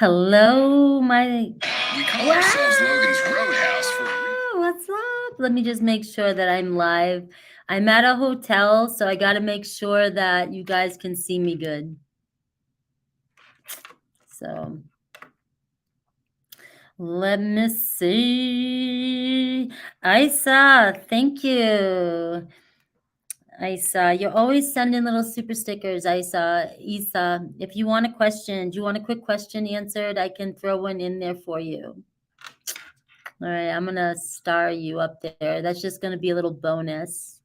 Hello, my. We call ourselves Logan's Roadhouse for a reason. What's up? Let me just make sure that I'm live. I'm at a hotel, so I got to make sure that you guys can see me good. So let me see. Isa, thank you. Isa, you're always sending little super stickers, Isa. If you want a question, do you want a quick question answered? I can throw one in there for you. All right, I'm going to star you up there. That's just going to be a little bonus.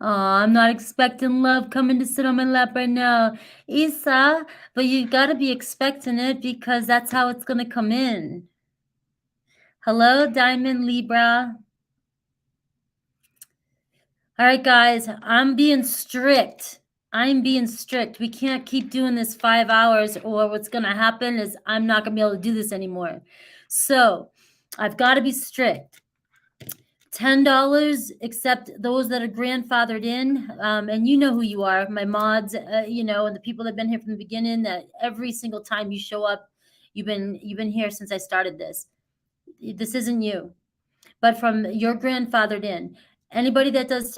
Oh, I'm not expecting love coming to sit on my lap right now, Isa, but you got to be expecting it because that's how it's going to come in. Hello, Diamond Libra. All right, guys, I'm being strict. We can't keep doing this 5 hours, or what's going to happen is I'm not going to be able to do this anymore. So I've got to be strict. $10, except those that are grandfathered in. And you know who you are, my mods, and the people that have been here from the beginning, that every single time you show up, you've been here since I started this. This isn't you, but from your grandfathered in. Anybody that does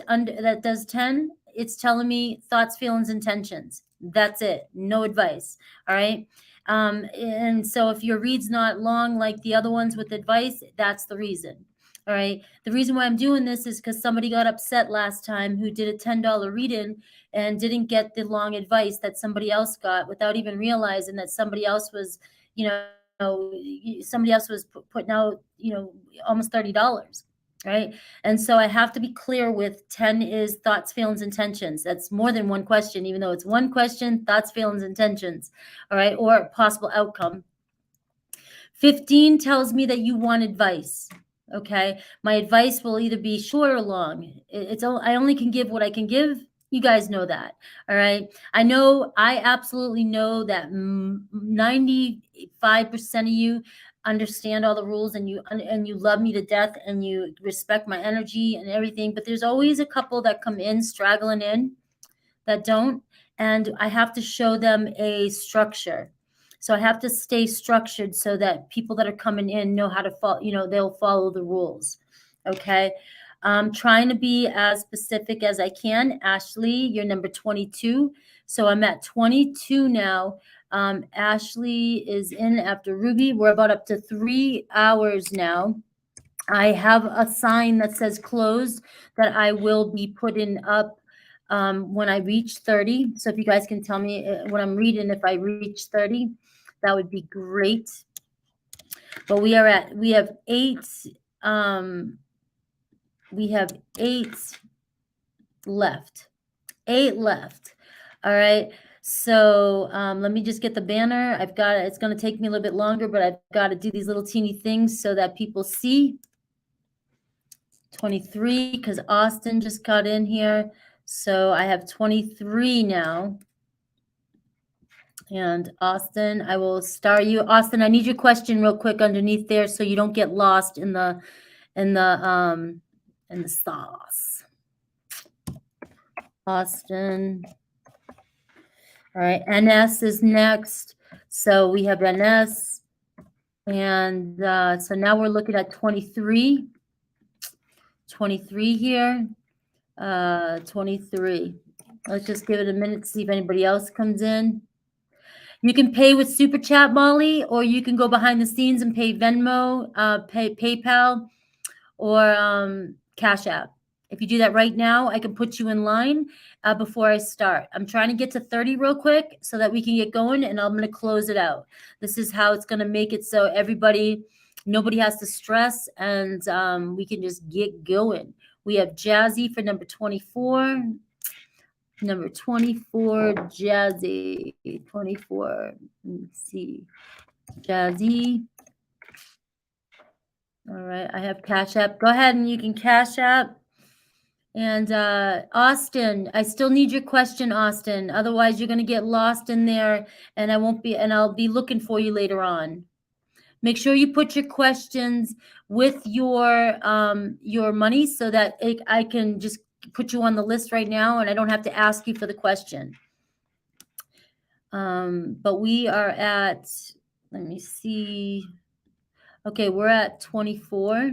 10, it's telling me thoughts, feelings, intentions. That's it. No advice. All right. And so if your read's not long like the other ones with advice, that's the reason. All right. The reason why I'm doing this is because somebody got upset last time who did a $10 read-in and didn't get the long advice that somebody else got without even realizing that somebody else was, putting out, almost $30. Right. And so I have to be clear with 10 is thoughts, feelings, intentions. That's more than one question, even though it's one question, thoughts, feelings, intentions. All right. Or possible outcome. 15 tells me that you want advice. Okay. My advice will either be short or long. I only can give what I can give. You guys know that. All right. I absolutely know that 95% of you understand all the rules, and you love me to death, and you respect my energy and everything. But there's always a couple that come in straggling in that don't. And I have to show them a structure. So I have to stay structured so that people that are coming in know how to follow, they'll follow the rules. Okay. I'm trying to be as specific as I can. Ashley, you're number 22. So I'm at 22 now. Ashley is in after Ruby. We're about up to 3 hours now. I have a sign that says closed that I will be putting up when I reach 30. So if you guys can tell me when I'm reading, if I reach 30, that would be great. But we have 8. We have 8 left. 8 left. All right. So let me just get the banner. It's going to take me a little bit longer, but I've got to do these little teeny things so that people see. 23, because Austin just got in here. So I have 23 now. And Austin, I will star you. Austin, I need your question real quick underneath there so you don't get lost in the sauce. Austin. All right, NS is next. So we have NS. And so now we're looking at 23. 23 here. 23. Let's just give it a minute to see if anybody else comes in. You can pay with Super Chat, Molly, or you can go behind the scenes and pay Venmo, pay PayPal, or Cash App. If you do that right now, I can put you in line before I start. I'm trying to get to 30 real quick so that we can get going, and I'm going to close it out. This is how it's going to make it so nobody has to stress, and we can just get going. We have Jazzy for number 24. Number 24, Jazzy. 24. Let me see. Jazzy. All right, I have Cash App. Go ahead and you can Cash App. And Austin, I still need your question, Austin. Otherwise, you're going to get lost in there, and I'll be looking for you later on. Make sure you put your questions with your money so that I can just put you on the list right now, and I don't have to ask you for the question. But we are at, let me see. Okay, we're at 24.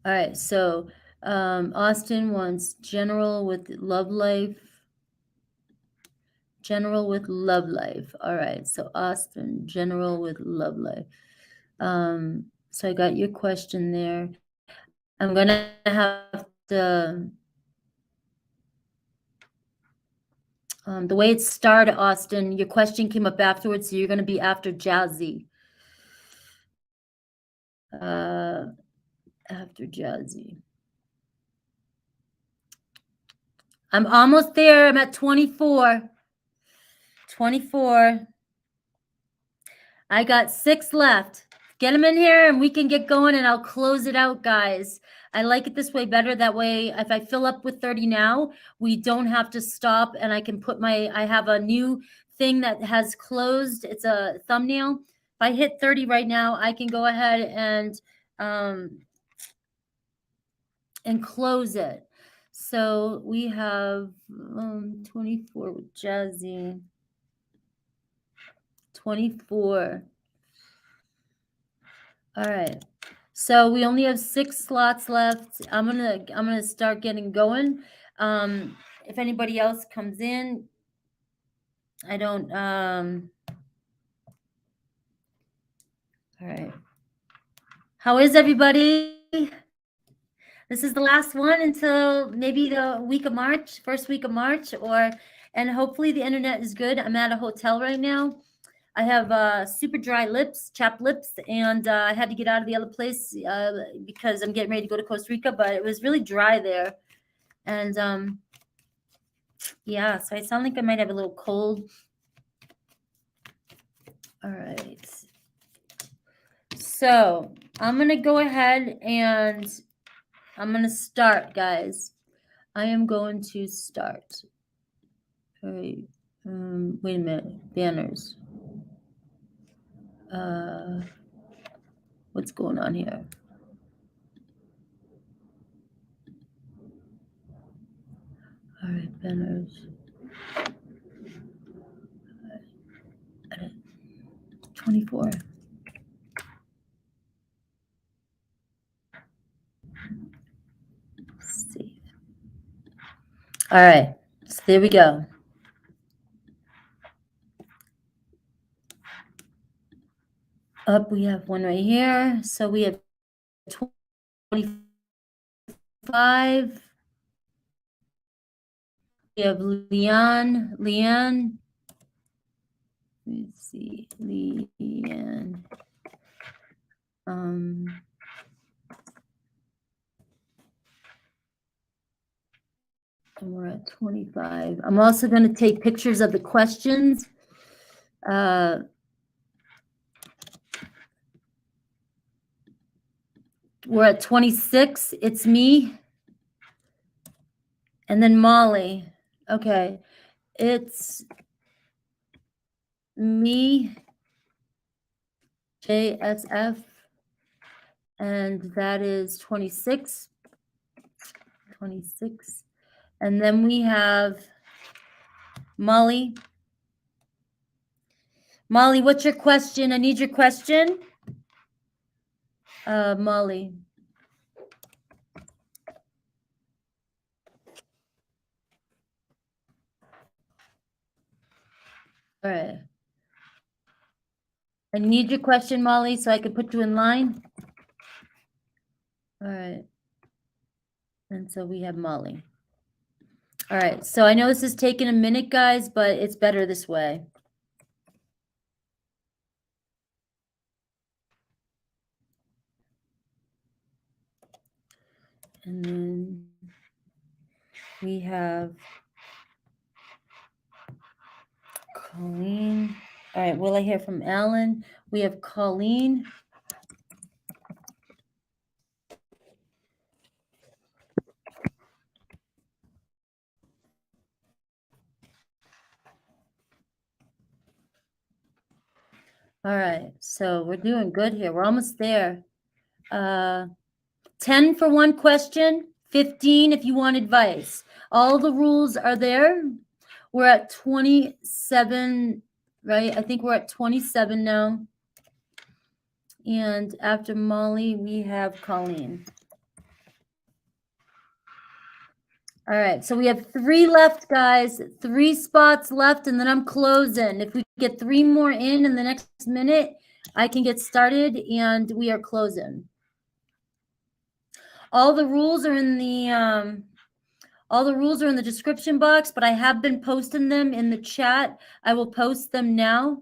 All right, so Austin wants general with love life. General with love life. All right, so Austin, general with love life. So I got your question there. I'm gonna have to, the way it started, Austin, your question came up afterwards, so you're gonna be after Jazzy. After Jazzy. I'm almost there. I'm at 24. 24. I got 6 left. Get them in here and we can get going and I'll close it out, guys. I like it this way better. That way, if I fill up with 30 now, we don't have to stop and I can put I have a new thing that has closed. It's a thumbnail. If I hit 30 right now, I can go ahead and close it. So we have 24 with Jazzy. 24. All right. So we only have 6 slots left. I'm gonna start getting going. If anybody else comes in, I don't all right. How is everybody? This is the last one until maybe the week of March, first week of March, and hopefully the internet is good. I'm at a hotel right now. I have super dry lips, chapped lips, and I had to get out of the other place because I'm getting ready to go to Costa Rica, but it was really dry there. And yeah, so I sound like I might have a little cold. All right. So I'm going to go ahead and I'm going to start, guys. I am going to start. All right. Wait a minute. Banners. What's going on here? All right, banners. 24. Save. All right, so there we go. Up, we have one right here. So we have 25. We have Leanne. Let's see, Leanne. And we're at 25. I'm also going to take pictures of the questions. We're at 26. It's me. And then Molly. Okay. It's me, JSF, and that is 26. 26. And then we have Molly. Molly, what's your question? I need your question. Molly. All right. I need your question, Molly, so I can put you in line. All right. And so we have Molly. All right. So I know this is taking a minute, guys, but it's better this way. And then we have Colleen. All right. Will I hear from Alan? We have Colleen. All right. So we're doing good here. We're almost there. 10 for one question, 15 if you want advice. All the rules are there. We're at 27, right? I think we're at 27 now. And after Molly, we have Colleen. All right, so we have 3 left, guys. 3 spots left, and then I'm closing. If we get 3 more in the next minute, I can get started, and we are closing. All the rules are in the description box, but I have been posting them in the chat. I will post them now.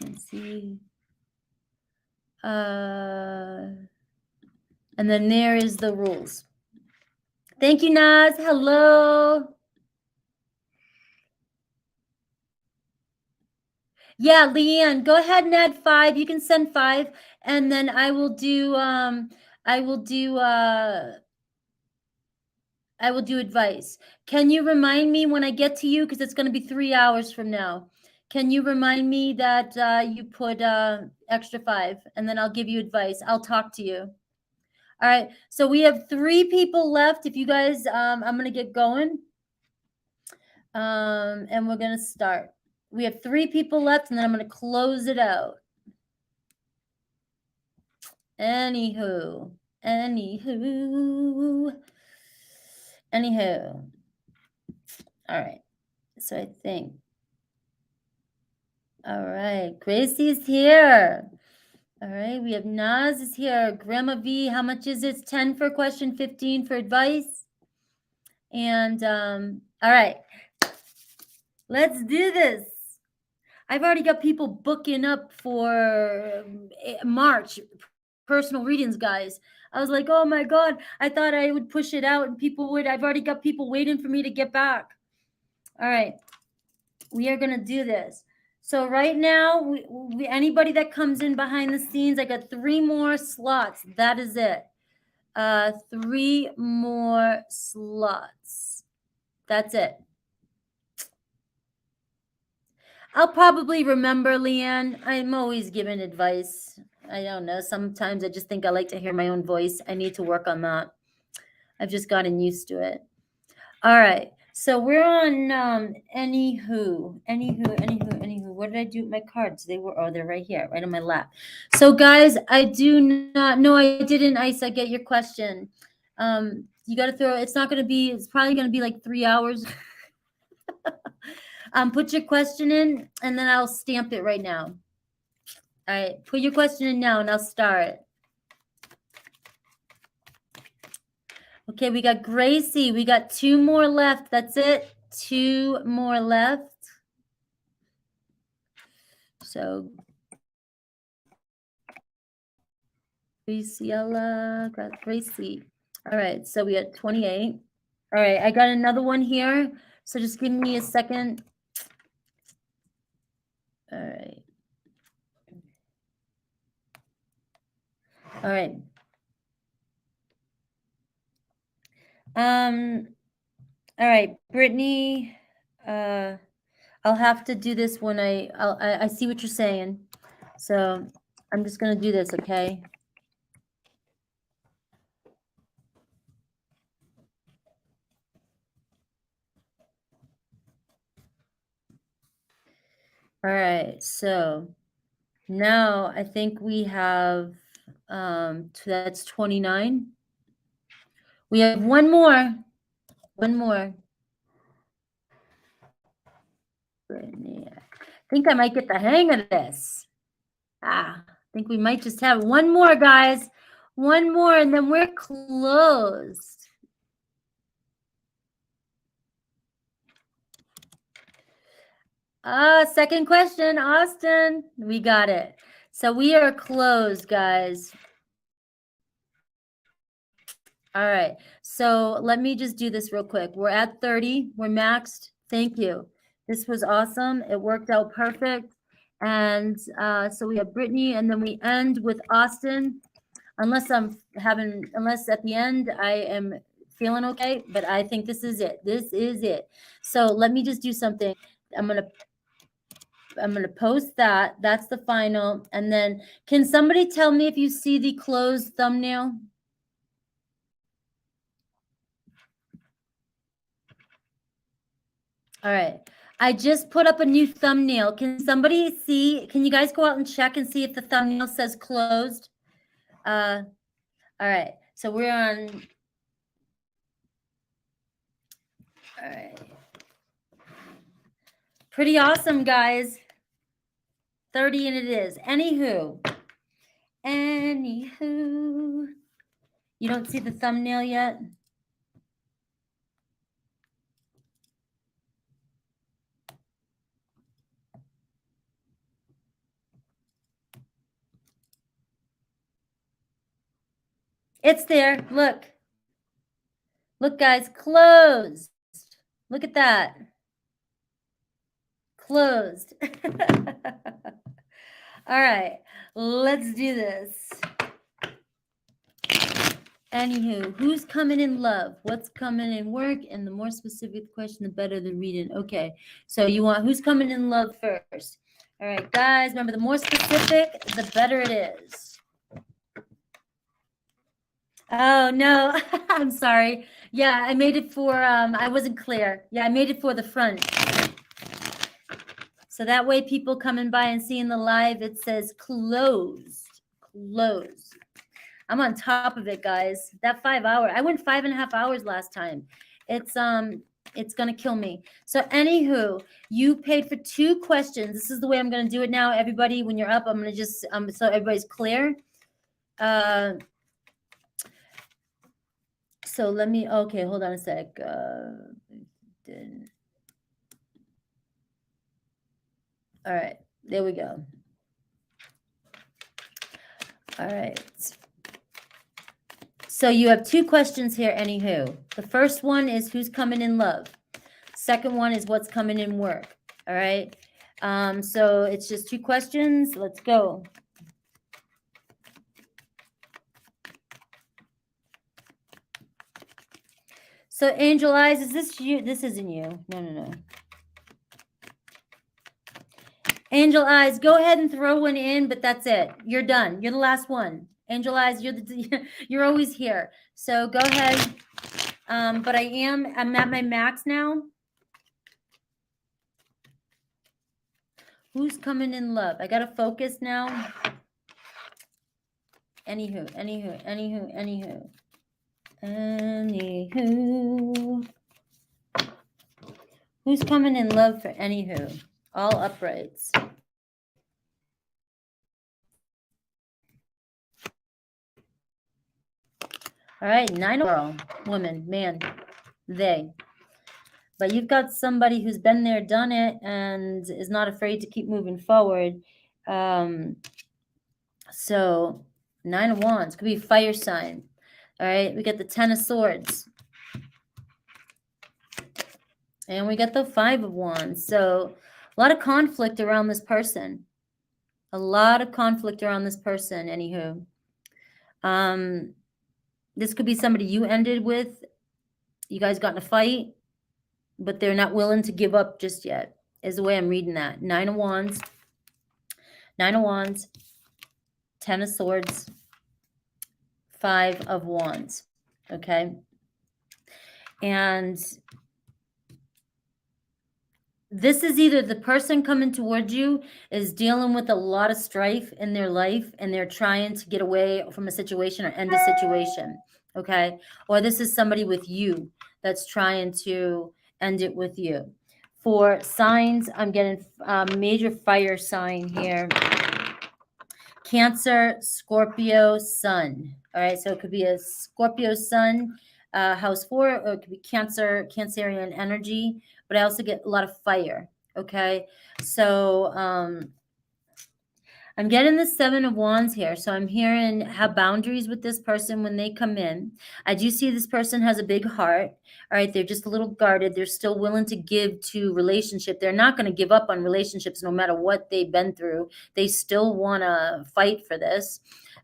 Let's see. And then there is the rules. Thank you, Naz. Hello. Yeah, Leanne, go ahead and add 5. You can send 5, and then I will do advice. Can you remind me when I get to you, because it's going to be 3 hours from now. Can you remind me that you put extra 5, and then I'll give you advice. I'll talk to you. All right. So we have 3 people left. If you guys, I'm going to get going. And we're going to start. We have 3 people left, and then I'm going to close it out. Anywho. All right. So I think. All right. Gracie's here. All right. We have Naz is here. Grandma V, how much is it? 10 for a question, 15 for advice. And all right. Let's do this. I've already got people booking up for March personal readings, guys. I was like, oh my God, I thought I would push it out and people would. I've already got people waiting for me to get back. All right. We are going to do this. So right now, anybody that comes in behind the scenes, I got 3 more slots. That is it. 3 more slots. That's it. I'll probably remember, Leanne. I'm always giving advice. I don't know. Sometimes I just think I like to hear my own voice. I need to work on that. I've just gotten used to it. All right. So we're on anywho. What did I do with my cards? They're right here, right on my lap. So guys, I do not know. I didn't, Isa, get your question. You got to throw, it's probably going to be like 3 hours. Put your question in, and then I'll stamp it right now. All right, put your question in now, and I'll start. Okay, we got Gracie. We got 2 more left. That's it. 2 more left. So, Graciela, got Gracie. All right, so we got 28. All right, I got another one here. So just give me a second. All right. All right. All right, Brittany, I'll have to do this when I see what you're saying. So I'm just going to do this, okay? All right, so now I think we have, that's 29. We have 1 more. 1 more. Brittany, I think I might get the hang of this. I think we might just have 1 more, guys. 1 more, and then we're closed. Second question, Austin. We got it. So we are closed, guys. All right. So let me just do this real quick. We're at 30. We're maxed. Thank you. This was awesome. It worked out perfect. And so we have Brittany, and then we end with Austin. Unless at the end I am feeling okay, but I think this is it. This is it. So let me just do something. I'm going to gonna post that. That's the final. And then can somebody tell me if you see the closed thumbnail? All right. I just put up a new thumbnail. Can somebody see? Can you guys go out and check and see if the thumbnail says closed? All right. So we're on. All right. Pretty awesome, guys. 30 and it is. Anywho. You don't see the thumbnail yet? It's there. Look. Look, guys, closed. Look at that. Closed. All right, let's do this. Anywho, who's coming in love? What's coming in work? And the more specific the question, the better the reading. Okay, so you want who's coming in love first. All right, guys, remember the more specific, the better it is. Oh, no, I'm sorry. Yeah, I made it for, I wasn't clear. Yeah, I made it for the front. So that way people coming by and seeing the live, it says closed, closed. I'm on top of it, guys. That 5 hour, I went 5.5 hours last time. It's going to kill me. So anywho, you paid for 2 questions. This is the way I'm going to do it now. Everybody, when you're up, I'm going to just, so everybody's clear. So let me, okay, hold on a sec. All right, there we go. All right. So you have 2 questions here, anywho. The first one is who's coming in love. Second one is what's coming in work. All right. So it's just 2 questions. Let's go. So Angel Eyes, is this you? This isn't you. No. Angel Eyes, go ahead and throw one in, but that's it. You're done. You're the last one. Angel Eyes, you're always here. So go ahead. But I'm at my max now. Who's coming in love? I got to focus now. Anywho. Who's coming in love for anywho? All uprights. All right, 9 girl, woman, man, they. But you've got somebody who's been there, done it, and is not afraid to keep moving forward. So 9 of Wands could be fire sign. All right, we get the 10 of Swords. And we got the 5 of Wands. So a lot of conflict around this person. A lot of conflict around this person, anywho. This could be somebody you ended with. You guys got in a fight, but they're not willing to give up just yet, is the way I'm reading that. 9 of Wands. 9 of Wands. 10 of Swords. 5 of Wands. Okay. And this is either the person coming towards you is dealing with a lot of strife in their life and they're trying to get away from a situation or end a situation, okay? Or this is somebody with you that's trying to end it with you. For signs, I'm getting major fire sign here. Cancer, Scorpio, Sun. All right, so it could be a Scorpio Sun, house 4, or it could be Cancerian energy. But I also get a lot of fire, okay? So I'm getting the 7 of Wands here. So I'm hearing have boundaries with this person when they come in. I do see this person has a big heart, all right? They're just a little guarded. They're still willing to give to relationship. They're not going to give up on relationships no matter what they've been through. They still want to fight for this.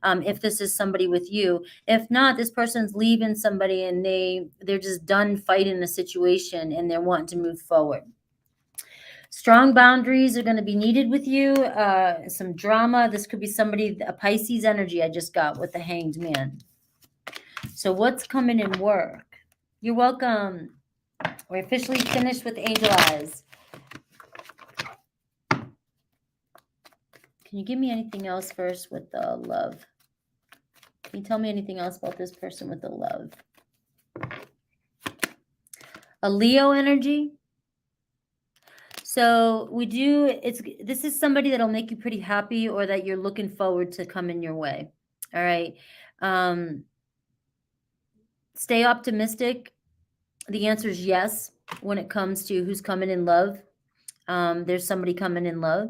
If this is somebody with you. If not, this person's leaving somebody and they're just done fighting the situation and they're wanting to move forward. Strong boundaries are going to be needed with you. Some drama. This could be somebody, a Pisces energy I just got with the Hanged Man. So what's coming in work? You're welcome. We're officially finished with Angel Eyes. Can you give me anything else first with the love? Can you tell me anything else about this person with the love? A Leo energy. So this is somebody that'll make you pretty happy, or that you're looking forward to coming your way. All right. Stay optimistic. The answer is yes when it comes to who's coming in love. There's somebody coming in love.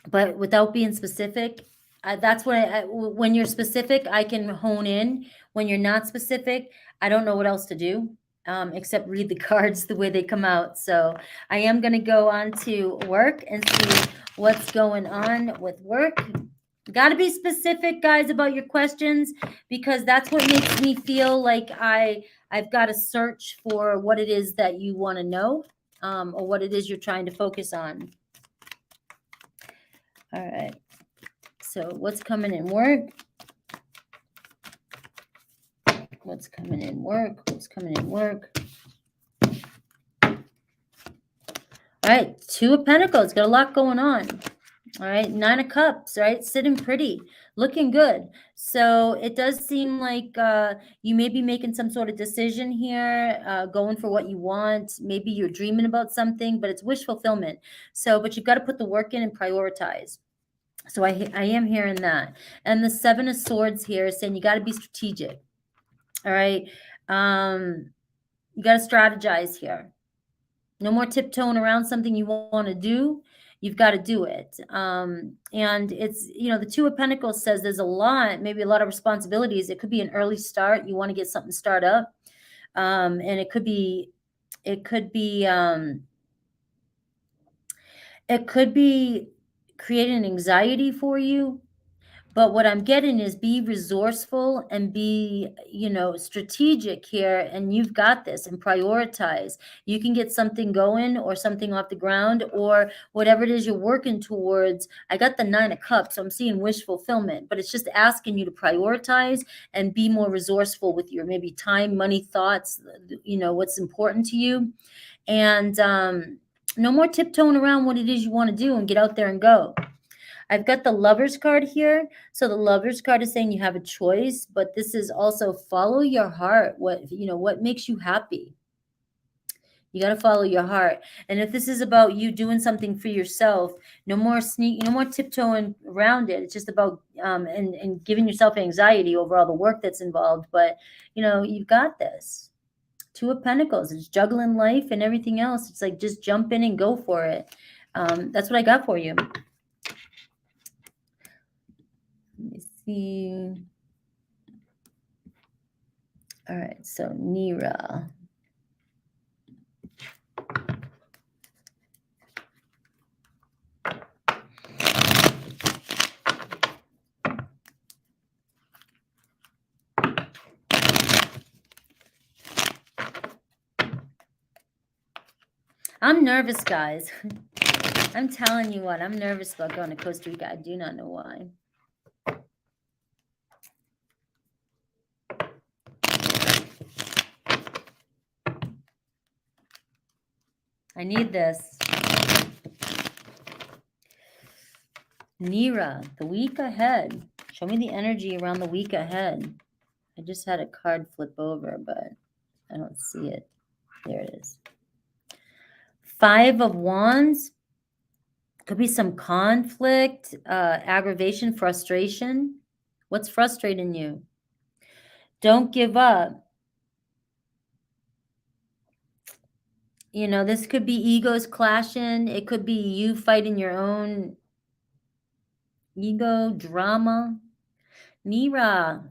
But without being specific, that's what when you're specific, I can hone in. When you're not specific, I don't know what else to do. Except read the cards the way they come out. So I am going to go on to work and see what's going on with work. Got to be specific, guys, about your questions, because that's what makes me feel like I've got to search for what it is that you want to know, or what it is you're trying to focus on. All right. So what's coming in work? What's coming in work? What's coming in work? All right, Two of Pentacles. Got a lot going on. All right, Nine of Cups, right? Sitting pretty, looking good. So it does seem like you may be making some sort of decision here, going for what you want. Maybe you're dreaming about something, but it's wish fulfillment. So, but you've got to put the work in and prioritize. So I am hearing that. And the Seven of Swords here is saying you got to be strategic. All right. You got to strategize here. No more tiptoeing around something you want to do. You've got to do it. And it's, the Two of Pentacles says there's maybe a lot of responsibilities. It could be an early start. You want to get something started up. And it could be creating anxiety for you. But what I'm getting is be resourceful and be, strategic here, and you've got this, and prioritize. You can get something going or something off the ground, or whatever it is you're working towards. I got the Nine of Cups, so I'm seeing wish fulfillment, but it's just asking you to prioritize and be more resourceful with your maybe time, money, thoughts, what's important to you. And no more tiptoeing around what it is you want to do, and get out there and go. I've got the Lover's card here. So the Lover's card is saying you have a choice, but this is also follow your heart. What makes you happy? You got to follow your heart. And if this is about you doing something for yourself, no more tiptoeing around it. It's just about and giving yourself anxiety over all the work that's involved. But, you've got this. Two of Pentacles. It's juggling life and everything else. It's like just jump in and go for it. That's what I got for you. Let me see. All right, so Nera. I'm nervous, guys. I'm telling you what, I'm nervous about going to Costa Rica. I do not know why. I need this. Nera, the week ahead. Show me the energy around the week ahead. I just had a card flip over, but I don't see it. There it is. Five of Wands. Could be some conflict, aggravation, frustration. What's frustrating you? Don't give up. This could be egos clashing. It could be you fighting your own ego, drama. Nera,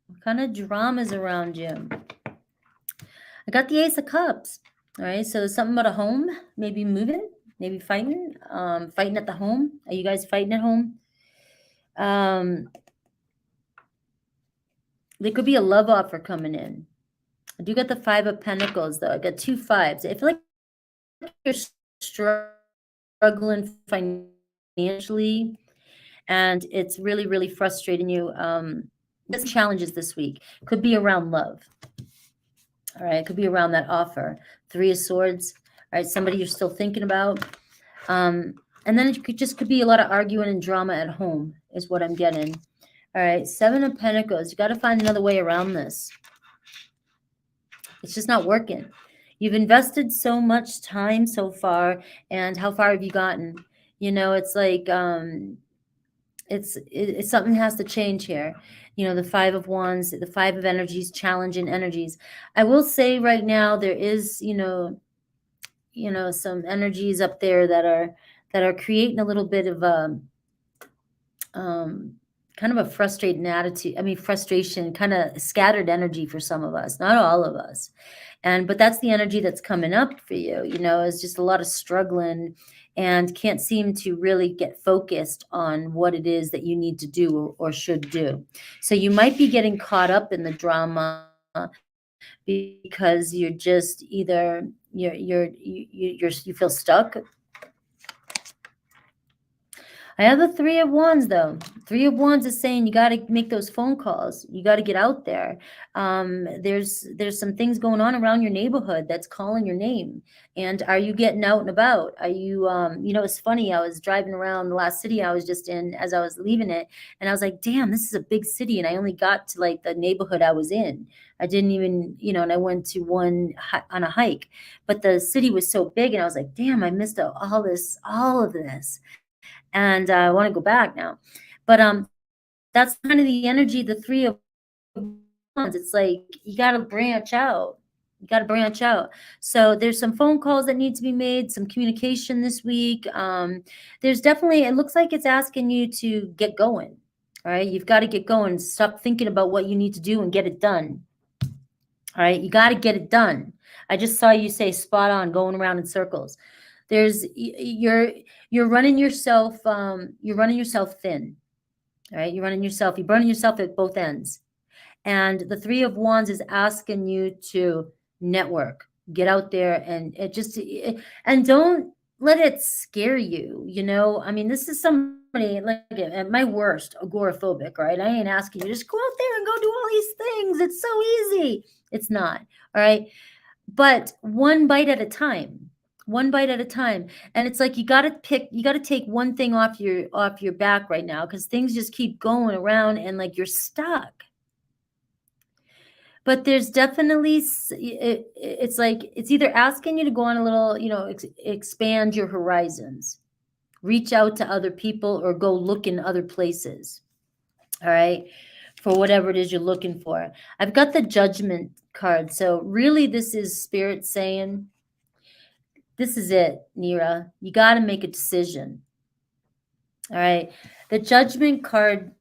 what kind of drama is around you? I got the Ace of Cups. All right, so something about a home, maybe moving, maybe fighting at the home. Are you guys fighting at home? There could be a love offer coming in. I do get the 5 of Pentacles, though. I got 2 5s. I feel like you're struggling financially, and it's really, really frustrating you. This challenges this week could be around love. All right, it could be around that offer. 3 of Swords. All right, somebody you're still thinking about. And then it could be a lot of arguing and drama at home is what I'm getting. All right, 7 of Pentacles. You got to find another way around this. It's just not working. You've invested so much time so far, and how far have you gotten? You know, it's like it's something has to change here. You know, the 5 of Wands, the 5 of energies, challenging energies. I will say right now there is, you know, some energies up there that are creating a little bit of kind of a frustrating attitude. I mean, frustration, kind of scattered energy for some of us, not all of us. But that's the energy that's coming up for you. You know, it's just a lot of struggling and can't seem to really get focused on what it is that you need to do or should do. So you might be getting caught up in the drama because you're just either you feel stuck. I have the 3 of Wands, though. 3 of Wands is saying you got to make those phone calls. You got to get out there. There's some things going on around your neighborhood that's calling your name. And are you getting out and about? Are you, you know, it's funny. I was driving around the last city I was just in as I was leaving it. And I was like, damn, this is a big city. And I only got to like the neighborhood I was in. I didn't even, you know, and I went to one on a hike. But the city was so big. And I was like, damn, I missed out all of this. And I want to go back now. But that's kind of the energy, the 3 of Wands. It's like you got to branch out. You got to branch out. So there's some phone calls that need to be made, some communication this week. There's definitely, it looks like it's asking you to get going. All right, you've got to get going. Stop thinking about what you need to do and get it done. All right, you got to get it done. I just saw you say spot on, going around in circles. There's you're running yourself thin. All right, you're burning yourself at both ends. And the 3 of Wands is asking you to network, get out there, and and don't let it scare you. You know, I mean, this is somebody like at my worst, agoraphobic, right? I ain't asking you just go out there and go do all these things. It's so easy. It's not. All right, but one bite at a time. And it's like you got to take one thing off your back right now, because things just keep going around and like you're stuck. But there's definitely, it's like it's either asking you to go on a little, you know, expand your horizons, reach out to other people, or go look in other places. All right, for whatever it is you're looking for. I've got the Judgment card. So really this is Spirit saying, this is it, Nera. You got to make a decision. All right. The Judgment card,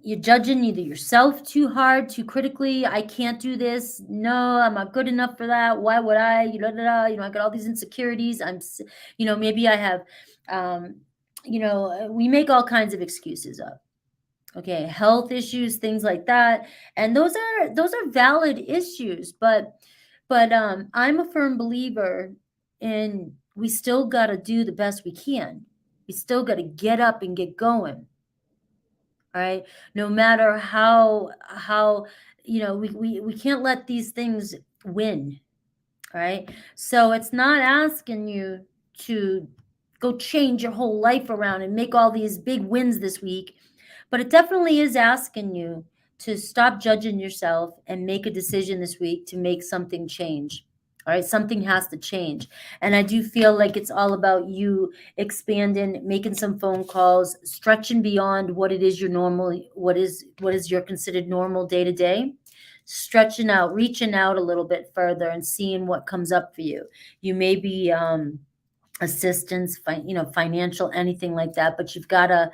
you're judging either yourself too hard, too critically. I can't do this. No, I'm not good enough for that. Why would I? You know, I got all these insecurities. Maybe I have, we make all kinds of excuses up. Okay. Health issues, things like that. And those are valid issues, but I'm a firm believer in we still got to do the best we can. We still got to get up and get going. All right. No matter how we can't let these things win. All right. So it's not asking you to go change your whole life around and make all these big wins this week, but it definitely is asking you to stop judging yourself and make a decision this week to make something change. All right, something has to change. And I do feel like it's all about you expanding, making some phone calls, stretching beyond what it is your normal, what is your considered normal day to day, stretching out, reaching out a little bit further and seeing what comes up for you. You may be assistance, financial, anything like that, but you've got to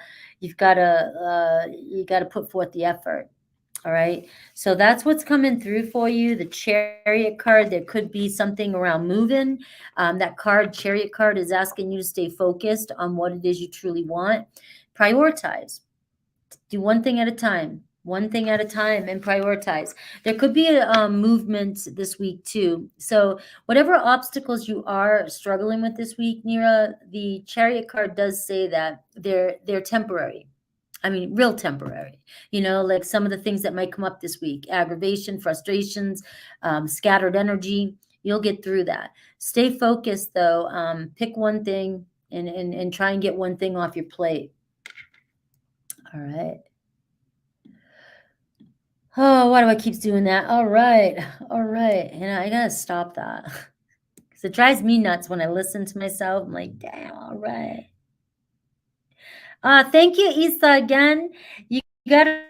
put forth the effort. All right. So that's what's coming through for you. The Chariot card, there could be something around moving. That card, Chariot card, is asking you to stay focused on what it is you truly want. Prioritize. Do one thing at a time. One thing at a time and prioritize. There could be a movement this week too. So whatever obstacles you are struggling with this week, Nera, the Chariot card does say that they're temporary. I mean, real temporary, like some of the things that might come up this week, aggravation, frustrations, scattered energy. You'll get through that. Stay focused though. Pick one thing and try and get one thing off your plate. All right. Oh, why do I keep doing that? All right. And I gotta stop that because it drives me nuts when I listen to myself. I'm like, damn, all right. Thank you, Issa, again. You gotta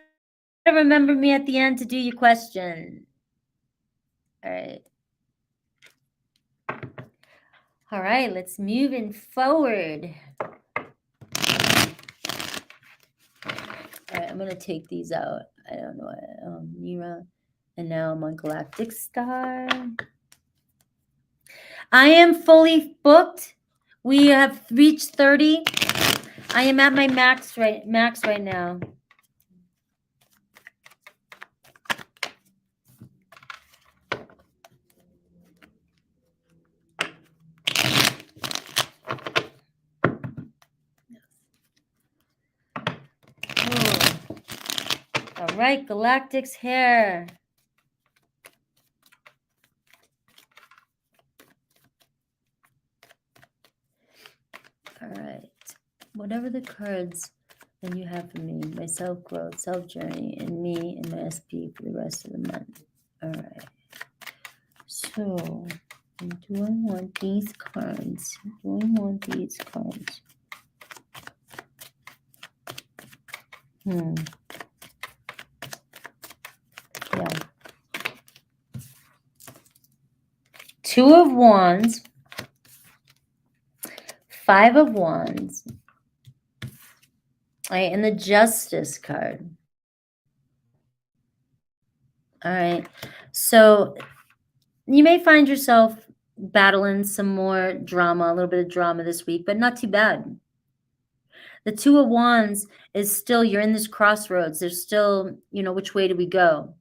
remember me at the end to do your question. All right. All right, let's move in forward. All right, I'm gonna take these out. I don't know, Nera, and now I'm on Galactic Star. I am fully booked. We have reached 30. I am at my max right now. All right, Galactic's here. All right. Whatever the cards that you have for me, my self-growth, self-journey, and me and my SP for the rest of the month. All right. So, do I want these cards? Do I want these cards? Yeah. Two of Wands, Five of Wands, all right, and the Justice card. All right, so you may find yourself battling some more drama, a little bit of drama this week, but not too bad. The Two of Wands is still, you're in this crossroads. There's still, which way do we go?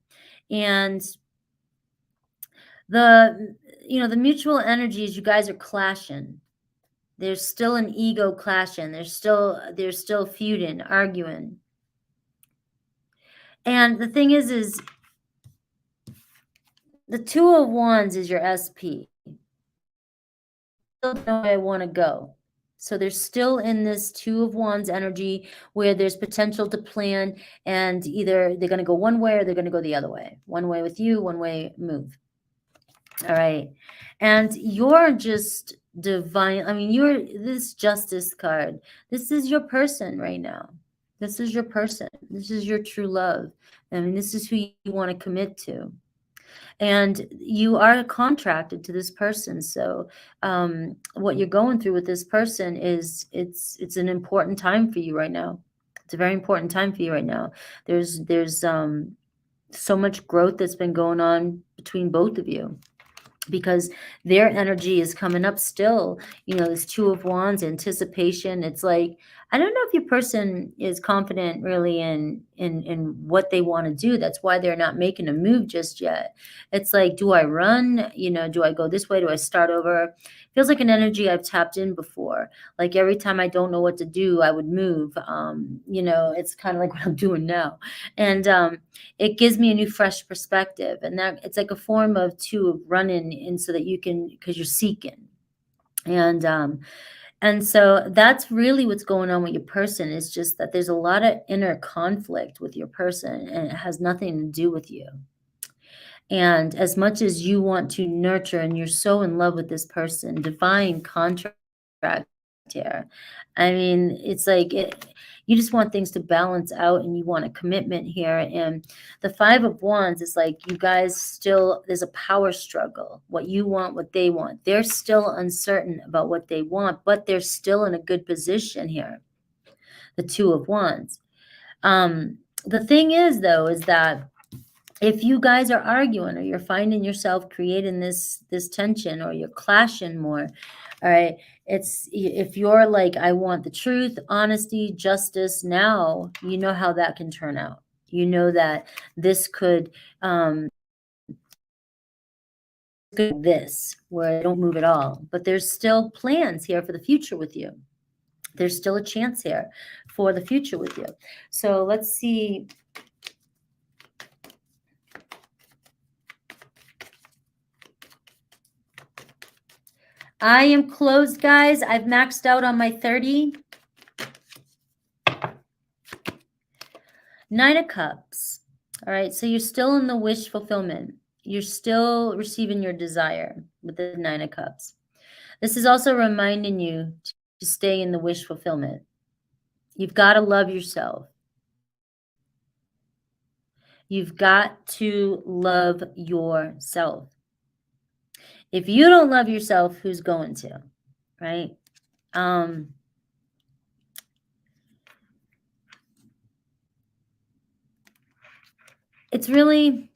And the mutual energies, you guys are clashing. There's still an ego clashing. There's still feuding, arguing. And the thing is the Two of Wands is your SP. Still know where I want to go. So there's still in this Two of Wands energy where there's potential to plan, and either they're going to go one way or they're going to go the other way. One way with you, one way move. All right. And you're just divine. I mean, you're this Justice card. This is your person right now. This is your person. This is your true love. I mean, this is who you want to commit to. And you are contracted to this person. So what you're going through with this person is it's an important time for you right now. It's a very important time for you right now. There's so much growth that's been going on between both of you, because their energy is coming up still. This Two of Wands, anticipation. It's like, I don't know if your person is confident really in what they want to do. That's why they're not making a move just yet. It's like, do I run? Do I go this way? Do I start over? Feels like an energy I've tapped in before. Like every time I don't know what to do, I would move. It's kind of like what I'm doing now. And it gives me a new fresh perspective. And that it's like a form of running in so that you can, because you're seeking. And so that's really what's going on with your person. Is just that there's a lot of inner conflict with your person, and it has nothing to do with you. And as much as you want to nurture and you're so in love with this person, divine contract here. I mean, it's like you just want things to balance out, and you want a commitment here. And the Five of Wands is like, you guys still, there's a power struggle. What you want, what they want. They're still uncertain about what they want, but they're still in a good position here. The Two of Wands. The thing is, though, is that if you guys are arguing, or you're finding yourself creating this tension, or you're clashing more, all right, it's, if you're like, I want the truth, honesty, justice now, you know how that can turn out. You know that this could this where they don't move at all, but there's still plans here for the future with you. There's still a chance here for the future with you. So let's see. I am closed, guys. I've maxed out on my 30. 9 of Cups. All right, so you're still in the wish fulfillment. You're still receiving your desire with the 9 of Cups. This is also reminding you to stay in the wish fulfillment. You've got to love yourself. You've got to love yourself. If you don't love yourself, who's going to, right? It's really,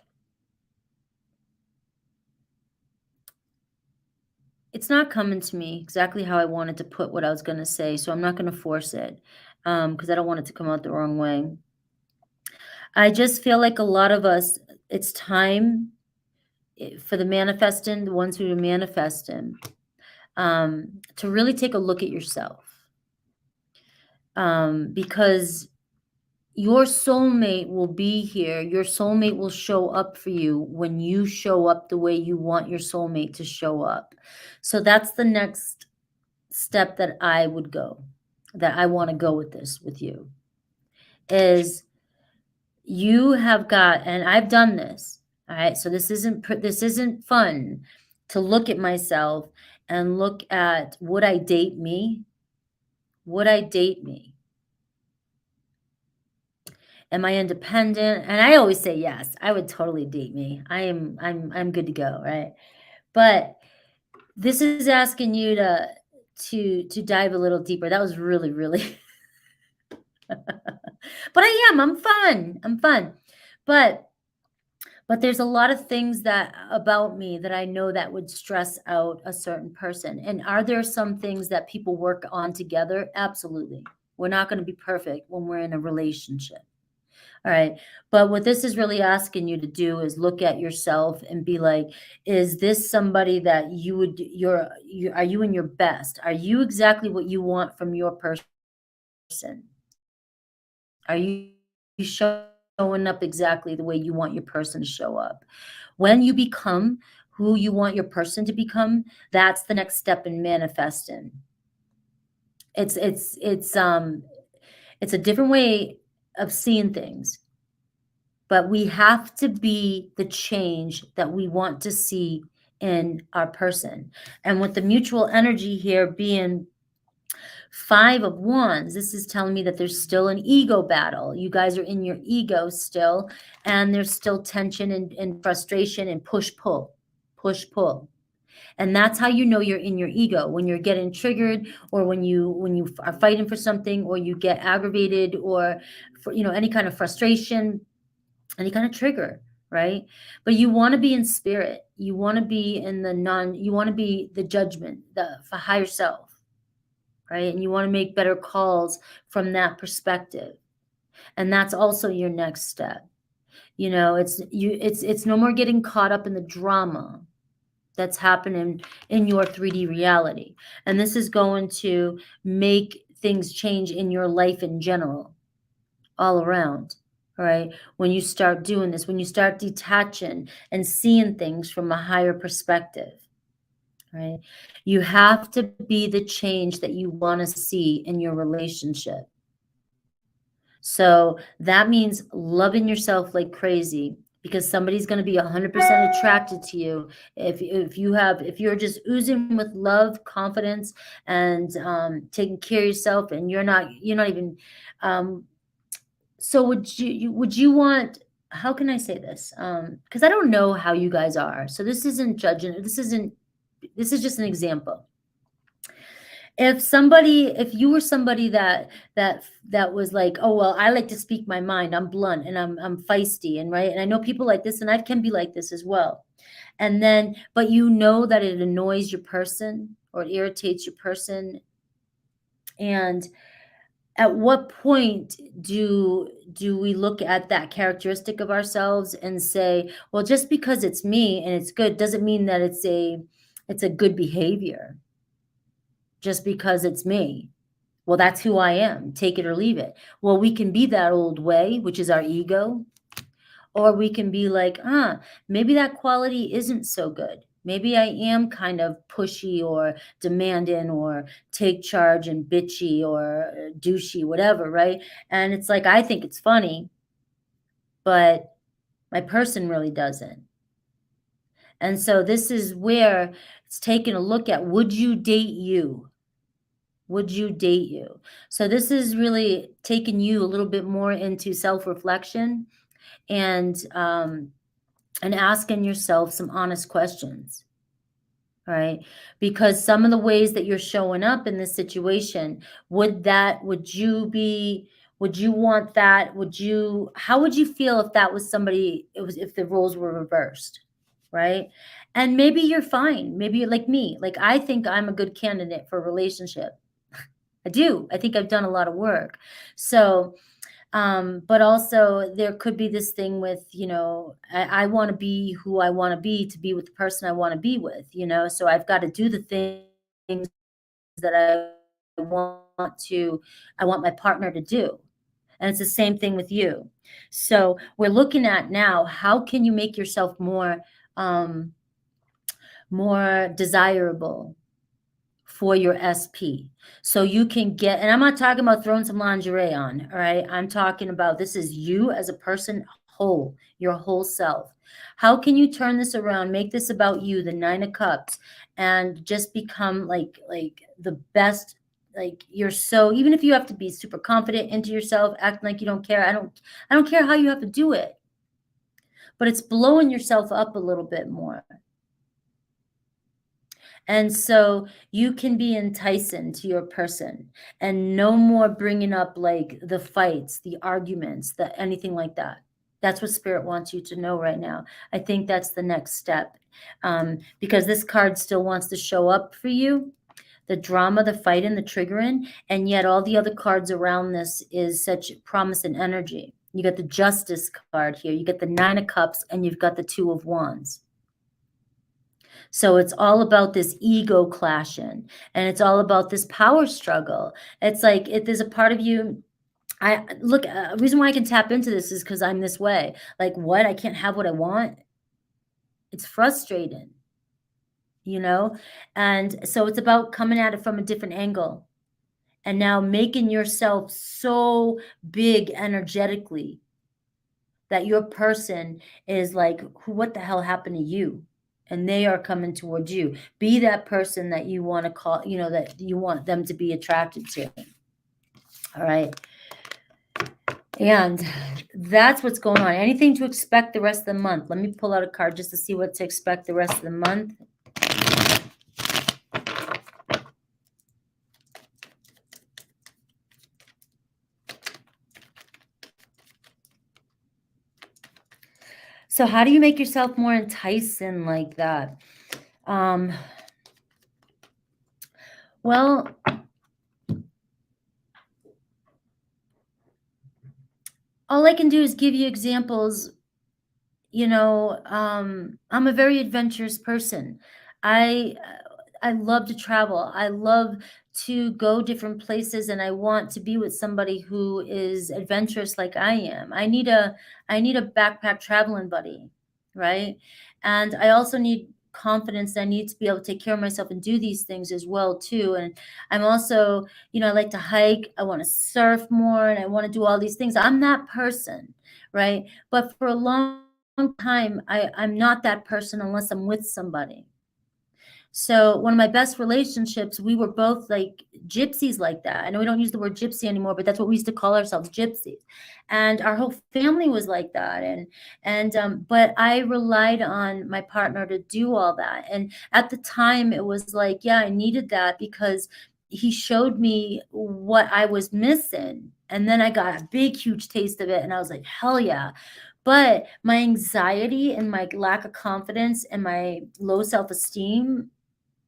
it's not coming to me exactly how I wanted to put what I was going to say, so I'm not going to force it because I don't want it to come out the wrong way. I just feel like a lot of us, it's time for the manifesting, the ones who are manifesting, to really take a look at yourself. Because your soulmate will be here. Your soulmate will show up for you when you show up the way you want your soulmate to show up. So that's the next step that I would go, that I want to go with this with you, is you have got, and I've done this. All right. So this isn't fun to look at myself and look at, would I date me? Would I date me? Am I independent? And I always say yes. I would totally date me. I'm good to go, right? But this is asking you to dive a little deeper. That was really, really. But I'm fun. I'm fun. But there's a lot of things that about me that I know that would stress out a certain person. And are there some things that people work on together? Absolutely. We're not going to be perfect when we're in a relationship. All right. But what this is really asking you to do is look at yourself and be like, is this somebody that you would, are you in your best? Are you exactly what you want from your person? Are you showing up exactly the way you want your person to show up? When you become who you want your person to become, that's the next step in manifesting. It's a different way of seeing things, but we have to be the change that we want to see in our person. And with the mutual energy here being 5 of Wands, this is telling me that there's still an ego battle. You guys are in your ego still, and there's still tension and frustration and push-pull. And that's how you know you're in your ego, when you're getting triggered, or when you are fighting for something, or you get aggravated, or for any kind of frustration, any kind of trigger, right? But you want to be in spirit. You want to be in you want to be the judgment, for higher self, right? And you want to make better calls from that perspective. And that's also your next step. It's no more getting caught up in the drama that's happening in your 3D reality. And this is going to make things change in your life in general, all around. All right. When you start doing this, when you start detaching and seeing things from a higher perspective, right? You have to be the change that you want to see in your relationship. So that means loving yourself like crazy, because somebody's going to be 100% attracted to you if you're just oozing with love, confidence, and taking care of yourself, and you're not even. So would you want? How can I say this? Because I don't know how you guys are. So this isn't judging. This is just an example. If you were somebody that was like, oh, well, I like to speak my mind, I'm blunt and I'm feisty, and right, and I know people like this, and I can be like this as well, and then but you know that it annoys your person or it irritates your person, and at what point do we look at that characteristic of ourselves and say, well, just because it's me and it's good doesn't mean that it's a good behavior. Just because it's me, well, that's who I am, take it or leave it. Well, we can be that old way, which is our ego, or we can be like, maybe that quality isn't so good. Maybe I am kind of pushy or demanding or take charge and bitchy or douchey, whatever, right? And it's like, I think it's funny, but my person really doesn't. And so this is where it's taking a look at, would you date you? Would you date you? So this is really taking you a little bit more into self-reflection and asking yourself some honest questions. All right, because some of the ways that you're showing up in this situation, would you want that? How would you feel if that was somebody, if the roles were reversed, right? And maybe you're fine. Maybe you're like me. Like, I think I'm a good candidate for a relationship. I do. I think I've done a lot of work. So, but also there could be this thing with, I want to be who I want to be with the person I want to be with, so I've got to do the things that I want my partner to do. And it's the same thing with you. So we're looking at now, how can you make yourself more desirable for your SP? So you can get, and I'm not talking about throwing some lingerie on, all right? I'm talking about, this is you as a person whole, your whole self. How can you turn this around, make this about you, the 9 of Cups, and just become like the best, like you're so, even if you have to be super confident into yourself, acting like you don't care. I don't care how you have to do it, but it's blowing yourself up a little bit more. And so you can be enticing to your person and no more bringing up like the fights, the arguments, anything like that. That's what Spirit wants you to know right now. I think that's the next step, because this card still wants to show up for you, the drama, the fighting, the triggering, and yet all the other cards around this is such promise and energy. You got the Justice card here, you get the 9 of Cups, and you've got the 2 of Wands. So it's all about this ego clashing, and it's all about this power struggle. It's like, there's a part of you, the reason why I can tap into this is because I'm this way. Like, what? I can't have what I want? It's frustrating, And so it's about coming at it from a different angle and now making yourself so big energetically that your person is like, what the hell happened to you? And they are coming towards you. Be that person that you want to call, that you want them to be attracted to. All right. And that's what's going on. Anything to expect the rest of the month. Let me pull out a card just to see what to expect the rest of the month. So how do you make yourself more enticing like that? Well, all I can do is give you examples. I'm a very adventurous person. I love to travel. I love to go different places, and I want to be with somebody who is adventurous like I am. I need a backpack traveling buddy, right? And I also need confidence. I need to be able to take care of myself and do these things as well too. And I'm also, I like to hike. I want to surf more, and I want to do all these things. I'm that person, right? But for a long time, I'm not that person unless I'm with somebody. So one of my best relationships, we were both like gypsies like that. I know we don't use the word gypsy anymore, but that's what we used to call ourselves, gypsies. And our whole family was like that. But I relied on my partner to do all that. And at the time it was like, yeah, I needed that because he showed me what I was missing. And then I got a big, huge taste of it. And I was like, hell yeah. But my anxiety and my lack of confidence and my low self-esteem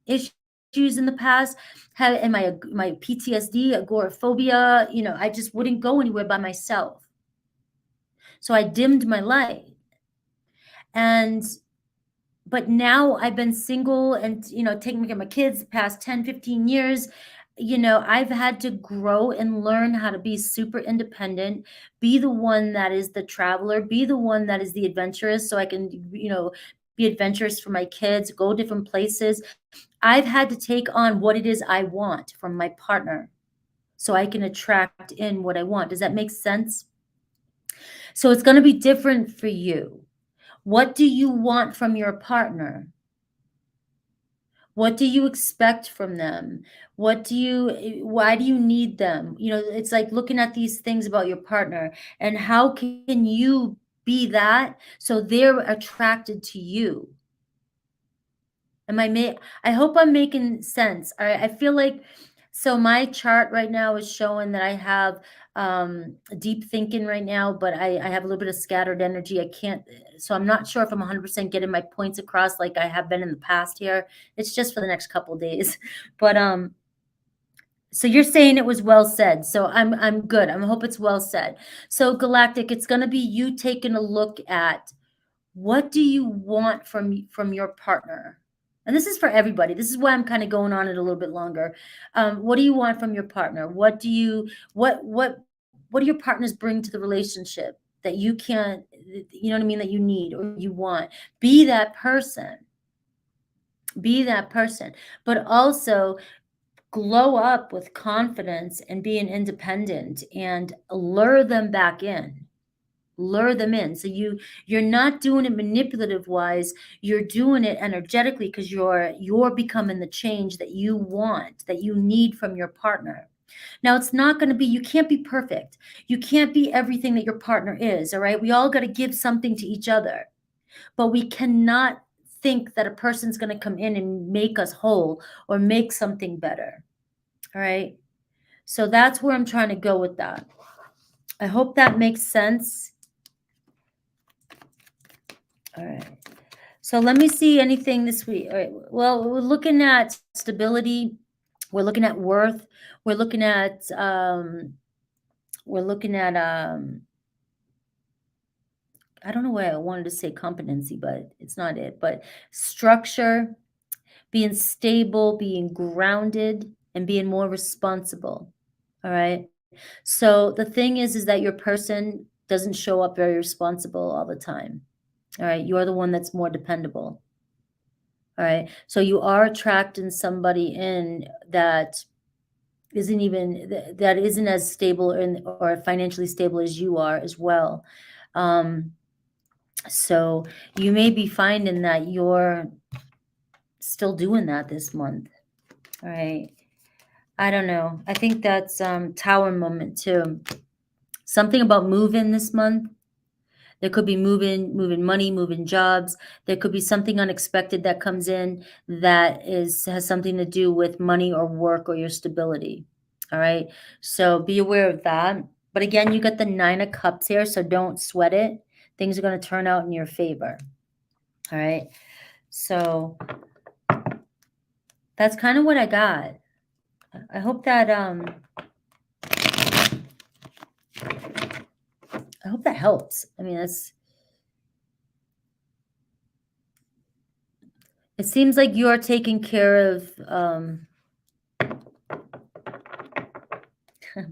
issues issues in the past, and my PTSD, agoraphobia, I just wouldn't go anywhere by myself. So I dimmed my light. But now I've been single and, taking care of my kids the past 10, 15 years. I've had to grow and learn how to be super independent, be the one that is the traveler, be the one that is the adventurous, so I can, be adventurous for my kids, go different places. I've had to take on what it is I want from my partner so I can attract in what I want. Does that make sense? So it's going to be different for you. What do you want from your partner? What do you expect from them? Why do you need them? It's like looking at these things about your partner and how can you be that so they're attracted to you? I hope I'm making sense. All right. I feel like, so my chart right now is showing that I have deep thinking right now, but I have a little bit of scattered energy. So I'm not sure if I'm 100% getting my points across like I have been in the past here. It's just for the next couple of days. But so you're saying it was well said. So I'm good. I hope it's well said. So Galactic, it's going to be you taking a look at what do you want from your partner? And this is for everybody. This is why I'm kind of going on it a little bit longer. What do you want from your partner? What do your partners bring to the relationship that you can't, you know what I mean, that you need or you want? Be that person. Be that person. But also glow up with confidence and being independent and lure them back in. Lure them in. So you're not doing it manipulative wise, you're doing it energetically because you're becoming the change that you want, that you need from your partner. Now it's not going to be, you can't be perfect. You can't be everything that your partner is. All right. We all got to give something to each other, but we cannot think that a person's going to come in and make us whole or make something better. All right. So that's where I'm trying to go with that. I hope that makes sense. All right. So let me see anything this week. All right. Well, we're looking at stability. We're looking at worth. We're looking at I don't know why I wanted to say competency, but it's not it. But structure, being stable, being grounded, and being more responsible. All right. So the thing is that your person doesn't show up very responsible all the time. All right. You're the one that's more dependable. All right. So you are attracting somebody in that isn't as stable or financially stable as you are as well. So you may be finding that you're still doing that this month. All right. I don't know. I think that's Tower moment too. Something about moving this month. There could be moving money, moving jobs. There could be something unexpected that comes in that has something to do with money or work or your stability. All right. So be aware of that. But again, you got the 9 of Cups here, so don't sweat it. Things are going to turn out in your favor. All right. So that's kind of what I got. I hope that helps. I mean, it seems like you're taking care of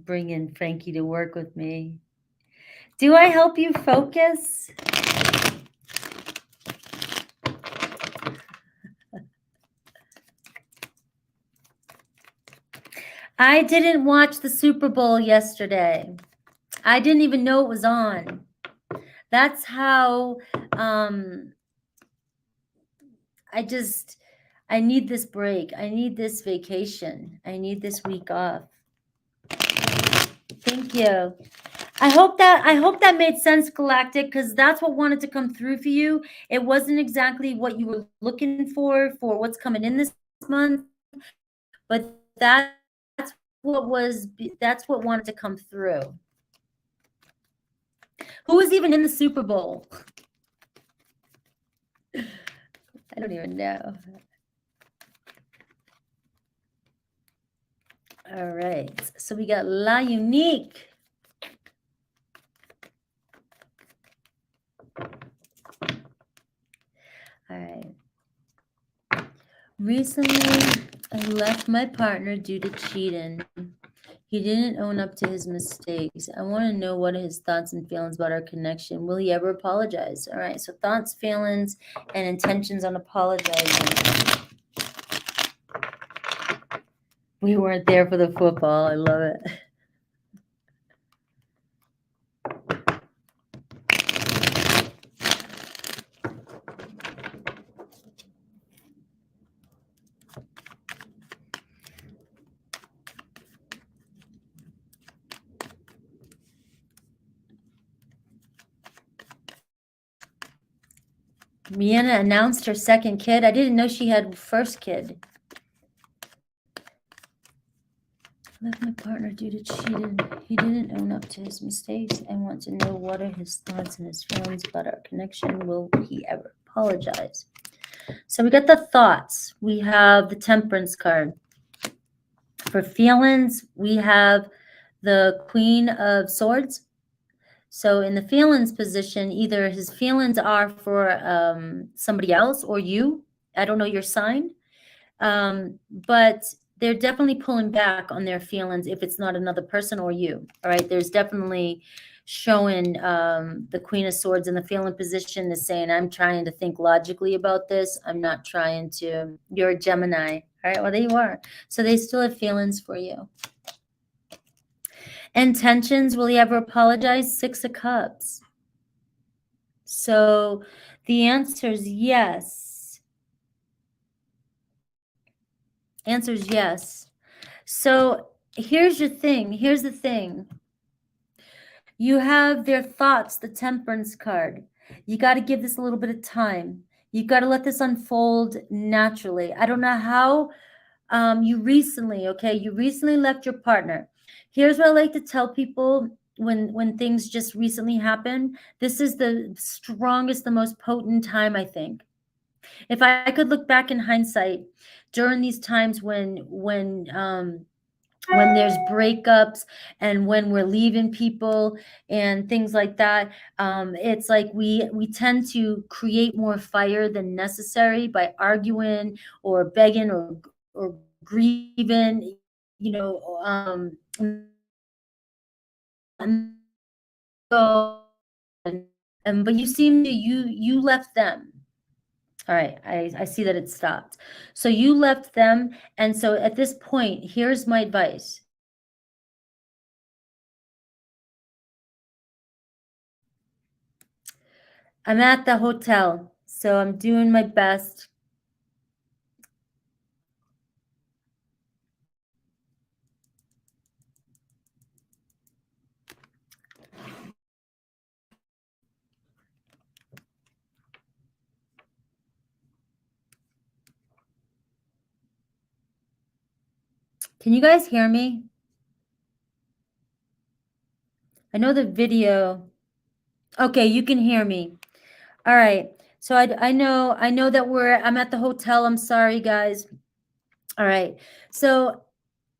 bringing Frankie to work with me. Do I help you focus? I didn't watch the Super Bowl yesterday. I didn't even know it was on. That's how I need this break. I need this vacation. I need this week off. Thank you. I hope that made sense, Galactic, because that's what wanted to come through for you. It wasn't exactly what you were looking for what's coming in this month, but that's what wanted to come through. Who was even in the Super Bowl? I don't even know. All right. So we got La Unique. All right. Recently, I left my partner due to cheating. He didn't own up to his mistakes. I want to know what are his thoughts and feelings about our connection. Will he ever apologize? All right. So thoughts, feelings, and intentions on apologizing. We weren't there for the football. I love it. Rihanna announced her second kid. I didn't know she had first kid. Left my partner due to cheating. He didn't own up to his mistakes. I want to know what are his thoughts and his feelings about our connection. Will he ever apologize? So we got the thoughts. We have the Temperance card. For feelings, we have the Queen of Swords. So in the feelings position, either his feelings are for somebody else or you. I don't know your sign. But they're definitely pulling back on their feelings if it's not another person or you. All right. There's definitely showing the Queen of Swords in the feeling position is saying, I'm trying to think logically about this. I'm not trying to. You're a Gemini. All right. Well, there you are. So they still have feelings for you. Intentions, will he ever apologize? 6 of Cups. So the answer is yes. Answer is yes. So here's your thing. Here's the thing. You have their thoughts, the Temperance card. You got to give this a little bit of time. You got to let this unfold naturally. I don't know how you recently left your partner. Here's what I like to tell people when things just recently happen. This is the strongest, the most potent time, I think. If I could look back in hindsight during these times when there's breakups and when we're leaving people and things like that, it's like we tend to create more fire than necessary by arguing or begging or grieving, but you seem to you left them. All right, I see that it stopped. So you left them, and so at this point, here's my advice. I'm at the hotel, so I'm doing my best. Can you guys hear me? I know the video. Okay, you can hear me. All right. So I know that I'm at the hotel. I'm sorry, guys. All right. So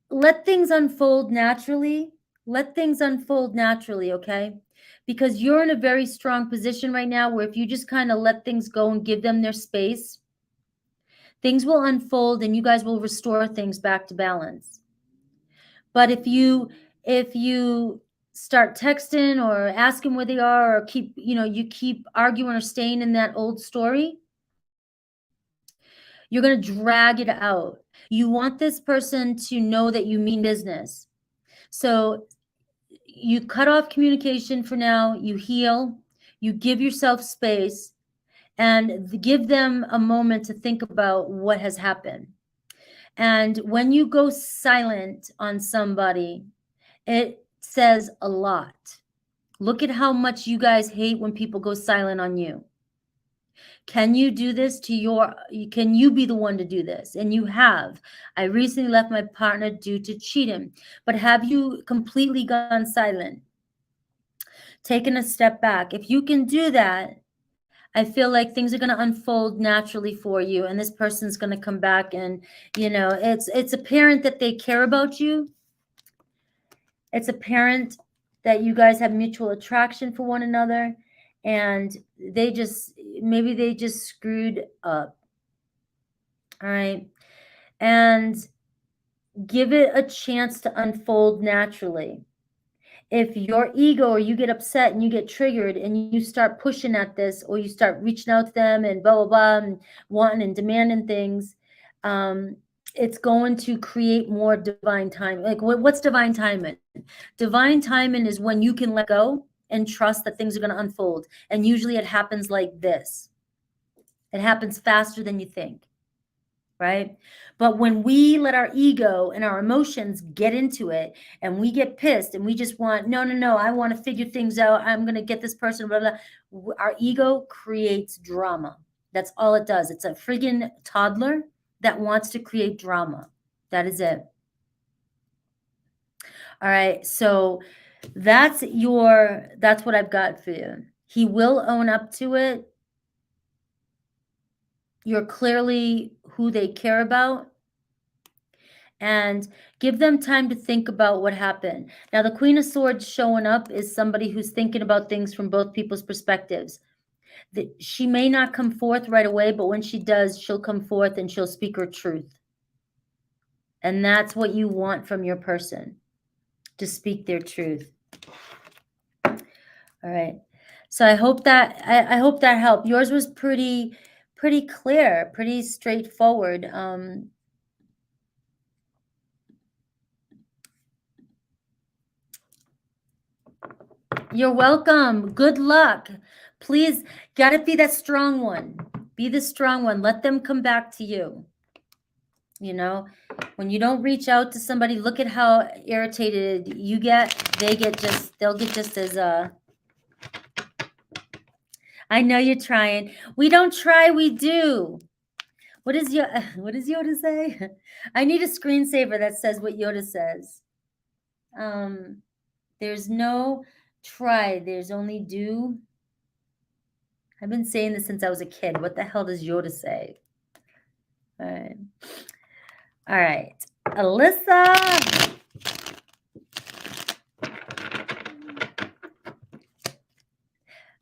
let things unfold naturally. Let things unfold naturally, okay? Because you're in a very strong position right now where if you just kind of let things go and give them their space, things will unfold and you guys will restore things back to balance. But if you start texting or asking where they are or you keep arguing or staying in that old story, you're going to drag it out. You want this person to know that you mean business. So you cut off communication for now, you heal, you give yourself space, and give them a moment to think about what has happened. And when you go silent on somebody, it says a lot. Look at how much you guys hate when people go silent on you. Can you do this can you be the one to do this? And you have. I recently left my partner due to cheating, but have you completely gone silent? Taken a step back? If you can do that, I feel like things are going to unfold naturally for you, and this person's going to come back, and it's apparent that they care about you. It's apparent that you guys have mutual attraction for one another, and maybe they just screwed up. All right. And give it a chance to unfold naturally. If your ego or you get upset and you get triggered and you start pushing at this, or you start reaching out to them and blah, blah, blah, and wanting and demanding things, it's going to create more divine time. Like, what's divine timing? Divine timing is when you can let go and trust that things are going to unfold. And usually it happens like this. It happens faster than you think. Right? But when we let our ego and our emotions get into it, and we get pissed and we just want, no, I want to figure things out. I'm going to get this person, blah, blah. Our ego creates drama. That's all it does. It's a friggin' toddler that wants to create drama. That is it. All right. So that's what I've got for you. He will own up to it. You're clearly who they care about. And give them time to think about what happened. Now, the Queen of Swords showing up is somebody who's thinking about things from both people's perspectives. She may not come forth right away, but when she does, she'll come forth and she'll speak her truth. And that's what you want from your person, to speak their truth. All right. So I hope that helped. Yours was pretty clear, pretty straightforward. You're welcome. Good luck. Please, gotta be that strong one. Be the strong one. Let them come back to you. When you don't reach out to somebody, look at how irritated you get. They'll get just as I know you're trying. We don't try, we do. What does Yoda say? I need a screensaver that says what Yoda says. There's no try, there's only do. I've been saying this since I was a kid. What the hell does Yoda say? All right. Alyssa.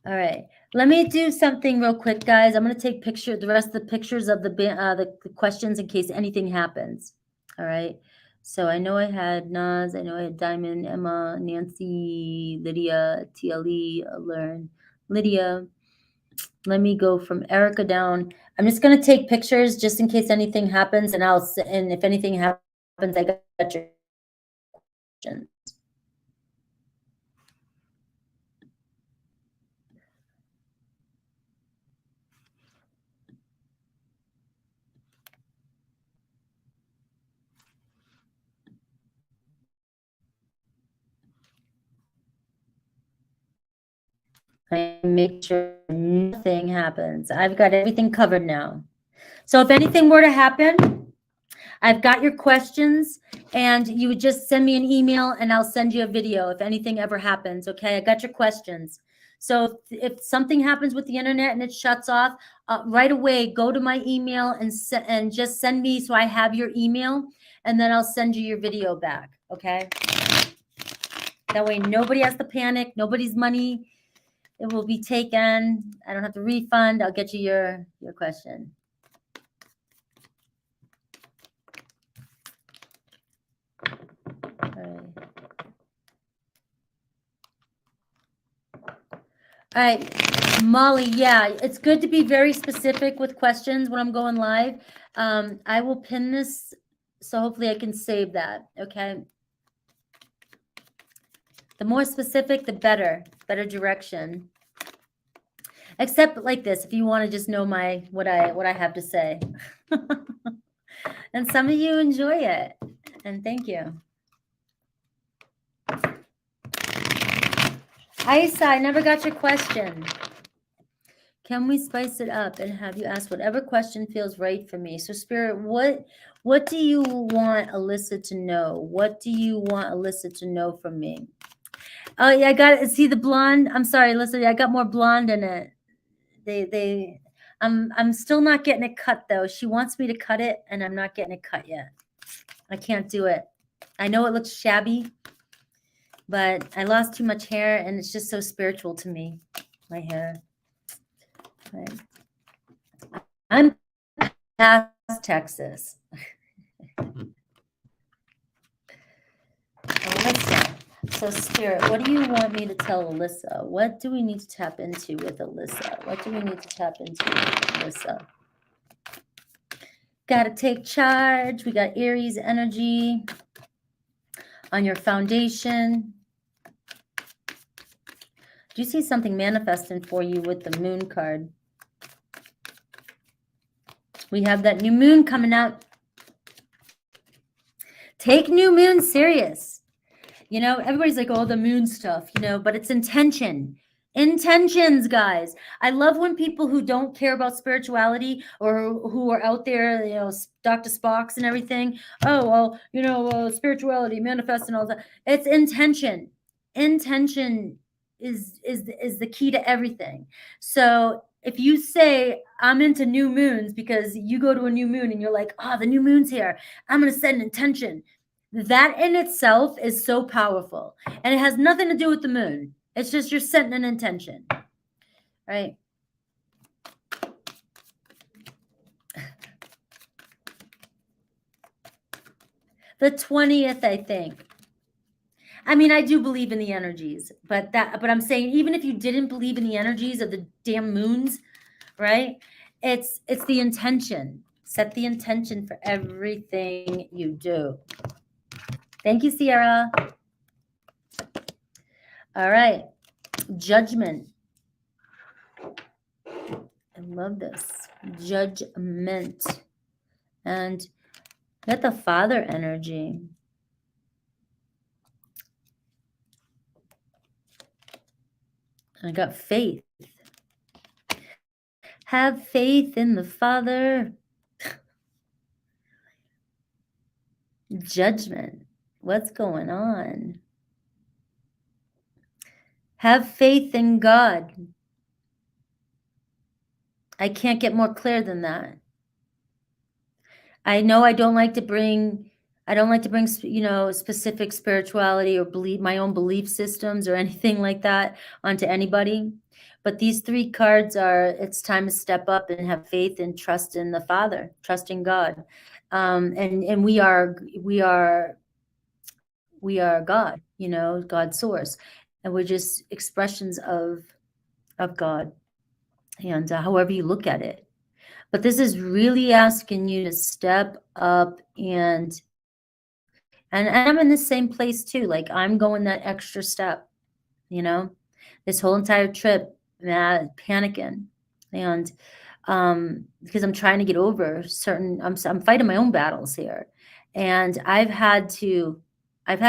All right. Let me do something real quick, guys. I'm going to take the rest of the pictures of the questions in case anything happens. All right. So I know I had Naz, I know I had Diamond, Emma, Nancy, Lydia, TLE, Learn, Lydia. Let me go from Erica down. I'm just going to take pictures just in case anything happens, and if anything happens, I got your questions. I make sure nothing happens. I've got everything covered now. So if anything were to happen, I've got your questions, and you would just send me an email and I'll send you a video if anything ever happens. Okay, I got your questions. So if something happens with the internet and it shuts off, right away, go to my email and just send me, so I have your email, and then I'll send you your video back. Okay. That way nobody has to panic. Nobody's money, it will be taken. I don't have to refund. I'll get you your question. All right, Molly, yeah, it's good to be very specific with questions when I'm going live. I will pin this, so hopefully I can save that, okay? The more specific, the better direction. Except like this, if you want to just know what I have to say. And some of you enjoy it, and thank you. Alyssa, I never got your question. Can we spice it up and have you ask whatever question feels right for me? So Spirit, what do you want Alyssa to know? What do you want Alyssa to know from me? Oh, yeah, I got it. See the blonde? I'm sorry, Alyssa, I got more blonde in it. I'm still not getting it cut though. She wants me to cut it and I'm not getting it cut yet. I can't do it. I know it looks shabby, but I lost too much hair and it's just so spiritual to me, my hair. Right. I'm past Texas. Alyssa. So Spirit, what do you want me to tell Alyssa? What do we need to tap into with Alyssa? What do we need to tap into with Alyssa? Got to take charge. We got Aries energy on your foundation. Do you see something manifesting for you with the moon card? We have that new moon coming out. Take new moon serious. You know, everybody's like, oh, the moon stuff, you know, but it's intention. Intentions, guys. I love when people who don't care about spirituality or who are out there, you know, Dr. Spocks and everything. Oh, well, you know, spirituality, manifest and all that. It's intention. Intention is the key to everything. So if you say, I'm into new moons because you go to a new moon and you're like, oh, the new moon's here, I'm going to set an intention. That in itself is so powerful. And it has nothing to do with the moon. It's just you're setting an intention, right? The 20th, I think. I mean, I do believe in the energies, but I'm saying even if you didn't believe in the energies of the damn moons, right? It's the intention. Set the intention for everything you do. Thank you, Sierra. All right. Judgment. I love this. Judgment. And get the Father energy. I got faith. Have faith in the Father. Judgment. What's going on? Have faith in God. I can't get more clear than that. I know I don't like to bring, you know, specific spirituality or my own belief systems or anything like that onto anybody. But these three cards are, it's time to step up and have faith and trust in the Father, trust in God. And we are God, you know, God's source. And we're just expressions of God, and however you look at it. But this is really asking you to step up, and I'm in the same place too. Like I'm going that extra step, you know, this whole entire trip, panicking, and because I'm trying to get over I'm fighting my own battles here, and I've had to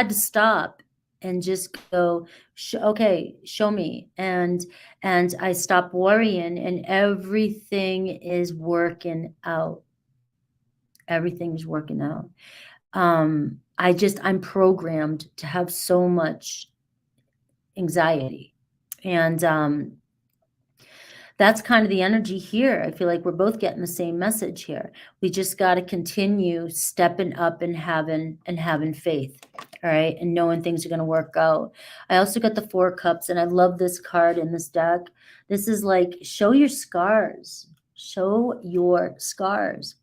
stop and just go, okay, show me. And I stop worrying and everything is working out. Everything's working out. I'm programmed to have so much anxiety. And that's kind of the energy here. I feel like we're both getting the same message here. We just got to continue stepping up and having faith. All right. And knowing things are going to work out. I also got the 4 cups, and I love this card in this deck. This is like, show your scars. Show your scars.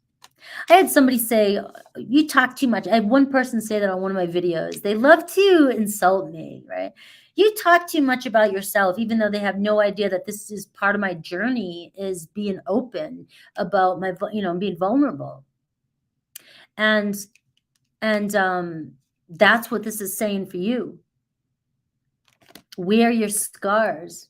I had somebody say, you talk too much. I had one person say that on one of my videos. They love to insult me, right? You talk too much about yourself, even though they have no idea that this is part of my journey, is being open about my, you know, being vulnerable. And that's what this is saying for you. Wear your scars.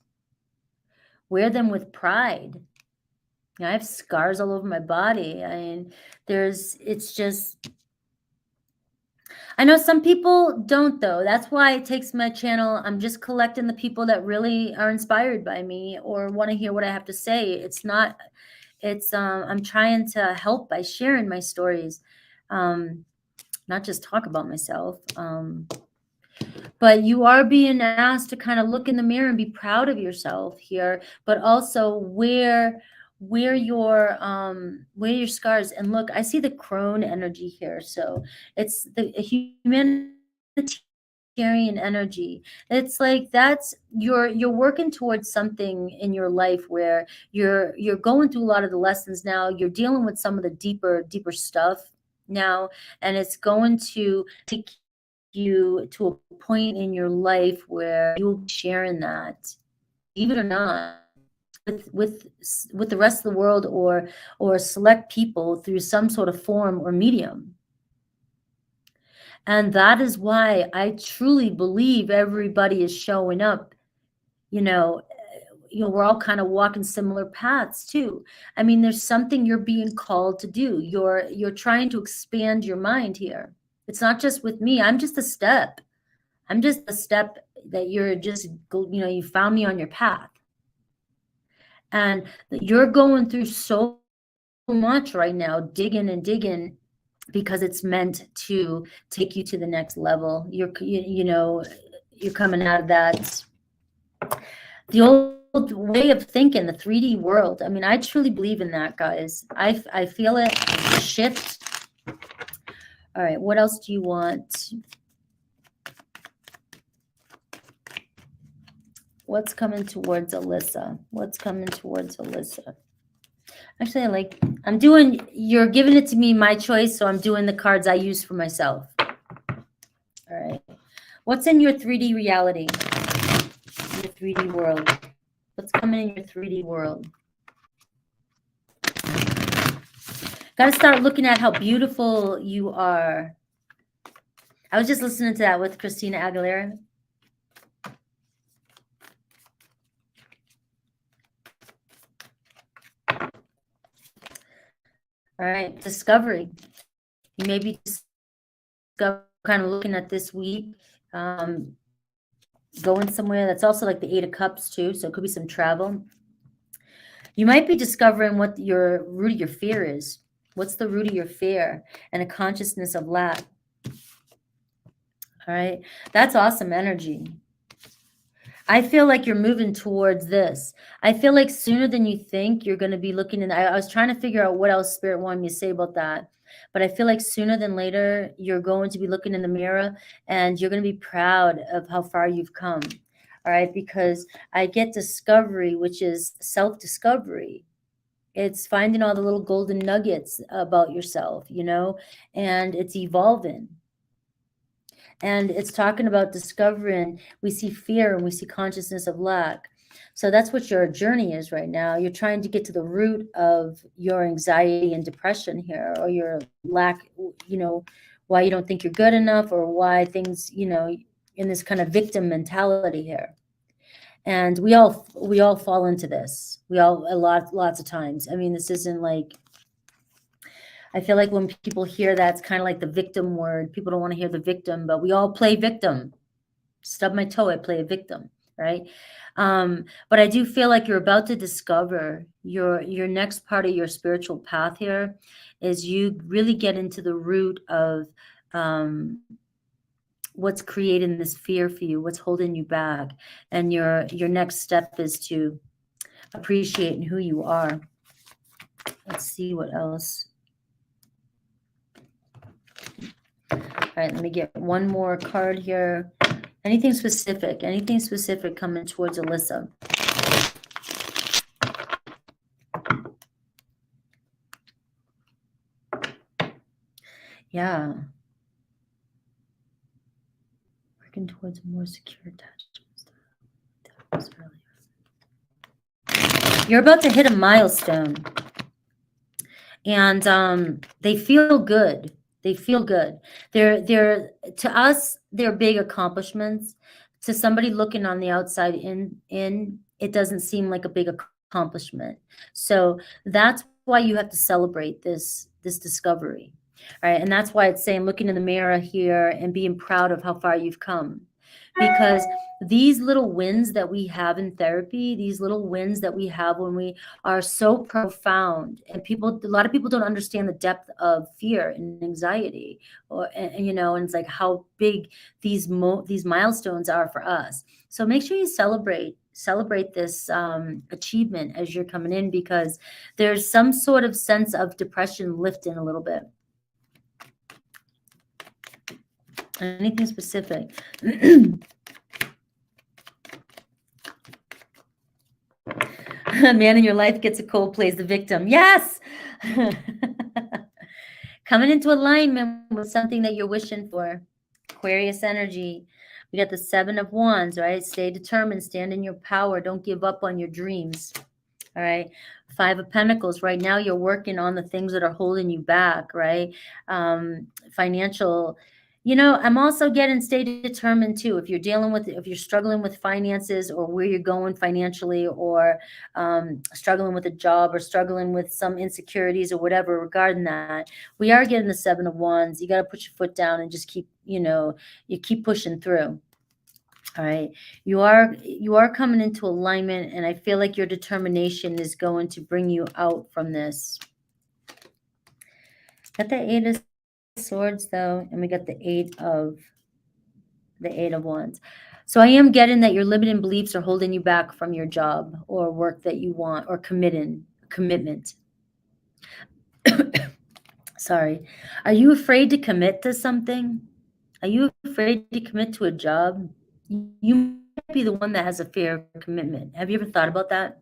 Wear them with pride. You know, I have scars all over my body. I mean, it's just, I know some people don't though. That's why it takes my channel. I'm just collecting the people that really are inspired by me or want to hear what I have to say. I'm trying to help by sharing my stories. Not just talk about myself. But you are being asked to kind of look in the mirror and be proud of yourself here, but also where your scars. And look, I see the crone energy here. So it's the humanitarian energy. It's like that's you're working towards something in your life where you're going through a lot of the lessons now. You're dealing with some of the deeper stuff now, and it's going to take you to a point in your life where you'll be sharing that, believe it or not, with the rest of the world or select people through some sort of form or medium. And that is why I truly believe everybody is showing up. We're all kind of walking similar paths too. I mean, there's something you're being called to do. You're trying to expand your mind here. It's not just with me. I'm just a step. I'm just a step that you're just, you found me on your path. And you're going through so much right now, digging and digging, because it's meant to take you to the next level. You're coming out of that, the old way of thinking, the 3D world. I mean, I truly believe in that, guys. I feel it shift. All right, what else do you want? What's coming towards Alyssa? What's coming towards Alyssa? Actually, you're giving it to me, my choice, so I'm doing the cards I use for myself. All right. What's in your 3D reality? Your 3D world. What's coming in your 3D world? Got to start looking at how beautiful you are. I was just listening to that with Christina Aguilera. All right, discovery. You may be kind of looking at this week, going somewhere. That's also like the 8 of Cups too, so it could be some travel. You might be discovering what your root of your fear is. What's the root of your fear? And a consciousness of lack. All right, that's awesome energy. I feel like you're moving towards this. I feel like sooner than you think you're going to be looking in. I was trying to figure out what else Spirit wanted me to say about that. But I feel like sooner than later, you're going to be looking in the mirror and you're going to be proud of how far you've come. All right, because I get discovery, which is self-discovery. It's finding all the little golden nuggets about yourself, and it's evolving. And it's talking about discovering. We see fear and we see consciousness of lack. So that's what your journey is right now. You're trying to get to the root of your anxiety and depression here, or your lack, why you don't think you're good enough, or why things, in this kind of victim mentality here. And we all fall into this. Lots of times. I mean, this isn't like, I feel like when people hear that, it's kind of like the victim word. People don't want to hear the victim, but we all play victim. Stub my toe, I play a victim, right? But I do feel like you're about to discover your next part of your spiritual path here is you really get into the root of what's creating this fear for you, what's holding you back. And your next step is to appreciate who you are. Let's see what else. All right, let me get one more card here. Anything specific coming towards Alyssa? Yeah. Working towards a more secure attachment. You're about to hit a milestone. And they feel good. They feel good. They're to us, they're big accomplishments. To somebody looking on the outside in, it doesn't seem like a big accomplishment. So that's why you have to celebrate this discovery. All right. And that's why it's saying looking in the mirror here and being proud of how far you've come. because these little wins that we have in therapy, these little wins that we have when we are so profound, and a lot of people don't understand the depth of fear and anxiety, and it's like how big these milestones are for us. So make sure you celebrate this achievement as you're coming in, because there's some sort of sense of depression lifting a little bit. Anything specific? A man in your life gets a cold, plays the victim. Yes. Coming into alignment with something that you're wishing for. Aquarius energy. We got the 7 of Wands, right? Stay determined, stand in your power. Don't give up on your dreams. All right. 5 of Pentacles. Right now, you're working on the things that are holding you back, right? Financial. I'm also getting stay determined too. If you're struggling with finances, or where you're going financially, or struggling with a job, or struggling with some insecurities or whatever regarding that, we are getting the 7 of Wands. You got to put your foot down and just keep pushing through. All right. You are coming into alignment, and I feel like your determination is going to bring you out from this. Got the 8 of Swords though, and we got the 8 of Wands. So I am getting that your limiting beliefs are holding you back from your job or work that you want, or commitment. Sorry. Are you afraid to commit to something? Are you afraid to commit to a job? You might be the one that has a fear of commitment. Have you ever thought about that?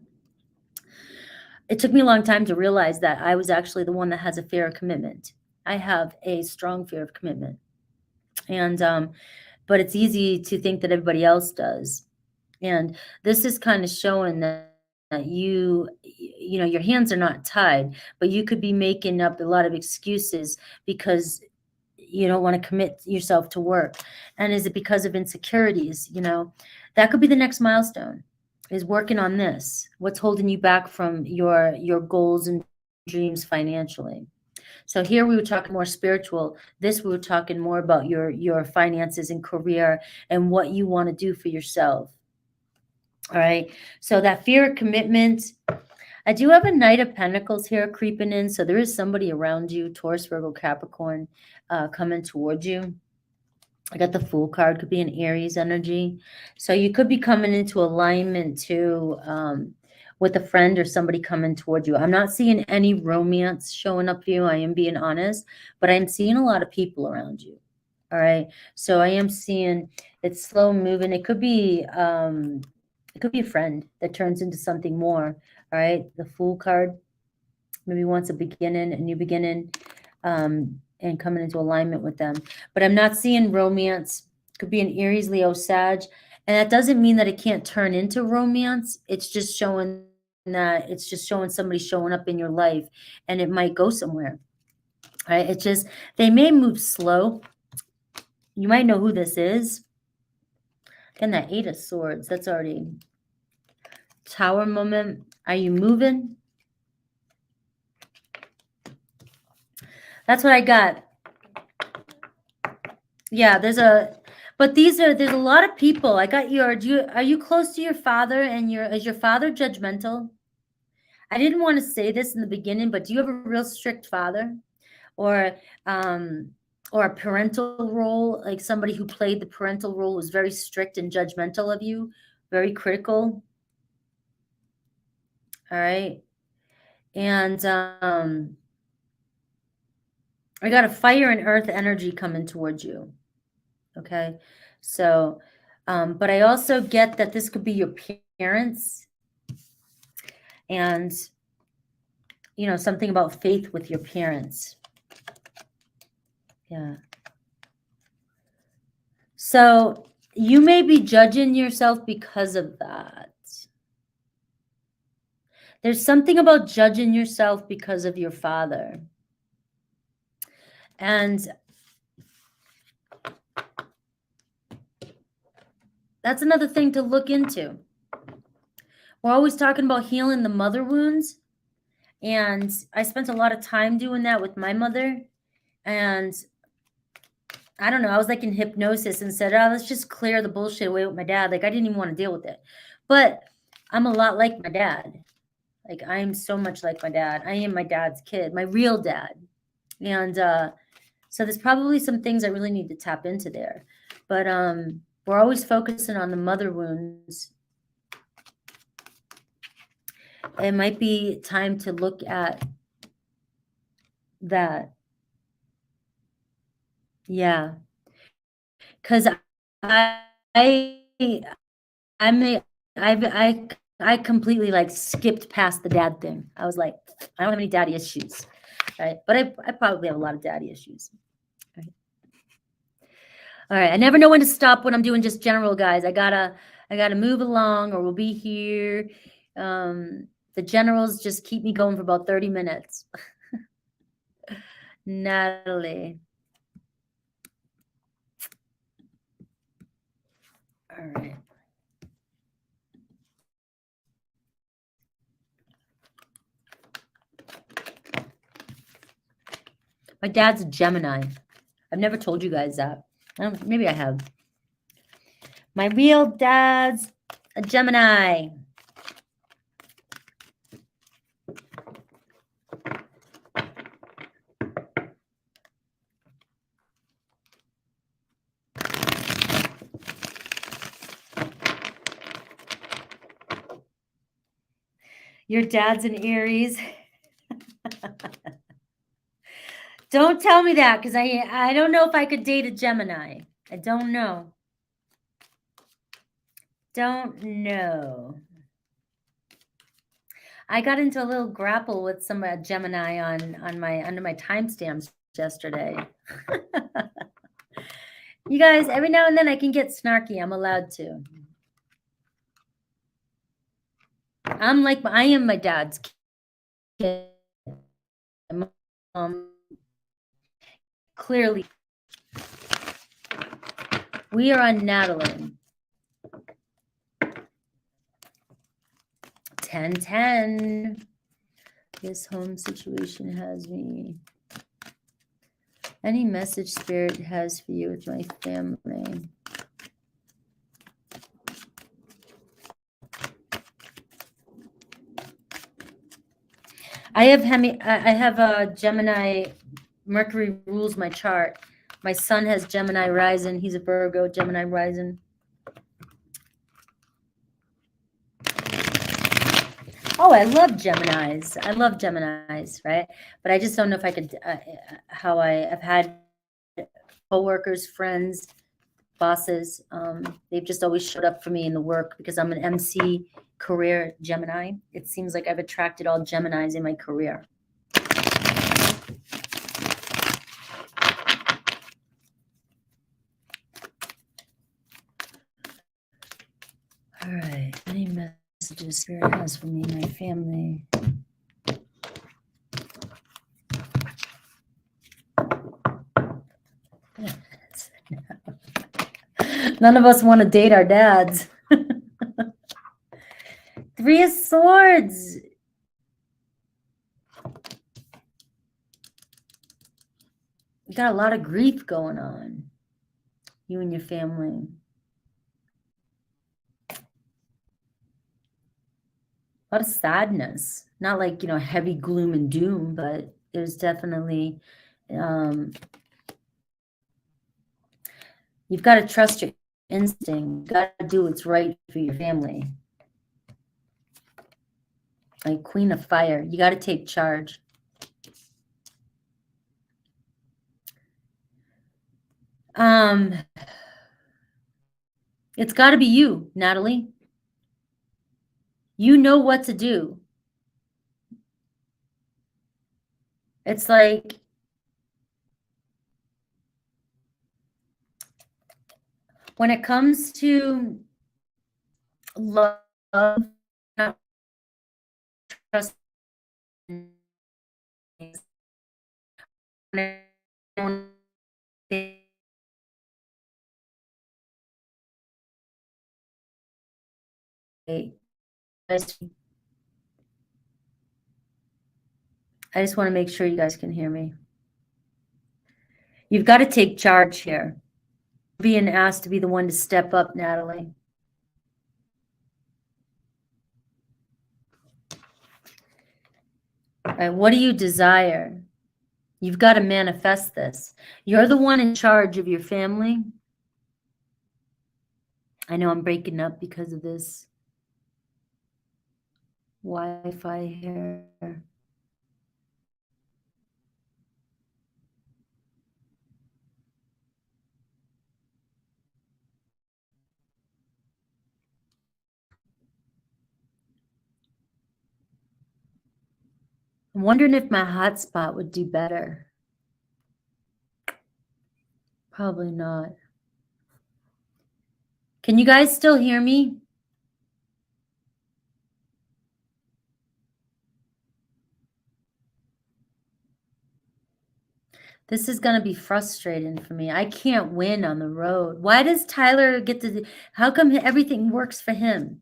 It took me a long time to realize that I was actually the one that has a fear of commitment. I have a strong fear of commitment. And, but it's easy to think that everybody else does. And this is kind of showing that your hands are not tied, but you could be making up a lot of excuses because you don't want to commit yourself to work. And is it because of insecurities? That could be the next milestone, is working on this. What's holding you back from your goals and dreams financially? So here we were talking more spiritual. This we were talking more about your finances and career and what you want to do for yourself. All right. So that fear of commitment. I do have a Knight of Pentacles here creeping in. So there is somebody around you, Taurus, Virgo, Capricorn, coming towards you. I got the Fool card. Could be an Aries energy. So you could be coming into alignment too, with a friend or somebody coming towards you. I'm not seeing any romance showing up for you. I am being honest, but I'm seeing a lot of people around you. All right. So I am seeing it's slow moving. It could be a friend that turns into something more. All right. The Fool card maybe wants a new beginning, and coming into alignment with them. But I'm not seeing romance. Could be an Aries, Leo, Sag. And that doesn't mean that it can't turn into romance. It's just showing somebody showing up in your life, and it might go somewhere. All right. It's just, they may move slow. You might know who this is. And that 8 of Swords, that's already Tower moment. Are you moving? That's what I got. Yeah, there's a lot of people. I got are you close to your father, and is your father judgmental? I didn't want to say this in the beginning, but do you have a real strict father, or a parental role, like somebody who played the parental role was very strict and judgmental of you, very critical? All right. And I got a fire and earth energy coming towards you. Okay. So, but I also get that this could be your parents, and, something about faith with your parents. Yeah. So you may be judging yourself because of that. There's something about judging yourself because of your father. And that's another thing to look into. We're always talking about healing the mother wounds. And I spent a lot of time doing that with my mother. And I don't know, I was like in hypnosis and said, oh, let's just clear the bullshit away with my dad. Like I didn't even want to deal with it. But I'm a lot like my dad. Like I am so much like my dad. I am my dad's kid, my real dad. And so there's probably some things I really need to tap into there. But we're always focusing on the mother wounds. It might be time to look at that. Yeah. Because I I completely like skipped past the dad thing. I was like, I don't have any daddy issues, right? But I probably have a lot of daddy issues. Right? All right, I never know when to stop when I'm doing just general, guys. I gotta move along, or we'll be here. The generals just keep me going for about 30 minutes. Natalie. All right. My dad's a Gemini. I've never told you guys that. Maybe I have. My real dad's a Gemini. Your dad's an Aries. Don't tell me that, because I don't know if I could date a Gemini. I don't know. Don't know. I got into a little grapple with some Gemini on my under my timestamps yesterday. You guys, every now and then I can get snarky. I'm allowed to. I am my dad's kid. My mom, clearly. We are on Natalie. 10-10. This home situation has me. Any message Spirit has for you with my family? I have a Gemini. Mercury rules my chart. My son has Gemini rising. He's a Virgo, Gemini rising. Oh, I love Geminis. I love Geminis, right? But I just don't know if I could, I've had coworkers, friends, bosses. They've just always showed up for me in the work because I'm an MC career Gemini. It seems like I've attracted all Geminis in my career. All right. Any messages Spirit has for me and my family? None of us want to date our dads. 3 of Swords. You got a lot of grief going on, you and your family. A lot of sadness, not like, heavy gloom and doom, but there's definitely, you've got to trust your instinct. You've got to do what's right for your family. Like Queen of Fire, you got to take charge. It's got to be you, Natalie. You know what to do. It's like, when it comes to love, not trust, I just want to make sure you guys can hear me. You've got to take charge here. Being asked to be the one to step up, Natalie. All right, what do you desire? You've got to manifest this. You're the one in charge of your family. I know I'm breaking up because of this Wi-Fi here. I'm wondering if my hotspot would do better. Probably not. Can you guys still hear me? This is going to be frustrating for me. I can't win on the road. Why does Tyler get to, how come everything works for him?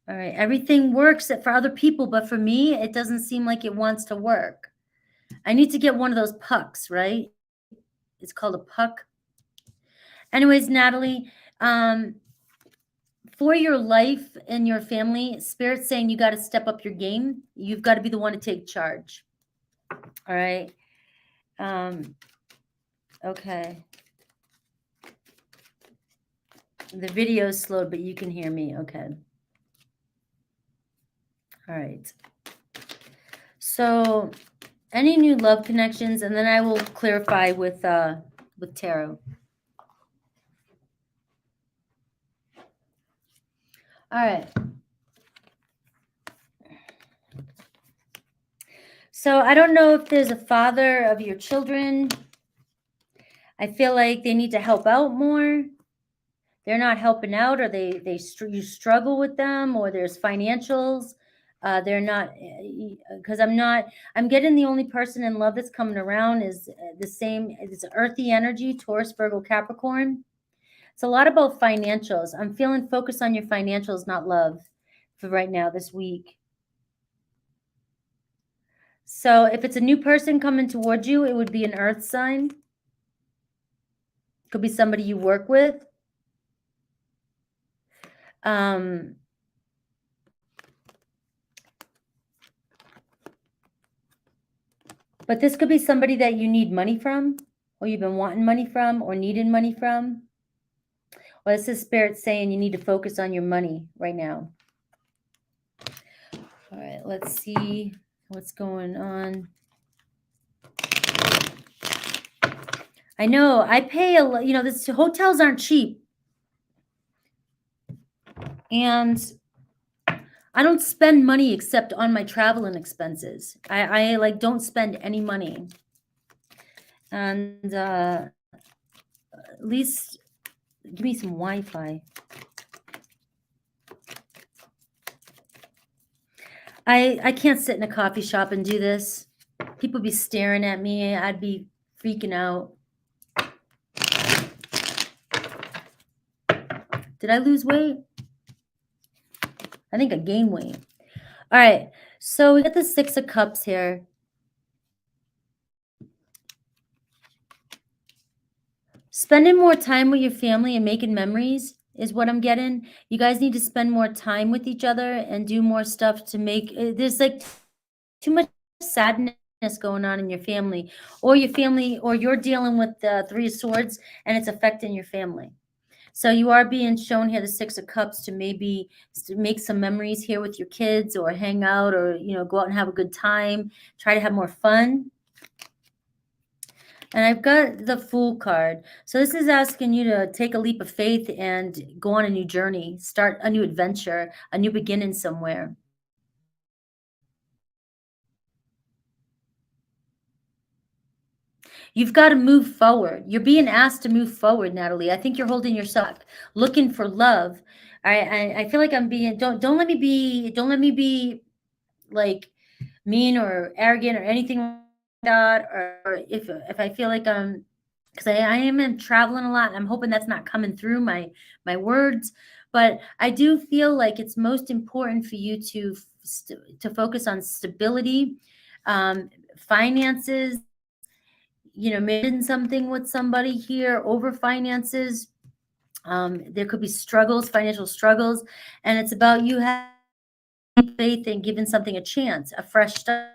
All right, everything works for other people, but for me, it doesn't seem like it wants to work. I need to get one of those pucks, right? It's called a puck. Anyways, Natalie, for your life and your family, Spirit's saying you got to step up your game. You've got to be the one to take charge. All right. Okay. The video is slowed, but you can hear me. Okay. All right. So any new love connections, and then I will clarify with tarot. All right. So I don't know if there's a father of your children. I feel like they need to help out more. They're not helping out, or you struggle with them, or there's financials. They're not, because I'm getting the only person in love that's coming around is the same. It's earthy energy, Taurus, Virgo, Capricorn. It's a lot about financials. I'm feeling focus on your financials, not love, for right now this week. So if it's a new person coming towards you, it would be an earth sign. Could be somebody you work with. But this could be somebody that you need money from, or you've been wanting money from, or needing money from. Well, this is Spirit saying you need to focus on your money right now. All right, let's see what's going on. I know I pay this hotels aren't cheap. And I don't spend money except on my travel and expenses. I don't spend any money. And at least give me some Wi-Fi. I can't sit in a coffee shop and do this. People be staring at me. I'd be freaking out. Did I lose weight? I think I gained weight. All right. So we got the Six of Cups here. Spending more time with your family and making memories is what I'm getting. You guys need to spend more time with each other and do more stuff to make, there's like too much sadness going on in your family, or you're dealing with the Three of Swords and it's affecting your family. So you are being shown here the Six of Cups to maybe make some memories here with your kids, or hang out, or, go out and have a good time. Try to have more fun. And I've got the Fool card. So this is asking you to take a leap of faith and go on a new journey, start a new adventure, a new beginning somewhere. You've got to move forward. You're being asked to move forward, Natalie. I think you're holding yourself, looking for love. I feel like I'm being, don't let me be like mean or arrogant or anything like that. Or if I feel like because I am traveling a lot, and I'm hoping that's not coming through my words. But I do feel like it's most important for you to focus on stability, finances. maybe something with somebody here over finances. There could be struggles, financial struggles, and it's about you having faith and giving something a chance, a fresh start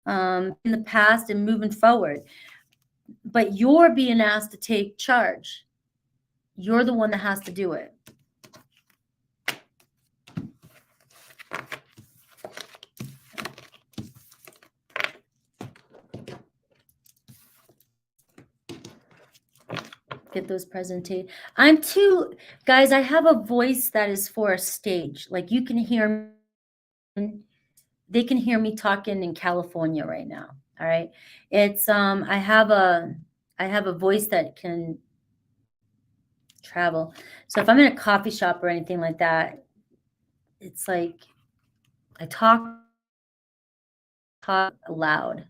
in the past and moving forward. But you're being asked to take charge. You're the one that has to do it. Get those presentations. I'm too, guys, I have a voice that is for a stage. Like you can hear me, they can hear me talking in California right now. All right. It's I have a voice that can travel. So if I'm in a coffee shop or anything like that, it's like I talk loud.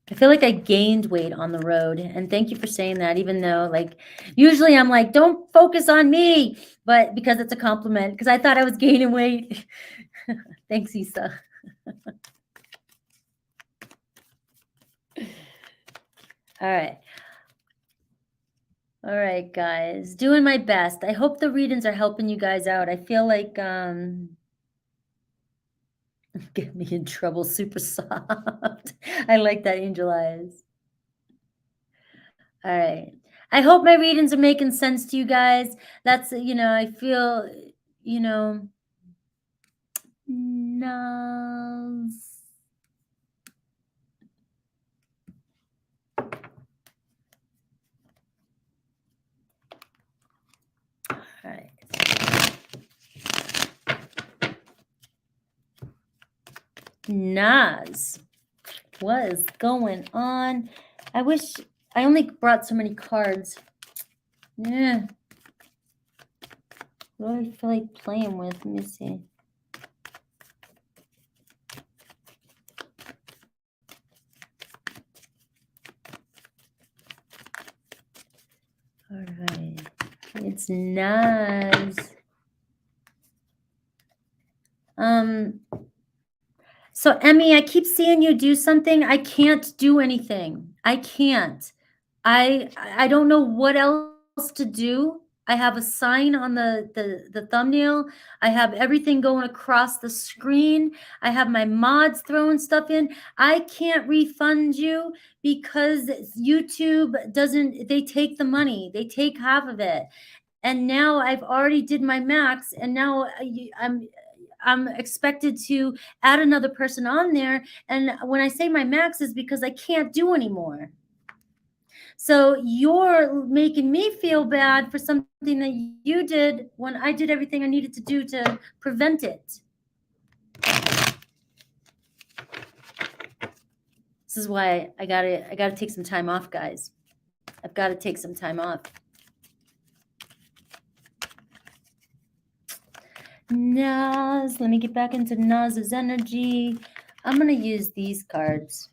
I feel like I gained weight on the road, and thank you for saying that, even though like usually I'm like, don't focus on me, but because it's a compliment, because I thought I was gaining weight. Thanks, Issa. All right, guys, doing my best. I hope the readings are helping you guys out. I feel like get me in trouble, super soft. I like that, Angel Eyes. All right. I hope my readings are making sense to you guys. That's, I feel, Naz. All right. Naz, what is going on? I wish I only brought so many cards. Yeah. What do I feel like playing with? Let me see. All right. It's Naz. So Emmy, I keep seeing you do something. I can't do anything. I can't. I don't know what else to do. I have a sign on the thumbnail. I have everything going across the screen. I have my mods throwing stuff in. I can't refund you because YouTube doesn't, they take the money. They take half of it. And now I've already did my max, and now I'm expected to add another person on there. And when I say my max is because I can't do anymore. So you're making me feel bad for something that you did when I did everything I needed to do to prevent it. This is why I gotta take some time off, guys. I've got to take some time off. Naz, let me get back into Naz's energy. I'm going to use these cards.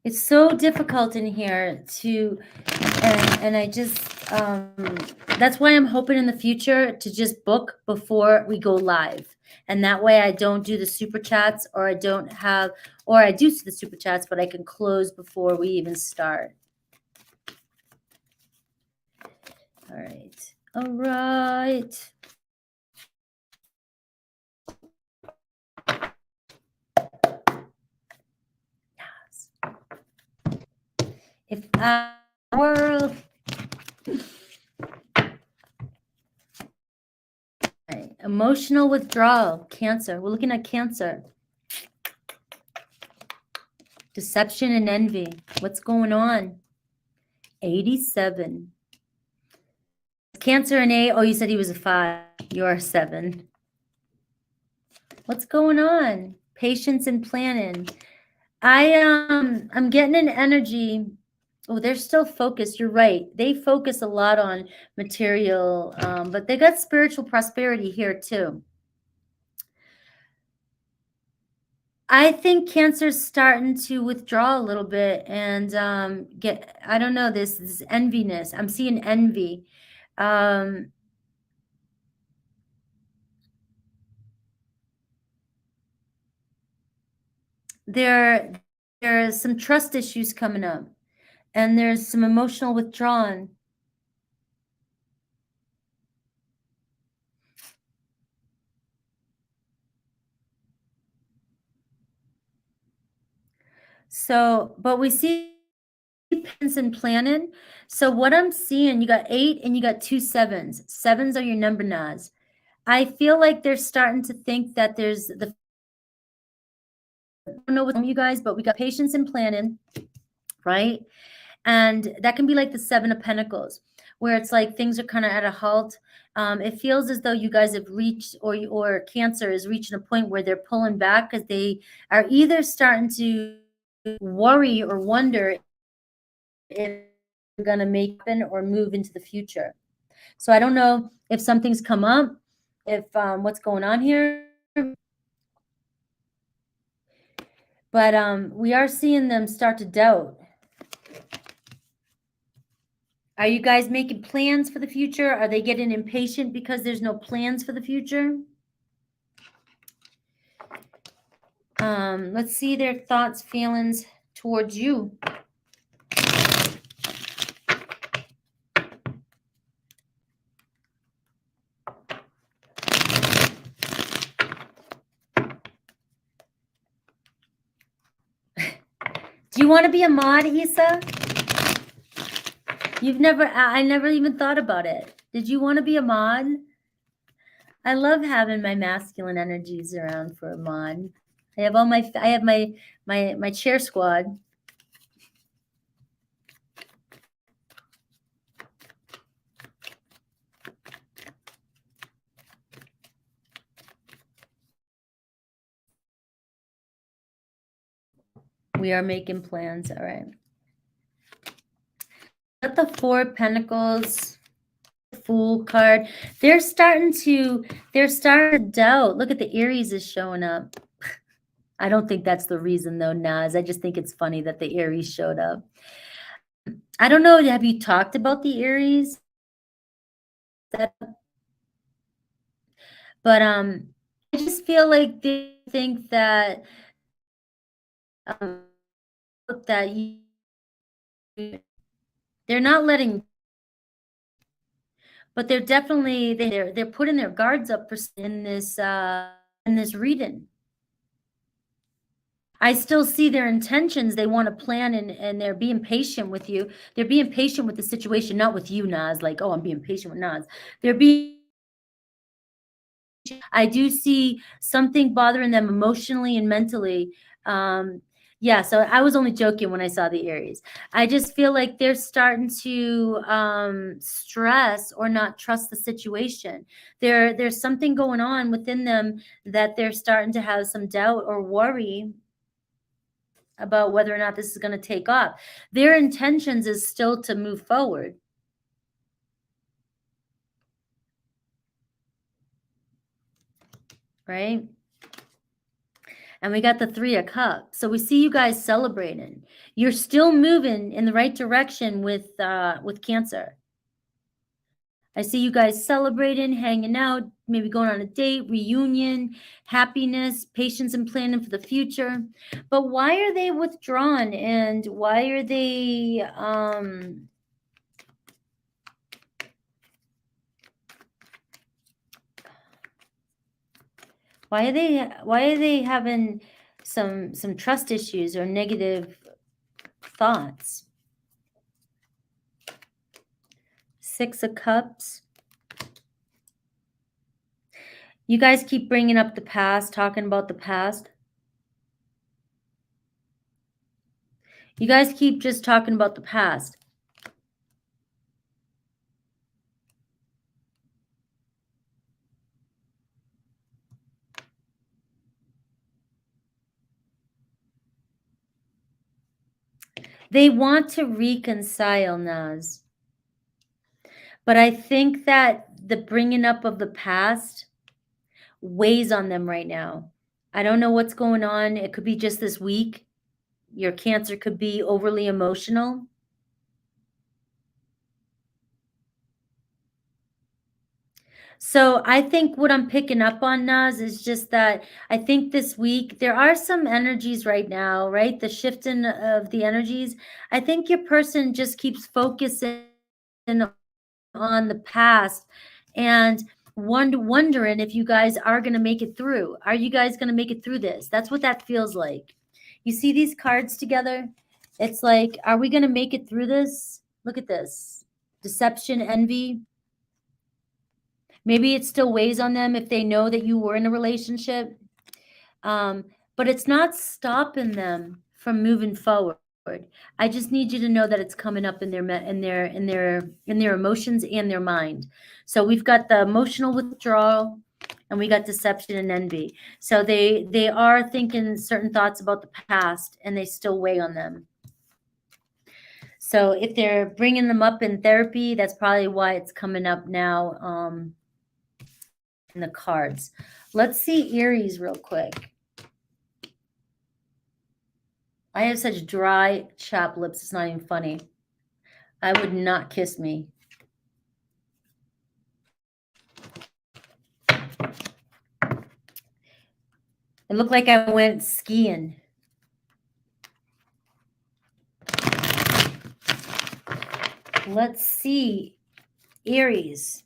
It's so difficult in here to, and I just, that's why I'm hoping in the future to just book before we go live. And that way I don't do the super chats, or I don't have, or I do the super chats, but I can close before we even start. All right. All right. Yes. If I were... Right. Emotional withdrawal, Cancer. We're looking at Cancer. Deception and envy. What's going on? 87. Cancer and 8. Oh, you said he was a 5. You're a 7. What's going on? Patience and planning. I'm getting an energy. Oh, they're still focused. You're right. They focus a lot on material, but they got spiritual prosperity here too. I think Cancer's starting to withdraw a little bit and get, I don't know, this enviness. I'm seeing envy. There's some trust issues coming up, and there's some emotional withdrawal. So, but we see Pence and planning. So what I'm seeing, you got 8 and you got 2 sevens. Sevens are your number, Nas. I feel like they're starting to think that there's the, I don't know what you guys, but we got patience and planning, right? And that can be like the 7 of Pentacles, where it's like things are kind of at a halt. It feels as though you guys have reached, or Cancer is reaching a point where they're pulling back because they are either starting to worry or wonder if they're going to make it or move into the future. So I don't know if something's come up, if what's going on here. But we are seeing them start to doubt. Are you guys making plans for the future? Are they getting impatient because there's no plans for the future? Let's see their thoughts, feelings towards you. Do you want to be a mod, Issa? I never even thought about it. Did you want to be a mod? I love having my masculine energies around for a mod. I have my chair squad. We are making plans. All right. Got the 4 of Pentacles, Fool card. They're starting to doubt. Look at the Aries is showing up. I don't think that's the reason though, Naz. I just think it's funny that the Aries showed up. I don't know. Have you talked about the Aries? But I just feel like they think that that they're not letting, but they're definitely they're putting their guards up in this reading. I still see their intentions. They want to plan and they're being patient with you. They're being patient with the situation, not with you, Naz. Like, oh, I'm being patient with Naz. They're being. I do see something bothering them emotionally and mentally. Yeah, so I was only joking when I saw the Aries. I just feel like they're starting to stress or not trust the situation. There's something going on within them that they're starting to have some doubt or worry about whether or not this is going to take off. Their intentions is still to move forward. Right? And we got the 3 of Cups. So we see you guys celebrating. You're still moving in the right direction with Cancer. I see you guys celebrating, hanging out, maybe going on a date, reunion, happiness, patience and planning for the future. But why are they withdrawn and why are they why are they having some trust issues or negative thoughts? 6 of Cups. You guys keep bringing up the past, talking about the past. You guys keep just talking about the past. They want to reconcile, Naz. But I think that the bringing up of the past weighs on them right now. I don't know what's going on. It could be just this week. Your Cancer could be overly emotional. So I think what I'm picking up on, Naz, is just that I think this week there are some energies right now, right? The shifting of the energies. I think your person just keeps focusing on the past and wondering if you guys are going to make it through. Are you guys going to make it through this? That's what that feels like. You see these cards together? It's like, are we going to make it through this? Look at this. Deception, envy. Maybe it still weighs on them if they know that you were in a relationship. But it's not stopping them from moving forward. I just need you to know that it's coming up in their emotions and their mind. So we've got the emotional withdrawal and we got deception and envy. So they are thinking certain thoughts about the past and they still weigh on them. So if they're bringing them up in therapy, that's probably why it's coming up now in the cards. Let's see Aries real quick. I have such dry, chapped lips. It's not even funny. I would not kiss me. It looked like I went skiing. Let's see. Aries.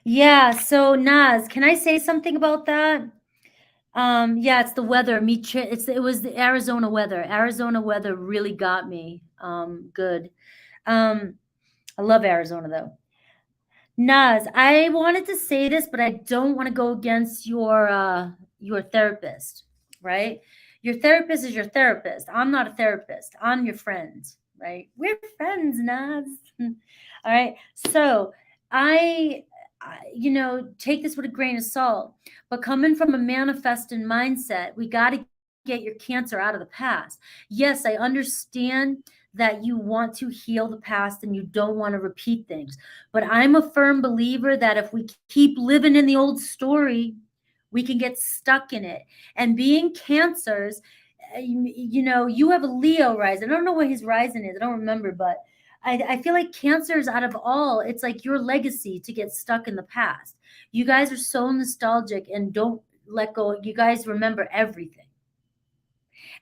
Yeah, so Naz, can I say something about that? Yeah, it's the weather. It was the Arizona weather. Arizona weather really got me. Good. I love Arizona though. Naz, I wanted to say this, but I don't want to go against your therapist, right? Your therapist is your therapist. I'm not a therapist. I'm your friend, right? We're friends, Naz. All right. So take this with a grain of salt. But coming from a manifesting mindset, we got to get your Cancer out of the past. Yes, I understand that you want to heal the past and you don't want to repeat things. But I'm a firm believer that if we keep living in the old story, we can get stuck in it. And being Cancers, you have a Leo rising. I don't know what his rising is. I don't remember, but I feel like Cancers out of all, it's like your legacy to get stuck in the past. You guys are so nostalgic and don't let go. You guys remember everything.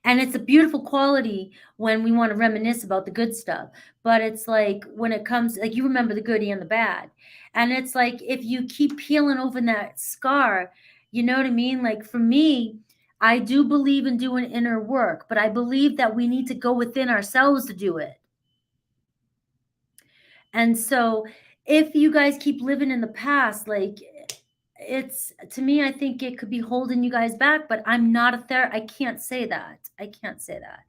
And it's a beautiful quality when we want to reminisce about the good stuff. But it's like when it comes, like you remember the good and the bad. And it's like if you keep peeling over that scar, you know what I mean? Like for me, I do believe in doing inner work, but I believe that we need to go within ourselves to do it. And so if you guys keep living in the past, like it's to me, I think it could be holding you guys back, but I'm not a therapist. I can't say that. I can't say that.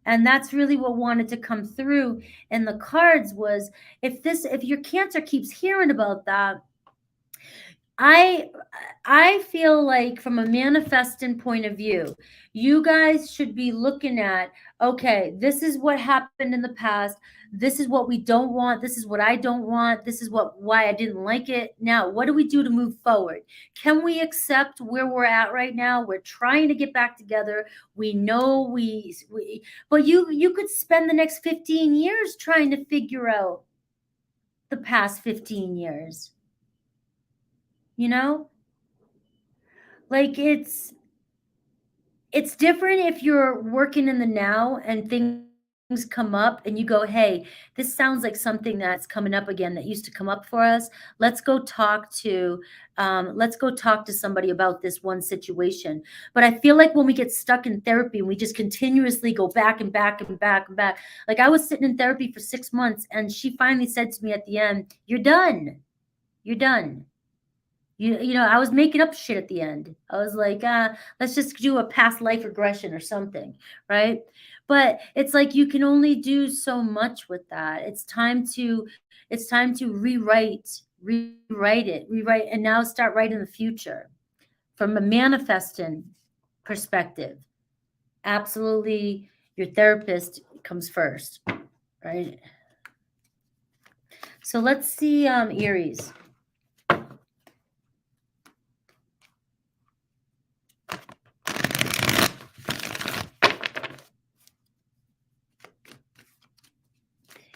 And that's really what wanted to come through in the cards was if your Cancer keeps hearing about that, I feel like from a manifesting point of view, you guys should be looking at, okay, this is what happened in the past. This is what we don't want. This is what I don't want. This is why I didn't like it. Now, what do we do to move forward? Can we accept where we're at right now? We're trying to get back together. We know but you could spend the next 15 years trying to figure out the past 15 years. You know? Like it's different if you're working in the now and things come up and you go, hey, this sounds like something that's coming up again that used to come up for us. Let's go talk to somebody about this one situation. But I feel like when we get stuck in therapy and we just continuously go back and back and back and back, like I was sitting in therapy for 6 months and she finally said to me at the end, you're done. You're done. I was making up shit at the end. I was like, let's just do a past life regression or something, right? But it's like you can only do so much with that. It's time to rewrite it, and now start writing the future from a manifesting perspective. Absolutely, your therapist comes first, right? So let's see Aries.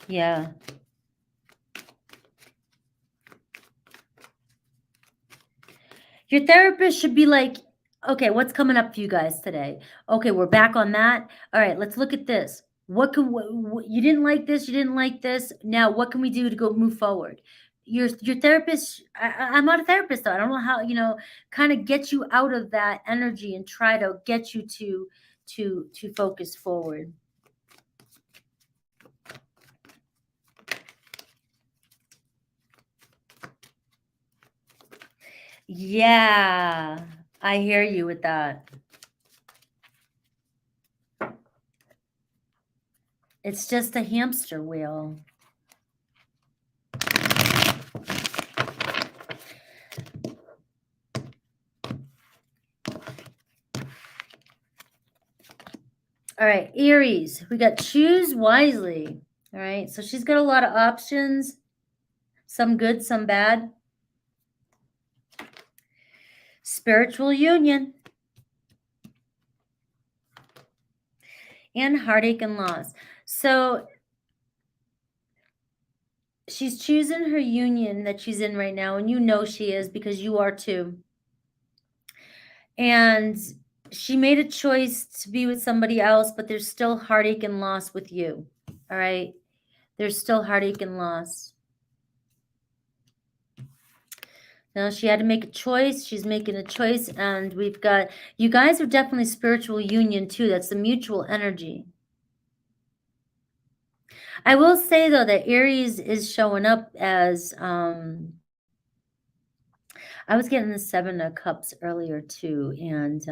Yeah. Your therapist should be like, okay, what's coming up for you guys today? Okay, we're back on that. All right, let's look at this. What can you didn't like this, you didn't like this. Now, what can we do to go move forward? Your therapist, I'm not a therapist though. I don't know how, kind of get you out of that energy and try to get you to focus forward. Yeah, I hear you with that. It's just a hamster wheel. All right, Aries, we got choose wisely. All right, so she's got a lot of options, some good, some bad. Spiritual union and heartache and loss. So she's choosing her union that she's in right now, and you know she is because you are too. And she made a choice to be with somebody else, but there's still heartache and loss with you. All right, there's still heartache and loss. Now she had to make a choice. She's making a choice, and we've got, you guys are definitely spiritual union too. That's the mutual energy. I will say though that Aries is showing up as I was getting the 7 of Cups earlier too, and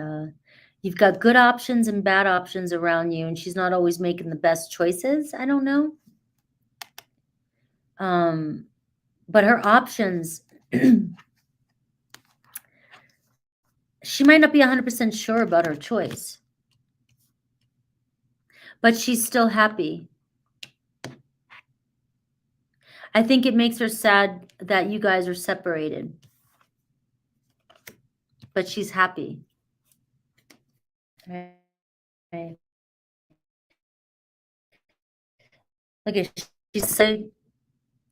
you've got good options and bad options around you, and she's not always making the best choices. I don't know. But her options, she might not be 100% sure about her choice, but she's still happy. I think it makes her sad that you guys are separated, but she's happy. Right. Okay, she's saying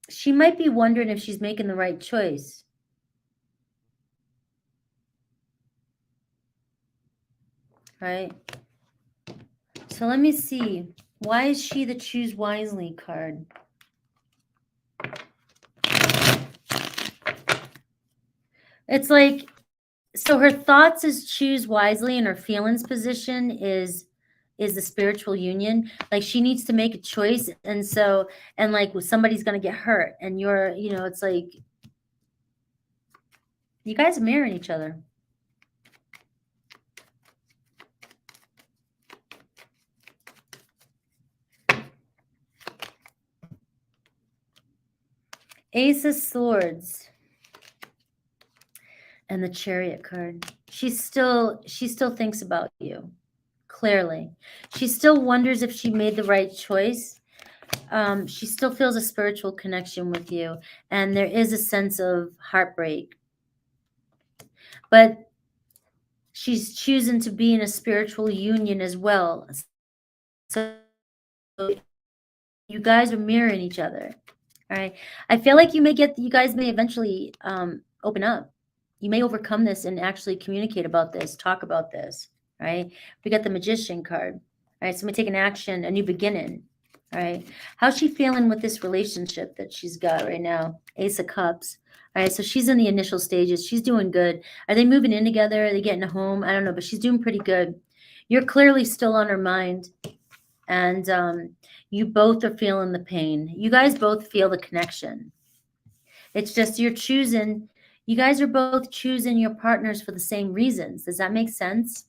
she might be wondering if she's making the right choice. Right? So let me see. Why is she the choose wisely card? It's like, so her thoughts is choose wisely, and her feelings position is the spiritual union. Like she needs to make a choice, and so, and like somebody's gonna get hurt, and you're, it's like you guys are mirroring each other. Ace of Swords and the Chariot card. She still thinks about you. Clearly, she still wonders if she made the right choice. She still feels a spiritual connection with you, and there is a sense of heartbreak. But she's choosing to be in a spiritual union as well. So you guys are mirroring each other. All right. I feel like you guys may eventually open up. You may overcome this and actually communicate about this, talk about this. Right. We got the Magician card. All right. So we take an action, a new beginning. All right. How's she feeling with this relationship that she's got right now? Ace of Cups. All right. So she's in the initial stages. She's doing good. Are they moving in together? Are they getting a home? I don't know, but she's doing pretty good. You're clearly still on her mind. And you both are feeling the pain. You guys both feel the connection. It's just you guys are both choosing your partners for the same reasons. Does that make sense?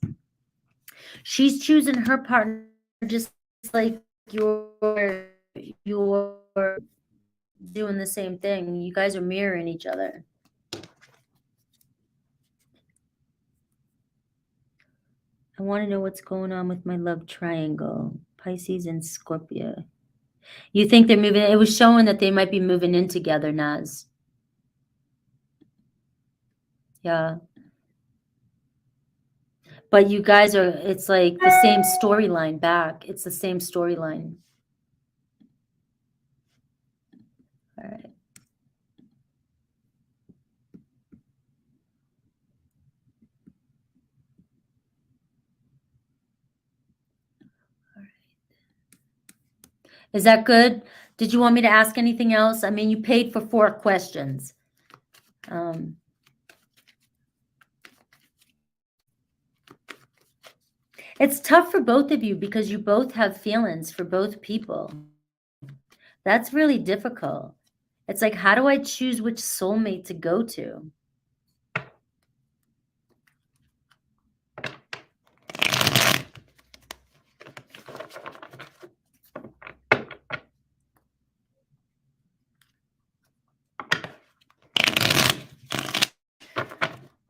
She's choosing her partner just like you're doing the same thing. You guys are mirroring each other. I want to know what's going on with my love triangle, Pisces and Scorpio. You think they're moving? It was showing that they might be moving in together, Naz. Yeah. But you guys are, it's like the same storyline back. It's the same storyline. All right. All right. Is that good? Did you want me to ask anything else? I mean, you paid for 4 questions. It's tough for both of you because you both have feelings for both people. That's really difficult. It's like, how do I choose which soulmate to go to?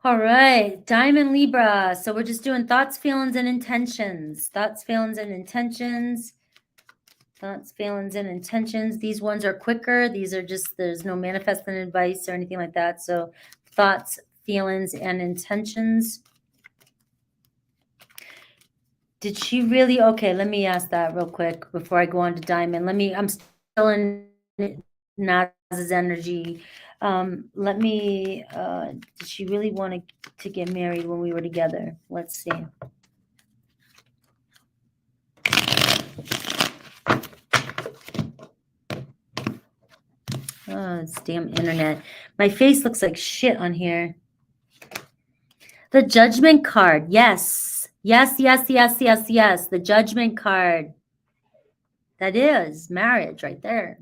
All right, Diamond Libra. So we're just doing thoughts, feelings, and intentions. Thoughts, feelings, and intentions. Thoughts, feelings, and intentions. These ones are quicker. These are just, there's no manifesting advice or anything like that. So thoughts, feelings, and intentions. Did she really? Okay, let me ask that real quick before I go on to Diamond. I'm still in Naz's energy. Did she really want to get married when we were together? Let's see. Oh, this damn internet. My face looks like shit on here. The Judgment card. Yes. Yes, yes, yes, yes, yes. The Judgment card. That is marriage right there.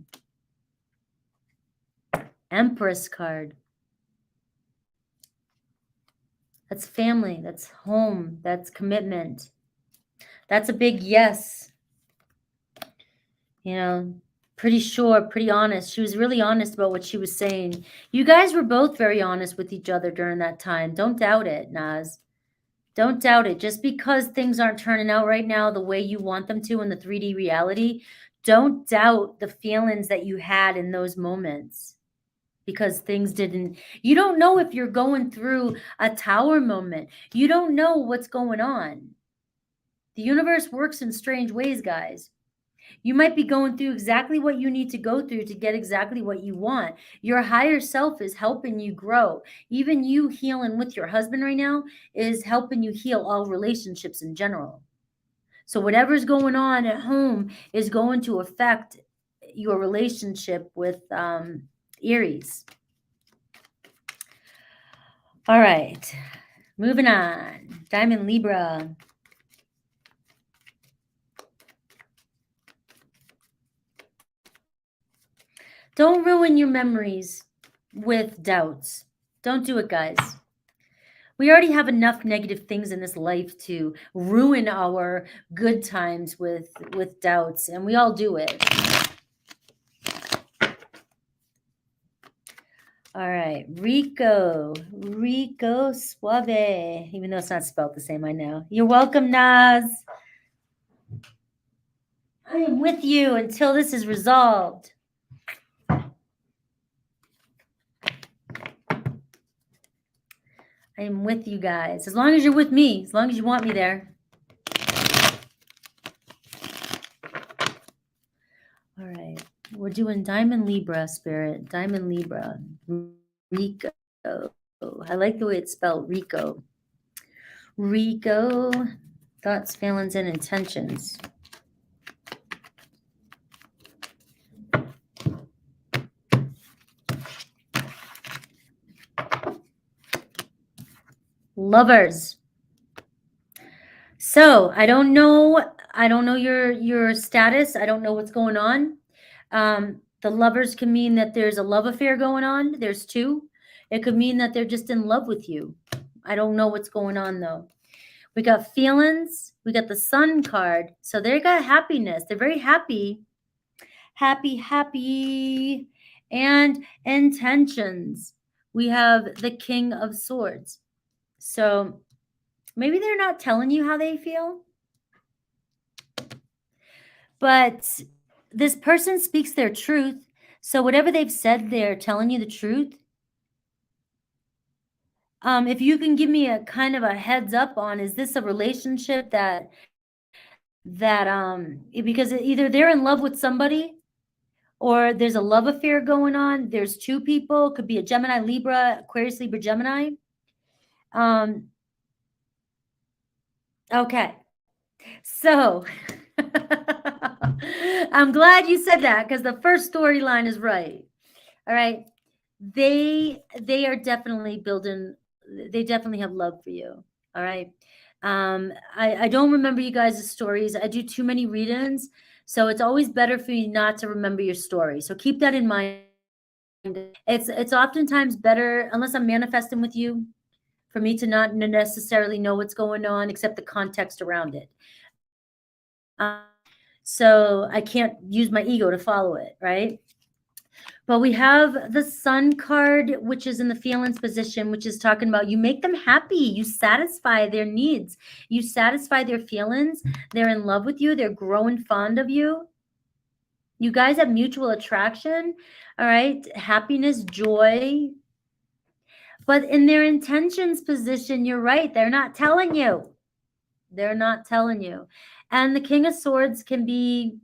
Empress card. That's family. That's home. That's commitment. That's a big yes. You know, pretty sure, pretty honest. She was really honest about what she was saying. You guys were both very honest with each other during that time. Don't doubt it, Naz. Don't doubt it. Just because things aren't turning out right now the way you want them to in the 3D reality, don't doubt the feelings that you had in those moments. Because things didn't, you don't know if you're going through a tower moment. You don't know what's going on. The universe works in strange ways, guys. You might be going through exactly what you need to go through to get exactly what you want. Your higher self is helping you grow. Even you healing with your husband right now is helping you heal all relationships in general. So whatever's going on at home is going to affect your relationship with Aries. All right, moving on. Diamond Libra. Don't ruin your memories with doubts. Don't do it, guys. We already have enough negative things in this life to ruin our good times with doubts, and we all do it. All right, Rico Suave, even though it's not spelled the same, I know. You're welcome, Naz. I am with you until this is resolved. I am with you guys. As long as you're with me, as long as you want me there. All right. We're doing Diamond Libra, Spirit. Diamond Libra. Rico. I like the way it's spelled, Rico. Rico. Thoughts, feelings, and intentions. Lovers. So I don't know your status. I don't know what's going on. The lovers can mean that there's a love affair going on. There's 2. It could mean that they're just in love with you. I don't know what's going on though. We got feelings. We got the Sun card. So they got happiness. They're very happy. Happy. And intentions. We have the King of Swords. So maybe they're not telling you how they feel. But this person speaks their truth. So whatever they've said, they're telling you the truth. If you can give me a kind of a heads up on, is this a relationship that because either they're in love with somebody or there's a love affair going on. There's two people, could be a Gemini, Libra, Aquarius, Libra, Gemini. Okay. So I'm glad you said that because the first storyline is right. All right. They are definitely building, they definitely have love for you. All right. I don't remember you guys' stories. I do too many readings. So it's always better for you not to remember your story. So keep that in mind. It's oftentimes better, unless I'm manifesting with you, for me to not necessarily know what's going on except the context around it. So I can't use my ego to follow it, right? But we have the Sun card, which is in the feelings position, which is talking about you make them happy. You satisfy their needs. You satisfy their feelings. They're in love with you. They're growing fond of you. You guys have mutual attraction, all right? Happiness, joy. But in their intentions position, you're right. They're not telling you. They're not telling you. And the King of Swords can be,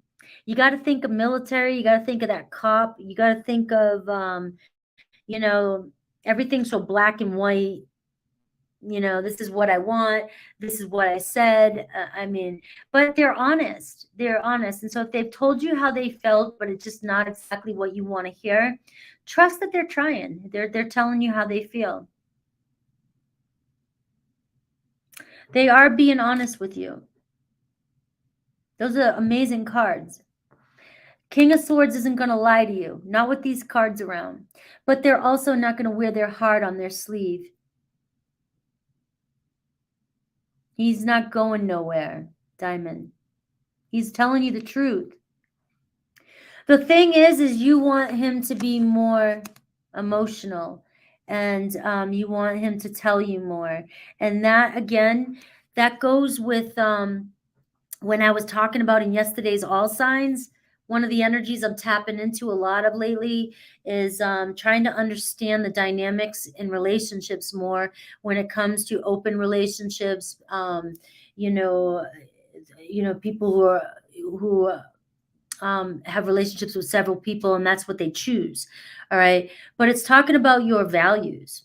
you got to think of military. You got to think of that cop. You got to think of, you know, everything's so black and white. You know, this is what I want. This is what I said. I mean, but they're honest. They're honest. And so if they've told you how they felt, but it's just not exactly what you want to hear, trust that they're trying. They're telling you how they feel. They are being honest with you. Those are amazing cards. King of Swords isn't going to lie to you, not with these cards around. But they're also not going to wear their heart on their sleeve. He's not going nowhere, Diamond. He's telling you the truth. The thing is you want him to be more emotional, and you want him to tell you more. And that, again, that goes with when I was talking about in yesterday's All Signs. One of the energies I'm tapping into a lot of lately is trying to understand the dynamics in relationships more when it comes to open relationships. You know, people who have relationships with several people, and that's what they choose. All right, but it's talking about your values.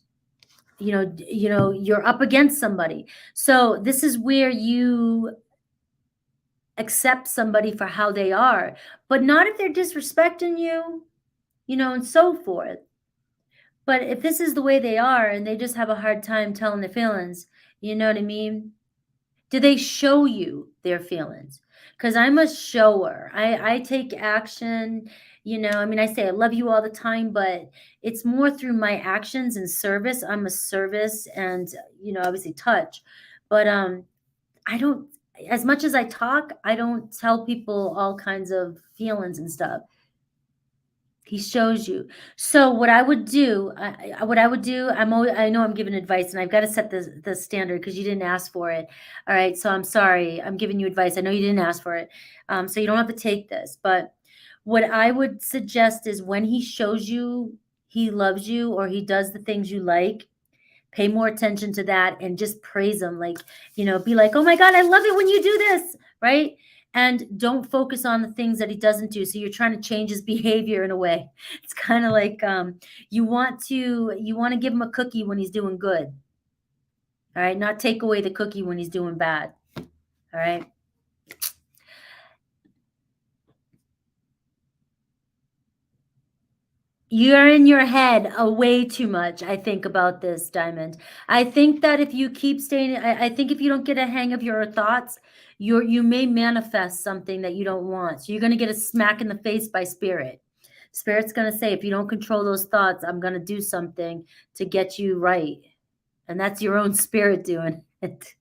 You know, you're up against somebody, so this is where you accept somebody for how they are, but not if they're disrespecting you, and so forth. But if this is the way they are and they just have a hard time telling their feelings, you know what I mean? Do they show you their feelings? Because I'm a shower. I take action. I mean, I say I love you all the time, but it's more through my actions and service. I'm a service and, obviously touch. But I don't, as much as I talk, I don't tell people all kinds of feelings and stuff. He shows you. So what I would do, I know I'm giving advice, and I've got to set the standard because you didn't ask for it. All right, so I'm sorry. I'm giving you advice. I know you didn't ask for it, so you don't have to take this. But what I would suggest is when he shows you he loves you or he does the things you like, pay more attention to that and just praise him. Like, be like, oh my God, I love it when you do this, right? And don't focus on the things that he doesn't do. So you're trying to change his behavior in a way. It's kind of like you want to give him a cookie when he's doing good. All right, not take away the cookie when he's doing bad. All right. You're in your head way too much, I think, about this, Diamond. I think that if you keep staying, I think if you don't get a hang of your thoughts, you may manifest something that you don't want. So you're going to get a smack in the face by Spirit. Spirit's going to say, if you don't control those thoughts, I'm going to do something to get you right. And that's your own spirit doing it.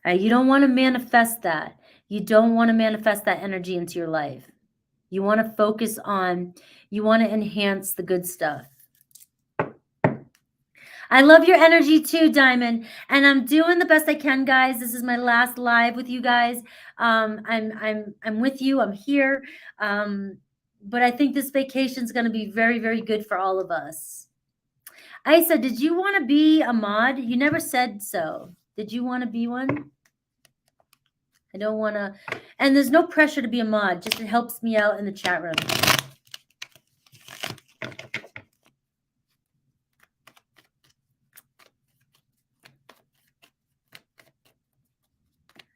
You don't want to manifest that. You don't want to manifest that energy into your life. You want to focus on, you want to enhance the good stuff. I love your energy too, Diamond. And I'm doing the best I can, guys. This is my last live with you guys. I'm with you. I'm here. But I think this vacation is going to be very, very good for all of us. Isa, did you want to be a mod? You never said so. Did you want to be one? I don't want to. And there's no pressure to be a mod. Just it helps me out in the chat room.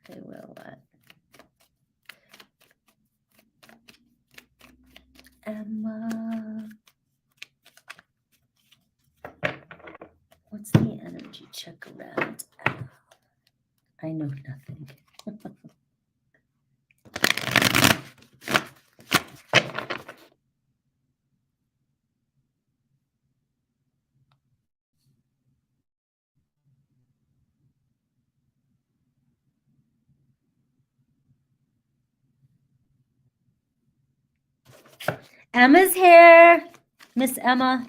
I will. Emma. What's the energy check around? I know nothing. Emma's here. Miss Emma.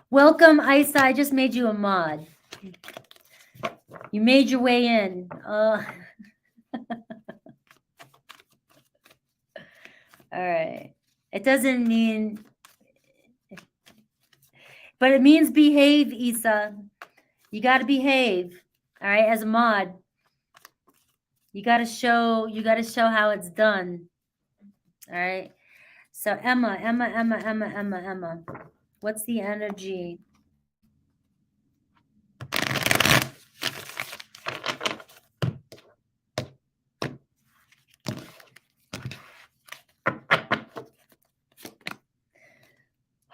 Welcome, Isa. I just made you a mod. You made your way in. All right. It doesn't mean, but it means behave, Isa. You got to behave. All right, as a mod. You got to show how it's done. All right. So Emma. What's the energy?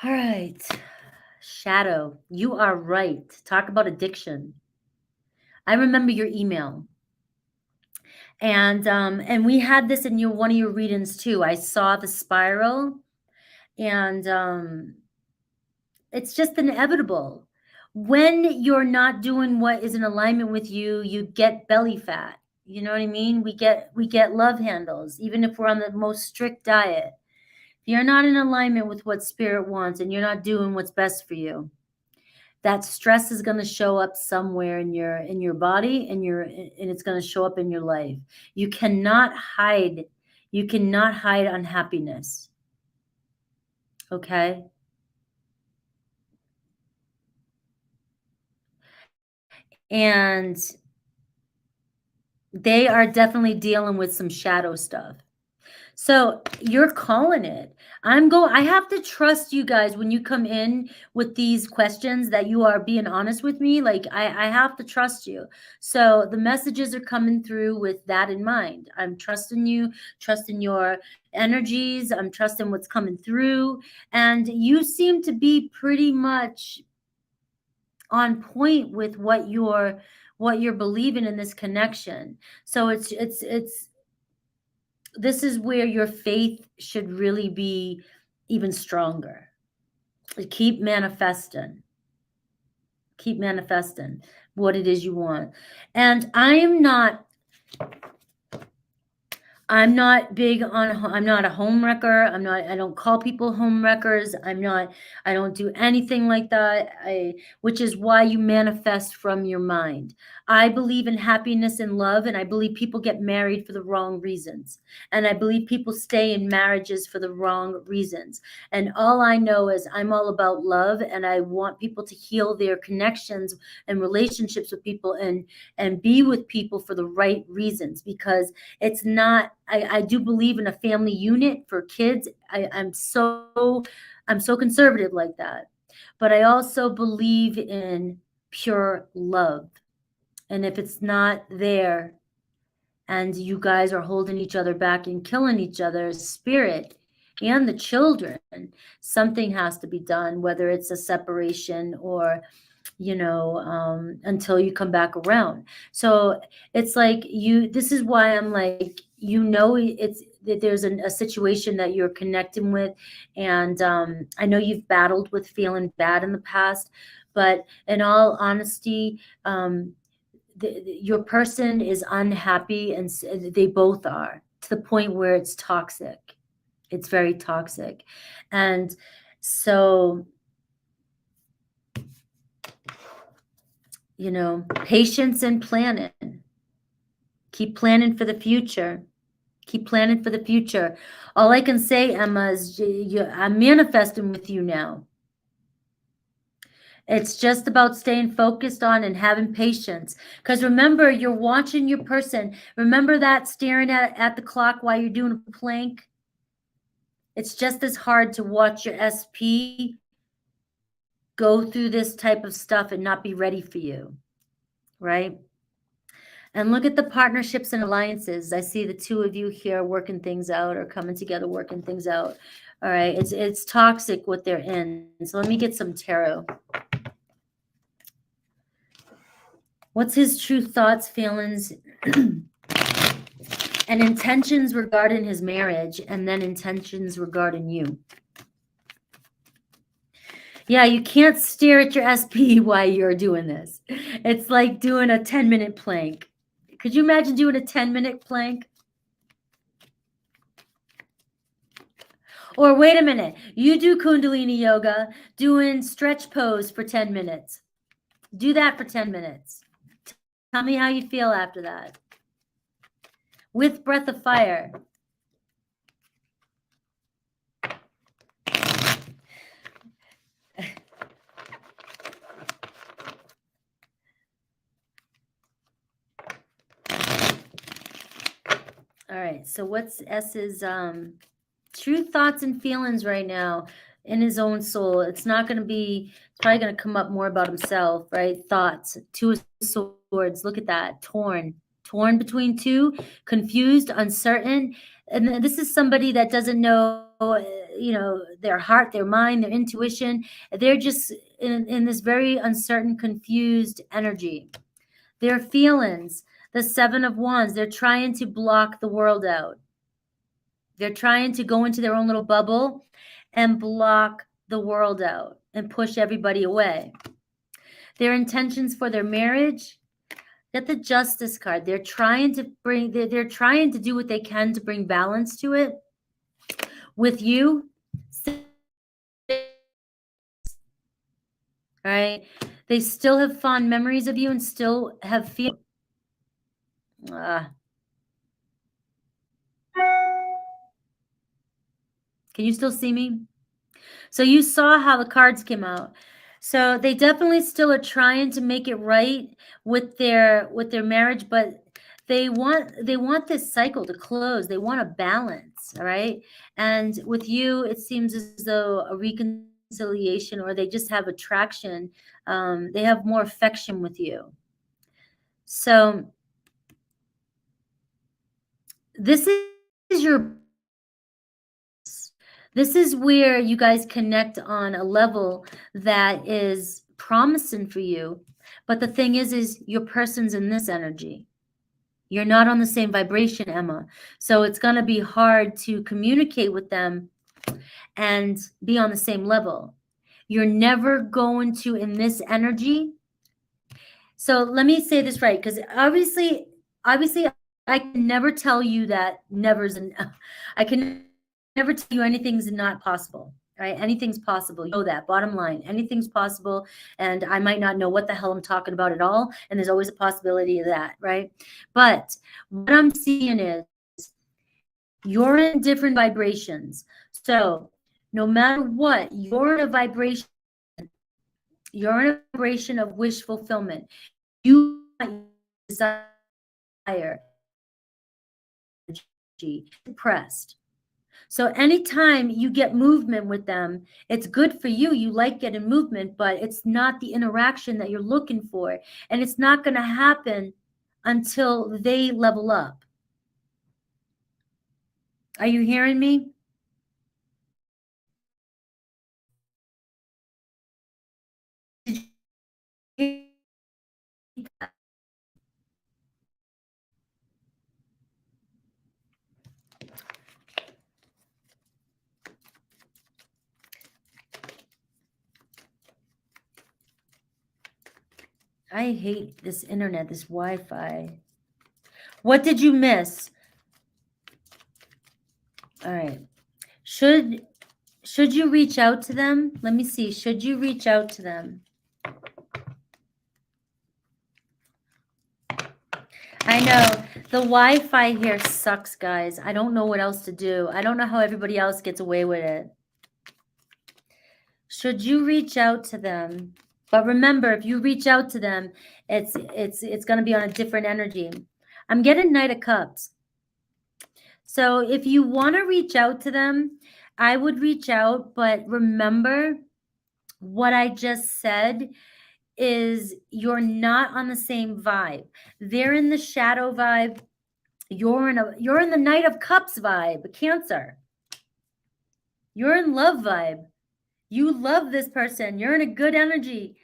All right. Shadow, you are right. Talk about addiction. I remember your email. And we had this in one of your readings too. I saw the spiral, and it's just inevitable. When you're not doing what is in alignment with you, you get belly fat. You know what I mean? We get love handles, even if we're on the most strict diet. If you're not in alignment with what spirit wants and you're not doing what's best for you, that stress is going to show up somewhere in your body, and it's going to show up in your life. You cannot hide unhappiness. Okay? And they are definitely dealing with some shadow stuff. So you're calling it. I have to trust you guys when you come in with these questions that you are being honest with me. Like I have to trust you. So the messages are coming through with that in mind. I'm trusting you, trusting your energies. I'm trusting what's coming through. And you seem to be pretty much on point with what you're believing in this connection. So it's this is where your faith should really be even stronger. Keep manifesting what it is you want. And I'm not big on, I'm not a home wrecker. I don't call people home wreckers. I don't do anything like that. Which is why you manifest from your mind. I believe in happiness and love, and I believe people get married for the wrong reasons. And I believe people stay in marriages for the wrong reasons. And all I know is I'm all about love, and I want people to heal their connections and relationships with people and be with people for the right reasons, because it's not, I do believe in a family unit for kids. I'm so conservative like that. But I also believe in pure love. And if it's not there and you guys are holding each other back and killing each other's spirit and the children, something has to be done, whether it's a separation or until you come back around. So it's like this is why I'm like, it's that there's a situation that you're connecting with. And I know you've battled with feeling bad in the past, but in all honesty, your person is unhappy, and they both are, to the point where it's toxic. It's very toxic. And so You know, patience and planning. Keep planning for the future. Keep planning for the future. All I can say, Emma, is I'm manifesting with you now. It's just about staying focused on and having patience. Because remember, you're watching your person. Remember that staring at the clock while you're doing a plank? It's just as hard to watch your SP go through this type of stuff and not be ready for you, right? And look at the partnerships and alliances. I see the two of you here working things out or coming together, working things out. All right, it's toxic what they're in. So let me get some tarot. What's his true thoughts, feelings, and intentions regarding his marriage, and then intentions regarding you? Yeah, you can't stare at your SP while you're doing this. It's like doing a 10-minute plank. Could you imagine doing a 10-minute plank? Or wait a minute, you do Kundalini yoga, doing stretch pose for 10 minutes. Do that for 10 minutes. Tell me how you feel after that. With breath of fire. All right, so what's S's true thoughts and feelings right now in his own soul? It's not going to be, it's probably going to come up more about himself, right? Thoughts, two of swords, look at that, torn between two, confused, uncertain. And this is somebody that doesn't know, their heart, their mind, their intuition. They're just in this very uncertain, confused energy. Their feelings, the Seven of Wands, they're trying to block the world out. They're trying to go into their own little bubble and block the world out and push everybody away. Their intentions for their marriage, get the Justice card. They're trying to they're trying to do what they can to bring balance to it. With you, right? They still have fond memories of you and still have feelings. Can you still see me? So you saw how the cards came out. So they definitely still are trying to make it right with their marriage, but they want this cycle to close. They want a balance, all right? And with you, it seems as though a reconciliation, or they just have attraction. They have more affection with you. So this is your. This is where you guys connect on a level that is promising for you. But the thing is your person's in this energy. You're not on the same vibration, Emma. So it's going to be hard to communicate with them and be on the same level. You're never going to, in this energy. So let me say this right, because obviously, I can never tell you that I can never tell you anything's not possible, right? Anything's possible. You know that. Bottom line, anything's possible. And I might not know what the hell I'm talking about at all. And there's always a possibility of that, right? But what I'm seeing is you're in different vibrations. So no matter what, you're in a vibration. You're in a vibration of wish fulfillment. You desire depressed. So anytime you get movement with them, it's good for you. You like getting movement, but it's not the interaction that you're looking for. And it's not going to happen until they level up. Are you hearing me? I hate this internet, this Wi-Fi. What did you miss? All right. Should you reach out to them? Let me see. Should you reach out to them? I know. The Wi-Fi here sucks, guys. I don't know what else to do. I don't know how everybody else gets away with it. Should you reach out to them? But remember, if you reach out to them, it's going to be on a different energy. I'm getting Knight of Cups. So if you want to reach out to them, I would reach out, but remember what I just said is you're not on the same vibe. They're in the shadow vibe. You're in the Knight of Cups vibe, Cancer. You're in love vibe. You love this person. You're in a good energy.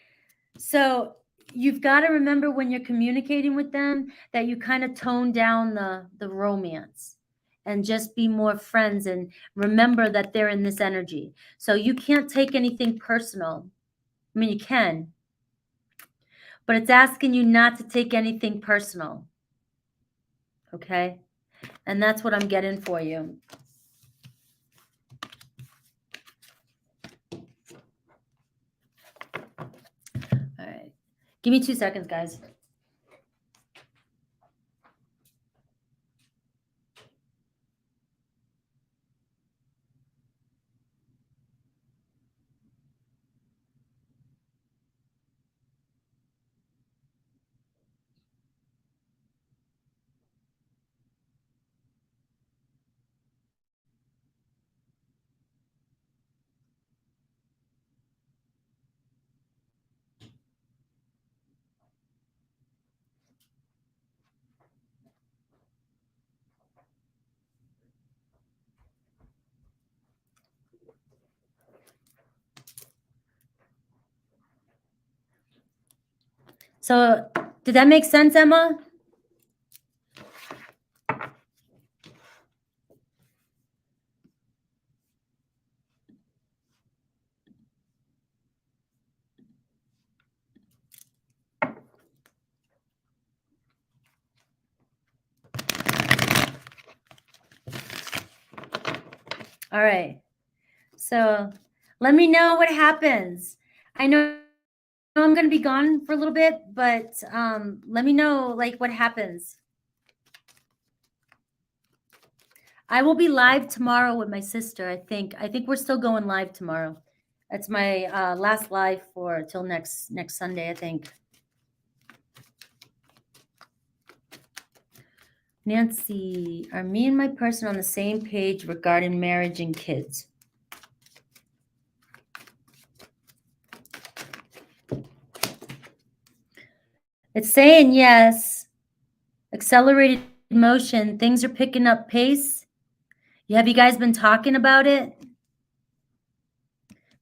So you've got to remember when you're communicating with them that you kind of tone down the romance and just be more friends and remember that they're in this energy. So you can't take anything personal. I mean, you can, but it's asking you not to take anything personal. Okay? And that's what I'm getting for you. All right. Give me 2 seconds, guys. So did that make sense, Emma? All right. So let me know what happens. I know I'm going to be gone for a little bit, but let me know like what happens. I will be live tomorrow with my sister. I think we're still going live tomorrow. That's my last live for till next Sunday, I think. Nancy, are me and my person on the same page regarding marriage and kids? It's saying yes. Accelerated motion. Things are picking up pace. Have you guys been talking about it?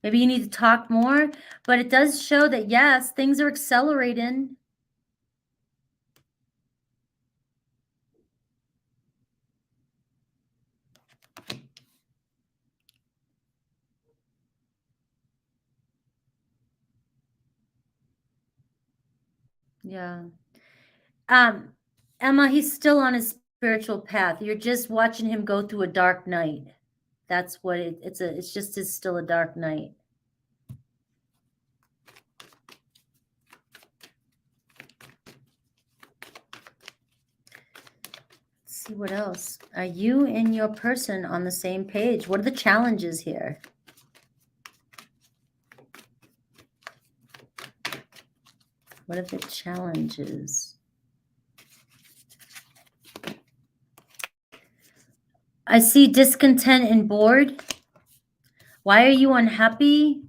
Maybe you need to talk more, but it does show that, yes, things are accelerating. Yeah. Emma, he's still on his spiritual path. You're just watching him go through a dark night. That's what it's just still a dark night. Let's see what else. Are you and your person on the same page? What are the challenges here? What are the challenges? I see discontent and bored. Why are you unhappy?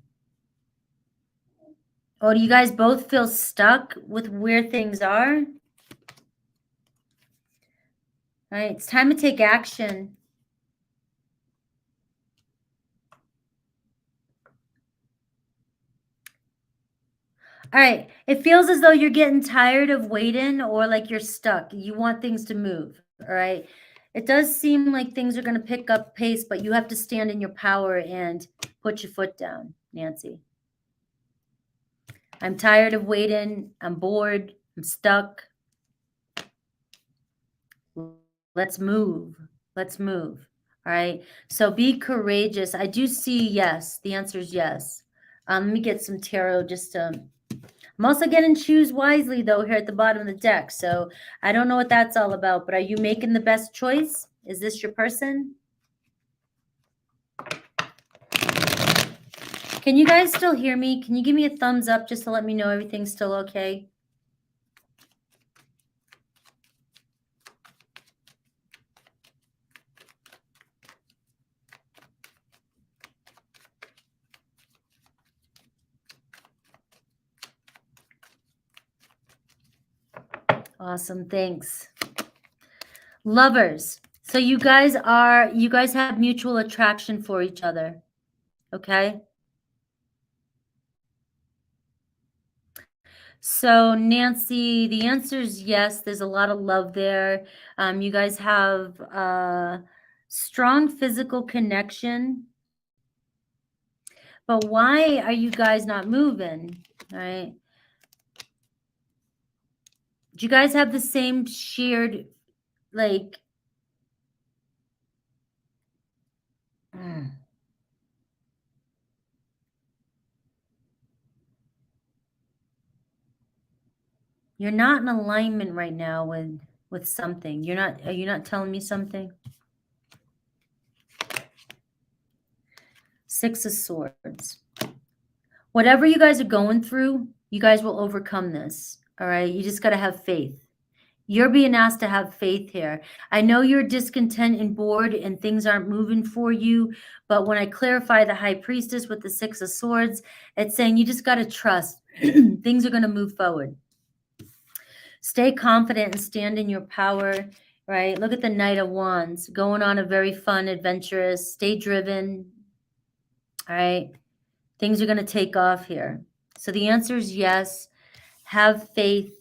Or do you guys both feel stuck with where things are? All right, it's time to take action. All right, it feels as though you're getting tired of waiting or like you're stuck. You want things to move, all right? It does seem like things are going to pick up pace, but you have to stand in your power and put your foot down, Nancy. I'm tired of waiting. I'm bored. I'm stuck. Let's move. Let's move. All right. So be courageous. I do see yes. The answer is yes. Let me get some tarot just to, I'm also getting choose wisely, though, here at the bottom of the deck. So I don't know what that's all about, but are you making the best choice? Is this your person? Can you guys still hear me? Can you give me a thumbs up just to let me know everything's still okay? Awesome, thanks. Lovers. So you guys have mutual attraction for each other. Okay? So Nancy, the answer is yes. There's a lot of love there. You guys have strong physical connection. But why are you guys not moving? All right. Do you guys have the same shared, like, you're not in alignment right now with something. Are you not telling me something? Six of Swords. Whatever you guys are going through, you guys will overcome this. All right. You just got to have faith. You're being asked to have faith here. I know you're discontent and bored and things aren't moving for you. But when I clarify the High Priestess with the Six of Swords, it's saying you just got to trust. Things are going to move forward. Stay confident and stand in your power, right? Look at the Knight of Wands, going on a very fun, adventurous, stay driven, all right? Things are going to take off here. So the answer is yes. Have faith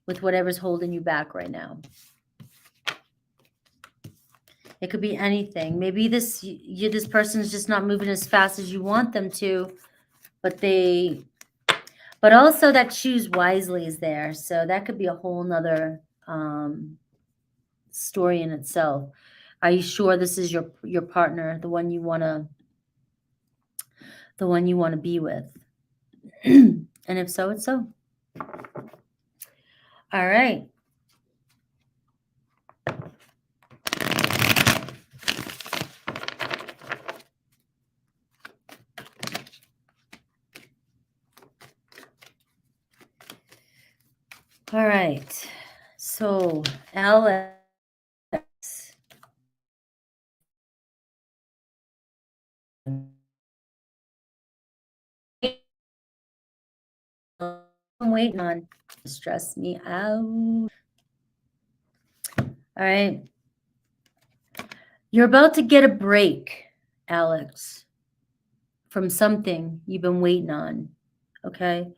with whatever's holding you back right now. It could be anything. Maybe this person's just not moving as fast as you want them to, but also that choose wisely is there. So that could be a whole nother story in itself. Are you sure this is your partner, the one you want to be with? And if so, it's so. All right. All right. So, Alex. I'm waiting on. Stress me out. All right. You're about to get a break, Alex, from something you've been waiting on. Okay.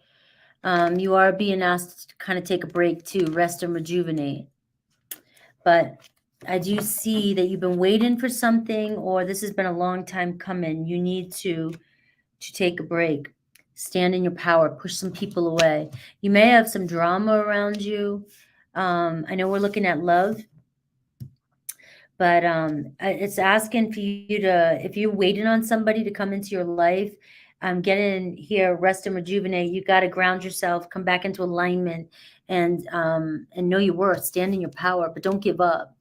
You are being asked to kind of take a break too, rest and rejuvenate. But I do see that you've been waiting for something, or this has been a long time coming. You need to take a break. Stand in your power. Push some people away. You may have some drama around you. I know we're looking at love, but it's asking for you to, if you're waiting on somebody to come into your life, get in here, rest and rejuvenate. You got to ground yourself, come back into alignment, and know your worth. Stand in your power, but don't give up.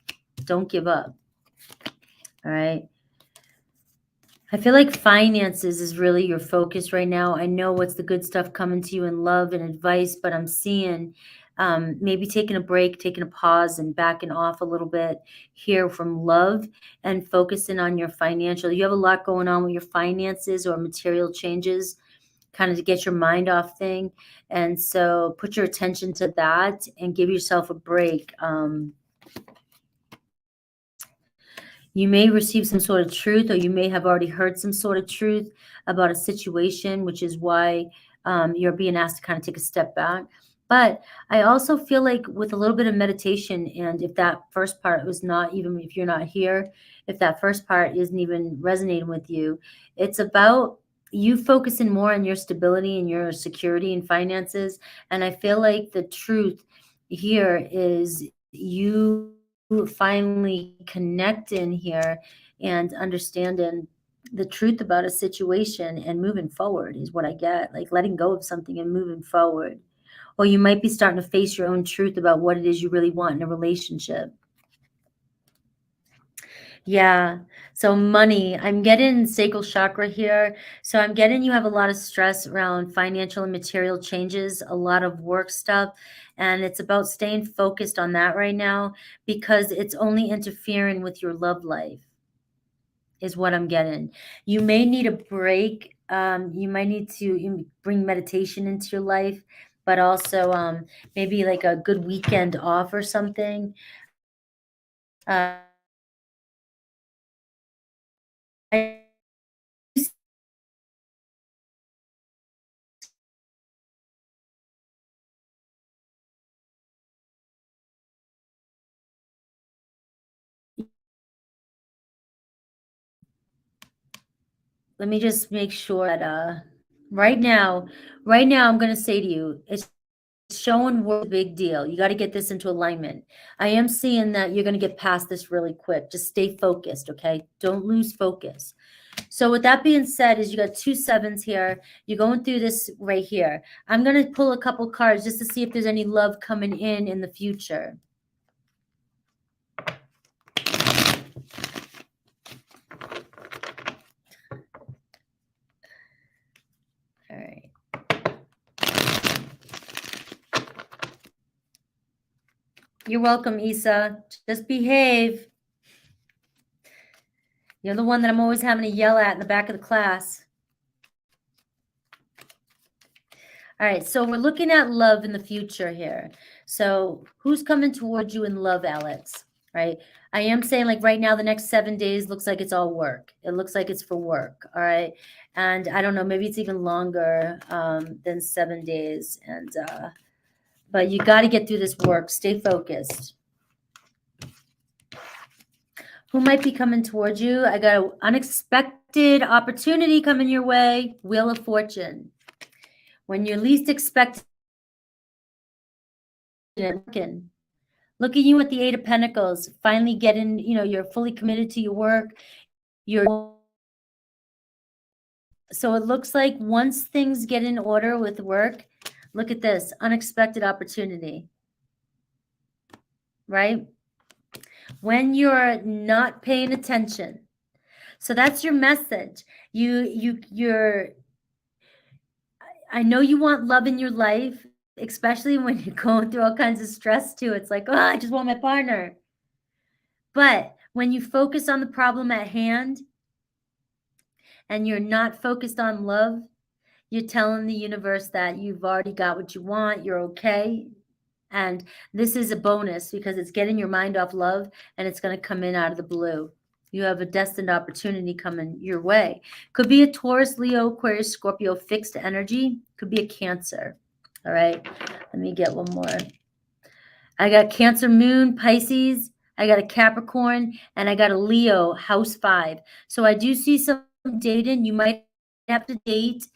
Don't give up. All right. I feel like finances is really your focus right now. I know what's the good stuff coming to you in love and advice, but I'm seeing maybe taking a break, taking a pause and backing off a little bit here from love and focusing on your financial. You have a lot going on with your finances or material changes, kind of to get your mind off thing. And so put your attention to that and give yourself a break. You may receive some sort of truth, or you may have already heard some sort of truth about a situation, which is why you're being asked to kind of take a step back. But I also feel like with a little bit of meditation, and if that first part was not, even if you're not here, if that first part isn't even resonating with you, it's about you focusing more on your stability and your security and finances. And I feel like the truth here is you finally connecting here and understanding the truth about a situation and moving forward is what I get, like letting go of something and moving forward. or you might be starting to face your own truth about what it is you really want in a relationship. Yeah. So money, I'm getting sacral chakra here. So I'm getting you have a lot of stress around financial and material changes, a lot of work stuff. And it's about staying focused on that right now because it's only interfering with your love life, is what I'm getting. You may need a break. You might need to bring meditation into your life, but also maybe like a good weekend off or something. Uh, I Let me just make sure that right now, I'm going to say to you, it's showing we're a big deal. You got to get this into alignment. I am seeing that you're going to get past this really quick. Just stay focused, okay? Don't lose focus. So with that being said, is you got 2 sevens here. You're going through this right here. I'm going to pull a couple cards just to see if there's any love coming in the future. All right. You're welcome, Issa. Just behave. You're the one that I'm always having to yell at in the back of the class. All right, so we're looking at love in the future here. So who's coming towards you in love, Alex? Right? I am saying like right now, the next 7 days looks like it's all work. It looks like it's for work. All right. And I don't know, maybe it's even longer than 7 days. And but you got to get through this work. Stay focused. Who might be coming towards you? I got an unexpected opportunity coming your way. Wheel of Fortune. When you're least expecting it. Look at you with the 8 of Pentacles, finally getting, you're fully committed to your work. So it looks like once things get in order with work, look at this, unexpected opportunity, right? When you're not paying attention. So that's your message. I know you want love in your life, especially when you're going through all kinds of stress too. It's like, oh, I just want my partner. But when you focus on the problem at hand and you're not focused on love, you're telling the universe that you've already got what you want, you're okay. And this is a bonus because it's getting your mind off love and it's going to come in out of the blue. You have a destined opportunity coming your way. Could be a Taurus, Leo, Aquarius, Scorpio, fixed energy. Could be a Cancer. All right. Let me get one more. I got Cancer Moon, Pisces. I got a Capricorn, and I got a Leo, House 5. So I do see some dating. You might have to date.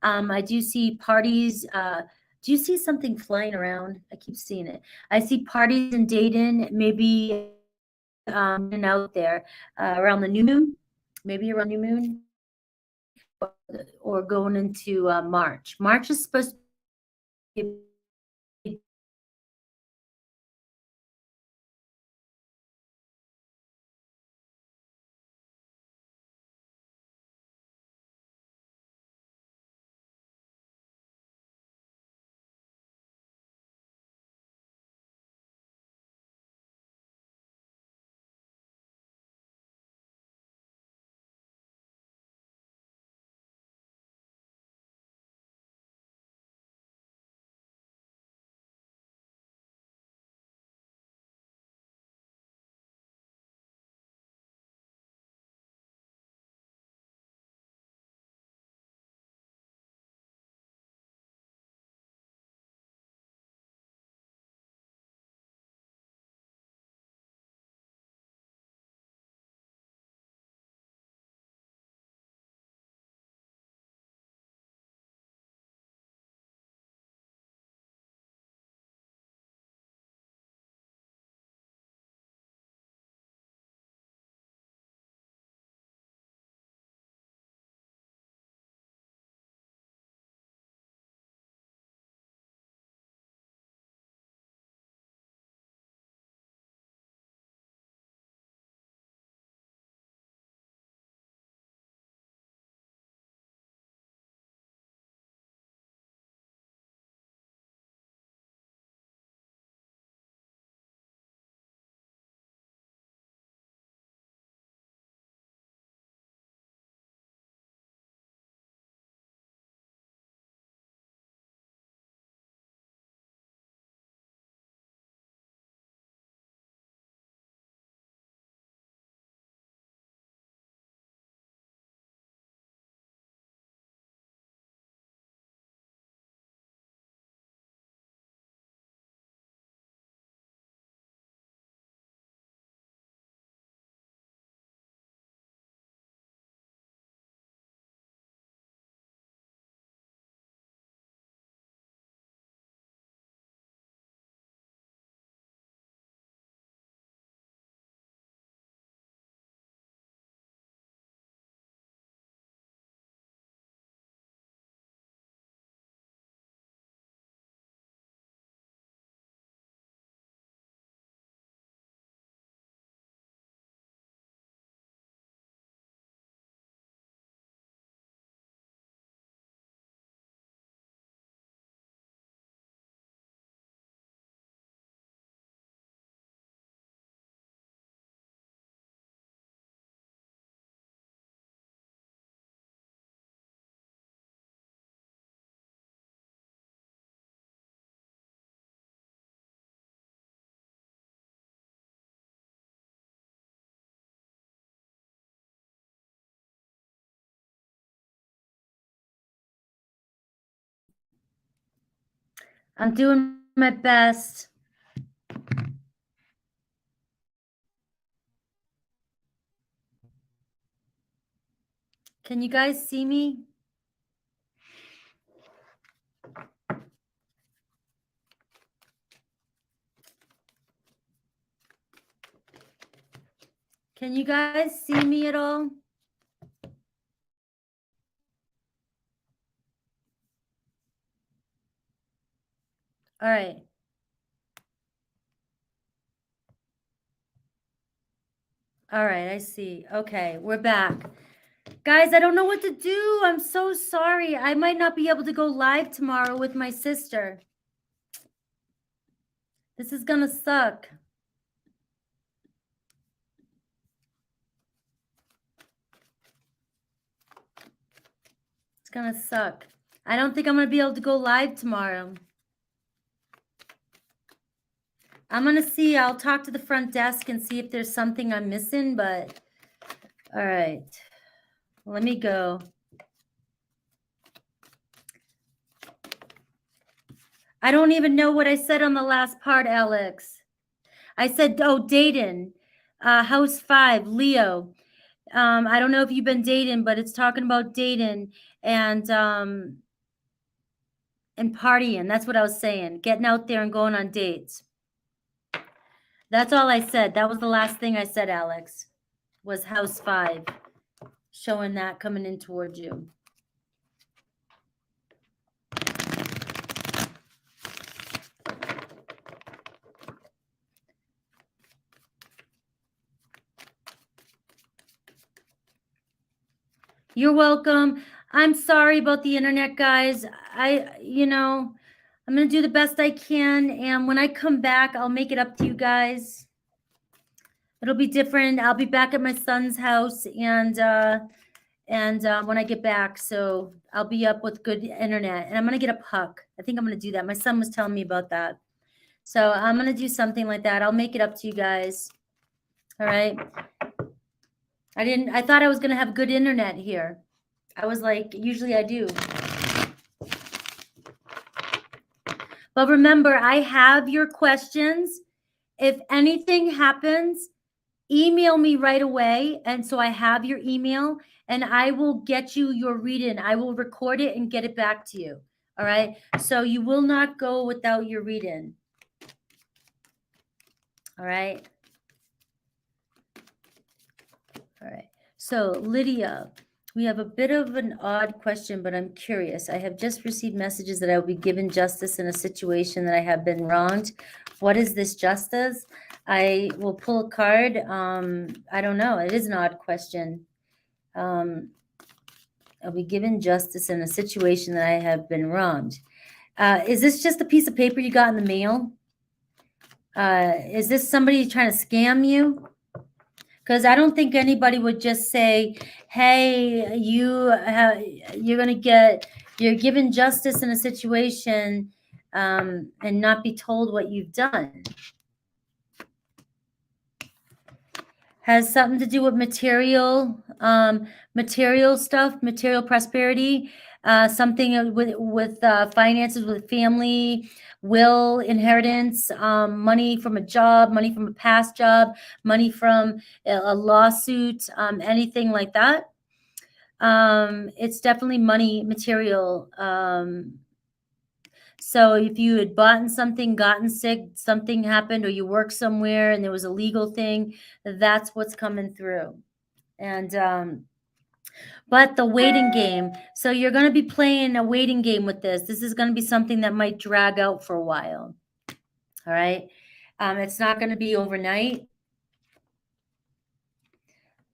I do see parties. Do you see something flying around? I keep seeing it. I see parties and dating, maybe and out there around the new moon, maybe around new moon, or going into March. March is supposed to be I'm doing my best. Can you guys see me? Can you guys see me at all? All right. All right, I see. Okay, we're back. Guys, I don't know what to do. I'm so sorry. I might not be able to go live tomorrow with my sister. This is gonna suck. It's gonna suck. I don't think I'm gonna be able to go live tomorrow. I'm gonna see. I'll talk to the front desk and see if there's something I'm missing, but all right. Let me go. I don't even know what I said on the last part, Alex. I said, oh, Dayton, house 5, Leo. I don't know if you've been dating, but it's talking about Dayton and partying. That's what I was saying. Getting out there and going on dates. That's all I said. That was the last thing I said, Alex, was house 5, showing that coming in towards you. You're welcome. I'm sorry about the internet, guys. I'm going to do the best I can. And when I come back, I'll make it up to you guys. It'll be different. I'll be back at my son's house and when I get back, so I'll be up with good internet. And I'm going to get a puck. I think I'm going to do that. My son was telling me about that. So I'm going to do something like that. I'll make it up to you guys. All right. I thought I was going to have good internet here. I was like, usually I do. But remember, I have your questions. If anything happens, email me right away. And so I have your email and I will get you your reading. I will record it and get it back to you. All right. So you will not go without your reading. All right. All right. So Lydia, we have a bit of an odd question, but I'm curious. I have just received messages that I will be given justice in a situation that I have been wronged. What is this justice? I will pull a card. I don't know. It is an odd question. I'll be given justice in a situation that I have been wronged. Is this just a piece of paper you got in the mail? Is this somebody trying to scam you? Because I don't think anybody would just say, hey, you're given justice in a situation and not be told what you've done. Has something to do with material stuff, material prosperity, something with finances, with family, will, inheritance, money from a job, money from a past job, money from a lawsuit, anything like that. It's definitely money, material. So if you had bought something, gotten sick, something happened, or you work somewhere and there was a legal thing, that's what's coming through. And but the waiting game. So you're going to be playing a waiting game with this. This is going to be something that might drag out for a while. All right. It's not going to be overnight.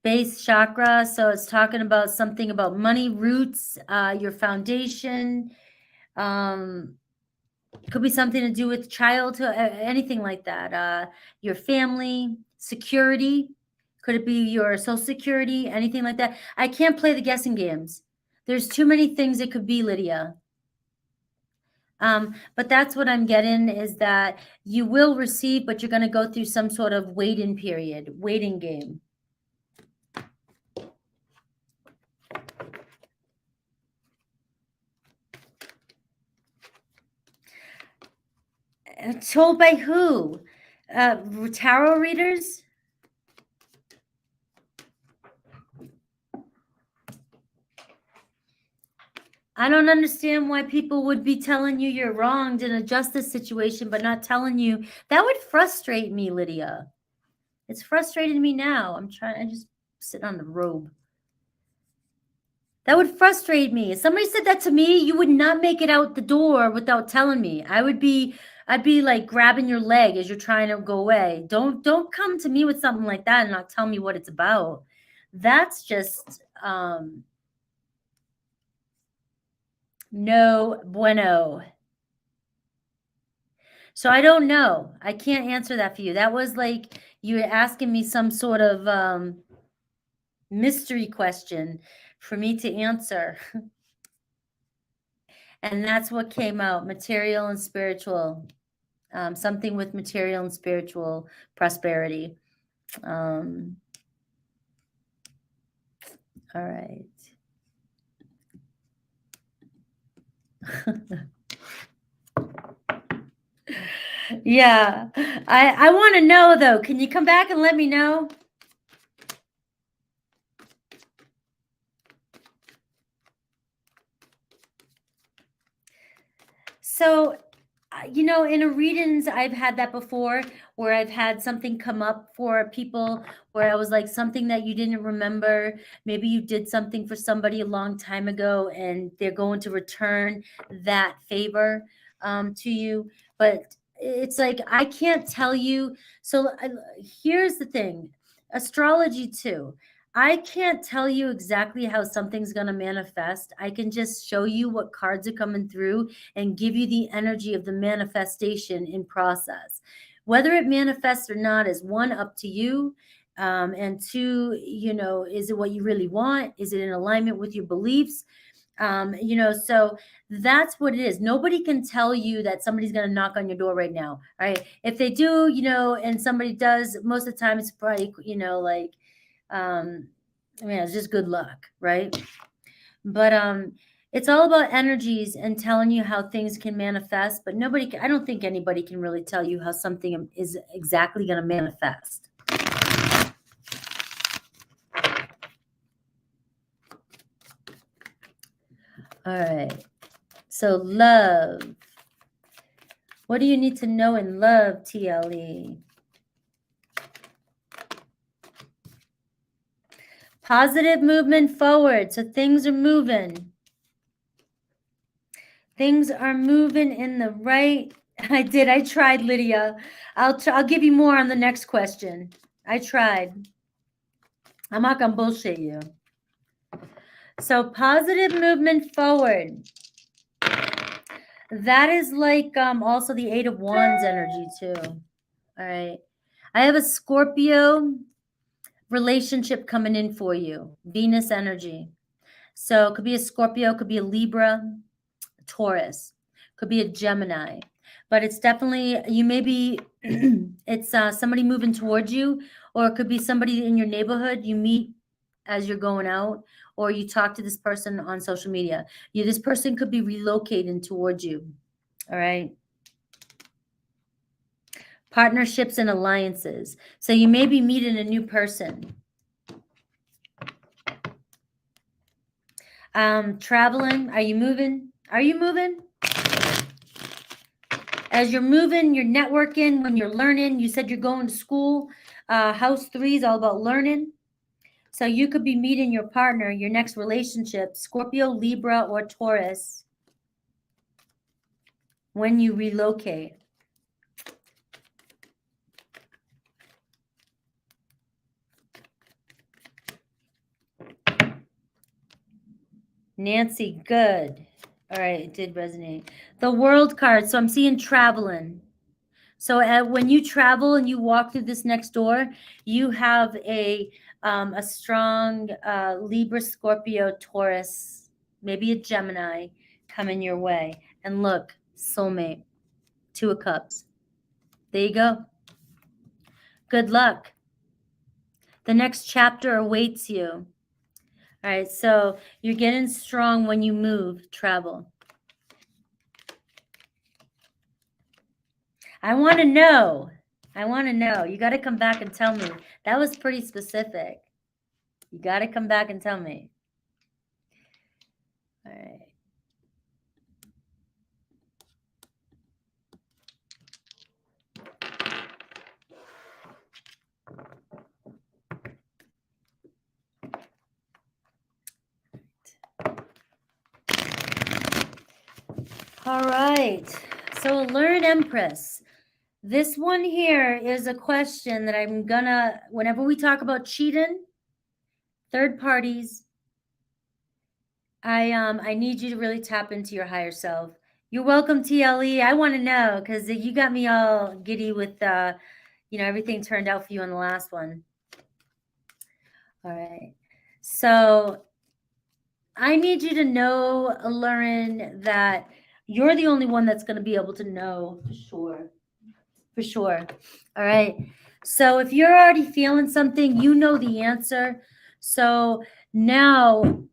Base chakra. So it's talking about something about money, roots, your foundation. Could be something to do with childhood, anything like that. Your family, security. Could it be your social security, anything like that? I can't play the guessing games. There's too many things it could be, Lydia. But that's what I'm getting is that you will receive, but you're going to go through some sort of waiting period, waiting game. Told by who? Tarot readers? I don't understand why people would be telling you you're wronged in a justice situation, but not telling you. That would frustrate me, Lydia. It's frustrating me now. I just sit on the robe. That would frustrate me. If somebody said that to me, you would not make it out the door without telling me. I'd be like grabbing your leg as you're trying to go away. Don't come to me with something like that and not tell me what it's about. That's just no bueno. So I don't know. I can't answer that for you. That was like you were asking me some sort of mystery question for me to answer. And that's what came out, material and spiritual. Something with material and spiritual prosperity. All right. Yeah. I want to know, though. Can you come back and let me know? So, in a readings, I've had that before where I've had something come up for people where I was like something that you didn't remember. Maybe you did something for somebody a long time ago and they're going to return that favor to you. But it's like, I can't tell you. So here's the thing, astrology too. I can't tell you exactly how something's going to manifest. I can just show you what cards are coming through and give you the energy of the manifestation in process. Whether it manifests or not is one, up to you. And two, is it what you really want? Is it in alignment with your beliefs? So that's what it is. Nobody can tell you that somebody's going to knock on your door right now. All right. If they do, and somebody does, most of the time it's probably, it's just good luck. Right. But it's all about energies and telling you how things can manifest, but I don't think anybody can really tell you how something is exactly going to manifest. All right. So love. What do you need to know in love, TLE? Positive movement forward. So things are moving. Things are moving in the right. I tried, Lydia. I'll give you more on the next question. I tried. I'm not gonna bullshit you. So positive movement forward. That is like also the 8 of Wands energy too. All right. I have a Scorpio relationship coming in for you. Venus energy. So it could be a Scorpio, could be a Libra, Taurus, could be a Gemini, but it's definitely, you may be, it's somebody moving towards you, or it could be somebody in your neighborhood you meet as you're going out, or you talk to this person on social media. This person could be relocating towards you. All right. Partnerships and alliances. So you may be meeting a new person. Traveling. Are you moving? Are you moving? As you're moving, you're networking. When you're learning, you said you're going to school. House 3 is all about learning. So you could be meeting your partner, your next relationship, Scorpio, Libra, or Taurus, when you relocate. Nancy, good. All right, it did resonate. The World card. So I'm seeing traveling. So when you travel and you walk through this next door, you have a strong Libra, Scorpio, Taurus, maybe a Gemini coming your way. And look, soulmate, 2 of Cups. There you go. Good luck. The next chapter awaits you. All right, so you're getting strong when you move, travel. I want to know. I want to know. You got to come back and tell me. That was pretty specific. You got to come back and tell me. All right. All right. So Alert Empress. This one here is a question that I'm gonna, whenever we talk about cheating, third parties, I need you to really tap into your higher self. You're welcome, TLE. I want to know because you got me all giddy with everything turned out for you on the last one. All right. So I need you to know, Lauren, that you're the only one that's going to be able to know for sure. For sure. All right. So if you're already feeling something, you know the answer. So now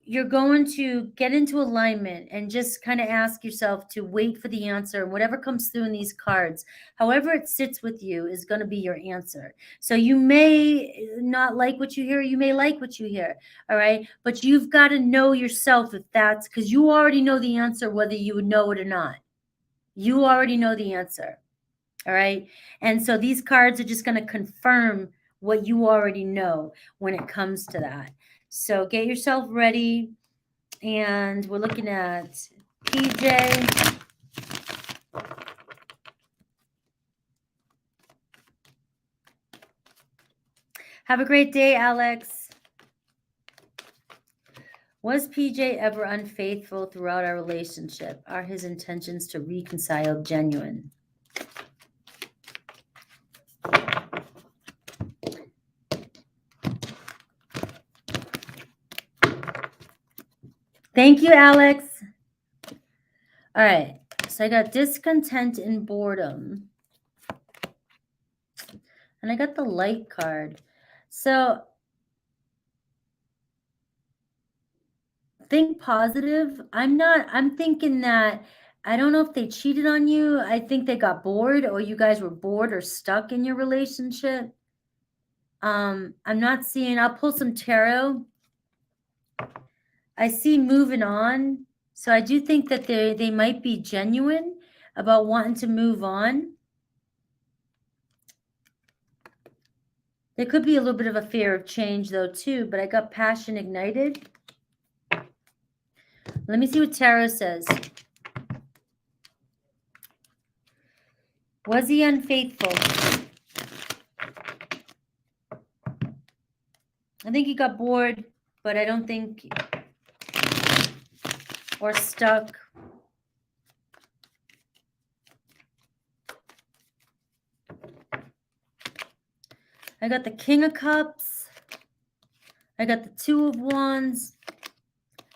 you're going to get into alignment and just kind of ask yourself to wait for the answer. Whatever comes through in these cards, however it sits with you, is going to be your answer. So you may not like what you hear. You may like what you hear. All right. But you've got to know yourself if that's because you already know the answer, whether you would know it or not. You already know the answer. All right. And so these cards are just going to confirm what you already know when it comes to that. So get yourself ready. And we're looking at PJ. Have a great day, Alex. Was PJ ever unfaithful throughout our relationship? Are his intentions to reconcile genuine? Thank you, Alex. All right. So I got discontent and boredom. And I got the light card. So think positive. I'm thinking that I don't know if they cheated on you. I think they got bored or you guys were bored or stuck in your relationship. I'm not seeing, I'll pull some tarot. I see moving on. So I do think that they might be genuine about wanting to move on. There could be a little bit of a fear of change though too, but I got passion ignited. Let me see what tarot says. Was he unfaithful? I think he got bored, but I don't think, or stuck. I got the King of Cups. I got the Two of Wands.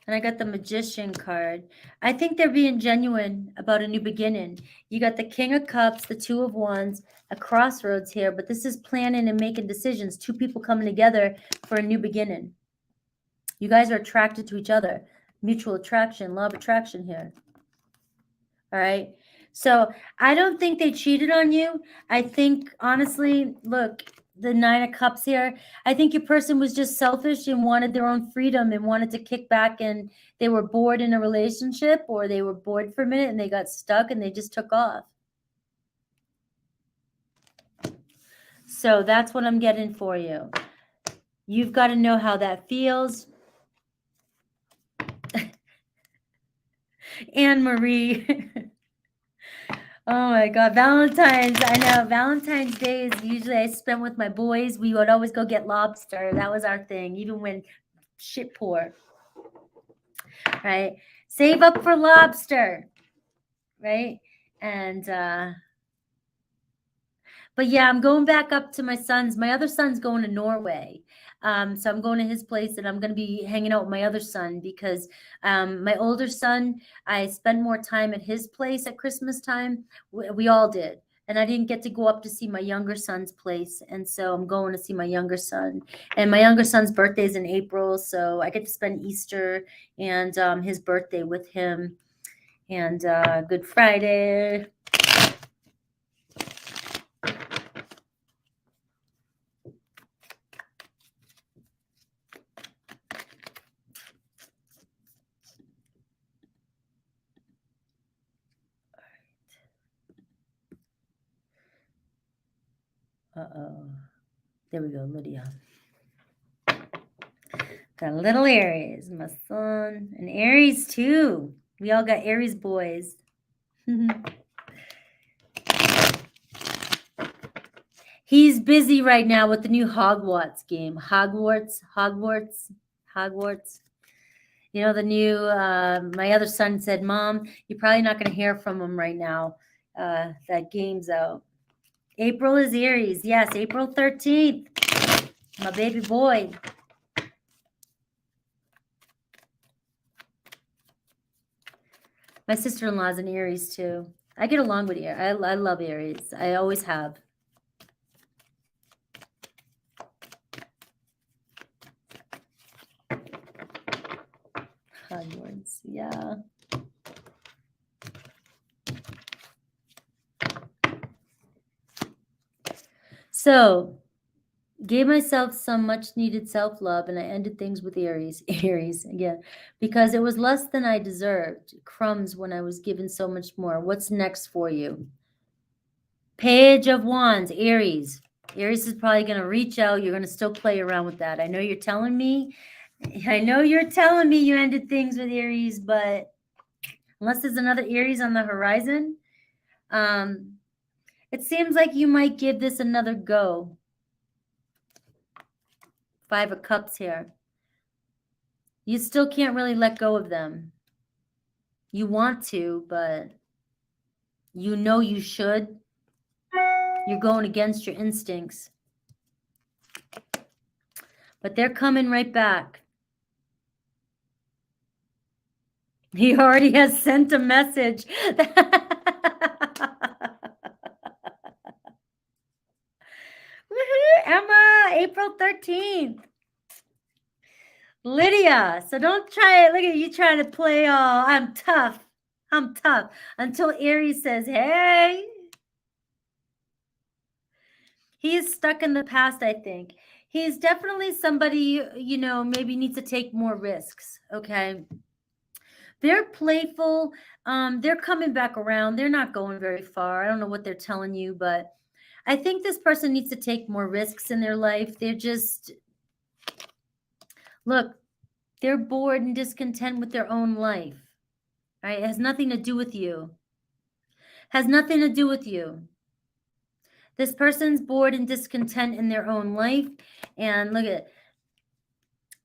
And I got the Magician card. I think they're being genuine about a new beginning. You got the King of Cups, the Two of Wands, a crossroads here, but this is planning and making decisions. Two people coming together for a new beginning. You guys are attracted to each other. Mutual attraction, law of attraction here. All right. So I don't think they cheated on you. I think, honestly, look, the Nine of Cups here, I think your person was just selfish and wanted their own freedom and wanted to kick back, and they were bored in a relationship, or they were bored for a minute and they got stuck and they just took off. So that's what I'm getting for you. You've got to know how that feels. Anne Marie. Oh my God, Valentine's. I know Valentine's Day is usually I spent with my boys. We would always go get lobster. That was our thing, even when shit poor. Right? Save up for lobster. Right? And but yeah, I'm going back up to my son's. My other son's going to Norway. So I'm going to his place and I'm going to be hanging out with my other son because my older son, I spend more time at his place at Christmas time. We all did. And I didn't get to go up to see my younger son's place. And so I'm going to see my younger son. And my younger son's birthday is in April. So I get to spend Easter and his birthday with him. And Good Friday. Uh-oh. There we go, Lydia. Got a little Aries, my son. And Aries, too. We all got Aries boys. He's busy right now with the new Hogwarts game. Hogwarts. You know, the new, my other son said, Mom, you're probably not going to hear from him right now. That game's out. April is Aries. Yes, April 13th. My baby boy. My sister-in-law's an Aries, too. I get along with Aries. I love Aries. I always have. Hogwarts, yeah. So, gave myself some much-needed self-love, and I ended things with Aries again, because it was less than I deserved. Crumbs when I was given so much more. What's next for you? Page of Wands, Aries. Aries is probably going to reach out. You're going to still play around with that. I know you're telling me you ended things with Aries, but unless there's another Aries on the horizon, it seems like you might give this another go. 5 of Cups here. You still can't really let go of them. You want to, but you know you should. You're going against your instincts. But they're coming right back. He already has sent a message. Emma, April 13th. Lydia, so don't try it. Look at you trying to play all, I'm tough. Until Aries says, hey. He's stuck in the past, I think. He's definitely somebody, you know, maybe needs to take more risks, okay? They're playful. They're coming back around. They're not going very far. I don't know what they're telling you, but I think this person needs to take more risks in their life. They're just, look, they're bored and discontent with their own life. Right? It has nothing to do with you. Has nothing to do with you. This person's bored and discontent in their own life. And look at it.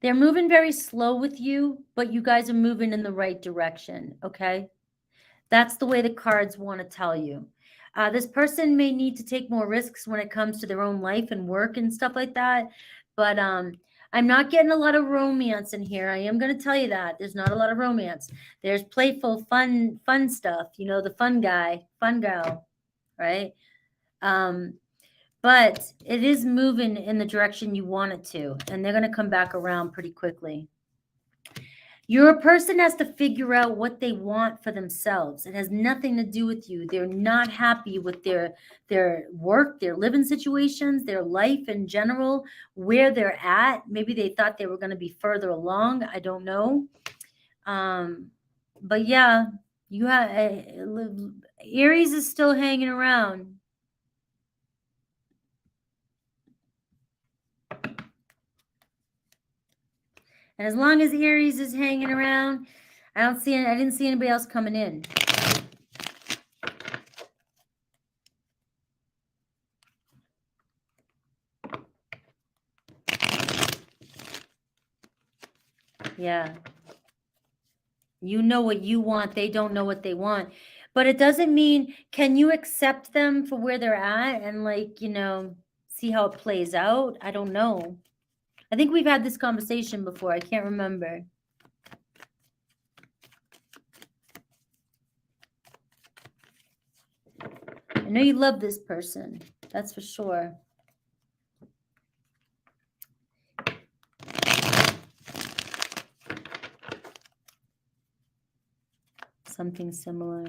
They're moving very slow with you, but you guys are moving in the right direction, okay? That's the way the cards want to tell you. This person may need to take more risks when it comes to their own life and work and stuff like that. But I'm not getting a lot of romance in here. I am going to tell you that. There's not a lot of romance. There's playful, fun stuff. You know, the fun guy, fun girl, right? But it is moving in the direction you want it to. And they're going to come back around pretty quickly. Your person has to figure out what they want for themselves. It has nothing to do with you. They're not happy with their work, their living situations, their life in general, where they're at. Maybe they thought they were going to be further along. I don't know. But yeah, you have Aries is still hanging around. And as long as Aries is hanging around, I didn't see anybody else coming in. Yeah. You know what you want. They don't know what they want. But it doesn't mean, can you accept them for where they're at and, like, you know, see how it plays out? I don't know. I think we've had this conversation before. I can't remember. I know you love this person. That's for sure. Something similar.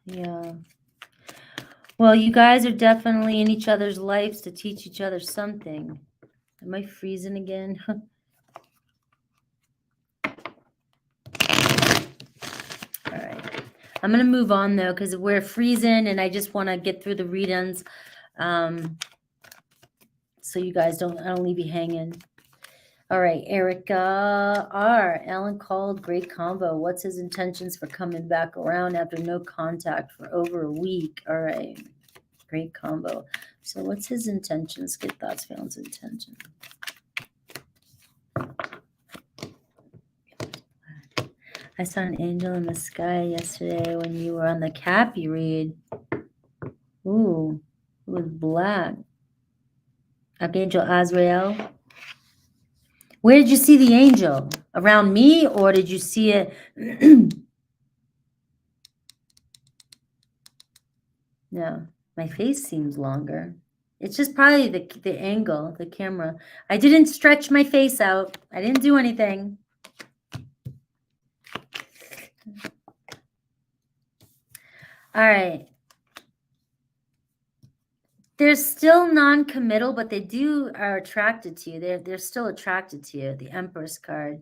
Yeah. Well, you guys are definitely in each other's lives to teach each other something. Am I freezing again? All right. I'm going to move on, though, because we're freezing, and I just want to get through the read-ins so you guys I don't leave you hanging. All right, Erica R. Alan called, great combo. What's his intentions for coming back around after no contact for over a week? All right, great combo. So what's his intentions? Get thoughts, feelings, intention. I saw an angel in the sky yesterday when you were on the Cappy read. Ooh, it was black. Archangel Azrael. Where did you see the angel? Around me, or did you see it? No, my face seems longer. It's just probably the angle, the camera. I didn't stretch my face out. I didn't do anything. All right. They're still non-committal, but they are attracted to you. They're still attracted to you. The Empress card.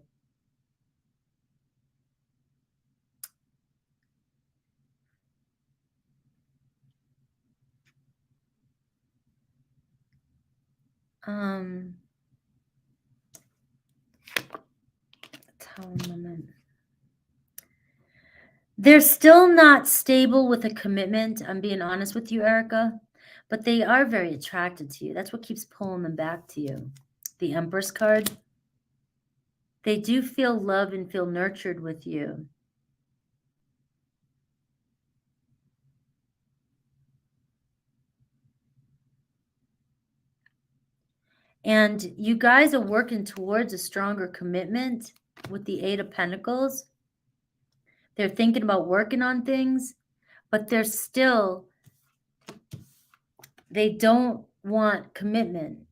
They're still not stable with a commitment. I'm being honest with you, Erica, but they are very attracted to you. That's what keeps pulling them back to you. The Empress card. They do feel love and feel nurtured with you. And you guys are working towards a stronger commitment with the Eight of Pentacles. They're thinking about working on things, but they don't want commitment.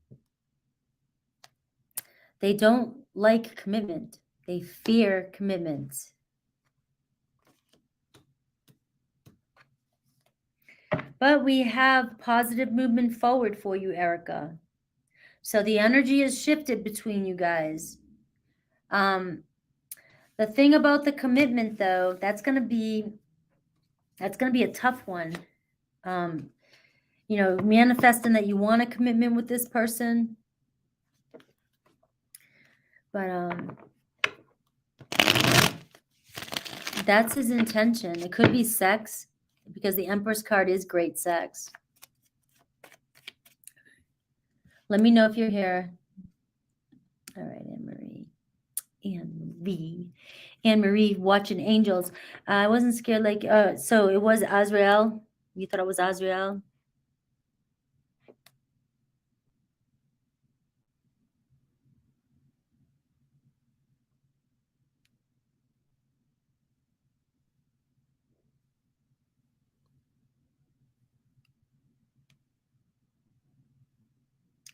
They don't like commitment. They fear commitment. But we have positive movement forward for you, Erica. So the energy has shifted between you guys. The thing about the commitment, though, that's going to be a tough one. Manifesting that you want a commitment with this person. But that's his intention. It could be sex, because the Empress card is great sex. Let me know if you're here. All right, Anne-Marie. Anne-Marie watching angels. I wasn't scared so it was Azrael. You thought it was Azrael?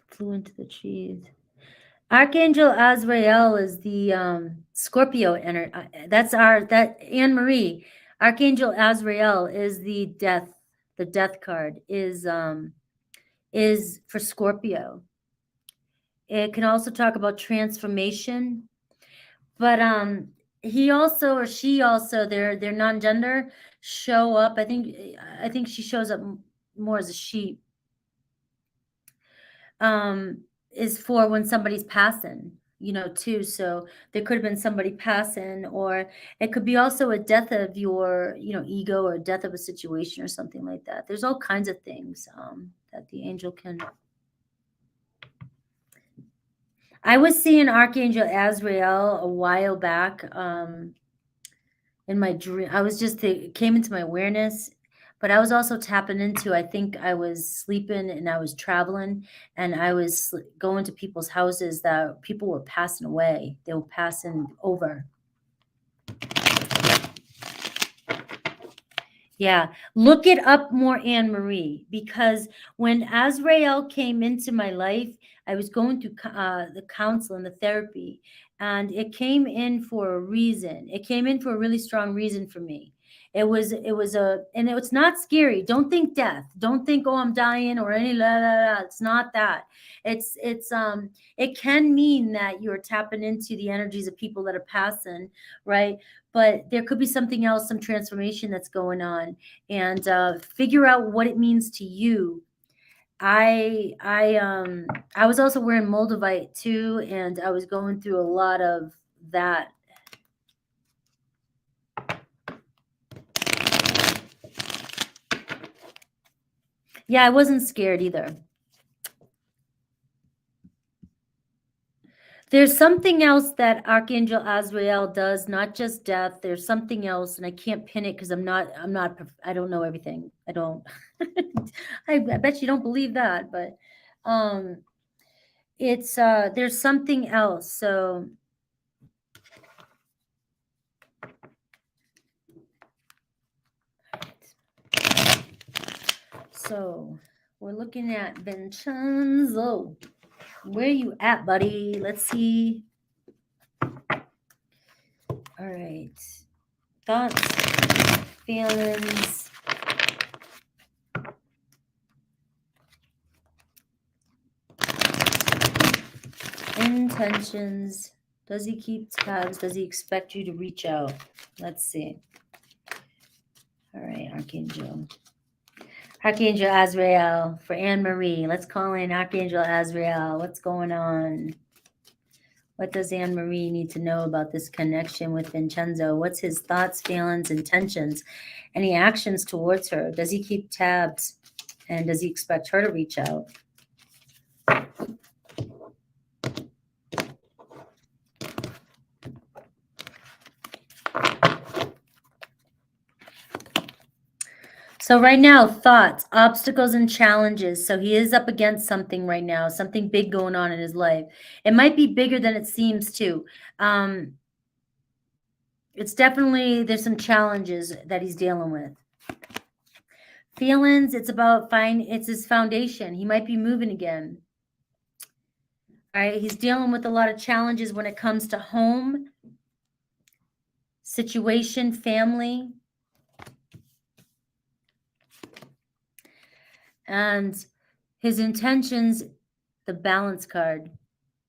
Flew into the trees. Archangel Azrael is the Scorpio energy. That Anne-Marie. Archangel Azrael is the death. The death card is for Scorpio. It can also talk about transformation, but he also or she also they're non-gender show up. I think she shows up more as a she. Is for when somebody's passing, too. So there could have been somebody passing, or it could be also a death of your, ego, or death of a situation or something like that. There's all kinds of things that the angel can. I was seeing Archangel Azrael a while back in my dream. It came into my awareness. But I was also tapping into, I think I was sleeping and I was traveling, and I was going to people's houses that people were passing away. They were passing over. Yeah. Look it up more, Anne-Marie, because when Azrael came into my life, I was going through the counseling, the therapy, and it came in for a reason. It came in for a really strong reason for me. And it's not scary. Don't think death. Don't think, oh, I'm dying or any la la la. It's not that. It can mean that you're tapping into the energies of people that are passing, right? But there could be something else, some transformation that's going on, and figure out what it means to you. I was also wearing Moldavite too, and I was going through a lot of that. Yeah, I wasn't scared either. There's something else that Archangel Azrael does, not just death. There's something else, and I can't pin it because I don't know everything. I don't. I bet you don't believe that, but it's there's something else. So we're looking at Vincenzo. Where you at, buddy? Let's see. All right. Thoughts, feelings. Intentions. Does he keep tabs? Does he expect you to reach out? Let's see. All right, Archangel. Archangel Azrael for Anne Marie. Let's call in Archangel Azrael. What's going on? What does Anne Marie need to know about this connection with Vincenzo? What's his thoughts, feelings, intentions? Any actions towards her? Does he keep tabs? And does he expect her to reach out? So right now, thoughts, obstacles, and challenges. So he is up against something right now, something big going on in his life. It might be bigger than it seems to. It's definitely, there's some challenges that he's dealing with. Feelings, it's his foundation. He might be moving again. All right, he's dealing with a lot of challenges when it comes to home, situation, family. And his intentions, the balance card,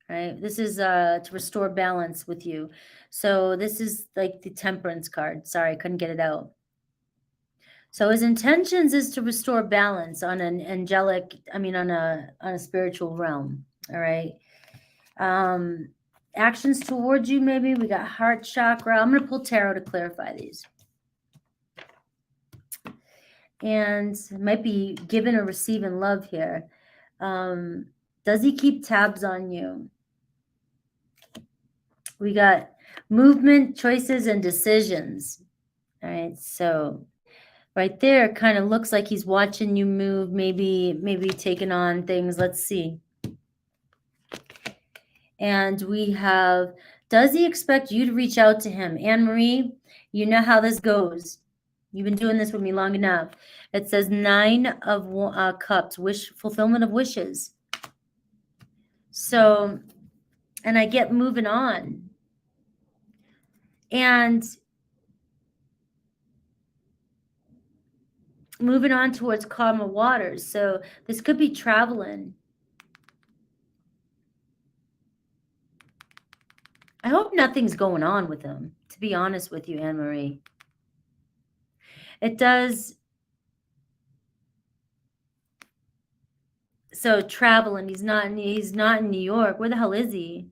right? This is to restore balance with you. So this is like the temperance card. Sorry, I couldn't get it out. So his intentions is to restore balance on an angelic, on a spiritual realm. All right. Actions towards you, maybe. We got heart chakra. I'm going to pull tarot to clarify these. And it might be giving or receiving love here. Does he keep tabs on you? We got movement, choices, and decisions. All right, so right there kind of looks like he's watching you move, maybe taking on things. Let's see. And we have, does he expect you to reach out to him? Anne-Marie, you know how this goes. You've been doing this with me long enough. It says 9 of Cups, fulfillment of wishes. So, and I get moving on. And moving on towards calmer waters. So this could be traveling. I hope nothing's going on with him, to be honest with you, Anne-Marie. It does. So traveling, he's not in New York. Where the hell is he?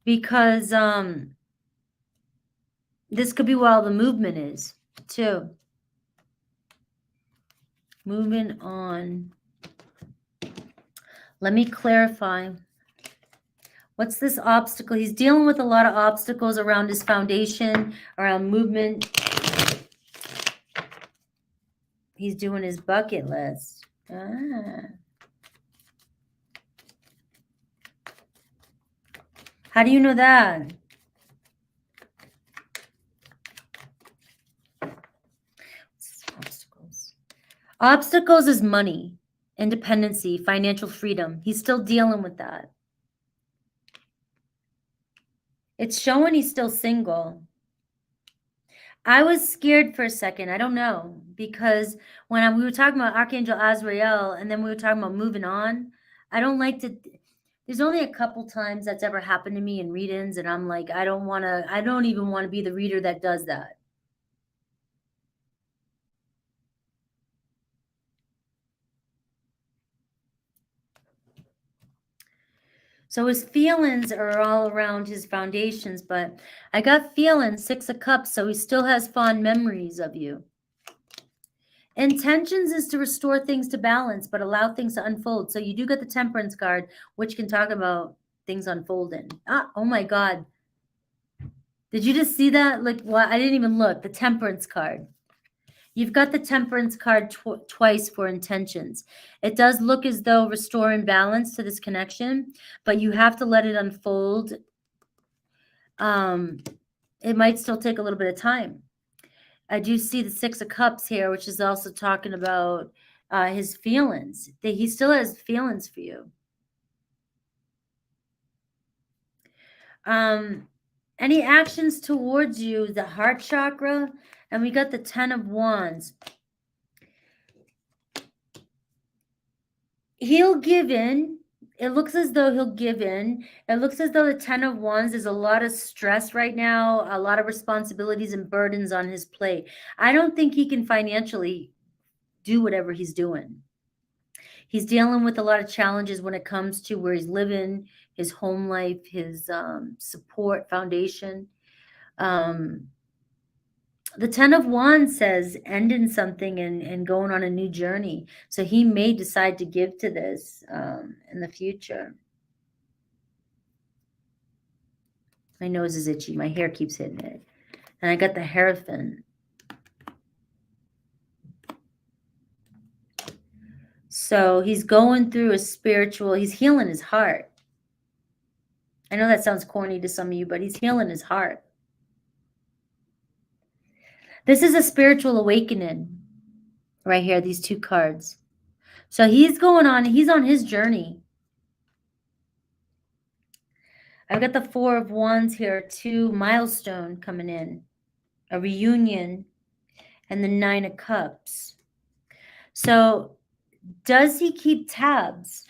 Because this could be where all the movement is, too. Moving on. Let me clarify. What's this obstacle? He's dealing with a lot of obstacles around his foundation, around movement. He's doing his bucket list. How do you know that? Obstacles. Obstacles is money. independency, financial freedom. He's still dealing with that. It's showing he's still single. I was scared for a second. I don't know, because when we were talking about Archangel Azrael and then we were talking about moving on, I don't like to. There's only a couple times that's ever happened to me in readings, and I'm like, I don't even want to be the reader that does that. So his feelings are all around his foundations, but I got feelings, 6 of Cups, so he still has fond memories of you. Intentions is to restore things to balance, but allow things to unfold. So you do get the Temperance card, which can talk about things unfolding. Oh my God. Did you just see that? Like, what? I didn't even look. The Temperance card. You've got the Temperance card twice for intentions. It does look as though restoring balance to this connection, but you have to let it unfold. It might still take a little bit of time. I do see the 6 of Cups here, which is also talking about his feelings. He still has feelings for you. Any actions towards you, the heart chakra, and we got the 10 of Wands. He'll give in. It looks as though he'll give in. It looks as though the 10 of Wands is a lot of stress right now, a lot of responsibilities and burdens on his plate. I don't think he can financially do whatever he's doing. He's dealing with a lot of challenges when it comes to where he's living, his home life, his support foundation. The 10 of Wands says ending something and going on a new journey. So he may decide to give to this in the future. My nose is itchy. My hair keeps hitting it. And I got the Hierophant. So he's going through a spiritual, he's healing his heart. I know that sounds corny to some of you, but he's healing his heart. This is a spiritual awakening right here, these 2 cards. So he's on his journey. I've got the 4 of Wands here, 2 milestone coming in, a reunion, and the 9 of Cups. So does he keep tabs?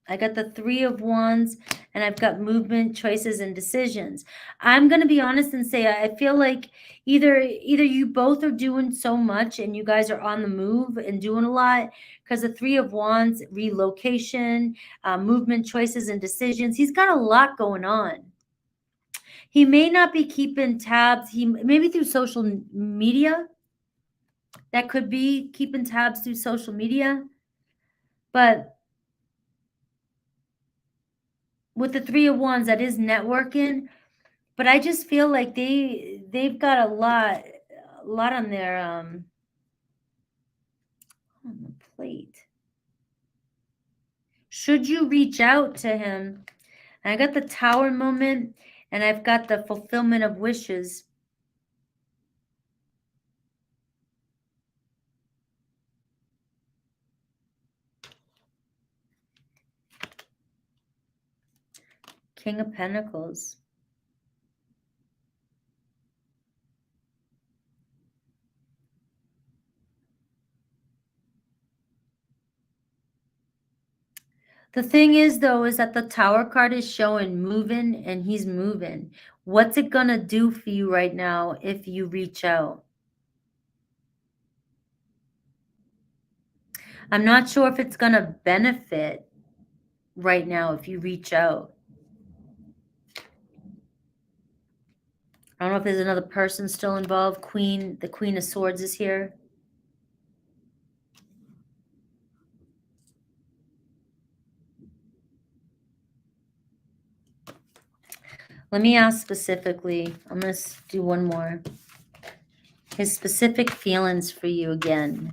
I got the 3 of Wands, and I've got movement, choices, and decisions. I'm going to be honest and say I feel like either you both are doing so much and you guys are on the move and doing a lot, because the 3 of Wands, relocation, movement, choices, and decisions. He's got a lot going on. He may not be keeping tabs. He maybe through social media. That could be keeping tabs through social media. But with the 3 of Wands, that is networking, but I just feel like they've got a lot on their on the plate. Should you reach out to him? And I got the Tower moment, and I've got the fulfillment of wishes. King of Pentacles. The thing is, though, is that the Tower card is showing moving, and he's moving. What's it going to do for you right now if you reach out? I'm not sure if it's going to benefit right now if you reach out. I don't know if there's another person still involved. The Queen of Swords is here. Let me ask specifically. I'm going to do one more. His specific feelings for you again.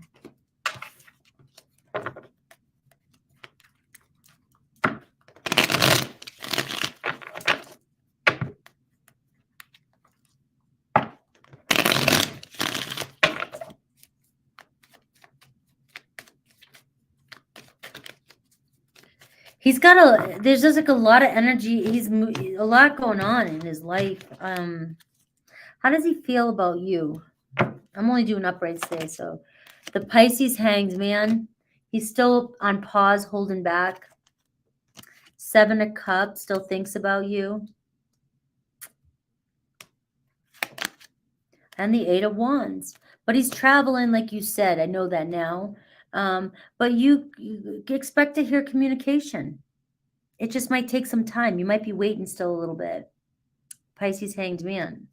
He's got there's just like a lot of energy. He's a lot going on in his life. How does he feel about you? I'm only doing uprights today, so the Pisces hangs, man. He's still on pause, holding back. 7 of Cups, still thinks about you. And the 8 of Wands. But he's traveling, like you said. I know that now. But you expect to hear communication. It just might take some time. You might be waiting still a little bit. Pisces hanged man.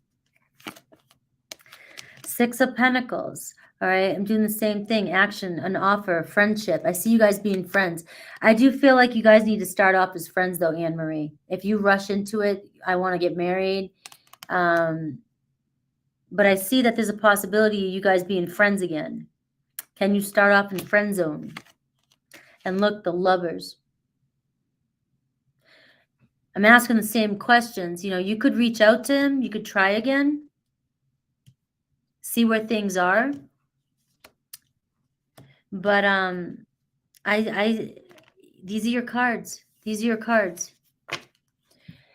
6 of Pentacles. All right, I'm doing the same thing. Action, an offer, friendship. I see you guys being friends. I do feel like you guys need to start off as friends, though, Anne-Marie. If you rush into it, I want to get married. But I see that there's a possibility of you guys being friends again. Can you start off in friend zone? And look, the Lovers. I'm asking the same questions. You know, you could reach out to him. You could try again. See where things are. But these are your cards. These are your cards.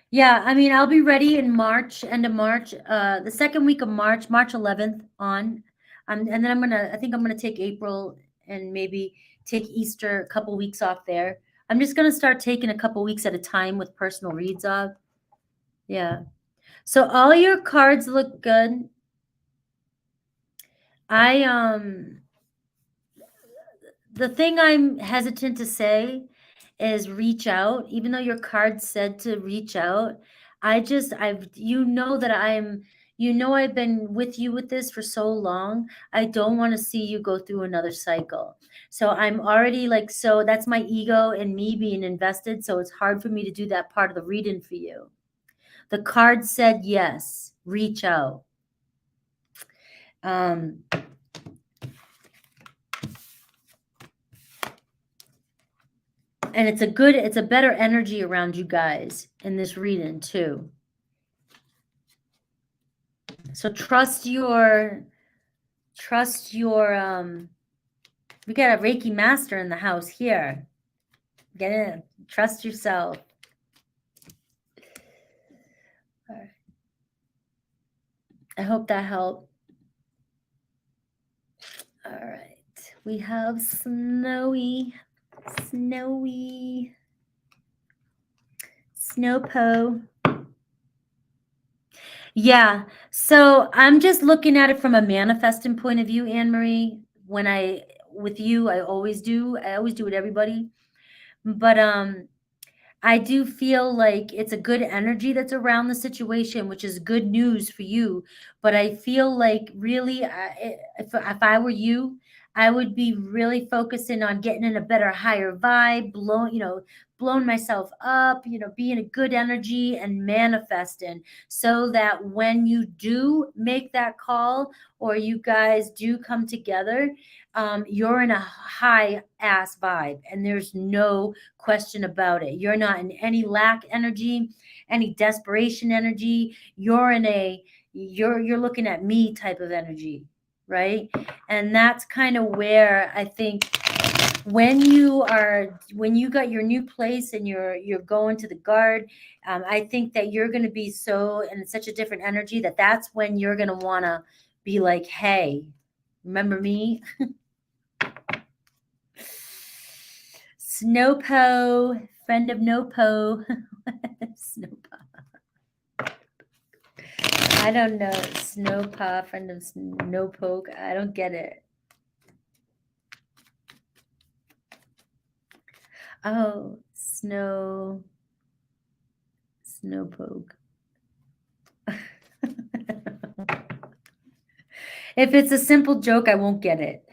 Yeah, I mean, I'll be ready in March, end of March, the second week of March, March 11th on. And then I think I'm gonna take April and maybe take Easter, a couple weeks off there. I'm just gonna start taking a couple weeks at a time with personal reads off. Yeah. So all your cards look good. The thing I'm hesitant to say is reach out, even though your card said to reach out. I've been with you with this for so long. I don't want to see you go through another cycle. So I'm already so that's my ego and me being invested. So it's hard for me to do that part of the reading for you. The card said, yes, reach out. And it's a better energy around you guys in this reading too. So trust your we got a Reiki master in the house here. Get in, trust yourself. All right. I hope that helped. All right. We have Snowy. Snowpo. Yeah. So I'm just looking at it from a manifesting point of view, Anne-Marie. With you, I always do with everybody. But I do feel like it's a good energy that's around the situation, which is good news for you. But I feel like really, if I were you, I would be really focusing on getting in a better, higher vibe, blowing myself up, being a good energy and manifesting so that when you do make that call or you guys do come together, you're in a high ass vibe and there's no question about it. You're not in any lack energy, any desperation energy. You're looking at me type of energy, right? And that's kind of where I think when you got your new place and you're going to the guard, I think that you're going to be in such a different energy that's when you're going to want to be like, hey, remember me? Snowpo, friend of Nopo. Snowpa. I don't know. Snowpa, friend of Snowpoke. I don't get it. Oh, Snowpoke. If it's a simple joke, I won't get it.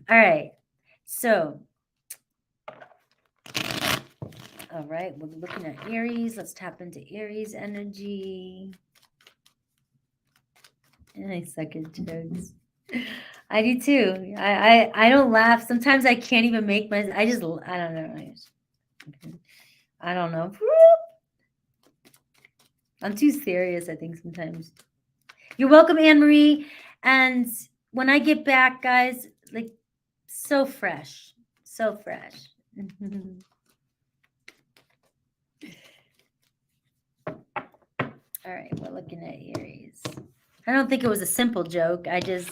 All right. So, all right, we're looking at Aries. Let's tap into Aries energy. And I suck at jokes. I do too. I don't laugh. Sometimes I can't even make I don't know. I don't know. I'm too serious, I think, sometimes. You're welcome, Anne-Marie. And when I get back, guys, like so fresh, so fresh. All right, we're looking at Aries. I don't think it was a simple joke. I think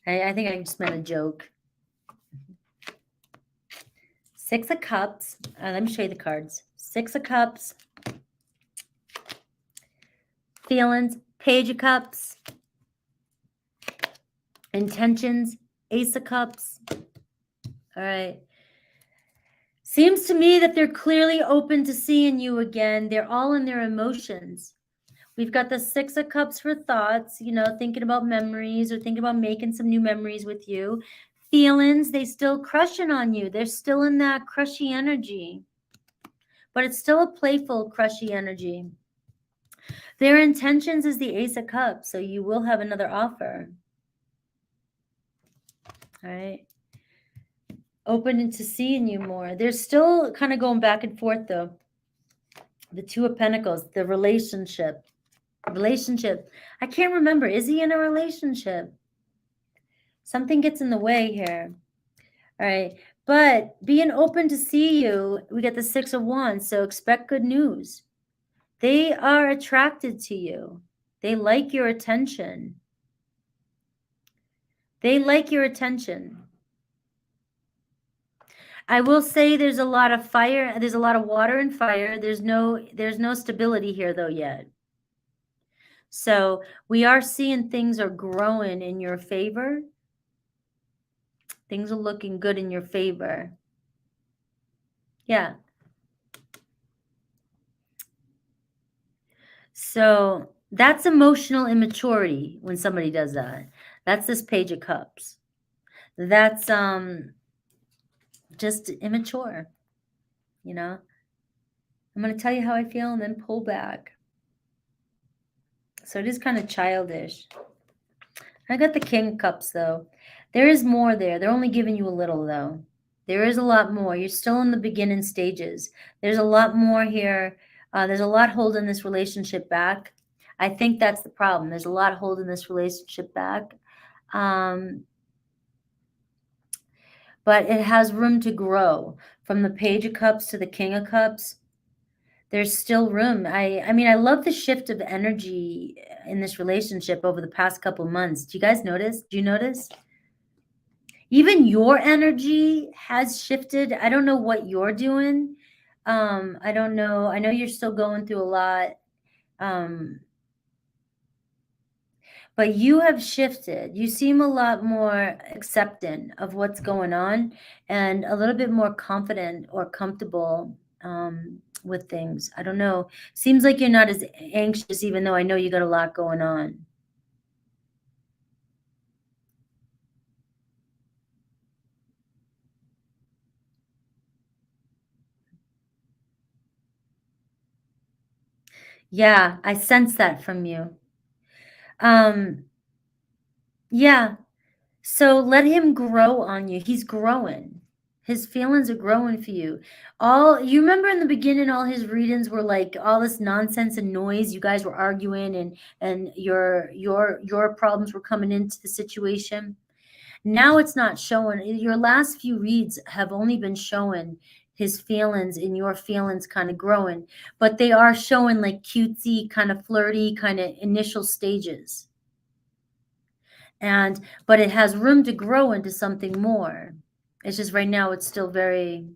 I just meant a joke. Six of Cups. Let me show you the cards. Six of Cups. Feelings. Page of Cups. Intentions. Ace of Cups. All right. Seems to me that they're clearly open to seeing you again. They're all in their emotions. We've got the Six of Cups for thoughts, you know, thinking about memories or thinking about making some new memories with you. Feelings, they still crushing on you. They're still in that crushy energy. But it's still a playful, crushy energy. Their intentions is the Ace of Cups, so you will have another offer. All right. Open to seeing you more. They're still kind of going back and forth, though. The Two of Pentacles, the relationship. I can't remember. Is he in a relationship? Something gets in the way here. All right. But being open to see you, we get the Six of Wands, so expect good news. They are attracted to you. They like your attention. They like your attention. I will say there's a lot of fire. There's a lot of water and fire. There's no stability here, though, yet. So we are seeing things are growing in your favor. Things are looking good in your favor. Yeah. So that's emotional immaturity when somebody does that. That's this Page of Cups. That's just immature, you know. I'm going to tell you how I feel and then pull back. So it is kind of childish. I got the King of Cups, though. There is more there. They're only giving you a little, though. There is a lot more. You're still in the beginning stages. There's a lot more here. There's a lot holding this relationship back. I think that's the problem. There's a lot holding this relationship back. But it has room to grow. From the Page of Cups to the King of Cups, there's still room. I mean, I love the shift of energy in this relationship over the past couple months. Do you guys notice? Do you notice? Even your energy has shifted. I don't know what you're doing. I don't know. I know you're still going through a lot. But you have shifted. You seem a lot more accepting of what's going on and a little bit more confident or comfortable with things. I don't know. Seems like you're not as anxious, even though I know you got a lot going on. Yeah, I sense that from you. Yeah. So let him grow on you. He's growing. His feelings are growing for you. You remember in the beginning, all his readings were like all this nonsense and noise. You guys were arguing and your problems were coming into the situation. Now it's not showing. Your last few reads have only been showing his feelings and your feelings kind of growing, but they are showing like cutesy, kind of flirty, kind of initial stages. But it has room to grow into something more. It's just right now it's still very,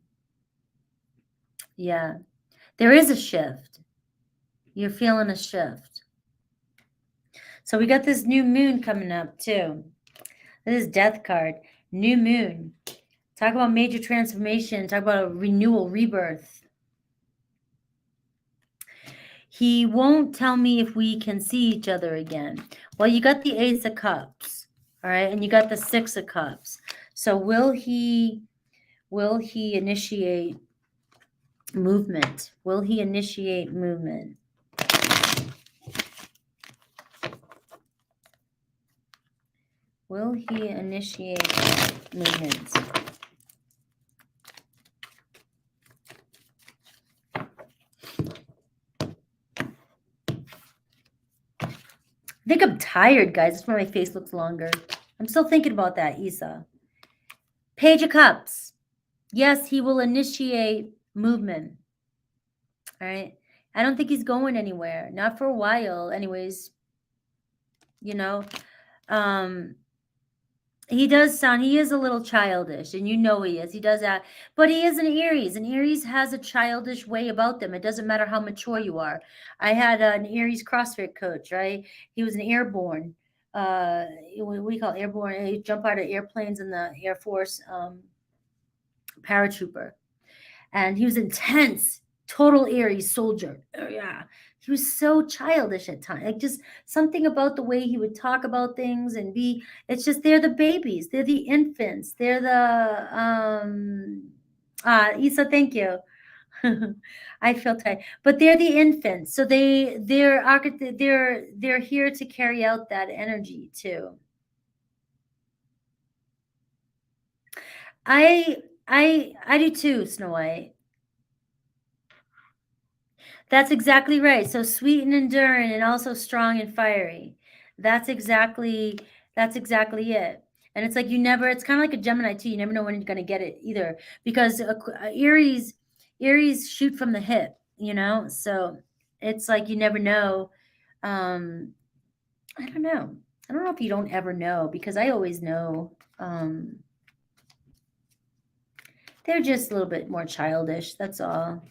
yeah. There is a shift. You're feeling a shift. So we got this new moon coming up too. This is Death card. New moon. Talk about major transformation. Talk about a renewal, rebirth. He won't tell me if we can see each other again. Well, you got the Ace of Cups, all right? And you got the Six of Cups. So will he initiate movement? Will he initiate movement? Will he initiate movement? I think I'm tired, guys. That's why my face looks longer. I'm still thinking about that, Isa. Page of Cups. Yes, he will initiate movement. All right. I don't think he's going anywhere. Not for a while. Anyways, you know, he is a little childish, and you know he is. He does that. But he is an Aries, and Aries has a childish way about them. It doesn't matter how mature you are. I had an Aries CrossFit coach, right? He was an airborne. What do we call airborne? He jump out of airplanes in the Air Force, paratrooper. And he was intense, total Aries soldier. Oh, yeah. He was so childish at times. Like just something about the way he would talk about things and be, it's just they're the babies, they're the infants, they're the Issa, thank you. I feel tight. But they're the infants. So they're here to carry out that energy too. I do too, Snow White. That's exactly right. So sweet and enduring and also strong and fiery. That's exactly it. And it's like it's kind of like a Gemini too. You never know when you're going to get it either, because Aries shoot from the hip, so it's like you never know. I don't know. I don't know if you don't ever know, because I always know. They're just a little bit more childish. That's all.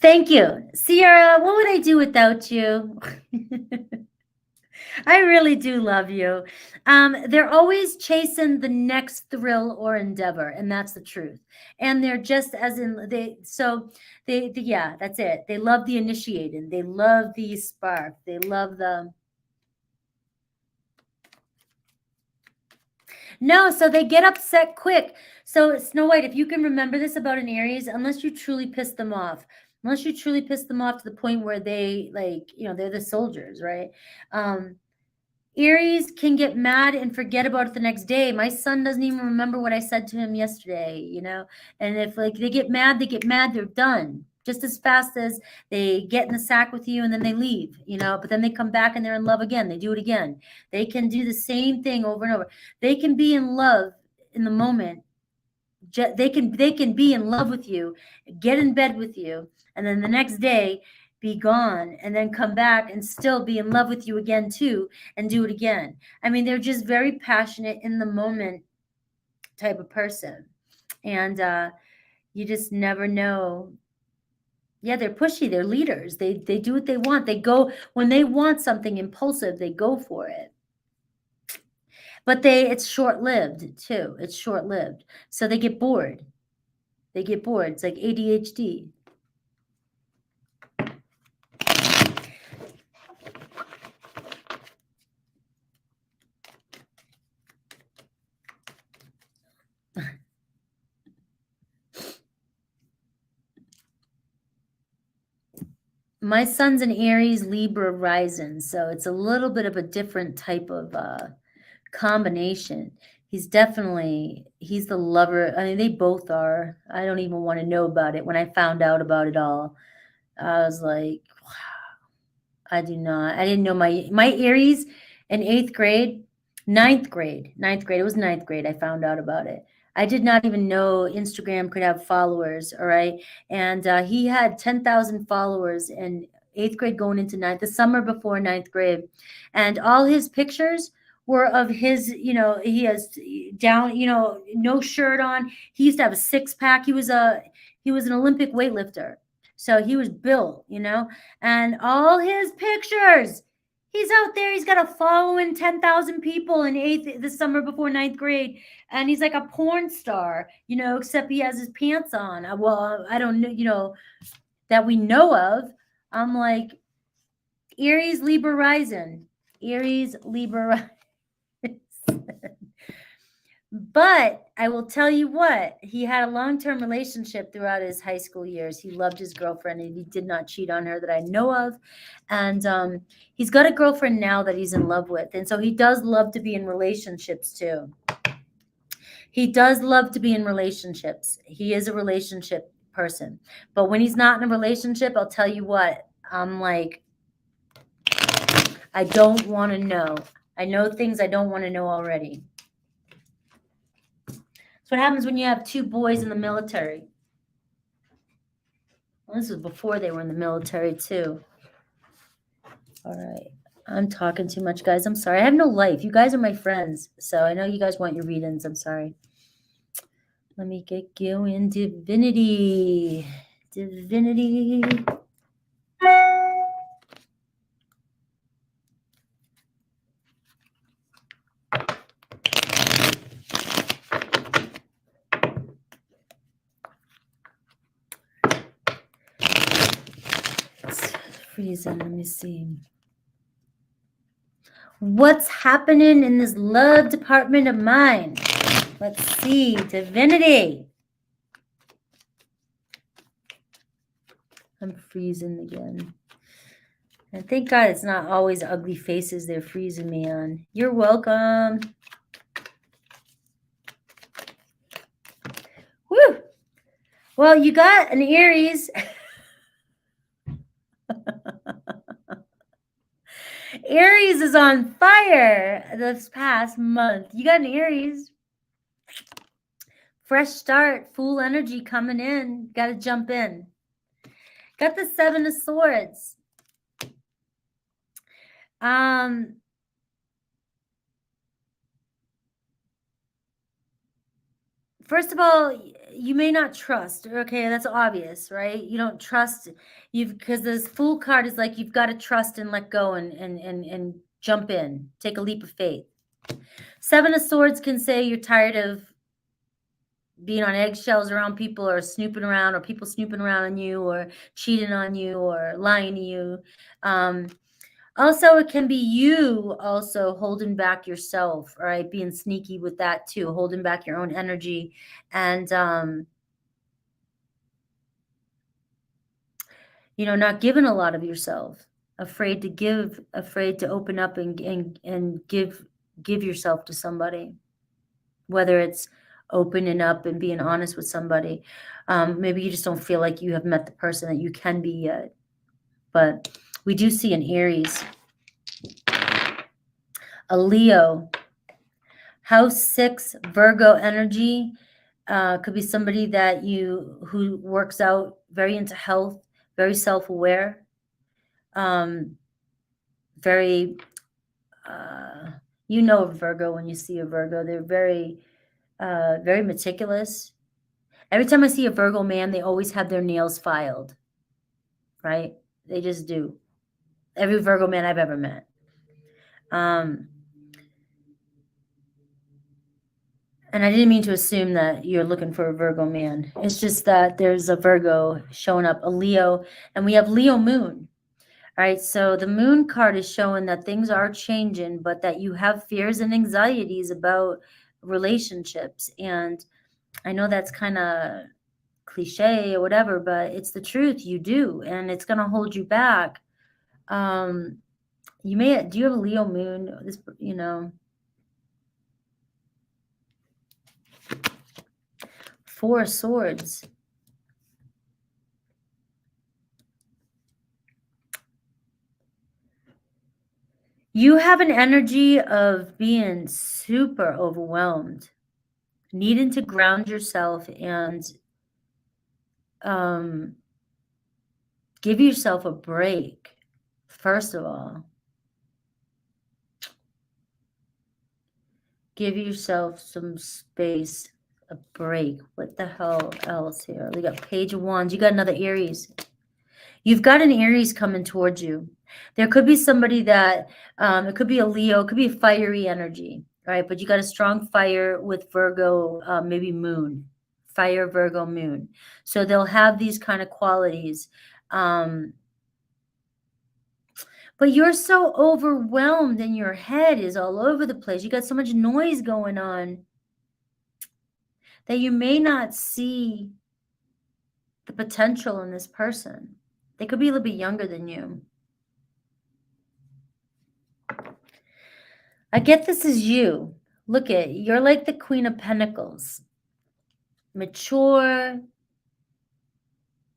Thank you. Sierra, what would I do without you? I really do love you. They're always chasing the next thrill or endeavor, and that's the truth. And they're just as in yeah, that's it. They love the initiating. They love the spark. They love the. No, so they get upset quick. So Snow White, if you can remember this about an Aries, unless you truly piss them off to the point where they they're the soldiers, right? Aries can get mad and forget about it the next day. My son doesn't even remember what I said to him yesterday, and if they get mad, they're done just as fast as they get in the sack with you and then they leave, but then they come back and they're in love again. They do it again. They can do the same thing over and over. They can be in love in the moment. They can be in love with you, get in bed with you, and then the next day be gone, and then come back and still be in love with you again too, and do it again. I mean, they're just very passionate in the moment type of person, and you just never know. Yeah, they're pushy. They're leaders. They do what they want. They go when they want something impulsive. They go for it. But it's short-lived too. It's short-lived. So they get bored. It's like ADHD. My son's an Aries Libra rising, so it's a little bit of a different type of combination. He's the lover. I mean, they both are. I don't even want to know about it. When I found out about it all, I was like, wow. I didn't know my Aries in 8th grade, 9th grade. It was 9th grade. I found out about it. I did not even know Instagram could have followers. All right. And he had 10,000 followers in 8th grade going into 9th, the summer before 9th grade. And all his pictures were of his, he has down, no shirt on. He used to have a 6-pack. He was an Olympic weightlifter. So he was built, and all his pictures, he's out there. He's got a following 10,000 people in 8th, the summer before 9th grade. And he's like a porn star, except he has his pants on. Well, I don't know, that we know of. I'm like, Aries, Libra rising. Aries, Libra rising. But I will tell you what, he had a long-term relationship throughout his high school years. He loved his girlfriend, and he did not cheat on her that I know of. And he's got a girlfriend now that he's in love with. And so he does love to be in relationships too. He does love to be in relationships. He is a relationship person. But when he's not in a relationship, I'll tell you what, I'm like, I don't want to know. I know things I don't want to know already. That's what happens when you have two boys in the military. Well, this was before they were in the military too. All right. I'm talking too much, guys. I'm sorry. I have no life. You guys are my friends. So I know you guys want your readings. I'm sorry. Let me get going. Divinity. Divinity. It's freezing. Let me see. What's happening in this love department of mine? Let's see. Divinity. I'm freezing again. And thank God it's not always ugly faces they're freezing me on. You're welcome. Woo! Well, you got an Aries. Aries is on fire this past month. You got an Aries. Fresh start, full energy coming in. Got to jump in. Got the Seven of Swords. First of all, you may not trust. Okay, that's obvious, right? You don't trust because this Fool card is like you've got to trust and let go and jump in, take a leap of faith. Seven of Swords can say you're tired of being on eggshells around people or snooping around or people snooping around on you or cheating on you or lying to you. Also, it can be you also holding back yourself, all right? Being sneaky with that too, holding back your own energy and, you know, not giving a lot of yourself, afraid to give, afraid to open up and give yourself to somebody, whether it's opening up and being honest with somebody. Maybe you just don't feel like you have met the person that you can be yet. But we do see an Aries, a Leo, House 6, Virgo energy. Could be somebody that who works out, very into health, very self-aware, very, you know, a Virgo when you see a Virgo. They're very, very meticulous. Every time I see a Virgo man, they always have their nails filed, right? They just do. Every Virgo man I've ever met. And I didn't mean to assume that you're looking for a Virgo man. It's just that there's a Virgo showing up, a Leo, and we have Leo moon. All right, so the moon card is showing that things are changing, but that you have fears and anxieties about relationships. And I know that's kind of cliche or whatever, but it's the truth. You do, and it's going to hold you back. Do you have a Leo moon? This, you know, Four of Swords. You have an energy of being super overwhelmed, needing to ground yourself and give yourself a break, first of all. Give yourself some space, a break. What the hell else here? We got Page of Wands. You got another Aries. You've got an Aries coming towards you. There could be somebody that, it could be a Leo, it could be a fiery energy, right? But you got a strong fire with Virgo, maybe moon, fire, Virgo, moon. So they'll have these kind of qualities. But you're so overwhelmed and your head is all over the place. You got so much noise going on that you may not see the potential in this person. They could be a little bit younger than you. I get this is you. Look you're like the Queen of Pentacles. Mature,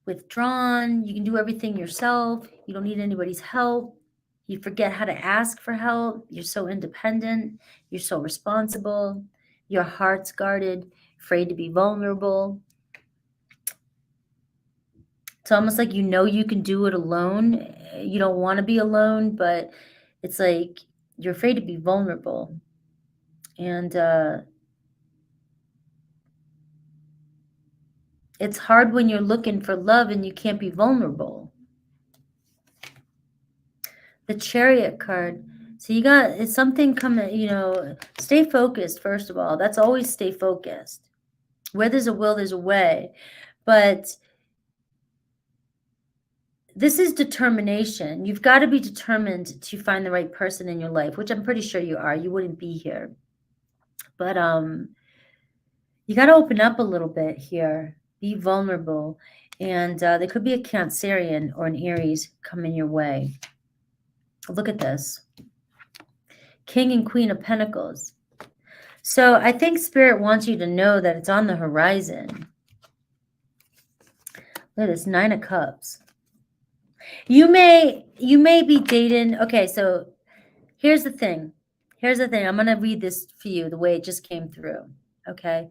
withdrawn. You can do everything yourself. You don't need anybody's help. You forget how to ask for help. You're so independent. You're so responsible. Your heart's guarded. afraid to be vulnerable. It's almost like you can do it alone. You don't want to be alone, but it's like you're afraid to be vulnerable. And it's hard when you're looking for love and you can't be vulnerable. The Chariot card. So it's something coming, stay focused, first of all. That's always stay focused. Where there's a will, there's a way. But this is determination. You've got to be determined to find the right person in your life, which I'm pretty sure you are. You wouldn't be here. But you got to open up a little bit here. Be vulnerable. And there could be a Cancerian or an Aries coming your way. Look at this. King and Queen of Pentacles. So I think Spirit wants you to know that it's on the horizon. Look at this, 9 of Cups. You may be dating. Okay, so here's the thing. I'm going to read this for you the way it just came through. Okay.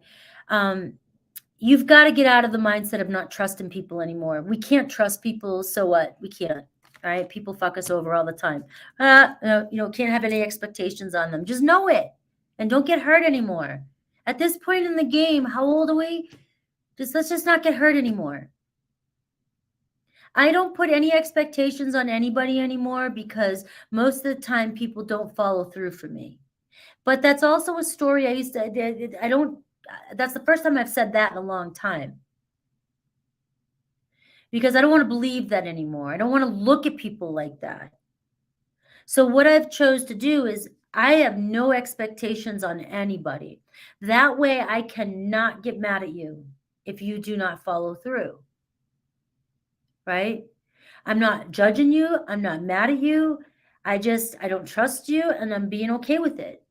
You've got to get out of the mindset of not trusting people anymore. We can't trust people, so what? We can't. All right. People fuck us over all the time. Can't have any expectations on them. Just know it. And don't get hurt anymore. At this point in the game, how old are we? Let's just not get hurt anymore. I don't put any expectations on anybody anymore because most of the time people don't follow through for me. But that's also a story that's the first time I've said that in a long time. Because I don't want to believe that anymore. I don't want to look at people like that. So what I've chose to do is I have no expectations on anybody. That way I cannot get mad at you if you do not follow through. Right? I'm not judging you. I'm not mad at you. I don't trust you and I'm being okay with it.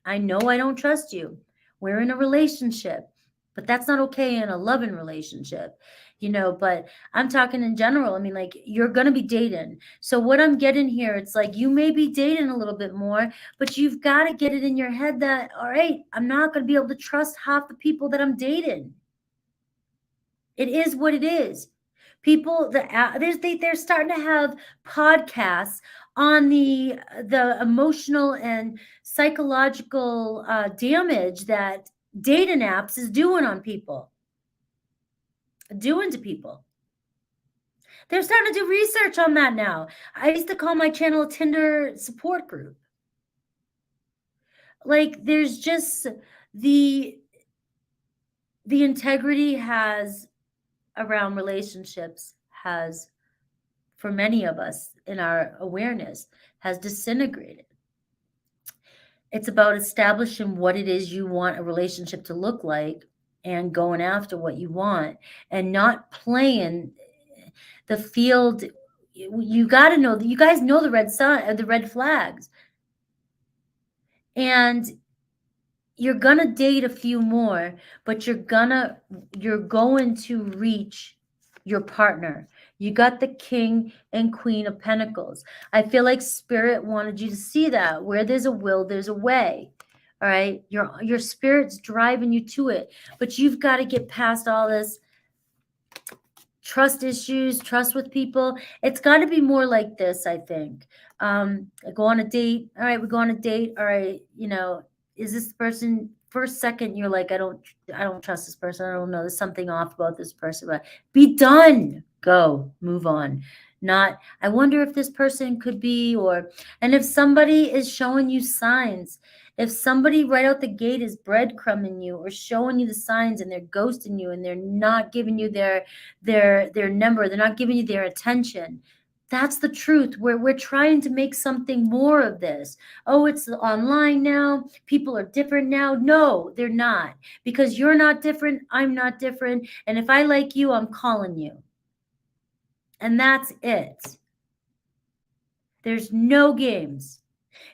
I know I don't trust you. We're in a relationship, but that's not okay in a loving relationship, but I'm talking in general. I mean, like you're going to be dating. So what I'm getting here, it's like you may be dating a little bit more, but you've got to get it in your head that, all right, I'm not going to be able to trust half the people that I'm dating. It is what it is. People they're starting to have podcasts on the emotional and psychological damage that dating apps is doing to people. They're starting to do research on that now. I used to call my channel a Tinder support group. Like there's just the integrity has around relationships has, for many of us in our awareness, has disintegrated. It's about establishing what it is you want a relationship to look like and going after what you want and not playing the field. You got to know that you guys know the red flags. And you're going to date a few more, but you're going to reach your partner. You got the King and Queen of Pentacles. I feel like Spirit wanted you to see that. Where there's a will, there's a way. All right. Your Spirit's driving you to it, but you've got to get past all this trust issues, trust with people. It's got to be more like this, I think. I go on a date. All right, we go on a date. All right, is this person? First second, you're like, I don't trust this person. I don't know. There's something off about this person. But be done. Go. Move on. Not, I wonder if this person could be, and if somebody is showing you signs, if somebody right out the gate is breadcrumbing you or showing you the signs and they're ghosting you and they're not giving you their number, they're not giving you their attention, that's the truth. We're trying to make something more of this. Oh, it's online now. People are different now. No, they're not. Because you're not different. I'm not different. And if I like you, I'm calling you. And that's it. There's no games.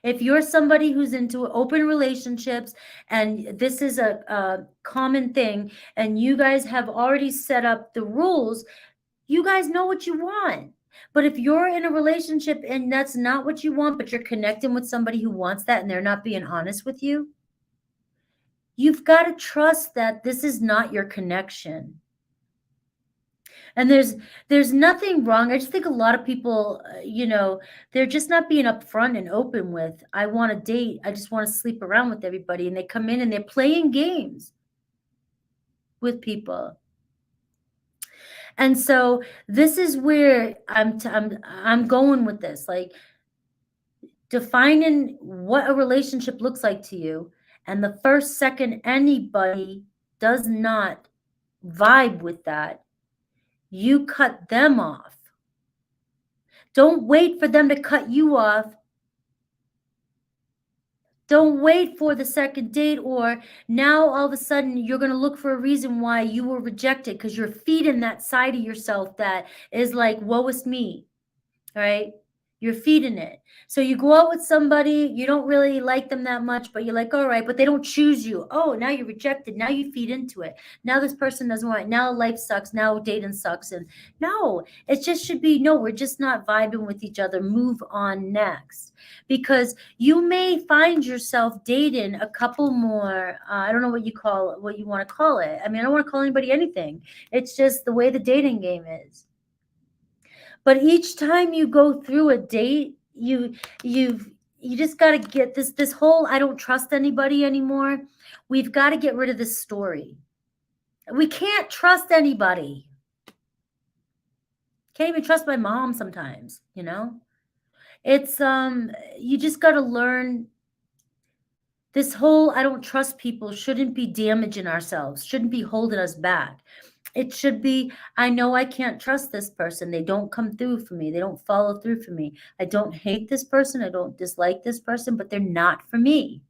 If you're somebody who's into open relationships and this is a common thing and you guys have already set up the rules, you guys know what you want. But if you're in a relationship and that's not what you want, but you're connecting with somebody who wants that and they're not being honest with you, You've got to trust that this is not your connection. And there's nothing wrong. I just think a lot of people, they're just not being upfront and open with, I want to date. I just want to sleep around with everybody. And they come in and they're playing games with people. And so this is where I'm going with this, like defining what a relationship looks like to you. And the first second anybody does not vibe with that, you cut them off. Don't wait for them to cut you off. Don't wait for the second date, or now all of a sudden you're going to look for a reason why you were rejected because you're feeding that side of yourself that is like, woe is me, right? You're feeding it. So you go out with somebody, you don't really like them that much, but you're like, all right, but they don't choose you. Oh, now you're rejected. Now you feed into it. Now this person doesn't want it. Now life sucks. Now dating sucks. And no, it just should be, no, we're just not vibing with each other. Move on next. Because you may find yourself dating a couple more, I don't know what you want to call it. I mean, I don't want to call anybody anything. It's just the way the dating game is. But each time you go through a date, you just got to get this whole I don't trust anybody anymore. We've got to get rid of this story. We can't trust anybody. Can't even trust my mom sometimes, It's you just got to learn this whole I don't trust people shouldn't be damaging ourselves, shouldn't be holding us back. It should be, I know I can't trust this person. They don't come through for me. They don't follow through for me. I don't hate this person. I don't dislike this person, but they're not for me.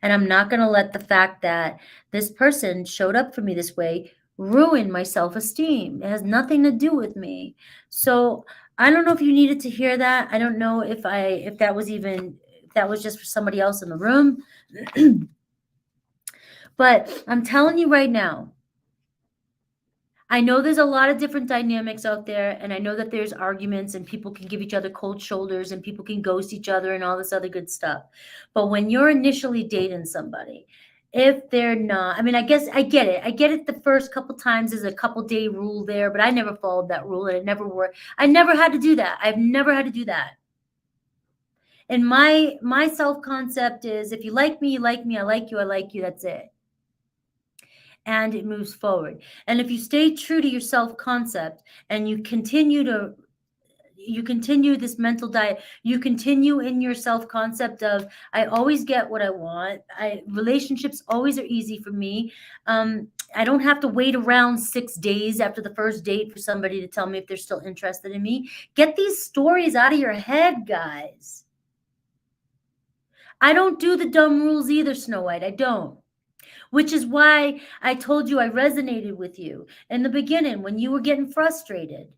And I'm not going to let the fact that this person showed up for me this way ruin my self-esteem. It has nothing to do with me. So I don't know if you needed to hear that. I don't know if that was just for somebody else in the room. But I'm telling you right now, I know there's a lot of different dynamics out there, and I know that there's arguments and people can give each other cold shoulders and people can ghost each other and all this other good stuff. But when you're initially dating somebody, if they're not, I mean, I guess I get it. I get it the first couple times there's a couple day rule there, but I never followed that rule and it never worked. I never had to do that. I've never had to do that. And my self-concept is if you like me, you like me, I like you, that's it. And it moves forward. And if you stay true to your self-concept and you continue this mental diet, you continue in your self-concept of, I always get what I want. Relationships always are easy for me. I don't have to wait around 6 days after the first date for somebody to tell me if they're still interested in me. Get these stories out of your head, guys. I don't do the dumb rules either, Snow White. I don't. Which is why I told you I resonated with you in the beginning when you were getting frustrated.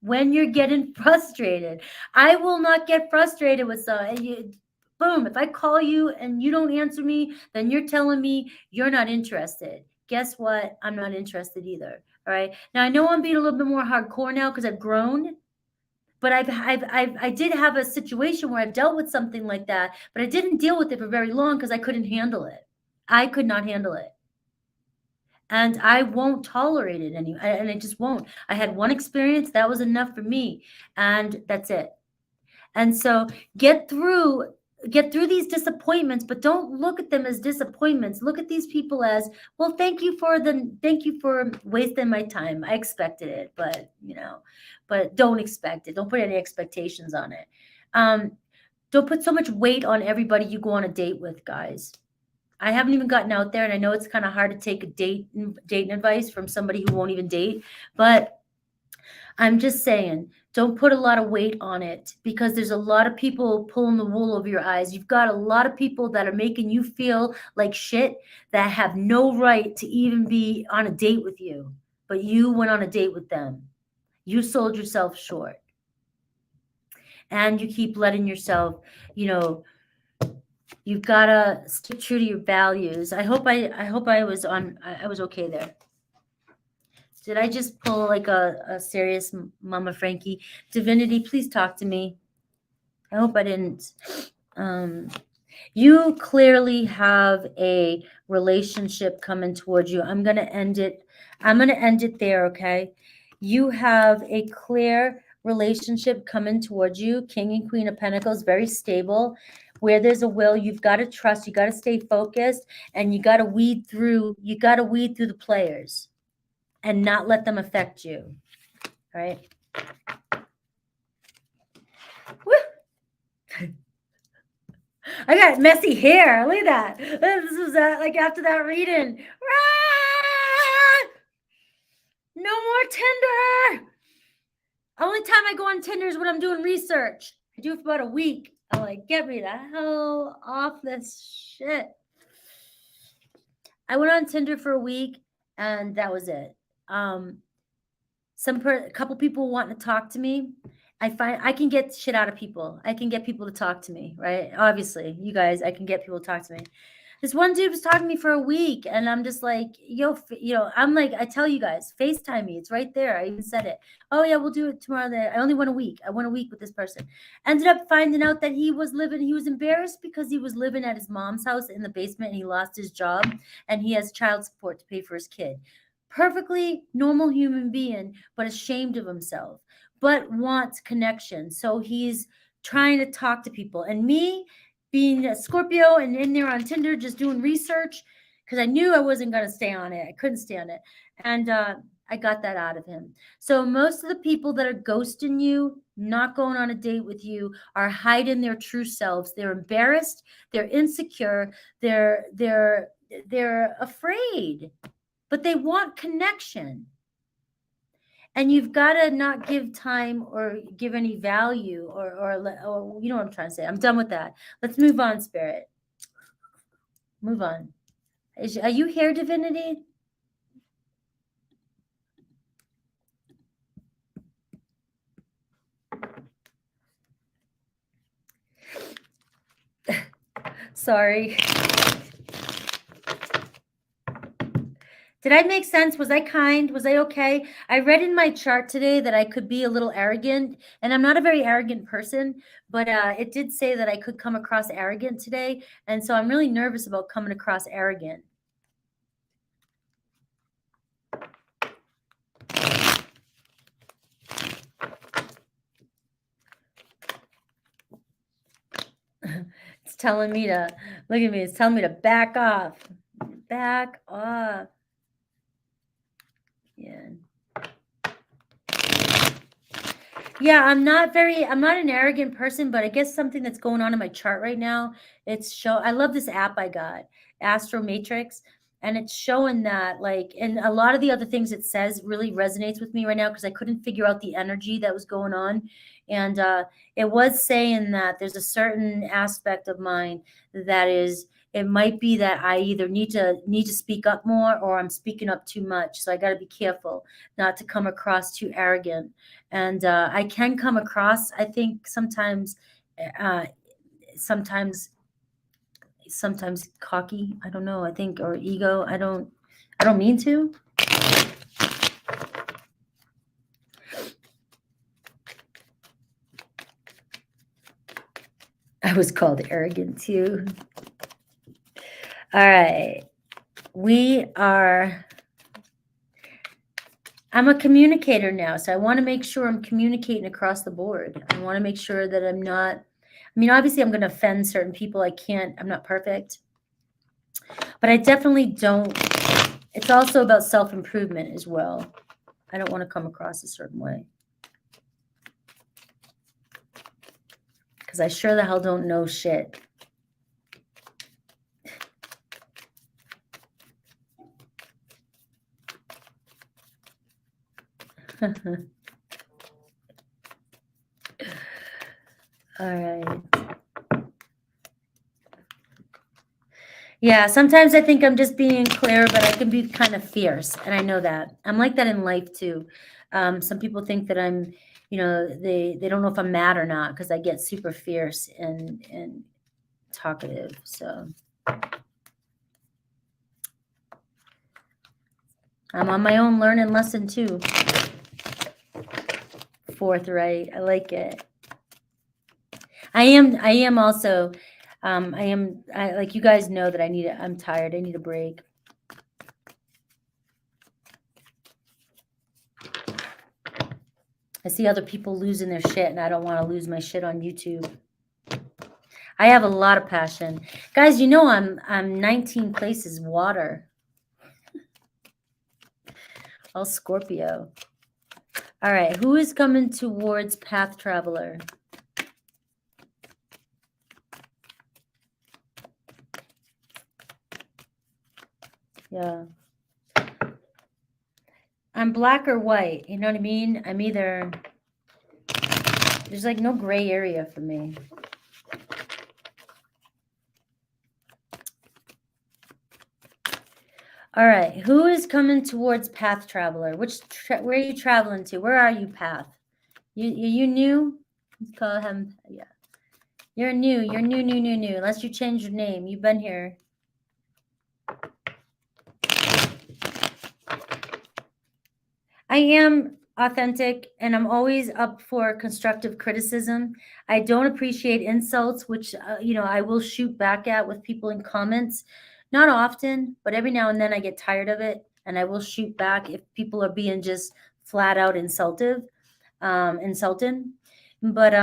When you're getting frustrated, I will not get frustrated with boom, if I call you and you don't answer me, then you're telling me you're not interested. Guess what? I'm not interested either. All right. Now I know I'm being a little bit more hardcore now because I've grown. But I did have a situation where I've dealt with something like that, but I didn't deal with it for very long because I couldn't handle it. I could not handle it. And I won't tolerate it anymore. And I just won't. I had one experience. That was enough for me. And that's it. And so get through these disappointments, but don't look at them as disappointments. Look at these people as, well, thank you for wasting my time. I expected it, but don't expect it. Don't put any expectations on it. Don't put so much weight on everybody you go on a date with, guys. I haven't even gotten out there, and I know it's kind of hard to take a dating advice from somebody who won't even date, but I'm just saying, don't put a lot of weight on it because there's a lot of people pulling the wool over your eyes. You've got a lot of people that are making you feel like shit that have no right to even be on a date with you, but you went on a date with them. You sold yourself short. And you keep letting yourself, you've got to stick true to your values. I hope I was okay there. Did I just pull like a serious Mama Frankie? Divinity, please talk to me. I hope I didn't. You clearly have a relationship coming towards you. I'm going to end it. I'm going to end it there, okay? You have a clear relationship coming towards you. King and Queen of Pentacles, very stable. Where there's a will, you've got to trust, you got to stay focused, and you got to weed through the players and not let them affect you. All right? Woo! I got messy hair. Look at that. This was like after that reading. Ah! No more Tinder. Only time I go on Tinder is when I'm doing research. I do it for about a week. I'm like, get me the hell off this shit. I went on Tinder for a week and that was it. A couple people wanting to talk to me. I find I can get shit out of people. I can get people to talk to me, right? Obviously, you guys, I can get people to talk to me. This one dude was talking to me for a week, and I'm just like, I'm like, I tell you guys, FaceTime me. It's right there. I even said it. Oh yeah, we'll do it tomorrow. I only went a week. I went a week with this person. Ended up finding out that he was embarrassed because he was living at his mom's house in the basement, and he lost his job, and he has child support to pay for his kid. Perfectly normal human being, but ashamed of himself, but wants connection. So he's trying to talk to people. And me being a Scorpio and in there on Tinder, just doing research, because I knew I wasn't going to stay on it. I couldn't stay on it. And I got that out of him. So most of the people that are ghosting you, not going on a date with you, are hiding their true selves. They're embarrassed. They're insecure. They're afraid. But they want connection. And you've got to not give time or give any value or you know what I'm trying to say. I'm done with that. Let's move on, Spirit. Move on. Are you here, Divinity? Sorry. Did I make sense? Was I kind? Was I okay? I read in my chart today that I could be a little arrogant, and I'm not a very arrogant person, but it did say that I could come across arrogant today, and so I'm really nervous about coming across arrogant. It's telling me to, look at me, it's telling me to back off. Back off. Yeah, I'm not an arrogant person, but I guess something that's going on in my chart right now, I love this app I got, Astro Matrix, and it's showing that, like, and a lot of the other things it says really resonates with me right now because I couldn't figure out the energy that was going on. And it was saying that there's a certain aspect of mine that is, it might be that I either need to speak up more or I'm speaking up too much. So I got to be careful not to come across too arrogant. And I can come across, I think sometimes cocky. I don't know. I think, or ego. I don't mean to. I was called arrogant too. All right. I'm a communicator now, so I want to make sure I'm communicating across the board. I want to make sure that I'm not, I mean, obviously I'm going to offend certain people. I'm not perfect, but I definitely don't. It's also about self-improvement as well. I don't want to come across a certain way. Because I sure the hell don't know shit. All right. Yeah, sometimes I think I'm just being clear, but I can be kind of fierce, and I know that. I'm like that in life too. Some people think that I'm, they don't know if I'm mad or not because I get super fierce and talkative. So I'm on my own learning lesson too. Forthright. I like it. I am also, like you guys know that I'm tired. I need a break. I see other people losing their shit, and I don't want to lose my shit on YouTube. I have a lot of passion. Guys, you know I'm 19 places water. All Scorpio. All right, who is coming towards Path Traveler? Yeah. I'm black or white, you know what I mean? I'm either, there's like no gray area for me. All right, who is coming towards Path Traveler? Where are you traveling to? Where are you, Path? You new? Let's call him, yeah. You're new. Unless you change your name. You've been here. I am authentic, and I'm always up for constructive criticism. I don't appreciate insults, which, I will shoot back at with people in comments. Not often, but every now and then I get tired of it, and I will shoot back if people are being just flat out insulting. But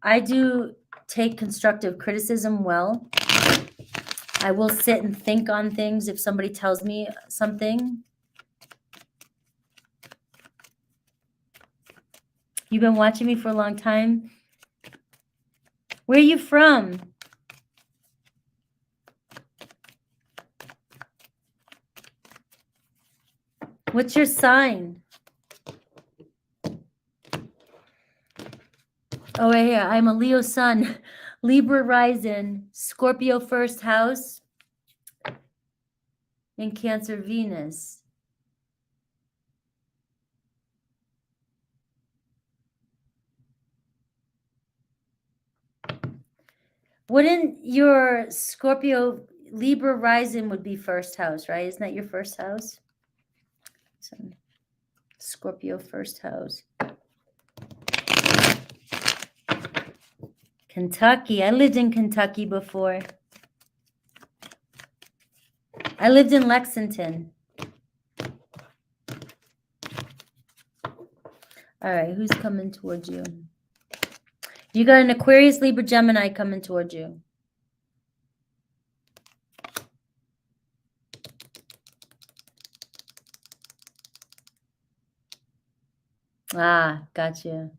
I do take constructive criticism well. I will sit and think on things if somebody tells me something. You've been watching me for a long time. Where are you from? What's your sign? Oh, yeah, I'm a Leo sun, Libra rising, Scorpio first house, and Cancer Venus. Wouldn't your Scorpio Libra rising would be first house, right? Isn't that your first house? So, Scorpio first house. Kentucky. I lived in Kentucky before. I lived in Lexington. All right, who's coming towards you? You got an Aquarius, Libra, Gemini coming towards you. Ah, gotcha.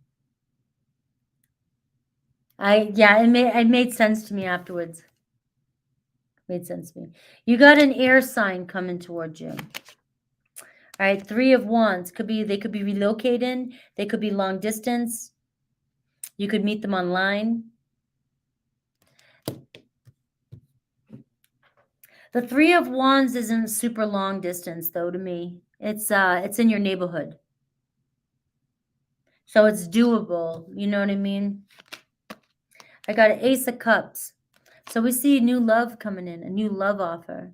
It made sense to me afterwards. Made sense to me. You got an air sign coming towards you. All right, 3 of Wands. They could be relocating. They could be long distance. You could meet them online. The 3 of Wands isn't super long distance, though, to me. It's in your neighborhood. So it's doable. You know what I mean? I got an Ace of Cups. So we see new love coming in, a new love offer.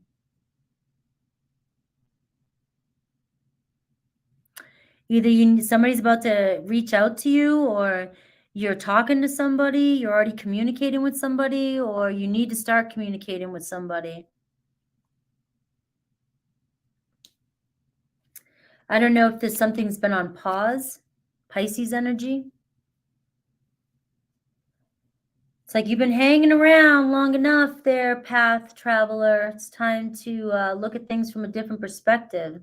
Either somebody's about to reach out to you, or you're talking to somebody, you're already communicating with somebody, or you need to start communicating with somebody. I don't know if something's been on pause. Pisces energy. It's like you've been hanging around long enough there, Path Traveler. It's time to look at things from a different perspective.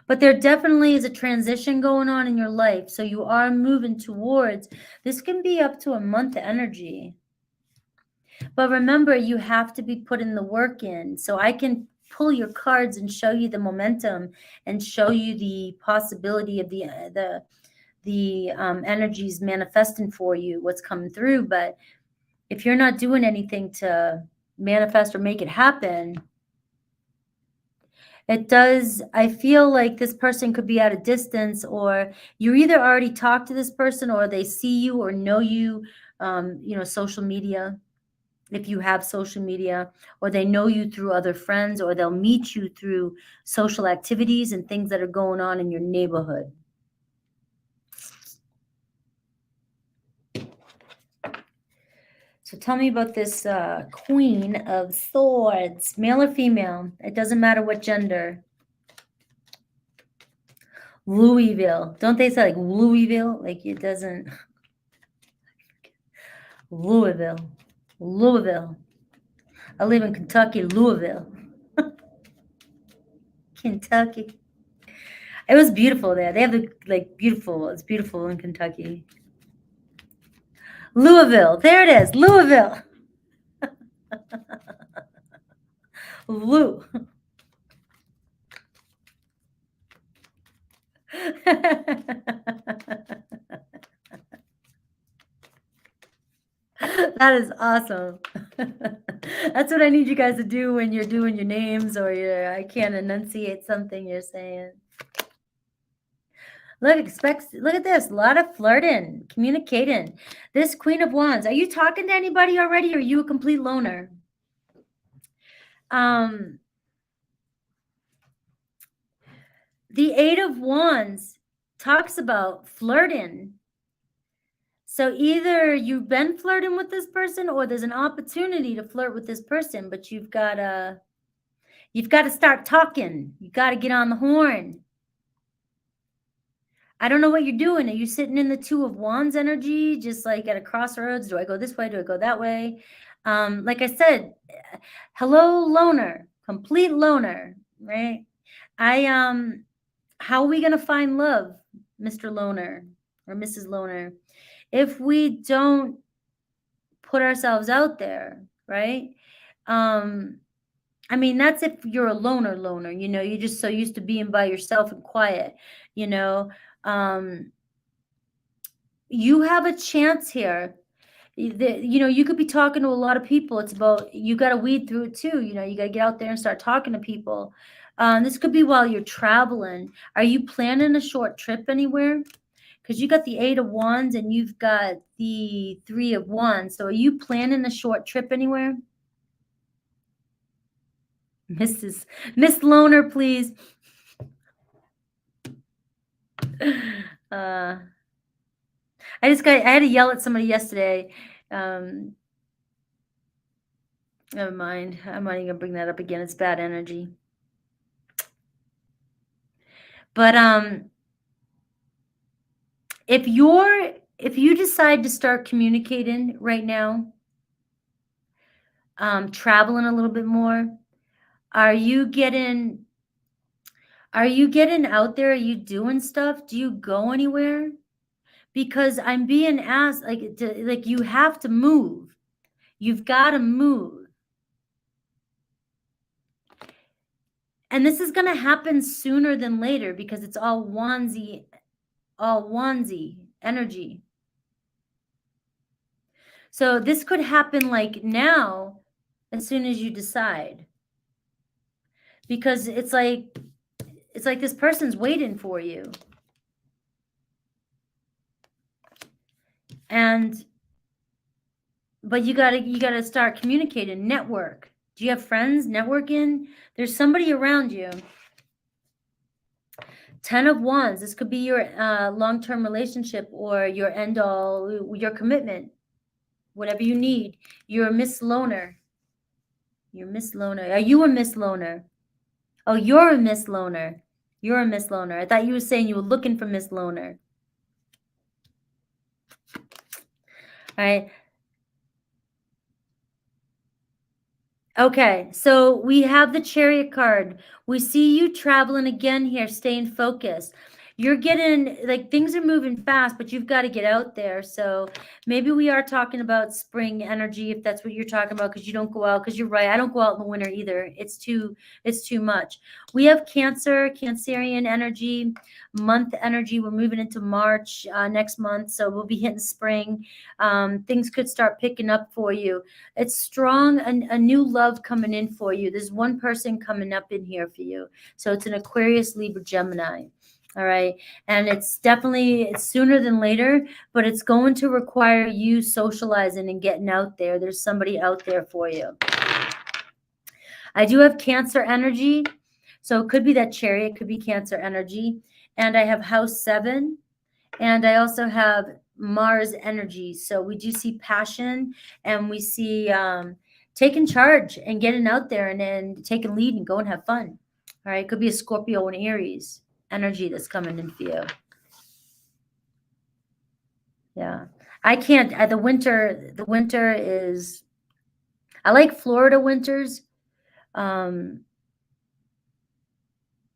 But there definitely is a transition going on in your life. So you are moving towards, this can be up to a month energy. But remember, you have to be putting the work in. So I can pull your cards and show you the momentum and show you the possibility of the energies manifesting for you, what's coming through. But if you're not doing anything to manifest or make it happen, it does. I feel like this person could be at a distance, or you either already talked to this person, or they see you or know you, social media, if you have social media, or they know you through other friends, or they'll meet you through social activities and things that are going on in your neighborhood. So tell me about this Queen of Swords, male or female. It doesn't matter what gender. Louisville. Don't they say like Louisville? Like it doesn't. Louisville. Louisville. I live in Kentucky, Louisville. Kentucky. It was beautiful there. They have the like beautiful. It's beautiful in Kentucky. Louisville. There it is. Louisville. Lou. That is awesome. That's what I need you guys to do when you're doing your names or I can't enunciate something you're saying. Look at this. A lot of flirting, communicating. This Queen of Wands. Are you talking to anybody already or are you a complete loner? The Eight of Wands talks about flirting. So either you've been flirting with this person or there's an opportunity to flirt with this person, but you've got to start talking. You got to get on the horn. I don't know what you're doing. Are you sitting in the Two of Wands energy, just like at a crossroads? Do I go this way? Do I go that way? Like I said, hello, loner, complete loner, right? How are we going to find love, Mr. Loner or Mrs. Loner, if we don't put ourselves out there, right? I mean, that's if you're a loner, you know, you're just so used to being by yourself and quiet, you know. You have a chance here. You know, you could be talking to a lot of people. It's about, you got to weed through it too. You know, you got to get out there and start talking to people. This could be while you're traveling. Are you planning a short trip anywhere? Because you got the Eight of Wands and you've got the Three of Wands. So are you planning a short trip anywhere? Miss Loner, please. I had to yell at somebody yesterday. Never mind. I'm not even gonna bring that up again. It's bad energy. But if you decide to start communicating right now, traveling a little bit more, are you getting out there? Are you doing stuff? Do you go anywhere? Because I'm being asked, like you have to move. You've got to move. And this is going to happen sooner than later because it's all wandsy energy. So this could happen like now, as soon as you decide. Because it's like this person's waiting for you. But you gotta start communicating, network. Do you have friends networking? There's somebody around you. 10 of Wands. This could be your long-term relationship or your end-all, your commitment, whatever you need. You're a Miss Loner. You're Miss Loner. Are you a Miss Loner? Oh, you're a Miss Loner. You're a Miss Loner. I thought you were saying you were looking for Miss Loner. All right. Okay, so we have the Chariot card. We see you traveling again here, staying focused. You're getting, like, things are moving fast, but you've got to get out there. So maybe we are talking about spring energy, if that's what you're talking about, because you don't go out, because you're right. I don't go out in the winter either. It's too much. We have Cancer, Cancerian energy, month energy. We're moving into March next month, so we'll be hitting spring. Things could start picking up for you. It's strong, a new love coming in for you. There's one person coming up in here for you. So it's an Aquarius, Libra, Gemini. All right. And it's sooner than later, but it's going to require you socializing and getting out there. There's somebody out there for you. I do have Cancer energy. So it could be that Chariot, could be Cancer energy. And I have House 7. And I also have Mars energy. So we do see passion, and we see taking charge and getting out there and taking lead and go and have fun. All right. It could be a Scorpio and Aries energy that's coming in for you. Yeah. I can't, the winter is, I like Florida winters.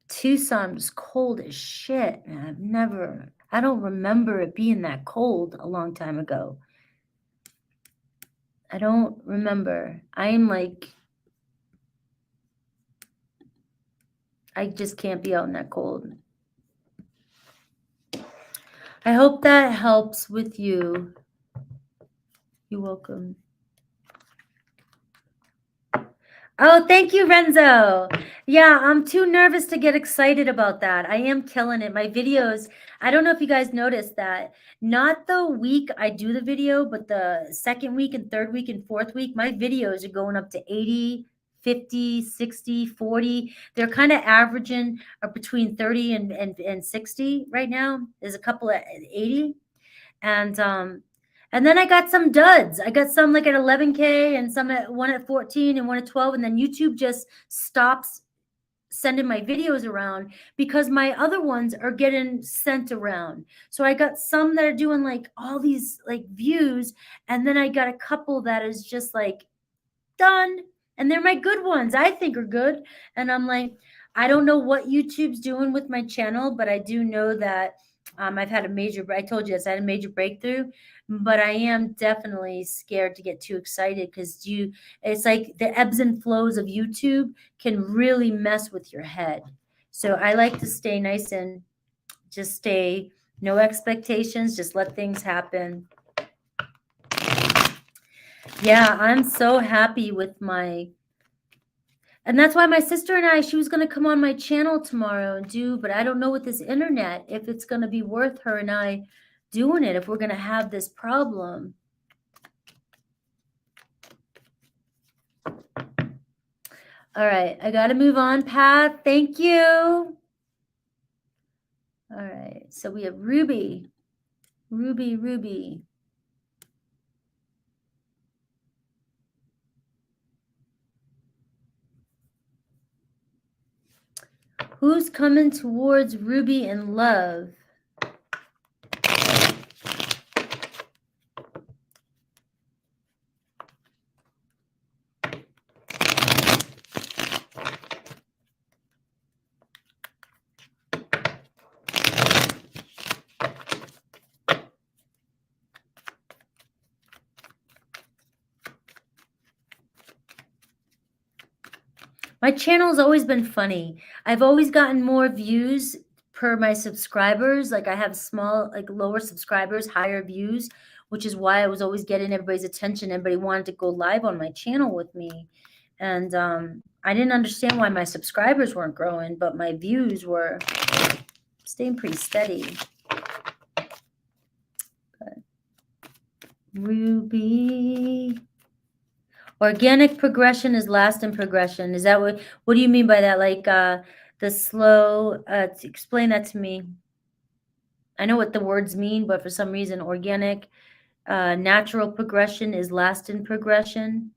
Tucson was cold as shit. Man, I don't remember it being that cold a long time ago. I don't remember. I just can't be out in that cold. I hope that helps with you. You're welcome. Oh, thank you, Renzo. Yeah, I'm too nervous to get excited about that. I am killing it. My videos, I don't know if you guys noticed that. Not the week I do the video, but the second week and third week and fourth week, my videos are going up to 80, 50, 60, 40. They're kind of averaging between 30 and 60 right now. There's a couple at 80. And then I got some duds. I got some like at 11K and some at one at 14 and one at 12. And then YouTube just stops sending my videos around because my other ones are getting sent around. So I got some that are doing like all these like views. And then I got a couple that is just like done. And they're my good ones. I think are good. And I'm like, I don't know what YouTube's doing with my channel, but I do know that I've had I told you this, I had a major breakthrough, but I am definitely scared to get too excited because it's like the ebbs and flows of YouTube can really mess with your head. So I like to stay nice and just stay, no expectations, just let things happen. Yeah, I'm so happy with and that's why my sister and she was going to come on my channel tomorrow and but I don't know with this internet, if it's going to be worth her and I doing it, if we're going to have this problem. All right, I got to move on, Pat. Thank you. All right, so we have Ruby. Who's coming towards Ruby in love? My channel's always been funny. I've always gotten more views per my subscribers. Like I have lower subscribers, higher views, which is why I was always getting everybody's attention. Everybody wanted to go live on my channel with me. And I didn't understand why my subscribers weren't growing, but my views were staying pretty steady. But Ruby. Organic progression is last in progression. Is that what do you mean by that? Like the slow, explain that to me. I know what the words mean, but for some reason, organic, natural progression is last in progression.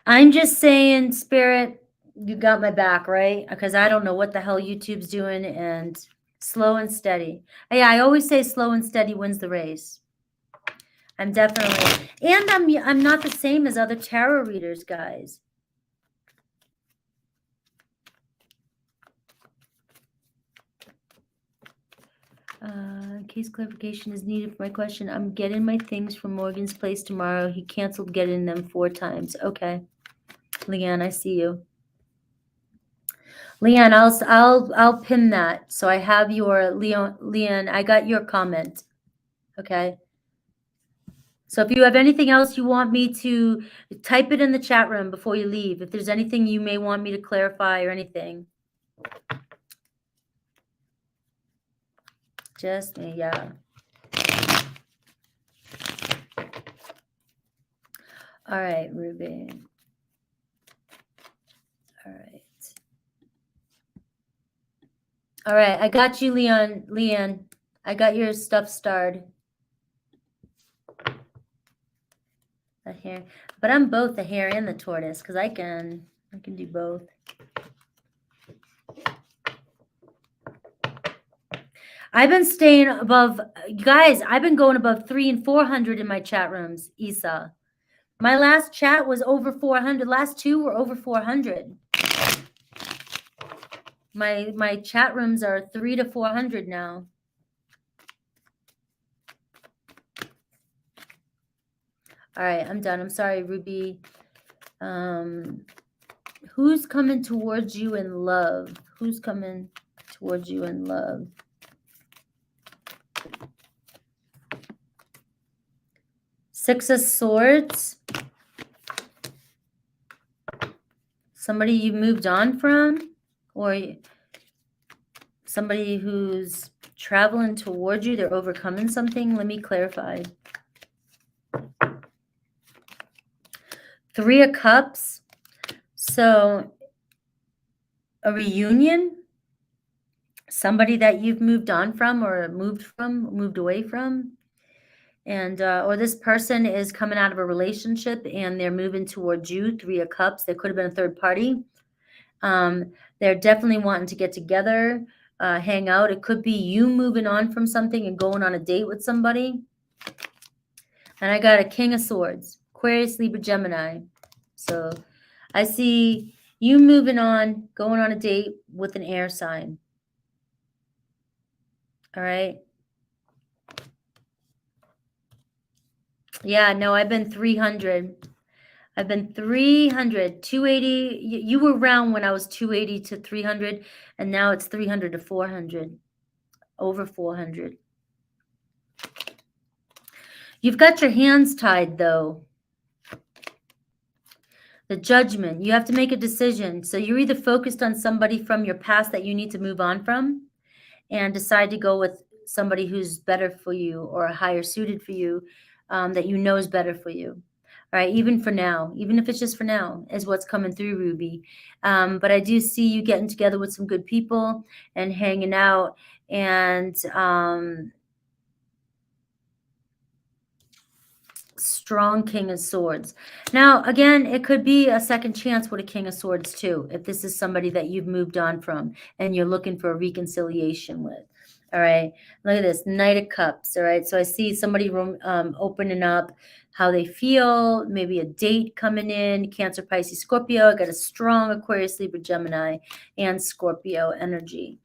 I'm just saying, Spirit, you got my back, right? Because I don't know what the hell YouTube's doing, and slow and steady. Yeah, I always say slow and steady wins the race. I'm definitely, and I'm not the same as other tarot readers, guys. In case clarification is needed for my question, I'm getting my things from Morgan's place tomorrow. He canceled getting them 4 times. Okay, Leanne, I see you. Leanne, I'll pin that. So I have your Leanne. I got your comment. Okay. So if you have anything else you want me to type it in the chat room before you leave, if there's anything you may want me to clarify or anything. Just me, yeah. All right, Ruby. All right. All right, I got you, Leon. I got your stuff starred. The hare, but I'm both the hare and the tortoise because I can do both. I've been staying above, guys. I've been going above 300 and 400 in my chat rooms. Isa, my last chat was over 400. Last two were over 400. My chat rooms are 300 to 400 now. All right, I'm done. I'm sorry, Ruby. Who's coming towards you in love? Who's coming towards you in love? Six of Swords. Somebody you moved on from, or somebody who's traveling towards you. They're overcoming something. Let me clarify. Three of Cups. So a reunion, somebody that you've moved on from or moved away from. And or this person is coming out of a relationship and they're moving towards you. Three of Cups. There could have been a third party. They're definitely wanting to get together, hang out. It could be you moving on from something and going on a date with somebody. And I got a King of Swords, Aquarius, Libra, Gemini. So I see you moving on, going on a date with an air sign. All right. Yeah, no, I've been 300. I've been 300, 280. You were around when I was 280 to 300, and now it's 300 to 400, over 400. You've got your hands tied, though. The Judgment. You have to make a decision. So you're either focused on somebody from your past that you need to move on from and decide to go with somebody who's better for you or higher suited for you, that you know is better for you. All right, even for now, even if it's just for now, is what's coming through, Ruby. But I do see you getting together with some good people and hanging out, and strong King of Swords. Now, again, it could be a second chance with a King of Swords too, if this is somebody that you've moved on from and you're looking for a reconciliation with. All right, look at this, Knight of Cups. All right, so I see somebody opening up how they feel, maybe a date coming in, Cancer, Pisces, Scorpio. I got a strong Aquarius, Libra, Gemini, and Scorpio energy.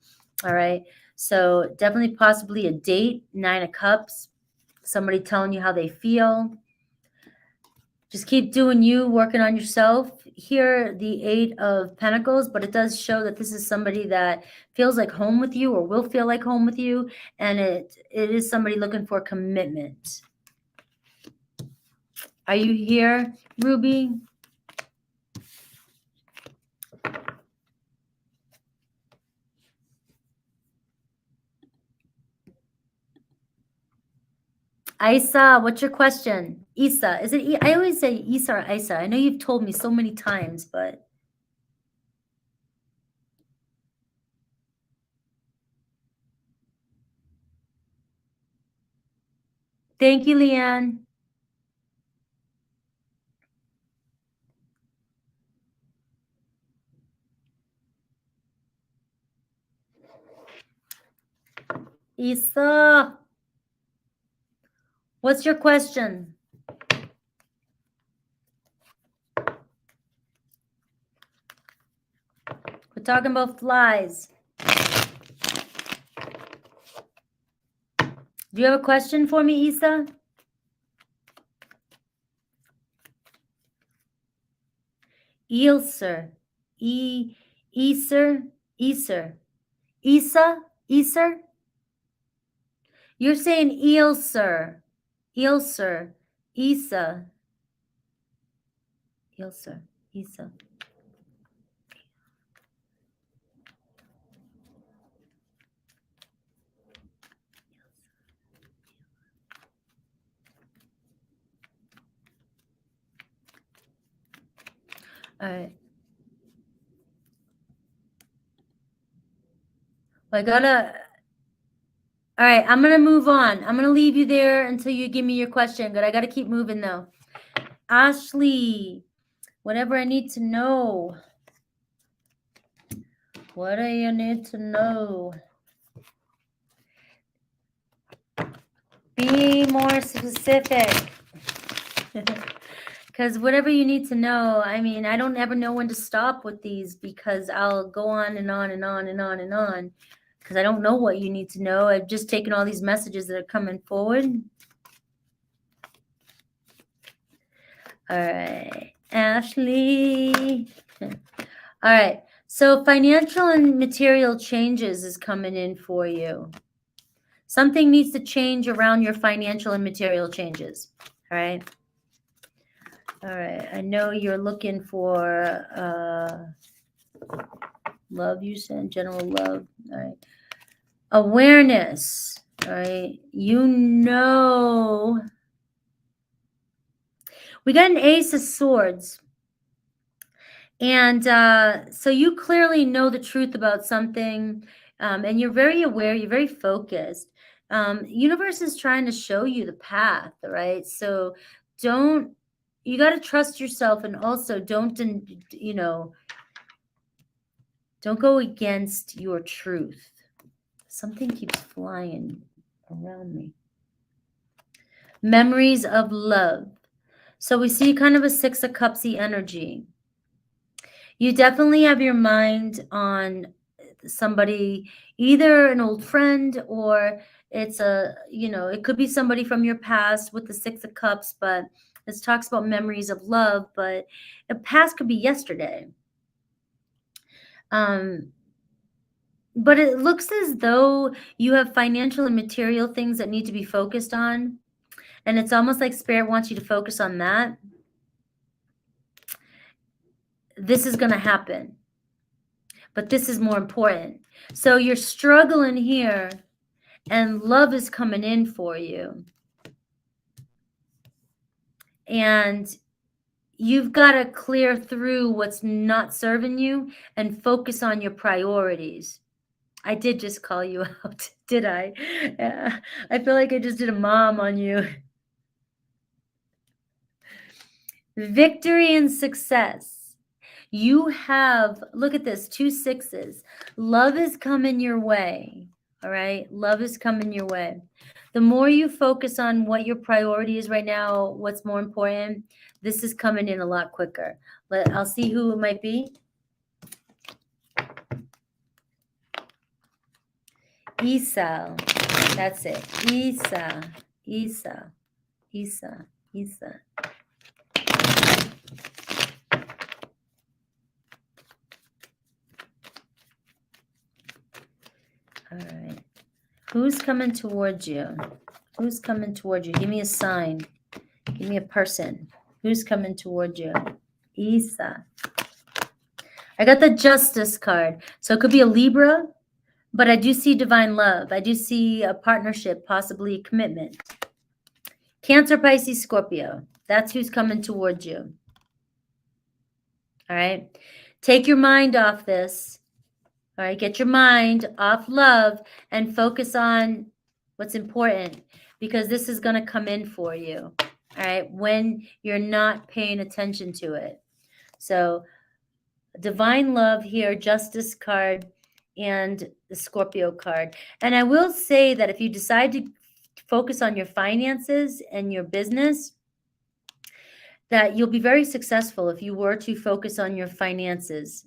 All right, so definitely possibly a date, Nine of Cups, somebody telling you how they feel. Just keep doing you, working on yourself. Here, the Eight of Pentacles, but it does show that this is somebody that feels like home with you or will feel like home with you, and it is somebody looking for commitment. Are you here, Ruby? Isa, what's your question? Isa, is it? I always say Isa or Isa. I know you've told me so many times, but thank you, Leanne. Isa, what's your question? We're talking about flies. Do you have a question for me, Isa? Easer. Easer. Easer? You're saying Easer. Isa. All right. I gotta. All right, I'm gonna move on. I'm gonna leave you there until you give me your question. But I gotta keep moving though. Ashley, whatever I need to know. What do you need to know? Be more specific. Because whatever you need to know, I mean, I don't ever know when to stop with these because I'll go on and on and on and on and on because I don't know what you need to know. I've just taken all these messages that are coming forward. All right, Ashley. All right, so financial and material changes is coming in for you. Something needs to change around your financial and material changes. All right. All right. I know you're looking for love, you said, general love. All right. Awareness. All right. You know. We got an Ace of Swords. And so you clearly know the truth about something. And you're very aware. You're very focused. Universe is trying to show you the path. Right. So you got to trust yourself, and also don't go against your truth. Something keeps flying around me. Memories of love. So we see kind of a Six of Cups-y energy. You definitely have your mind on somebody, either an old friend or it's it could be somebody from your past with the Six of Cups, but this talks about memories of love, but the past could be yesterday. But it looks as though you have financial and material things that need to be focused on. And it's almost like Spirit wants you to focus on that. This is going to happen. But this is more important. So you're struggling here, and love is coming in for you. And you've got to clear through what's not serving you and focus on your priorities. I did just call you out, did I? I feel like I just did a mom on you. Victory and success. You have, look at this, 2 6s. Love is coming your way, all right? Love is coming your way. The more you focus on what your priority is right now, what's more important, this is coming in a lot quicker. I'll see who it might be. Esau. That's it. Esau. Esau. Esau. Esau. All right. Who's coming towards you? Who's coming towards you? Give me a sign. Give me a person. Who's coming towards you? Esau. I got the Justice card. So it could be a Libra, but I do see divine love. I do see a partnership, possibly a commitment. Cancer, Pisces, Scorpio. That's who's coming towards you. All right. Take your mind off this. All right. Get your mind off love and focus on what's important, because this is going to come in for you. All right. When you're not paying attention to it. So divine love here, Justice card, and the Scorpio card. And I will say that if you decide to focus on your finances and your business, that you'll be very successful if you were to focus on your finances.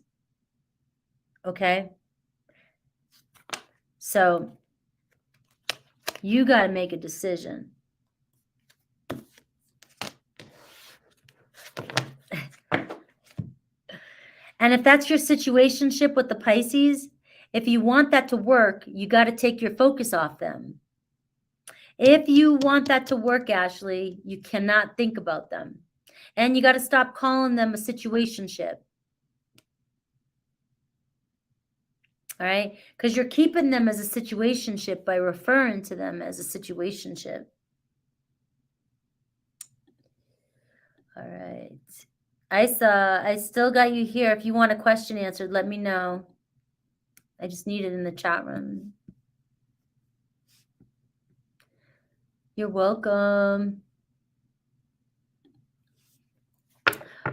Okay? So you got to make a decision. And if that's your situationship with the Pisces, if you want that to work, you got to take your focus off them. If you want that to work, Ashley, you cannot think about them. And you got to stop calling them a situationship. All right? Because you're keeping them as a situationship by referring to them as a situationship. All right. I still got you here. If you want a question answered, let me know. I just need it in the chat room. You're welcome.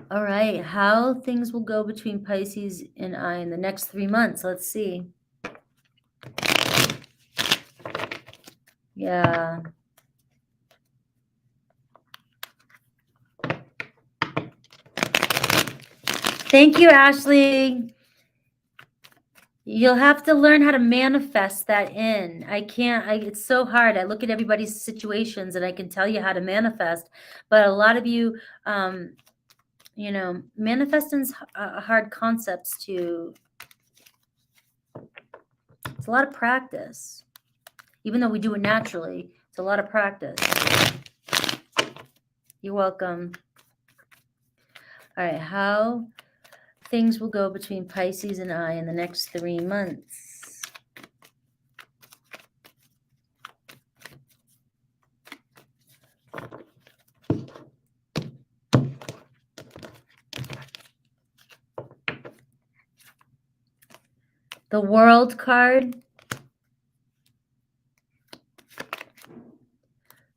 All right, how things will go between Pisces and I in the next 3 months. Let's see. Yeah. Thank you, Ashley. You'll have to learn how to manifest that in. It's so hard. I look at everybody's situations and I can tell you how to manifest, but a lot of you, manifesting's hard concepts to, it's a lot of practice. Even though we do it naturally, it's a lot of practice. You're welcome. All right, how things will go between Pisces and I in the next 3 months. The World card,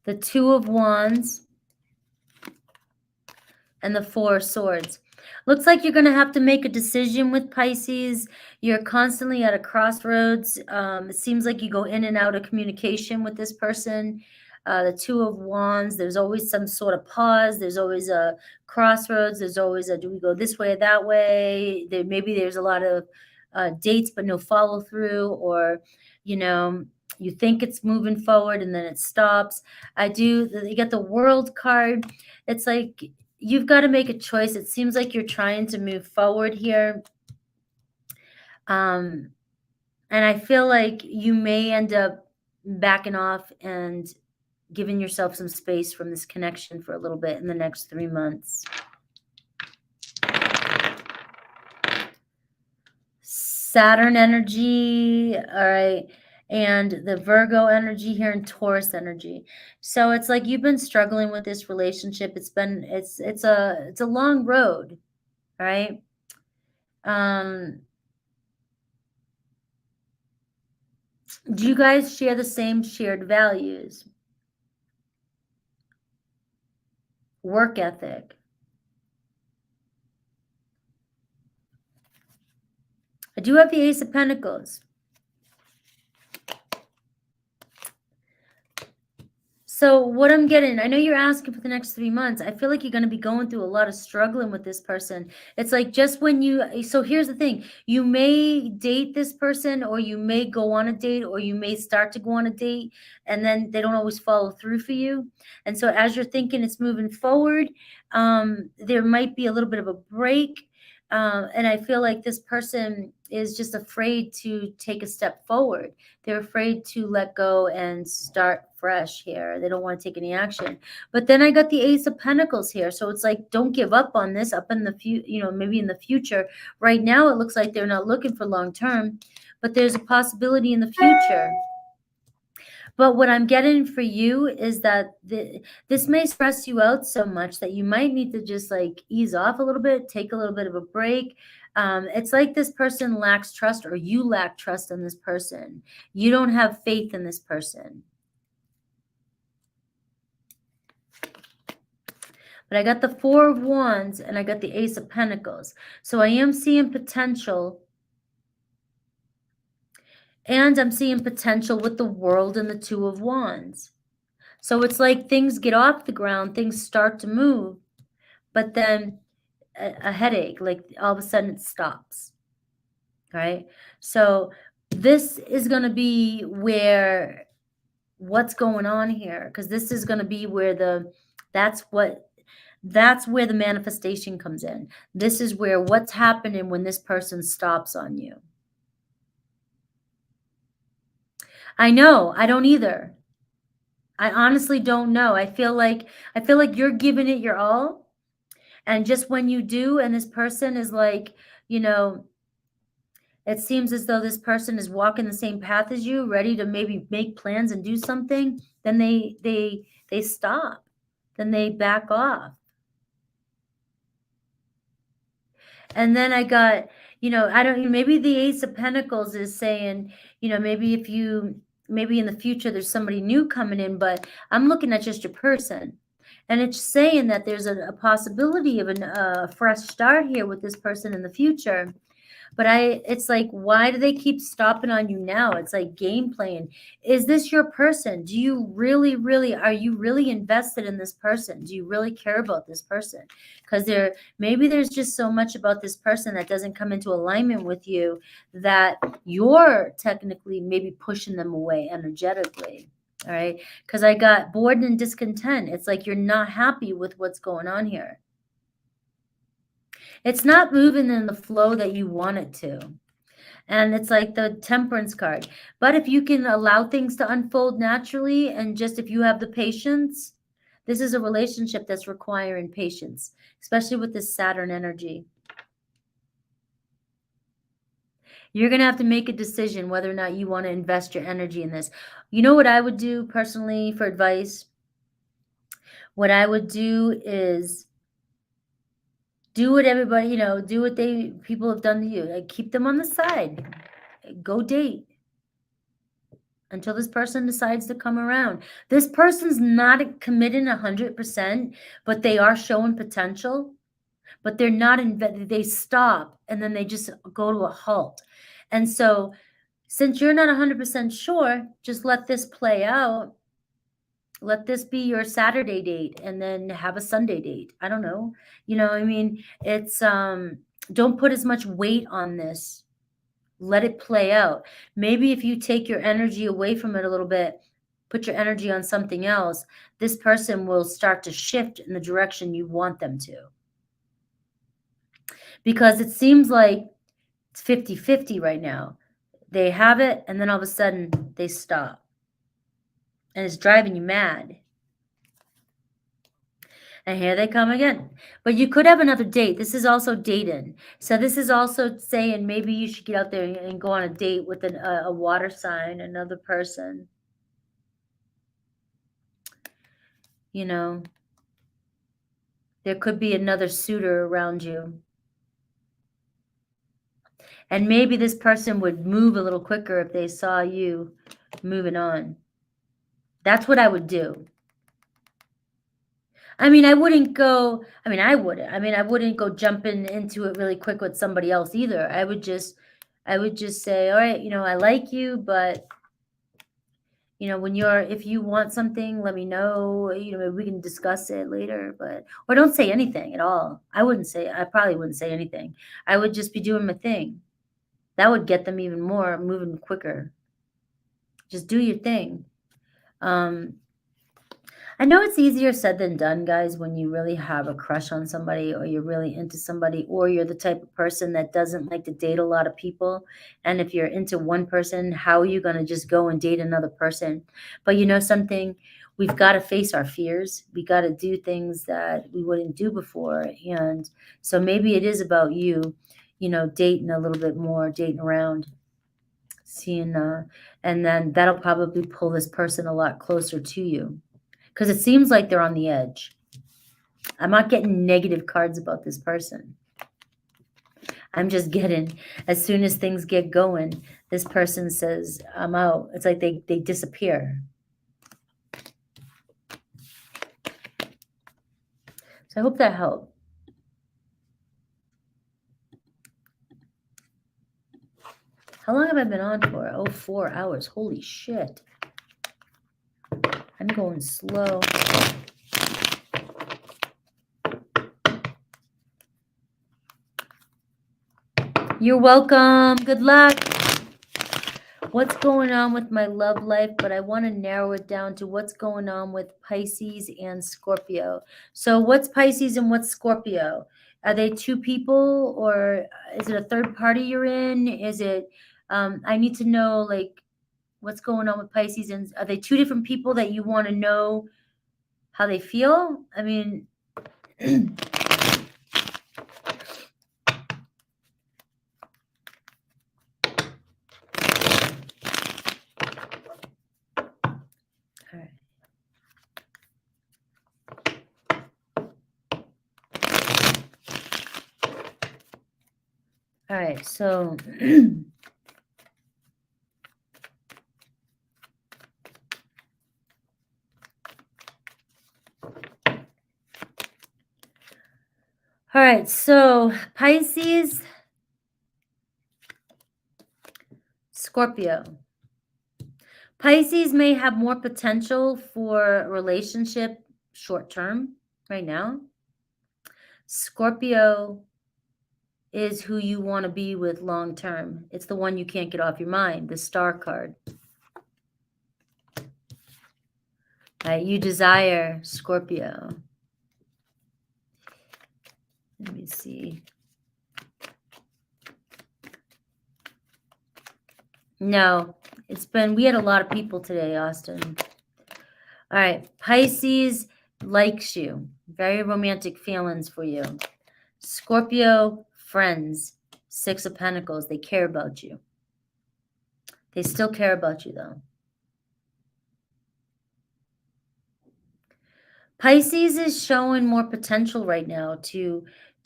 the Two of Wands, and the Four of Swords. Looks like you're going to have to make a decision with Pisces. You're constantly at a crossroads. It seems like you go in and out of communication with this person. The Two of Wands, there's always some sort of pause. There's always a crossroads. There's always a, do we go this way or that way? Maybe there's a lot of dates but no follow through, or, you think it's moving forward and then it stops. You get the World card. It's like, you've got to make a choice. It seems like you're trying to move forward here. And I feel like you may end up backing off and giving yourself some space from this connection for a little bit in the next 3 months. Saturn energy, all right, and the Virgo energy here and Taurus energy. So it's like you've been struggling with this relationship. It's a long road, all right? Do you guys share the same shared values? Work ethic? I do have the Ace of Pentacles. So what I'm getting, I know you're asking for the next 3 months. I feel like you're going to be going through a lot of struggling with this person. It's like just when so here's the thing. You may date this person, or you may go on a date, or you may start to go on a date, and then they don't always follow through for you. And so as you're thinking it's moving forward, there might be a little bit of a break. And I feel like this person is just afraid to take a step forward. They're afraid to let go and start fresh here. They don't want to take any action. But then I got the Ace of Pentacles here. So it's like, don't give up on this up in the future, maybe in the future. Right now, it looks like they're not looking for long term, but there's a possibility in the future. But what I'm getting for you is that this may stress you out so much that you might need to just like ease off a little bit, take a little bit of a break. It's like this person lacks trust, or you lack trust in this person. You don't have faith in this person. But I got the Four of Wands and I got the Ace of Pentacles. So I am seeing potential. And I'm seeing potential with the World and the Two of Wands. So it's like things get off the ground, things start to move, but then a headache, like all of a sudden it stops. Right? So this is going to be where what's going on here, because this is going to be where that's where the manifestation comes in. This is where what's happening when this person stops on you. I know, I don't either. I honestly don't know. I feel like you're giving it your all. And just when you do, and this person is like, it seems as though this person is walking the same path as you, ready to maybe make plans and do something, then they stop. Then they back off. And then I got, I don't, maybe the Ace of Pentacles is saying, maybe maybe in the future there's somebody new coming in, but I'm looking at just your person. And it's saying that there's a possibility of a fresh start here with this person in the future. But it's like, why do they keep stopping on you now? It's like game playing. Is this your person? Do you really, are you really invested in this person? Do you really care about this person? Because maybe there's just so much about this person that doesn't come into alignment with you that you're technically maybe pushing them away energetically. All right. Because I got bored and discontent. It's like you're not happy with what's going on here. It's not moving in the flow that you want it to. And it's like the Temperance card. But if you can allow things to unfold naturally, and just if you have the patience, this is a relationship that's requiring patience, especially with this Saturn energy. You're going to have to make a decision whether or not you want to invest your energy in this. You know what I would do personally for advice? What I would do is do what everybody, do what people have done to you. Like, keep them on the side. Go date until this person decides to come around. This person's not committing 100%, but they are showing potential. But they're not they stop and then they just go to a halt. And so, since you're not 100% sure, just let this play out. Let this be your Saturday date and then have a Sunday date. I don't know. It's don't put as much weight on this. Let it play out. Maybe if you take your energy away from it a little bit, put your energy on something else, this person will start to shift in the direction you want them to. Because it seems like it's 50-50 right now. They have it, and then all of a sudden they stop. And it's driving you mad. And here they come again. But you could have another date. This is also dating. So this is also saying maybe you should get out there and go on a date with a water sign, another person. There could be another suitor around you. And maybe this person would move a little quicker if they saw you moving on. That's what I would do. I wouldn't go jumping into it really quick with somebody else either. I would just say, all right, I like you, but if you want something, let me know, maybe we can discuss it later, or don't say anything at all. I probably wouldn't say anything. I would just be doing my thing. That would get them even more moving quicker. Just do your thing. I know it's easier said than done, guys, when you really have a crush on somebody, or you're really into somebody, or you're the type of person that doesn't like to date a lot of people. And if you're into one person, how are you going to just go and date another person? But something, we've got to face our fears. We got to do things that we wouldn't do before. And so maybe it is about you, dating a little bit more, dating around, seeing, and then that'll probably pull this person a lot closer to you. Because it seems like they're on the edge. I'm not getting negative cards about this person. I'm just getting, as soon as things get going, this person says, I'm out. It's like they disappear. So I hope that helped. How long have I been on for? Oh, 4 hours. Holy shit. I'm going slow. You're welcome. Good luck. What's going on with my love life? But I want to narrow it down to what's going on with Pisces and Scorpio. So what's Pisces and what's Scorpio? Are they two people, or is it a third party you're in? Is it, I need to know, like, what's going on with Pisces, and are they two different people that you want to know how they feel? All right. All right, so all right, so Pisces, Scorpio. Pisces may have more potential for a relationship short term right now. Scorpio is who you want to be with long term. It's the one you can't get off your mind, the Star card. You desire Scorpio. Let me see. No, we had a lot of people today, Austin. All right, Pisces likes you. Very romantic feelings for you. Scorpio, friends. Six of Pentacles. They care about you. They still care about you, though. Pisces is showing more potential right now to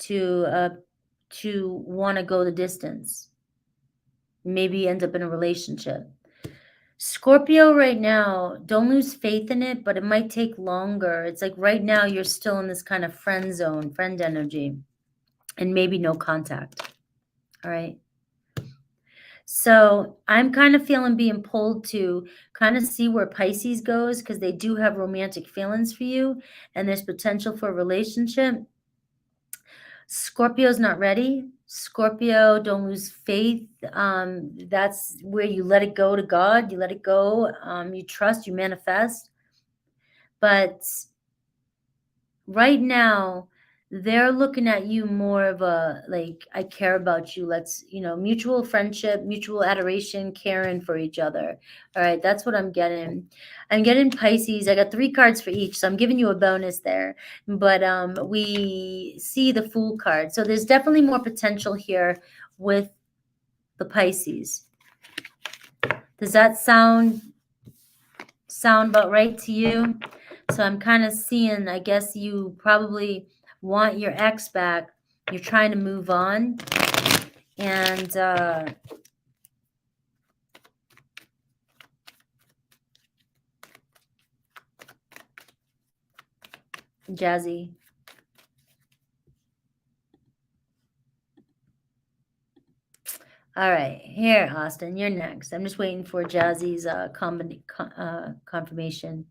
want to go the distance. Maybe end up in a relationship. Scorpio right now, don't lose faith in it, but it might take longer. It's like right now you're still in this kind of friend zone, friend energy, and maybe no contact. All right. So I'm kind of feeling being pulled to kind of see where Pisces goes, because they do have romantic feelings for you and there's potential for a relationship. Scorpio's not ready. Scorpio, don't lose faith. That's where you let it go to God. You let it go. You trust, you manifest. But right now, they're looking at you more of a, like, I care about you. Let's, mutual friendship, mutual adoration, caring for each other. All right, that's what I'm getting. I'm getting Pisces. I got 3 cards for each, so I'm giving you a bonus there. But we see the Fool card. So there's definitely more potential here with the Pisces. Does that sound about right to you? So I'm kind of seeing, I guess you probably want your ex back. You're trying to move on. And Jazzy. All right, here, Austin, you're next. I'm just waiting for Jazzy's confirmation.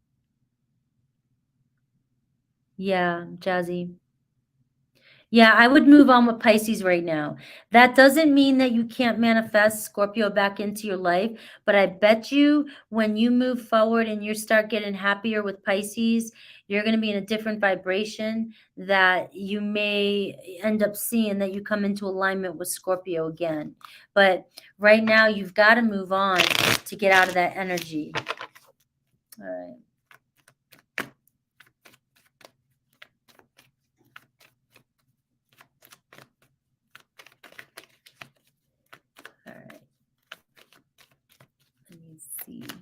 Yeah, Jazzy. Yeah, I would move on with Pisces right now. That doesn't mean that you can't manifest Scorpio back into your life, but I bet you when you move forward and you start getting happier with Pisces, you're going to be in a different vibration that you may end up seeing that you come into alignment with Scorpio again. But right now, you've got to move on to get out of that energy. All right.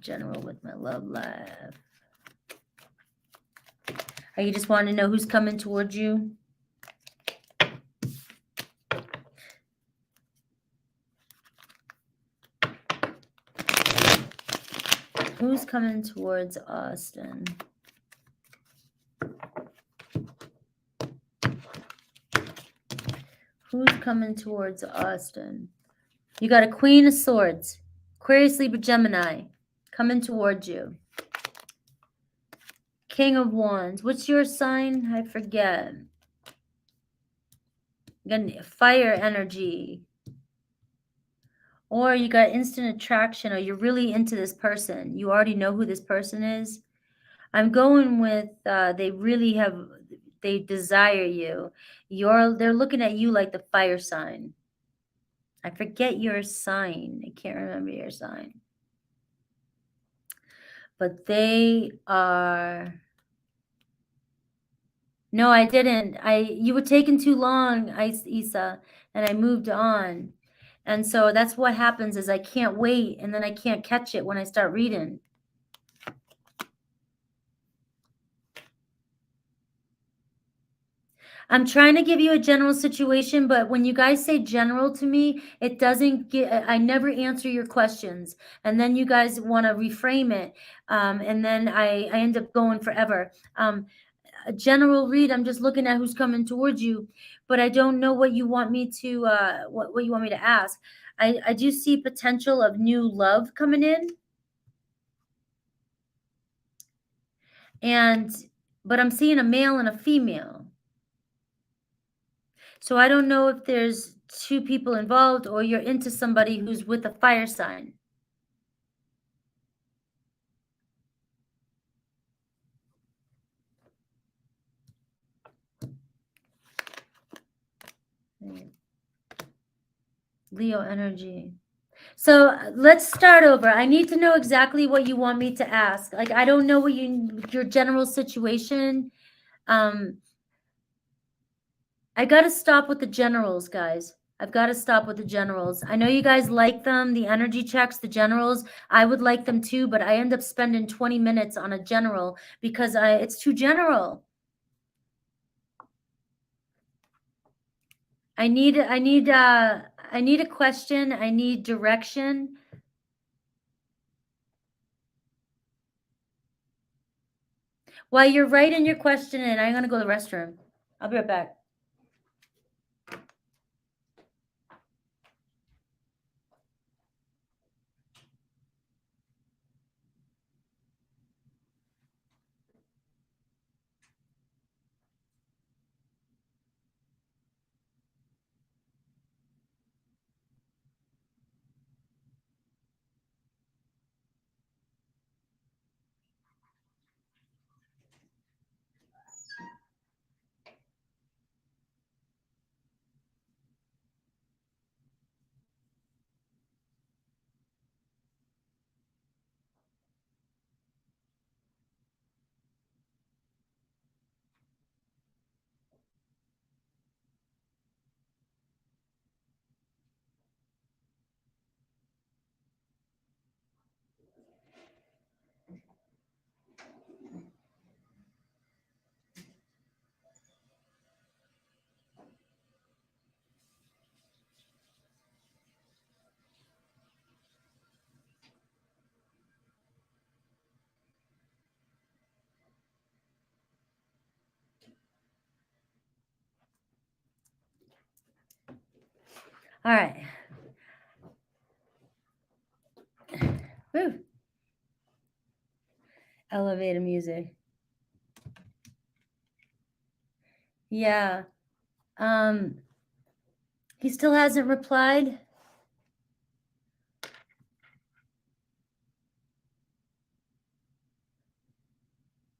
General with my love life. Are you just wanting to know who's coming towards you? Who's coming towards Austin? Who's coming towards Austin? You got a Queen of Swords, Aquarius, Libra, Gemini, coming towards you. King of Wands. What's your sign? I forget. You got fire energy. Or you got instant attraction, or you're really into this person. You already know who this person is. I'm going with they desire you. They're looking at you like the fire sign. I forget your sign. I can't remember your sign. But they are... No, I didn't. You were taking too long, Isa, and I moved on. And so that's what happens is I can't wait, and then I can't catch it when I start reading. I'm trying to give you a general situation, but when you guys say general to me, it doesn't get, I never answer your questions. And then you guys want to reframe it. And then I end up going forever. A general read, I'm just looking at who's coming towards you, but I don't know what you want me to, what you want me to ask. I do see potential of new love coming in. But I'm seeing a male and a female. So I don't know if there's two people involved or you're into somebody who's with a fire sign. Leo energy. So let's start over. I need to know exactly what you want me to ask. Like, I don't know what your general situation. I got to stop with the generals, guys. I've got to stop with the generals. I know you guys like them, the energy checks, the generals. I would like them too, but I end up spending 20 minutes on a general because it's too general. I need a question. I need direction. While you're writing your question in, I'm going to go to the restroom. I'll be right back. All right. Woo. Elevator music. Yeah. He still hasn't replied.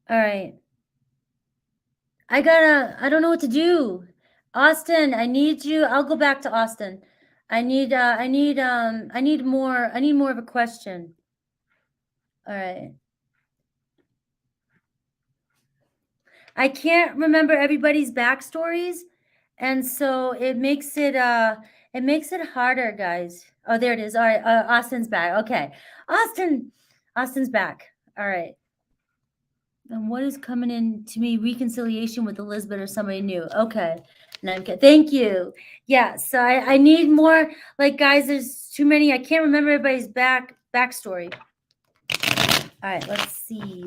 All right. I don't know what to do. Austin, I need you. I'll go back to Austin. I need more of a question. All right. I can't remember everybody's backstories, and so it makes it harder, guys. Oh, there it is. All right, Austin's back. Okay, Austin's back. All right. And what is coming in to me? Reconciliation with Elizabeth or somebody new. Okay. No, okay. Thank you. Yeah. So I need more. Like, guys, there's too many. I can't remember everybody's backstory. All right. Let's see.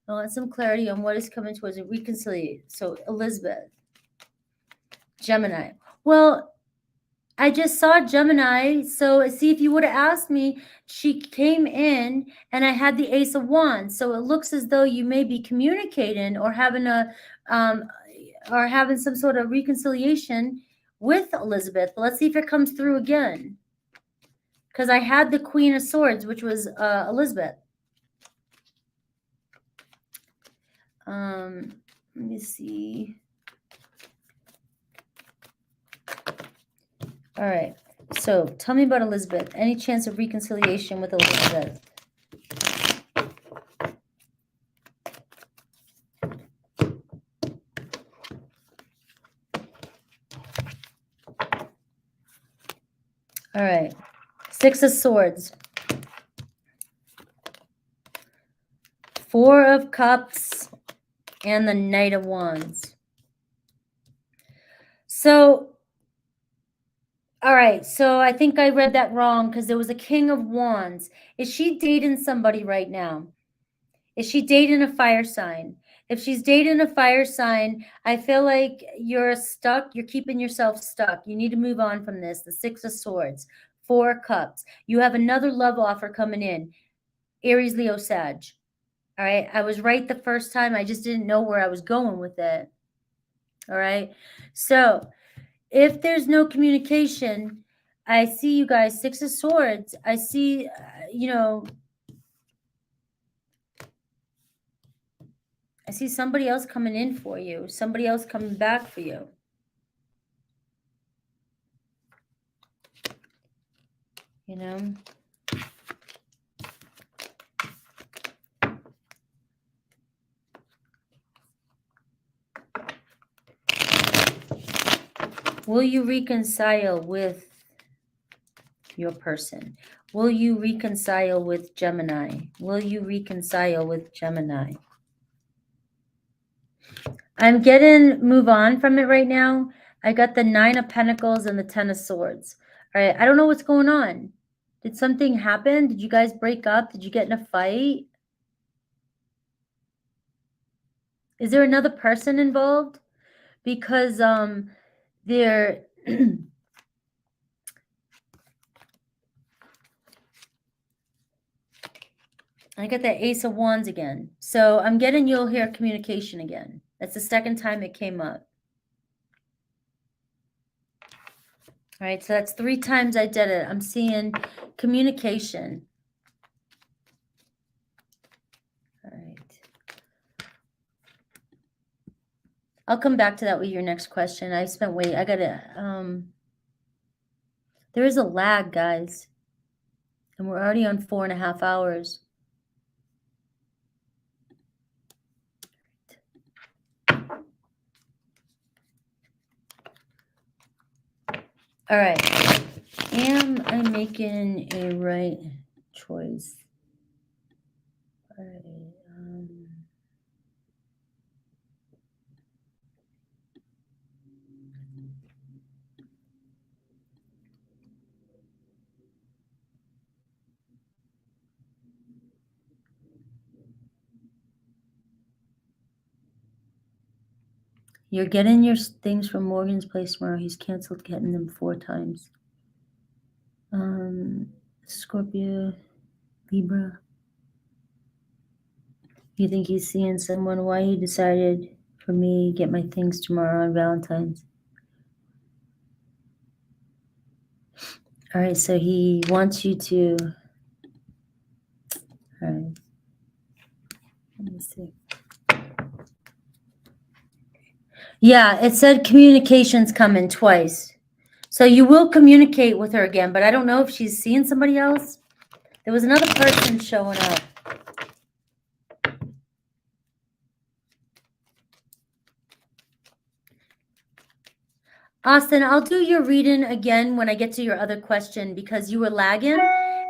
I want some clarity on what is coming towards a reconciliation. So Elizabeth, Gemini. Well, I just saw Gemini. So see, if you would have asked me, she came in and I had the Ace of Wands. So it looks as though you may be communicating or having some sort of reconciliation with Elizabeth. But let's see if it comes through again. Because I had the Queen of Swords, which was Elizabeth. Let me see. All right. So tell me about Elizabeth. Any chance of reconciliation with Elizabeth? All right. Six of Swords. Four of Cups and the Knight of Wands. So, all right. So I think I read that wrong because there was a King of Wands. Is she dating somebody right now? Is she dating a fire sign? If she's dating a fire sign, I feel like you're stuck. You're keeping yourself stuck. You need to move on from this. The Six of Swords, Four of Cups. You have another love offer coming in. Aries, Leo, Sag. All right. I was right the first time. I just didn't know where I was going with it. All right. So if there's no communication, I see you guys, Six of Swords. I see, I see somebody else coming in for you, somebody else coming back for you. You know? Will you reconcile with your person? Will you reconcile with Gemini? Will you reconcile with Gemini? I'm getting move on from it right now. I got the Nine of Pentacles and the Ten of Swords. All right. I don't know what's going on. Did something happen? Did you guys break up? Did you get in a fight? Is there another person involved? Because there I get that Ace of Wands again. So I'm getting you'll hear communication again. That's the second time it came up. All right, so that's 3 times I did it. I'm seeing communication. All right. I'll come back to that with your next question. I spent wait. I gotta there is a lag, guys. And we're already on 4.5 hours. All right. Am I making a right choice? All right. You're getting your things from Morgan's place tomorrow. He's canceled getting them 4 times. Scorpio, Libra. You think he's seeing someone? Why he decided for me to get my things tomorrow on Valentine's? All right, so he wants you to. All right. Let me see. Yeah, it said communications coming twice. So you will communicate with her again, but I don't know if she's seeing somebody else. There was another person showing up. Austin, I'll do your reading again when I get to your other question because you were lagging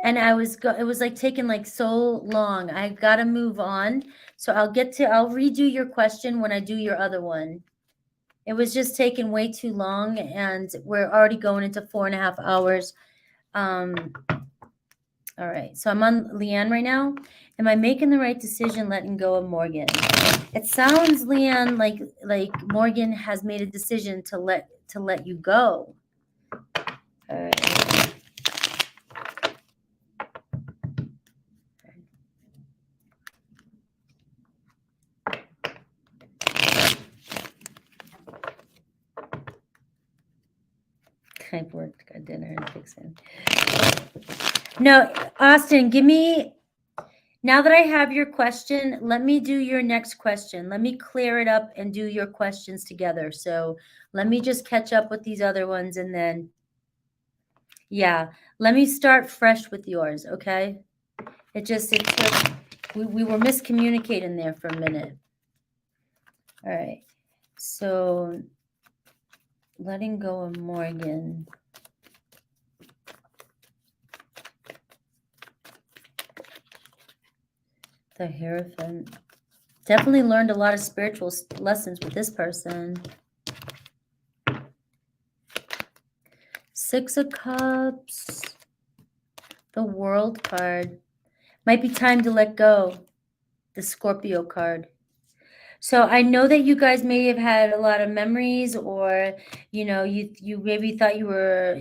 and it was like taking like so long. I got to move on. So I'll redo your question when I do your other one. It was just taking way too long and we're already going into 4.5 hours. All right. So I'm on Leanne right now. Am I making the right decision letting go of Morgan? It sounds, Leanne, like Morgan has made a decision to let you go. All right. I worked, got dinner and fixing. No, Austin, now that I have your question, let me do your next question. Let me clear it up and do your questions together. So let me just catch up with these other ones and then, yeah, let me start fresh with yours, okay? It took, we were miscommunicating there for a minute. All right, so letting go of Morgan. The Hierophant. Definitely learned a lot of spiritual lessons with this person. Six of Cups, the World card. Might be time to let go. The Scorpio card. So I know that you guys may have had a lot of memories, or you know, you maybe thought you were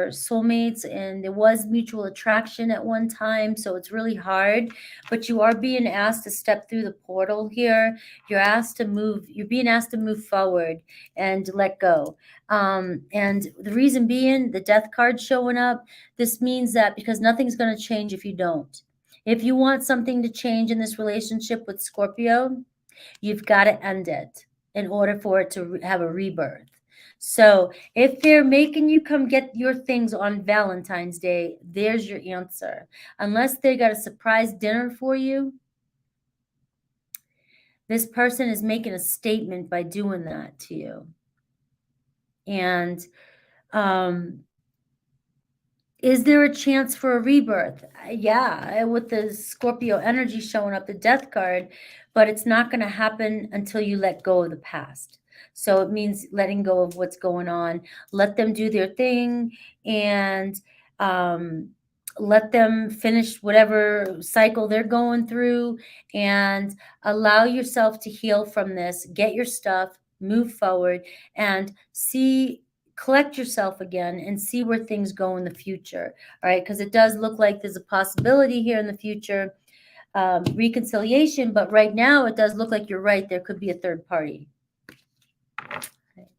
soulmates and there was mutual attraction at one time, so it's really hard, but you are being asked to step through the portal here. You're being asked to move forward and let go. And the reason being, the Death card showing up, this means that because nothing's going to change if you don't. If you want something to change in this relationship with Scorpio, you've got to end it in order for it to have a rebirth. So if they're making you come get your things on Valentine's Day, there's your answer. Unless they got a surprise dinner for you, this person is making a statement by doing that to you. And is there a chance for a rebirth? Yeah, with the Scorpio energy showing up, the Death card, but it's not going to happen until you let go of the past. So it means letting go of what's going on. Let them do their thing and let them finish whatever cycle they're going through, and allow yourself to heal from this. Get your stuff, move forward, and collect yourself again and see where things go in the future. All right, because it does look like there's a possibility here in the future, reconciliation, but right now it does look like you're right. There could be a third party. Okay.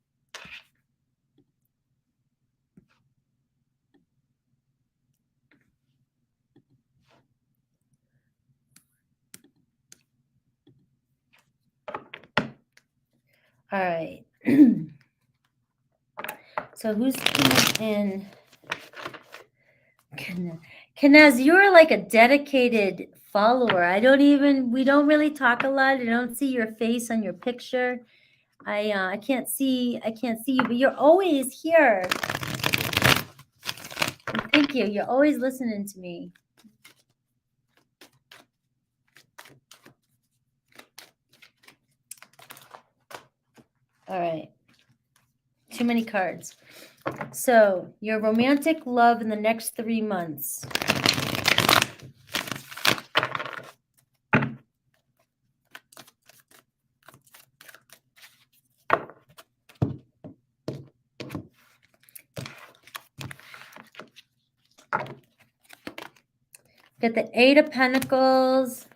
All right. So who's coming in? Kenaz, you're like a dedicated follower. We don't really talk a lot. I don't see your face on your picture. I can't see you, but you're always here. And thank you. You're always listening to me. All right. Too many cards. So, your romantic love in the next 3 months. Get the 8 of Pentacles,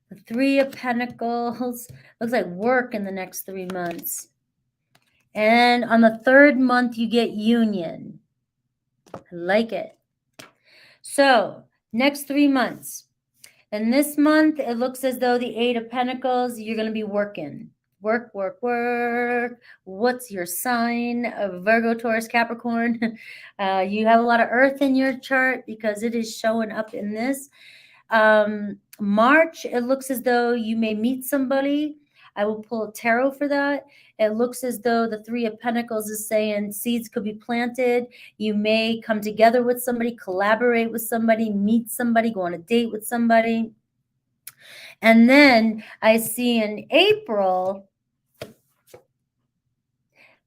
the 3 of Pentacles. Looks like work in the next 3 months. And on the 3rd month, you get union. I like it. So, next 3 months. And this month, it looks as though the 8 of Pentacles, you're going to be working. Work, work, work. What's your sign? Of Virgo, Taurus, Capricorn. You have a lot of earth in your chart because it is showing up in this. March, it looks as though you may meet somebody. I will pull a tarot for that. It looks as though the 3 of Pentacles is saying seeds could be planted. You may come together with somebody, collaborate with somebody, meet somebody, go on a date with somebody. And then I see in April,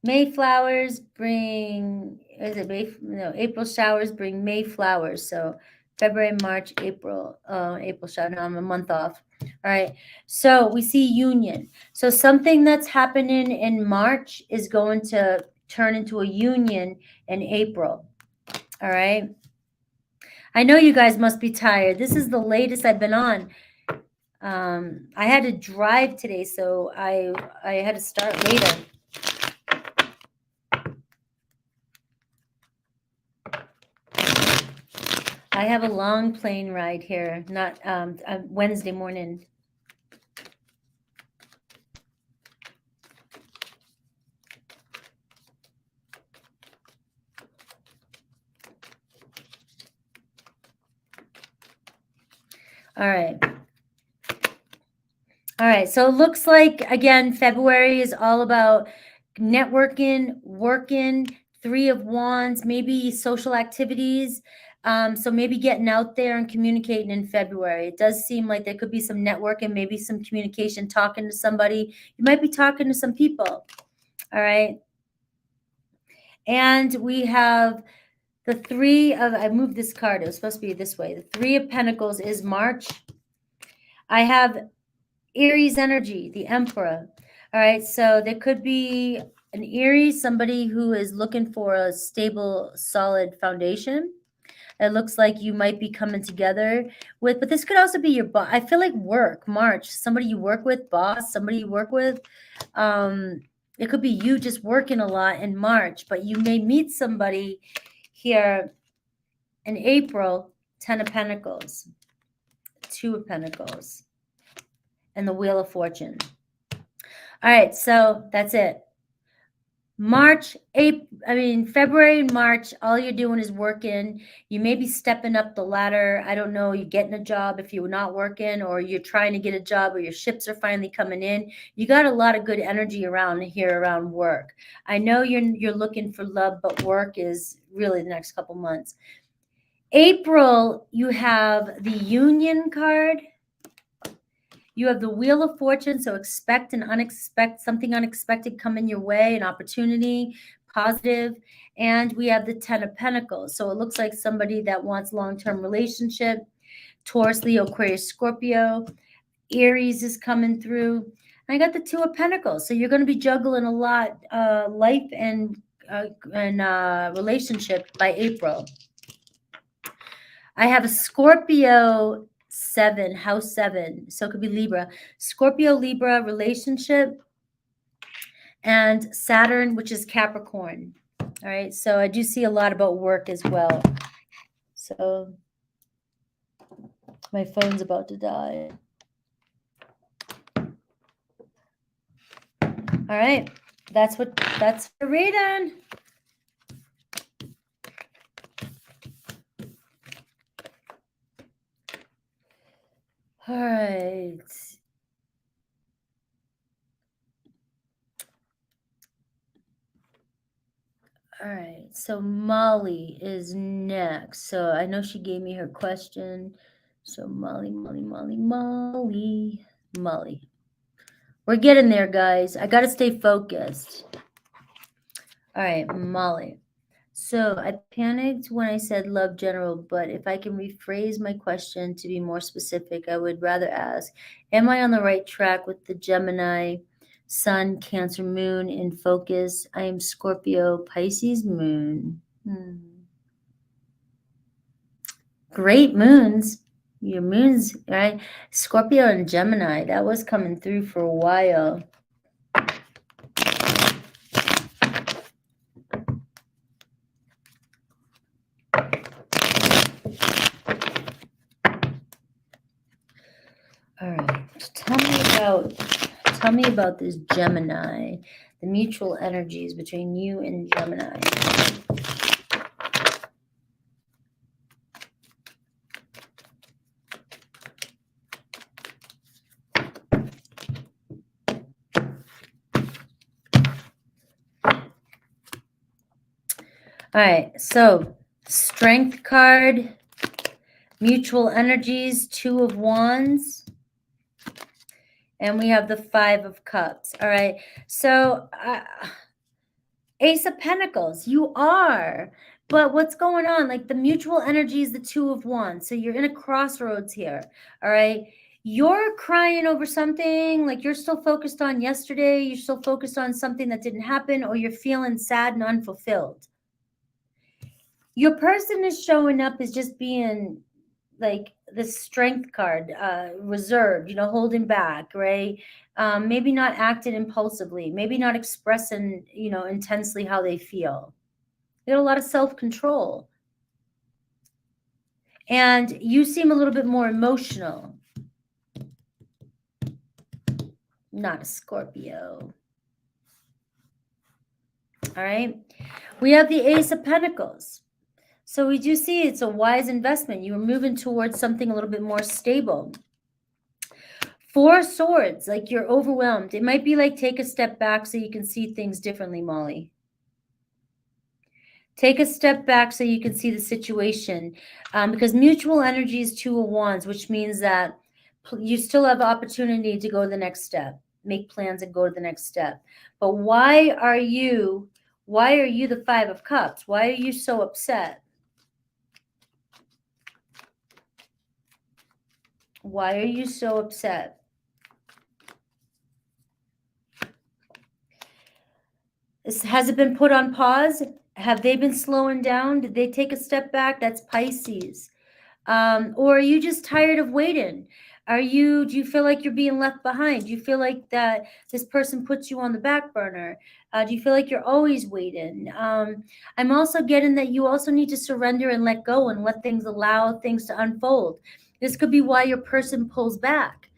Mayflowers bring, April showers bring May flowers. So February, March, April shower. Now I'm a month off. All right. So we see union. So something that's happening in March is going to turn into a union in April. All right. I know you guys must be tired. This is the latest I've been on. I had to drive today, so I had to start later. I have a long plane ride here, not Wednesday morning. All right. All right. So it looks like, again, February is all about networking, working, 3 of Wands, maybe social activities. So maybe getting out there and communicating in February. It does seem like there could be some networking, maybe some communication, talking to somebody. You might be talking to some people. All right. And we have the three of, I moved this card. It was supposed to be this way. The Three of Pentacles is March. I have Aries energy, the Emperor. All right. So there could be an Aries, somebody who is looking for a stable, solid foundation. It looks like you might be coming together with, but this could also be your boss. I feel like work, March, somebody you work with, boss, somebody you work with. It could be you just working a lot in March, but you may meet somebody here in April. 10 of Pentacles, 2 of Pentacles, and the Wheel of Fortune. All right, so that's it. February and March, all you're doing is working. You may be stepping up the ladder. I don't know. You're getting a job if you're not working, or you're trying to get a job, or your ships are finally coming in. You got a lot of good energy around here around work. I know you're looking for love, but work is really the next couple months. April, you have the Union card. You have the Wheel of Fortune, so expect something unexpected coming your way, an opportunity, positive. And we have the 10 of Pentacles. So it looks like somebody that wants long-term relationship. Taurus, Leo, Aquarius, Scorpio. Aries is coming through. I got the 2 of Pentacles. So you're going to be juggling a lot, life and relationship by April. I have a Scorpio 7, house 7. So it could be Libra. Scorpio, Libra relationship, and Saturn, which is Capricorn. All right. So I do see a lot about work as well. So my phone's about to die. All right. That's the reading. All right. All right. So Molly is next. So I know she gave me her question. So Molly. We're getting there, guys. I got to stay focused. All right, Molly. So I panicked when I said love general, but if I can rephrase my question to be more specific, I would rather ask, am I on the right track with the Gemini, Sun, Cancer, Moon in focus? I am Scorpio, Pisces, Moon. Great moons. Your moons, right? Scorpio and Gemini, that was coming through for a while. All right, tell me about this Gemini, the mutual energies between you and Gemini. All right, so Strength card, mutual energies, 2 of Wands. And we have the 5 of Cups. All right. So Ace of Pentacles, you are. But what's going on? Like the mutual energy is the 2 of Wands. So you're in a crossroads here. All right. You're crying over something, like you're still focused on yesterday. You're still focused on something that didn't happen, or you're feeling sad and unfulfilled. Your person is showing up as just being like the Strength card, reserved, holding back, right? Maybe not acting impulsively, maybe not expressing, intensely how they feel. They got a lot of self-control. And you seem a little bit more emotional. Not a Scorpio. All right. We have the Ace of Pentacles. So we do see it's a wise investment. You are moving towards something a little bit more stable. 4 of Swords, like you're overwhelmed. It might be like take a step back so you can see things differently, Molly. Take a step back so you can see the situation. Because mutual energy is 2 of Wands, which means that you still have opportunity to go to the next step. Make plans and go to the next step. But why are you Why are you the Five of Cups? Why are you so upset? Why are you so upset? Has it been put on pause? Have they been slowing down? Did they take a step back? That's Pisces. Or are you just tired of waiting? Do you feel like you're being left behind? Do you feel like that this person puts you on the back burner? Do you feel like you're always waiting? I'm also getting that you also need to surrender and let go and allow things to unfold. This could be why your person pulls back.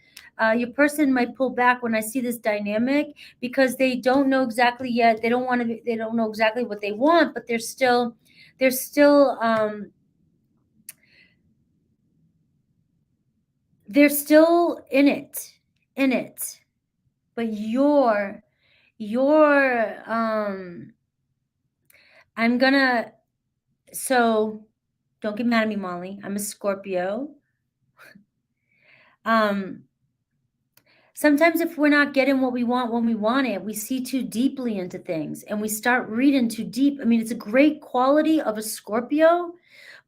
Your person might pull back when I see this dynamic because they don't know exactly yet. They don't know exactly what they want, but they're still in it. But I'm gonna, so don't get mad at me, Molly. I'm a Scorpio. Sometimes if we're not getting what we want when we want it, we see too deeply into things and we start reading too deep. I mean, it's a great quality of a Scorpio,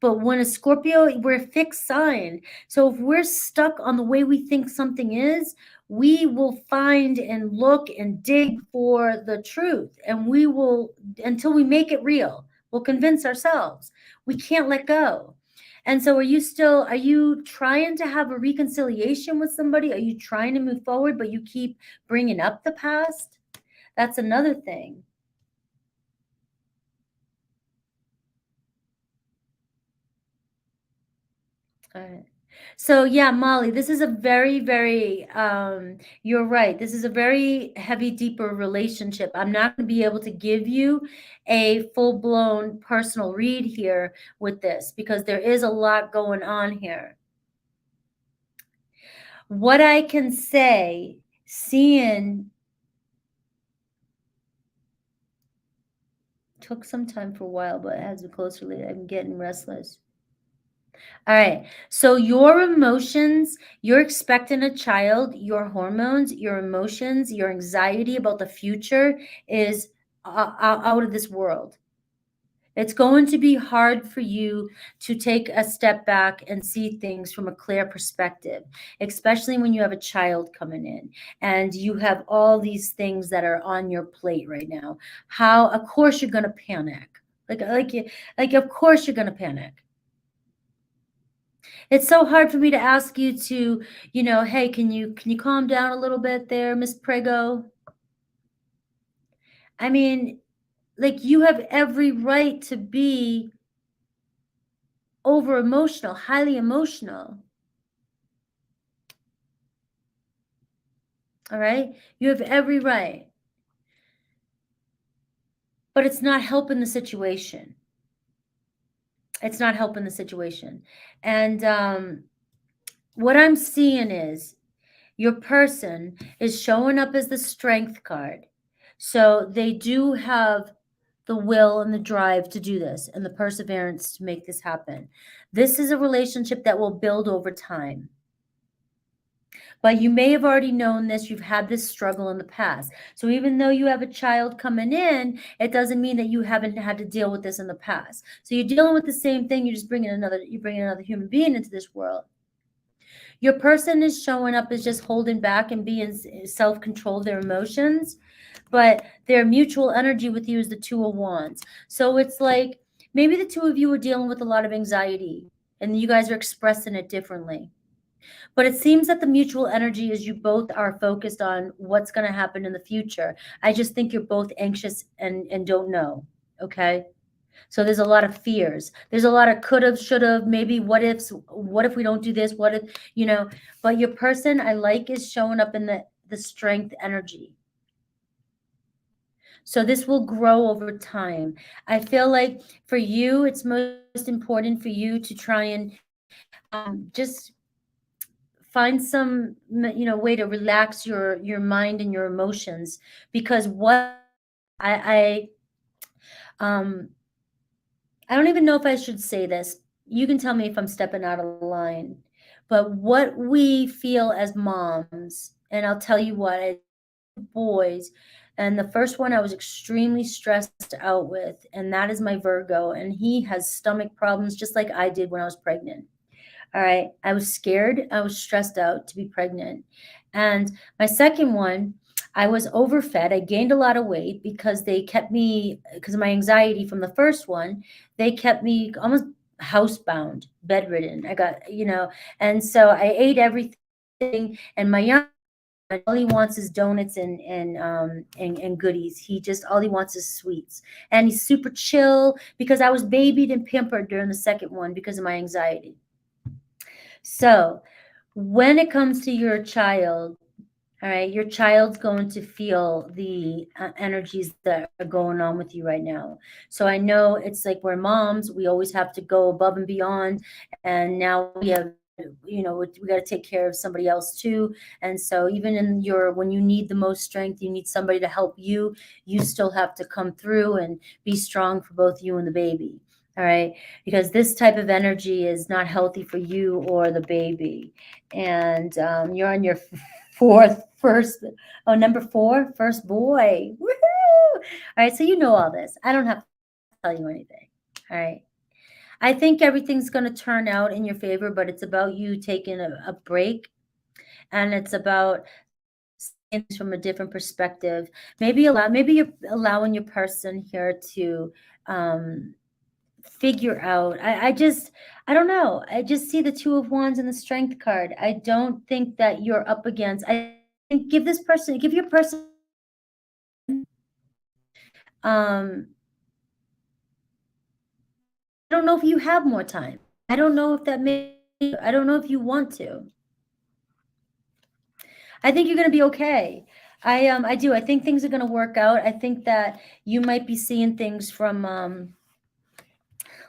but when a Scorpio, we're a fixed sign. So if we're stuck on the way we think something is, we will find and look and dig for the truth. And we will, until we make it real, we'll convince ourselves. We can't let go. And so are you trying to have a reconciliation with somebody? Are you trying to move forward, but you keep bringing up the past? That's another thing. All right. So yeah, Molly, this is a very, very, you're right. This is a very heavy, deeper relationship. I'm not going to be able to give you a full-blown personal read here with this because there is a lot going on here. What I can say, seeing took some time for a while, but as we closer, I'm getting restless. All right. So your emotions, you're expecting a child, your hormones, your emotions, your anxiety about the future is out of this world. It's going to be hard for you to take a step back and see things from a clear perspective, especially when you have a child coming in and you have all these things that are on your plate right now. Of course you're going to panic. Of course you're going to panic. It's so hard for me to ask you to, hey, can you calm down a little bit there, Miss Prego? I mean, you have every right to be over emotional, highly emotional. All right? You have every right. But it's not helping the situation. It's not helping the situation. And what I'm seeing is your person is showing up as the strength card. So they do have the will and the drive to do this and the perseverance to make this happen. This is a relationship that will build over time. But you may have already known this. You've had this struggle in the past. So even though you have a child coming in, it doesn't mean that you haven't had to deal with this in the past. So you're dealing with the same thing. You're just bringing another human being into this world. Your person is showing up as just holding back and being self-control of their emotions, but their mutual energy with you is the Two of Wands. So it's like maybe the two of you are dealing with a lot of anxiety and you guys are expressing it differently. But it seems that the mutual energy is you both are focused on what's going to happen in the future. I just think you're both anxious and don't know. Okay. So there's a lot of fears. There's a lot of could have, should have, maybe what ifs. What if we don't do this? What if, but your person I like is showing up in the strength energy. So this will grow over time. I feel like for you, it's most important for you to try and just find some way to relax your mind and your emotions, because what I don't even know if I should say this. You can tell me if I'm stepping out of line, but what we feel as moms, and I'll tell you what, as boys, And the first one I was extremely stressed out with, and that is my Virgo. And he has stomach problems just like I did when I was pregnant. All right. I was scared. I was stressed out to be pregnant. And my second one, I was overfed. I gained a lot of weight because they kept me, because of my anxiety from the first one, they kept me almost housebound, bedridden. I got, and so I ate everything. And my young, all he wants is donuts and goodies. All he wants is sweets. And he's super chill because I was babied and pampered during the second one because of my anxiety. So when it comes to your child, all right, your child's going to feel the energies that are going on with you right now. So I know it's like we're moms, we always have to go above and beyond. And now we have, we got to take care of somebody else too. And so even when you need the most strength, you need somebody to help you, you still have to come through and be strong for both you and the baby. All right, because this type of energy is not healthy for you or the baby. And you're on your number 4, first boy. Woohoo! All right, so you know all this. I don't have to tell you anything. All right. I think everything's going to turn out in your favor, but it's about you taking a break, and it's about seeing things from a different perspective. Maybe you're allowing your person here to figure out. I don't know. I just see the 2 of Wands and the Strength card. I don't think that you're up against. I think give your person. I don't know if you have more time. I don't know if I don't know if you want to. I think you're going to be okay. I do. I think things are going to work out. I think that you might be seeing things from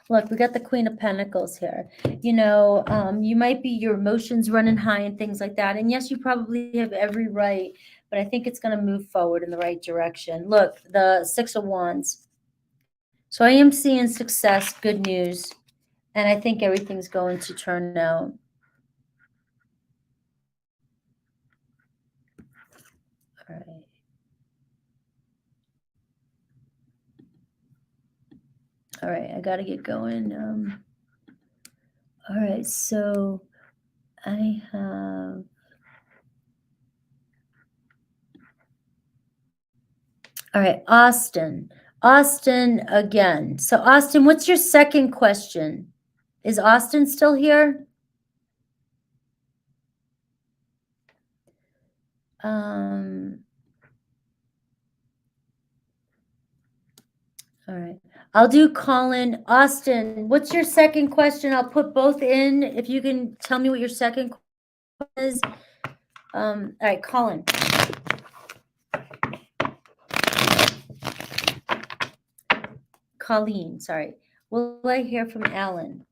look, we got the Queen of Pentacles here. You might be your emotions running high and things like that. And yes, you probably have every right, but I think it's going to move forward in the right direction. Look, the 6 of Wands. So I am seeing success, good news, and I think everything's going to turn out. All right. All right, I got to get going. All right, so I have... All right, Austin. Austin again. So Austin, what's your second question? Is Austin still here? All right. I'll do Colin. Austin, what's your second question? I'll put both in. If you can tell me what your second question is. All right, Colin. Colleen, sorry. Will I hear from Alan?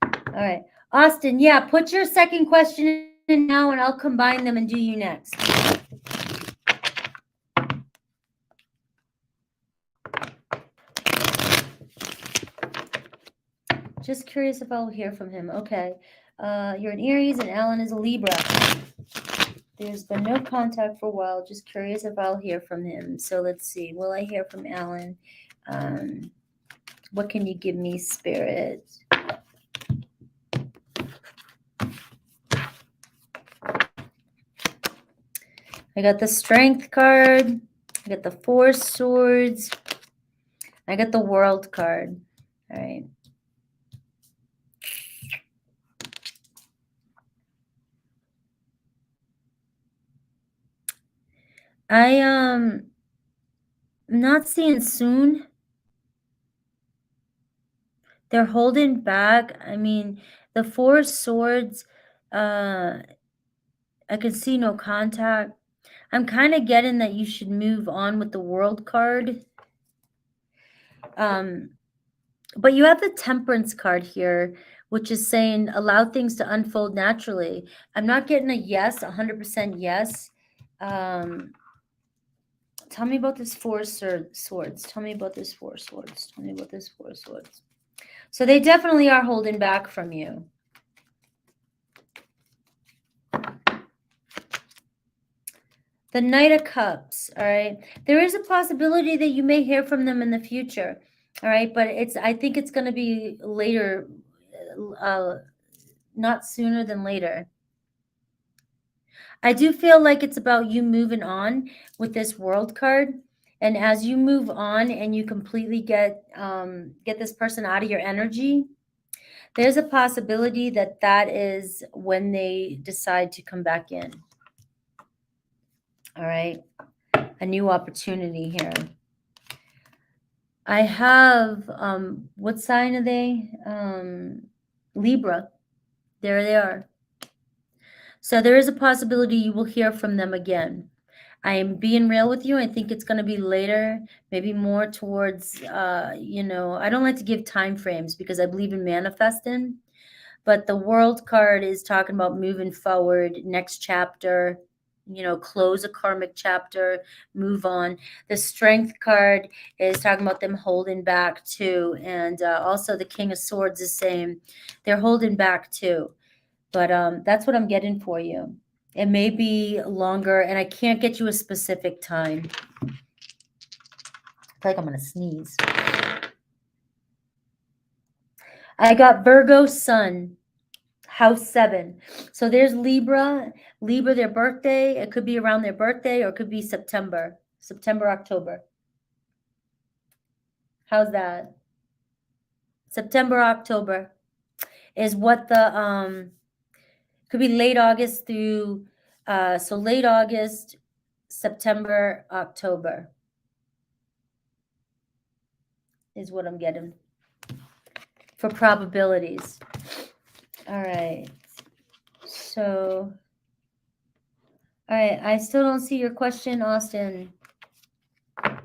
All right. Austin, yeah, put your second question in now and I'll combine them and do you next. Just curious if I'll hear from him. Okay. You're an Aries and Alan is a Libra. There's been no contact for a while. Just curious if I'll hear from him. So let's see. Will I hear from Alan? What can you give me, Spirit? I got the Strength card. I got the 4 Swords. I got the World card. All right. I'm not seeing soon. They're holding back. I mean, the 4 Swords, I can see no contact. I'm kind of getting that you should move on with the World card. But you have the Temperance card here, which is saying allow things to unfold naturally. I'm not getting a yes, 100% yes. Tell me about this 4 Swords. Tell me about this 4 Swords. Tell me about this 4 Swords. So they definitely are holding back from you. The Knight of Cups, all right? There is a possibility that you may hear from them in the future, all right? But I think it's going to be later, not sooner than later. I do feel like it's about you moving on with this World card. And as you move on and you completely get this person out of your energy, there's a possibility that that is when they decide to come back in. All right. A new opportunity here. I have, what sign are they? Libra. There they are. So there is a possibility you will hear from them again. I am being real with you. I think it's going to be later, maybe more towards, I don't like to give time frames because I believe in manifesting. But the World card is talking about moving forward, next chapter, close a karmic chapter, move on. The Strength card is talking about them holding back too. And also the King of Swords is saying they're holding back too. But that's what I'm getting for you. It may be longer, and I can't get you a specific time. I feel like I'm going to sneeze. I got Virgo Sun, House 7. So there's Libra, their birthday. It could be around their birthday or it could be September, October. How's that? September, October is what the, could be late August through, so late August, September, October is what I'm getting for probabilities. All right. So, all right. I still don't see your question, Austin. All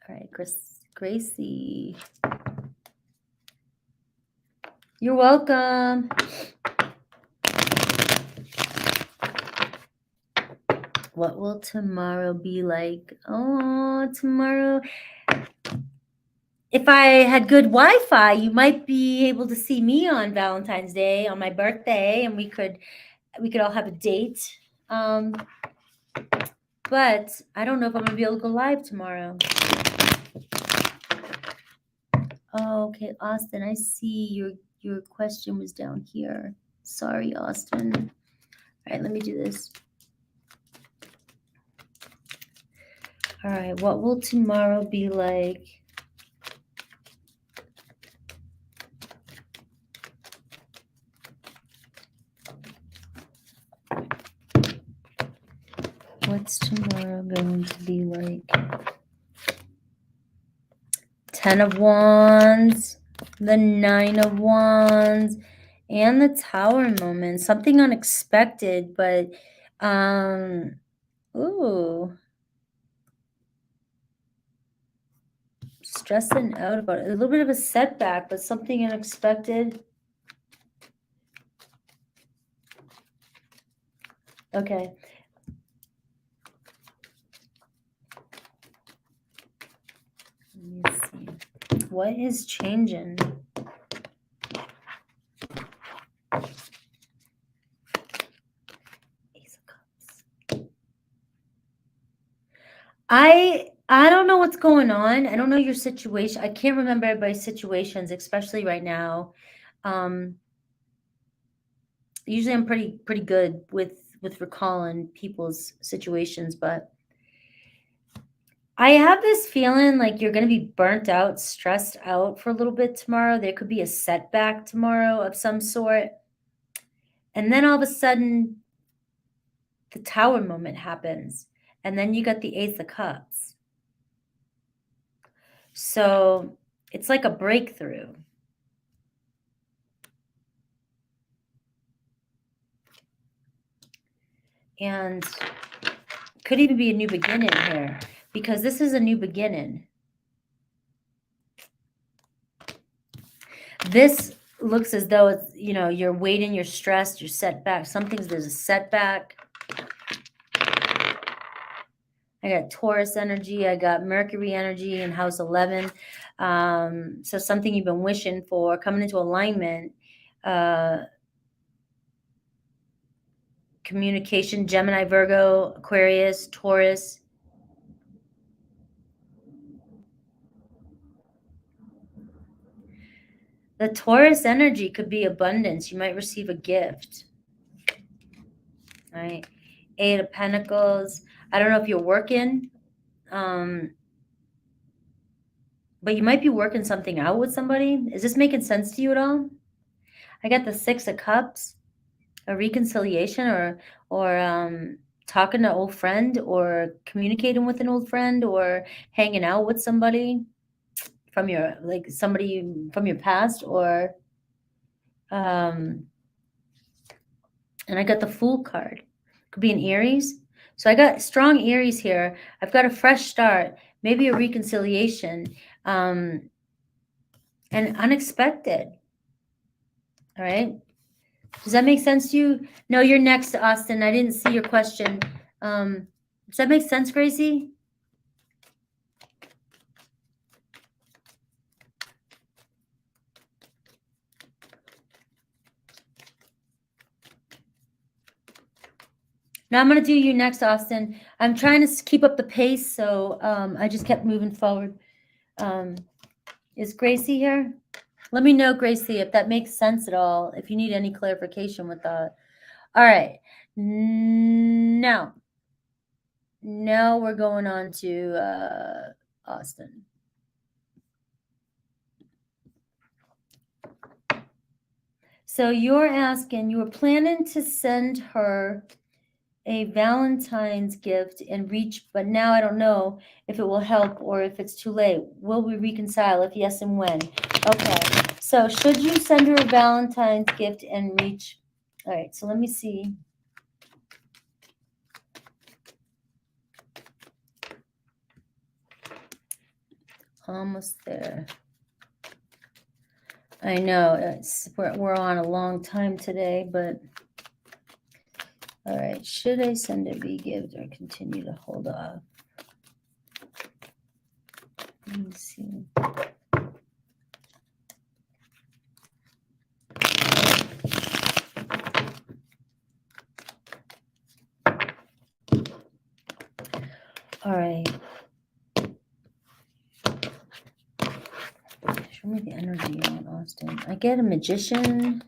right, Gracie. You're welcome. What will tomorrow be like? Oh, tomorrow. If I had good Wi-Fi, you might be able to see me on Valentine's Day, on my birthday, and we could all have a date. But I don't know if I'm gonna be able to go live tomorrow. Oh, okay, Austin, I see your question was down here. Sorry, Austin. All right, let me do this. All right, what will tomorrow be like? What's tomorrow going to be like? 10 of Wands, the 9 of Wands, and the Tower moment. Something unexpected, but ooh. Stressing out about it. A little bit of a setback, but something unexpected. Okay. Let me see. What is changing? Ace of Cups. I don't know what's going on. I don't know your situation. I can't remember everybody's situations, especially right now. Usually I'm pretty good with recalling people's situations, but I have this feeling like you're going to be burnt out, stressed out for a little bit tomorrow. There could be a setback tomorrow of some sort. And then all of a sudden, the Tower moment happens. And then you got the Ace of Cups. So it's like a breakthrough. And could even be a new beginning here, because this is a new beginning. This looks as though it's, you're waiting, you're stressed, you're set back. There's a setback. I got Taurus energy. I got Mercury energy in house 11. So something you've been wishing for coming into alignment. communication, Gemini, Virgo, Aquarius, Taurus. The Taurus energy could be abundance. You might receive a gift. All right. 8 of Pentacles. I don't know if you're working, but you might be working something out with somebody. Is this making sense to you at all? I got the 6 of Cups, a reconciliation, or talking to an old friend, or communicating with an old friend, or hanging out with somebody from your, like somebody from your past, or and I got the Fool card. Could be an Aries. So I got strong Aries here. I've got a fresh start, maybe a reconciliation, and unexpected. All right. Does that make sense to you? No, you're next, Austin. I didn't see your question. Does that make sense, Gracie? Now I'm going to do you next, Austin. I'm trying to keep up the pace, so I just kept moving forward. Is Gracie here? Let me know, Gracie, if that makes sense at all, if you need any clarification with that. All right. Now we're going on to Austin. So you're asking, you were planning to send her a Valentine's gift and reach, but now I don't know if it will help or if it's too late. Will we reconcile? If yes, and when? Okay. So should you send her a Valentine's gift and reach? All right. So let me see. Almost there. I know we're on a long time today, but all right. Should I send a V gift or continue to hold off? Let me see. All right. Show me the energy on Austin. I get a Magician.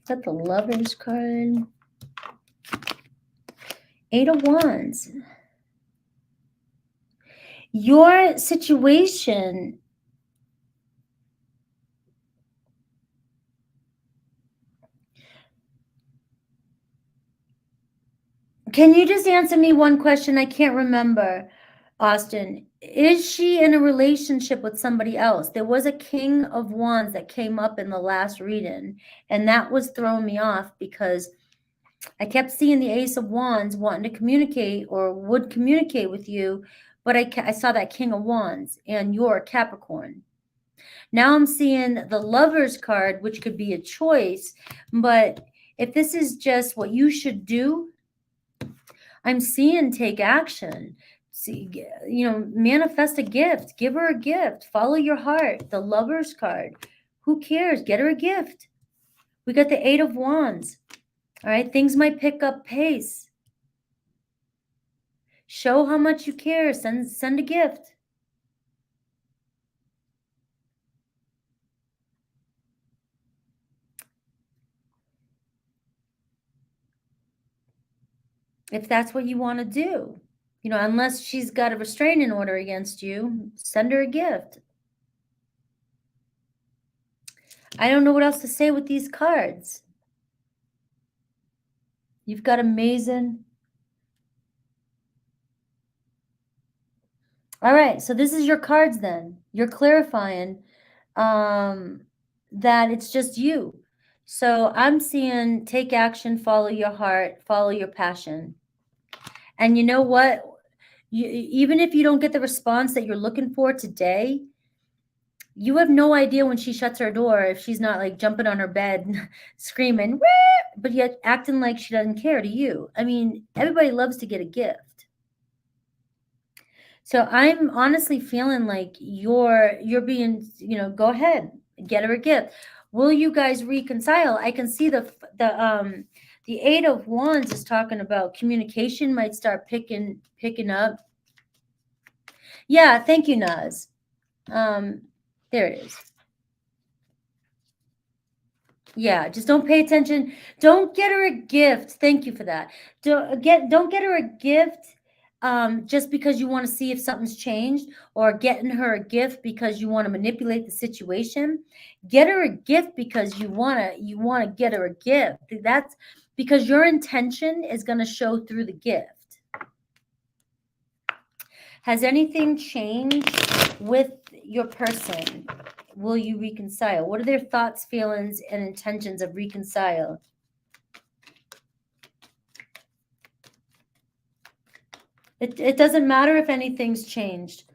Got the Lovers card. 8 of Wands. Your situation Can you just answer me one question? I can't remember, Austin. Is she in a relationship with somebody else? There was a King of Wands that came up in the last reading, and that was throwing me off because I kept seeing the Ace of Wands wanting to communicate or would communicate with you, but I saw that King of Wands, and you're a Capricorn. Now I'm seeing the Lovers card, which could be a choice, but if this is just what you should do, I'm seeing take action. See, manifest a gift. Give her a gift. Follow your heart. The Lovers card. Who cares? Get her a gift. We got the 8 of Wands. All right. Things might pick up pace. Show how much you care. Send a gift. If that's what you want to do. Unless she's got a restraining order against you, send her a gift. I don't know what else to say with these cards. You've got amazing. All right, so this is your cards then. You're clarifying that it's just you. So I'm seeing take action, follow your heart, follow your passion. And you know what? Even if you don't get the response that you're looking for today, you have no idea when she shuts her door if she's not like jumping on her bed screaming, but yet acting like she doesn't care to you. I mean, everybody loves to get a gift. So I'm honestly feeling like you're being, go ahead, get her a gift. Will you guys reconcile? I can see the The Eight of Wands is talking about communication might start picking up. Yeah, thank you, Naz. There it is. Yeah, just don't pay attention. Don't get her a gift. Thank you for that. Don't get her a gift just because you want to see if something's changed, or getting her a gift because you want to manipulate the situation. Get her a gift because you want to get her a gift. That's because your intention is going to show through the gift. Has anything changed with your person? Will you reconcile? What are their thoughts, feelings, and intentions of reconcile? It doesn't matter if anything's changed.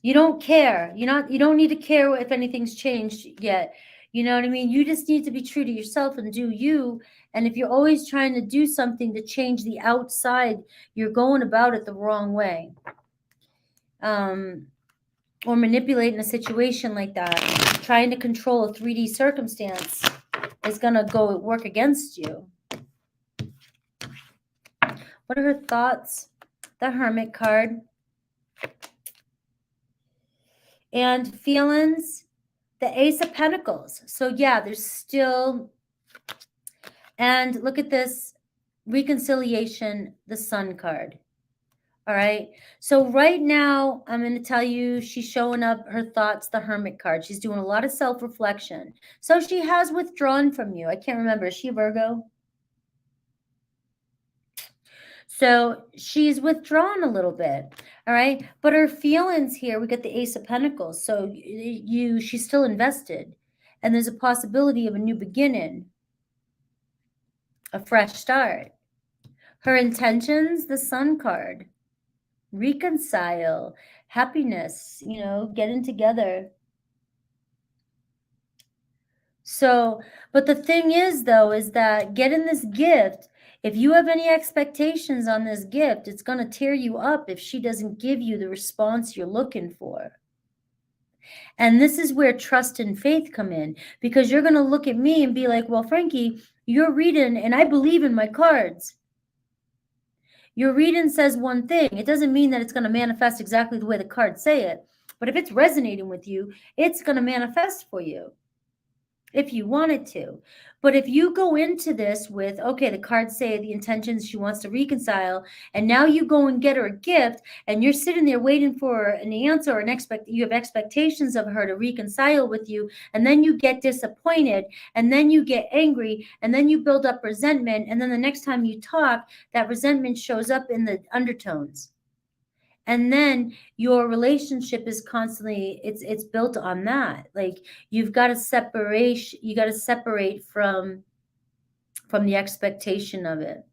You don't care. You don't need to care if anything's changed yet. You know what I mean? You just need to be true to yourself and do you. And if you're always trying to do something to change the outside, you're going about it the wrong way. Or manipulating a situation like that, trying to control a 3D circumstance is going to go work against you. What are her thoughts? The Hermit card. And feelings, the Ace of Pentacles. So yeah, there's still, and look at this, reconciliation, the Sun card. All right. So right now, I'm going to tell you, she's showing up her thoughts, the Hermit card. She's doing a lot of self-reflection. So she has withdrawn from you. I can't remember. Is she a Virgo? So she's withdrawn a little bit. All right. But her feelings here, we get the Ace of Pentacles. So she's still invested. And there's a possibility of a new beginning, a fresh start. Her intentions, the Sun card. Reconcile, happiness, getting together. So, but the thing is, though, is that getting this gift, if you have any expectations on this gift, it's going to tear you up if she doesn't give you the response you're looking for. And this is where trust and faith come in, because you're going to look at me and be like, well, Frankie, you're reading and I believe in my cards. Your reading says one thing. It doesn't mean that it's going to manifest exactly the way the cards say it. But if it's resonating with you, it's going to manifest for you if you want it to. But if you go into this with, okay, the cards say the intentions, she wants to reconcile, and now you go and get her a gift, and you're sitting there waiting for an answer or you have expectations of her to reconcile with you, and then you get disappointed, and then you get angry, and then you build up resentment, and then the next time you talk, that resentment shows up in the undertones. And then your relationship is constantly, it's built on that. Like you've got to separate from the expectation of it.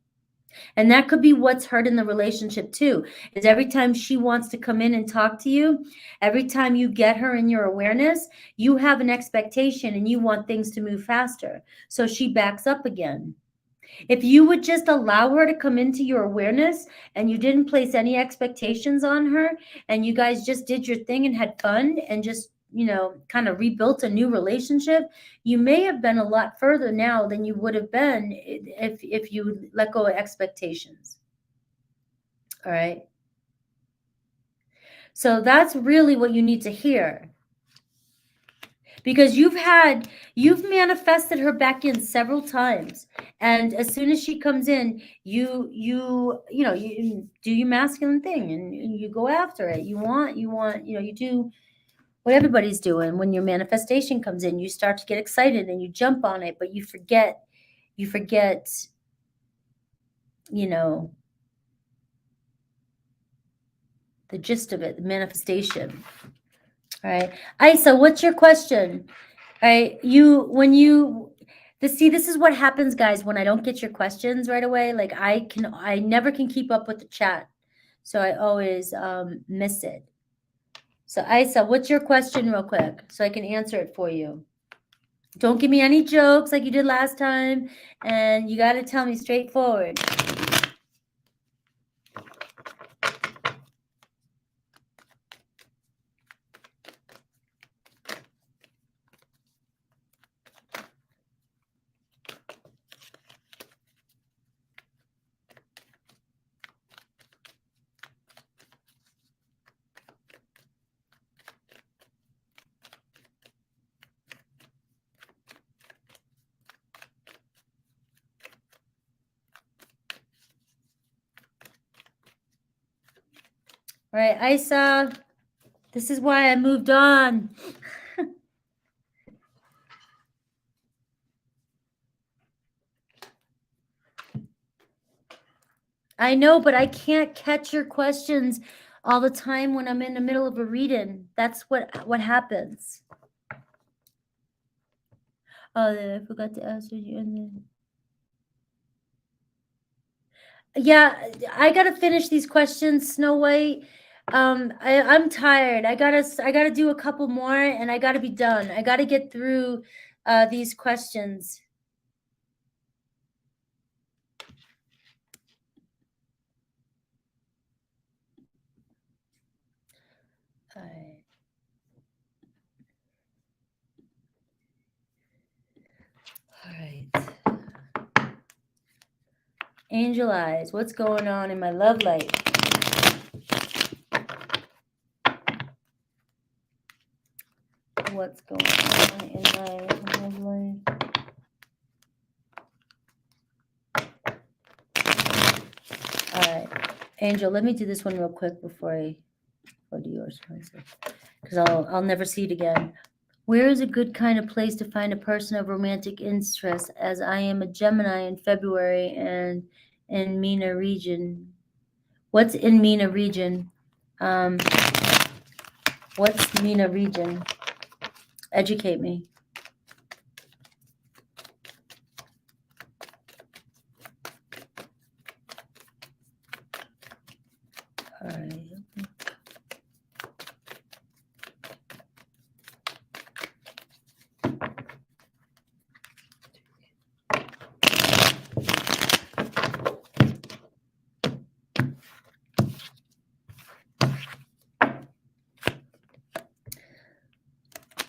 And that could be what's hurt in the relationship too, is every time she wants to come in and talk to you, every time you get her in your awareness, you have an expectation and you want things to move faster. So she backs up again. If you would just allow her to come into your awareness and you didn't place any expectations on her and you guys just did your thing and had fun and just, kind of rebuilt a new relationship, you may have been a lot further now than you would have been if you let go of expectations. All right. So that's really what you need to hear. Because you've manifested her back in several times, and as soon as she comes in, you do your masculine thing and you go after it. You do what everybody's doing. When your manifestation comes in, you start to get excited and you jump on it, but you forget, the gist of it, the manifestation. All right. Isa, what's your question? All right. This is what happens, guys, when I don't get your questions right away. Like I never can keep up with the chat. So I always miss it. So Isa, what's your question real quick so I can answer it for you? Don't give me any jokes like you did last time. And you got to tell me straightforward. All right, Isa, this is why I moved on. I know, but I can't catch your questions all the time when I'm in the middle of a reading. That's what happens. Oh, I forgot to ask you. Yeah, I gotta finish these questions, Snow White. I'm tired. I gotta do a couple more, and I gotta be done. I gotta get through these questions. All right. All right. Angel eyes, what's going on in my love life? What's going on in my love life? All right, Angel, let me do this one real quick before I do yours, because I'll never see it again. Where is a good kind of place to find a person of romantic interest, as I am a Gemini in February and in MENA region? What's in MENA region? What's MENA region? Educate me. All right.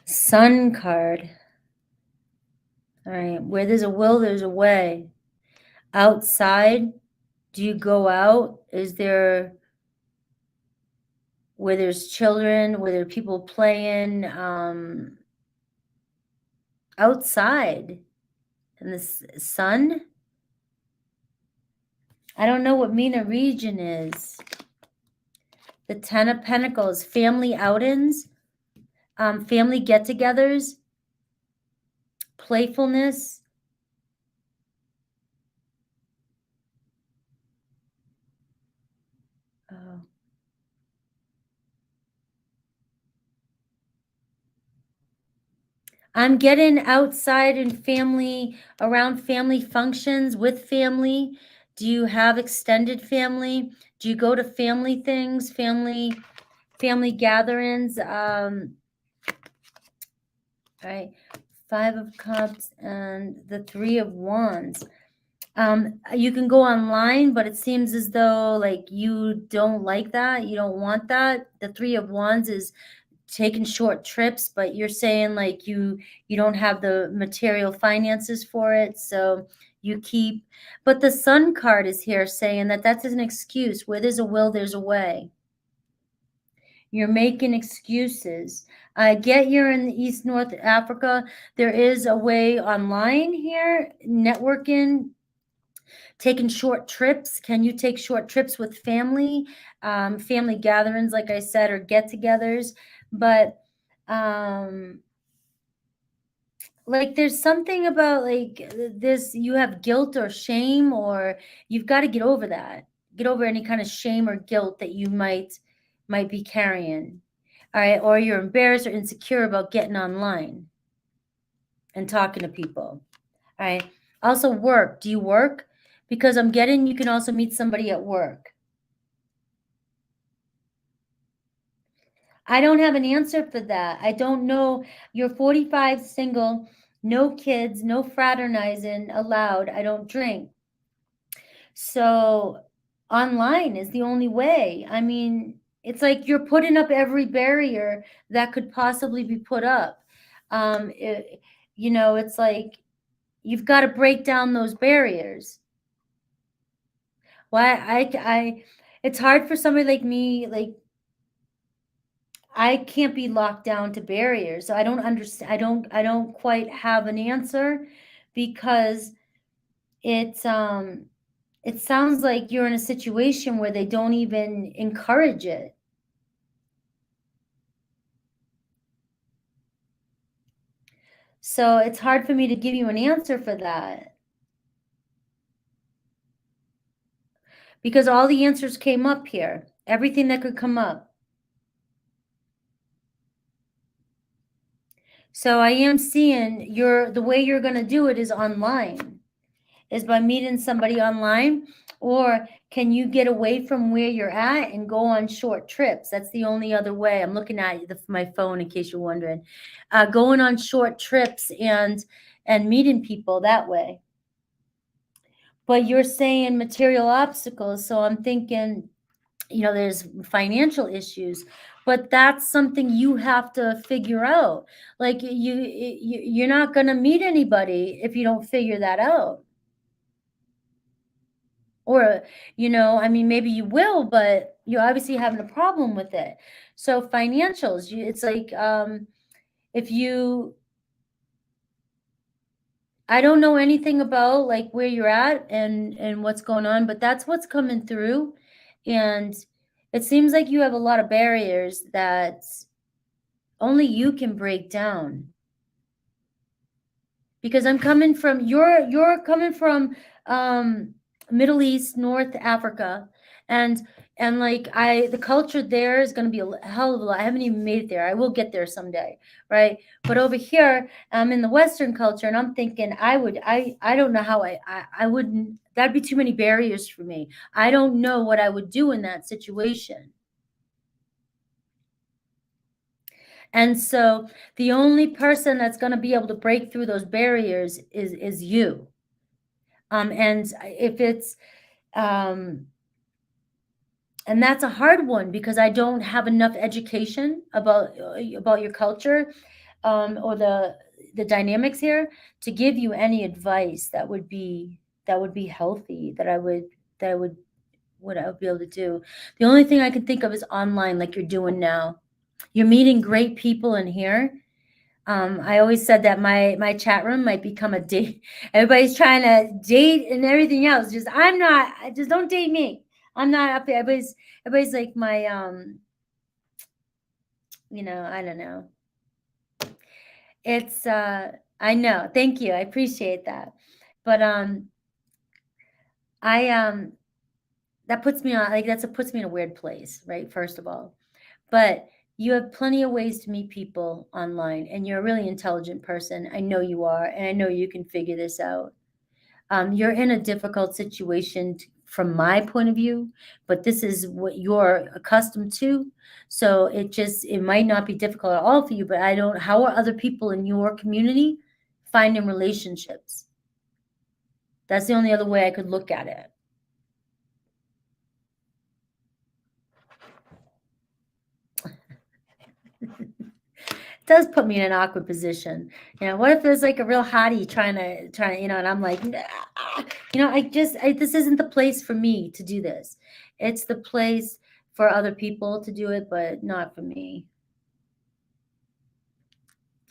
Sun card. All right. Where there's a will, there's a way. Outside, do you go out? Is there, where there's children, where there are people playing, outside in the sun? I don't know what MENA region is. The Ten of Pentacles, family outings, family get-togethers, playfulness. Oh. I'm getting outside and family, around family functions, with family. Do you have extended family? Do you go to family things, family gatherings? All right, Five of Cups and the Three of Wands. You can go online, but it seems as though like you don't like that. You don't want that. The Three of Wands is taking short trips, but you're saying like you don't have the material finances for it, so you keep. But the Sun card is here saying that that's an excuse. Where there's a will, there's a way. You're making excuses. I get you're in East North Africa. There is a way online here, networking, taking short trips. Can you take short trips with family? Family gatherings, like I said, or get-togethers. But like there's something about like this, you have guilt or shame, or you've got to get over that. Get over any kind of shame or guilt that you might be carrying. All right, or you're embarrassed or insecure about getting online and talking to people. All right. Also work. Do you work? Because I'm getting you can also meet somebody at work. I don't have an answer for that. I don't know. You're 45, single, no kids, no fraternizing allowed. I don't drink. So online is the only way. I mean, it's like you're putting up every barrier that could possibly be put up. It's like you've got to break down those barriers. Why it's hard for somebody like me, like I can't be locked down to barriers. So I don't understand. I don't quite have an answer, because it sounds like you're in a situation where they don't even encourage it. So it's hard for me to give you an answer for that. Because all the answers came up here. Everything that could come up. So I am seeing the way you're going to do it is online. Is by meeting somebody online, or can you get away from where you're at and go on short trips? That's the only other way. I'm looking at my phone in case you're wondering. Going on short trips and meeting people that way. But you're saying material obstacles, so I'm thinking, there's financial issues, but that's something you have to figure out. Like you're not going to meet anybody if you don't figure that out. Or, maybe you will, but you're obviously having a problem with it. So financials, it's like, I don't know anything about like where you're at and what's going on, but that's what's coming through. And it seems like you have a lot of barriers that only you can break down. Because I'm coming from, you're coming from, Middle East, North Africa, and like the culture there is going to be a hell of a lot. I haven't even made it there. I will get there someday, right? But over here, I'm in the Western culture, and I'm thinking I don't know how I wouldn't. That'd be too many barriers for me. I don't know what I would do in that situation. And so the only person that's going to be able to break through those barriers is you. And if it's, and that's a hard one because I don't have enough education about your culture, or the dynamics here to give you any advice that would be healthy, that I would what I would be able to do. The only thing I can think of is online, like you're doing now. You're meeting great people in here. I always said that my chat room might become a date. Everybody's trying to date and everything else. Just don't date me. I'm not up there. Everybody's like my I don't know. It's I know. Thank you. I appreciate that. But that puts me on puts me in a weird place, right? First of all. But you have plenty of ways to meet people online, and you're a really intelligent person. I know you are, and I know you can figure this out. You're in a difficult situation from my point of view, but this is what you're accustomed to. So it might not be difficult at all for you, but how are other people in your community finding relationships? That's the only other way I could look at it. Does put me in an awkward position. What if there's like a real hottie trying to, and I'm like, nah. This isn't the place for me to do this. It's the place for other people to do it, but not for me.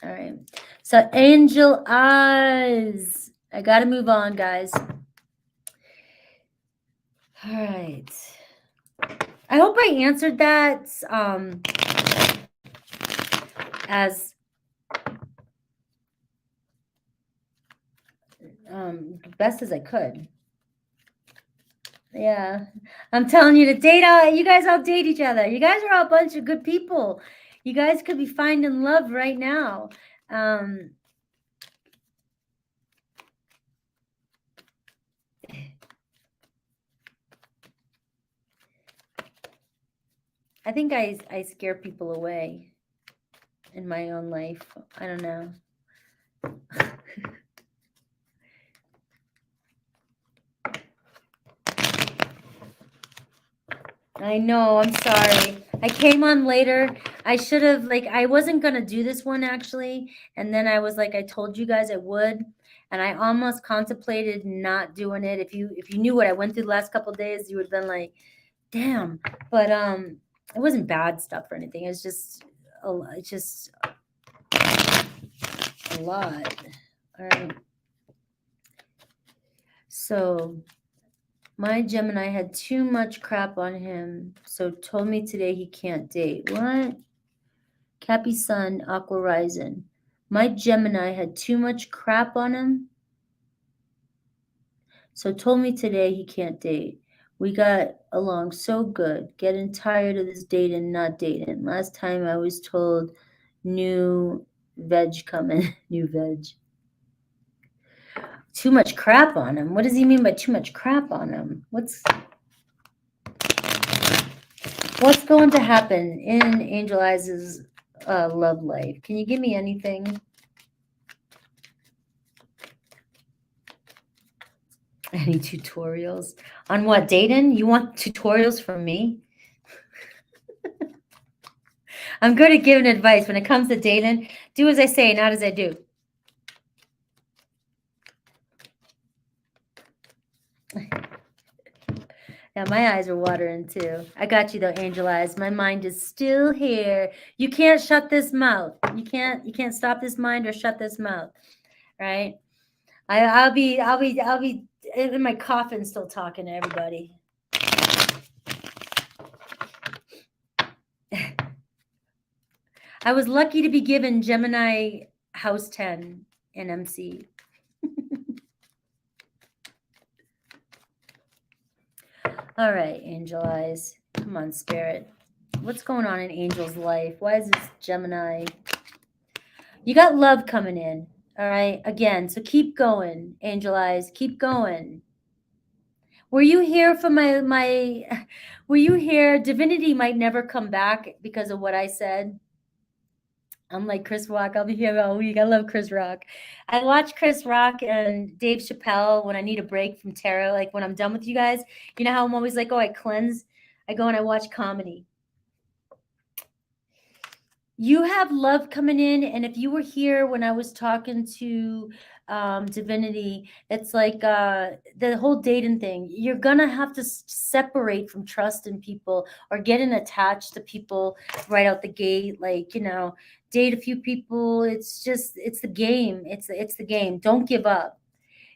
All right. So angel eyes. I got to move on, guys. All right. I hope I answered that as best as I could. Yeah, I'm telling you, you guys all date each other. You guys are all a bunch of good people. You guys could be finding love right now. I think I scare people away in my own life. I don't know. I know, I'm sorry. I came on later. I should have, I wasn't going to do this one actually. And then I was like, I told you guys I would. And I almost contemplated not doing it. If you knew what I went through the last couple of days, you would have been like, damn. But it wasn't bad stuff or anything. It's just a lot. All right. So my Gemini had too much crap on him, so told me today he can't date. What? Cappy Sun, Aqua Rising. My Gemini had too much crap on him, so told me today he can't date. We got along so good, getting tired of this dating, not dating. Last time I was told new veg coming, new veg. Too much crap on him. What does he mean by too much crap on him? What's going to happen in Angel Eyes' love life? Can you give me anything? Any tutorials on what, dating? You want tutorials from me? I'm good at giving advice. When it comes to dating, do as I say, not as I do. Yeah, my eyes are watering too. I got you though, Angel Eyes. My mind is still here. You can't shut this mouth. You can't stop this mind or shut this mouth. Right? I'll be in my coffin still talking to everybody. I was lucky to be given Gemini House 10 in MC. All right, Angel Eyes. Come on, Spirit. What's going on in Angel's life? Why is this Gemini? You got love coming in. All right, again. So keep going, Angel Eyes. Keep going. Were you here for my were you here? Divinity might never come back because of what I said. I'm like Chris Rock. I'll be here all week. I love Chris Rock. I watch Chris Rock and Dave Chappelle when I need a break from tarot. Like when I'm done with you guys, you know how I'm always like, oh, I cleanse. I go and I watch comedy. You have love coming in, and if you were here when I was talking to Divinity, it's like the whole dating thing. You're gonna have to separate from trust in people or getting attached to people right out the gate. Like, date a few people. It's the game. It's the game. Don't give up.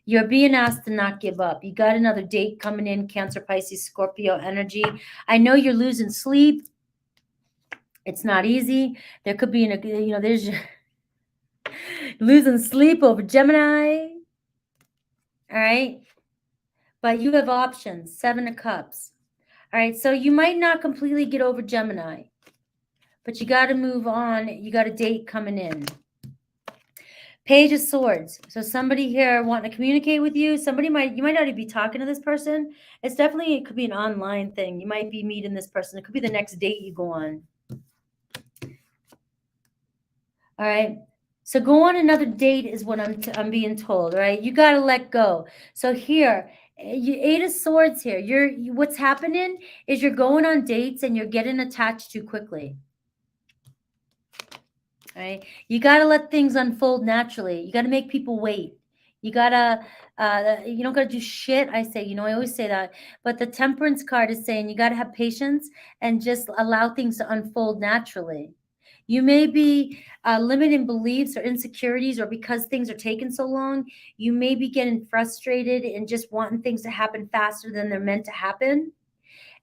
You're being asked to not give up. You got another date coming in, Cancer, Pisces, Scorpio energy. I know you're losing sleep. It's not easy. There could be, there's losing sleep over Gemini. All right. But you have options. 7 of Cups. All right. So you might not completely get over Gemini, but you got to move on. You got a date coming in. Page of Swords. So somebody here wanting to communicate with you. You might not even be talking to this person. It could be an online thing. You might be meeting this person. It could be the next date you go on. All right. So go on another date is what I'm being told. All right. You got to let go. So here, 8 of Swords here. What's happening is you're going on dates and you're getting attached too quickly. All right. You got to let things unfold naturally. You got to make people wait. You gotta, you don't gotta do shit. I say, I always say that. But the Temperance card is saying you gotta have patience and just allow things to unfold naturally. You may be limiting beliefs or insecurities, or because things are taking so long, you may be getting frustrated and just wanting things to happen faster than they're meant to happen.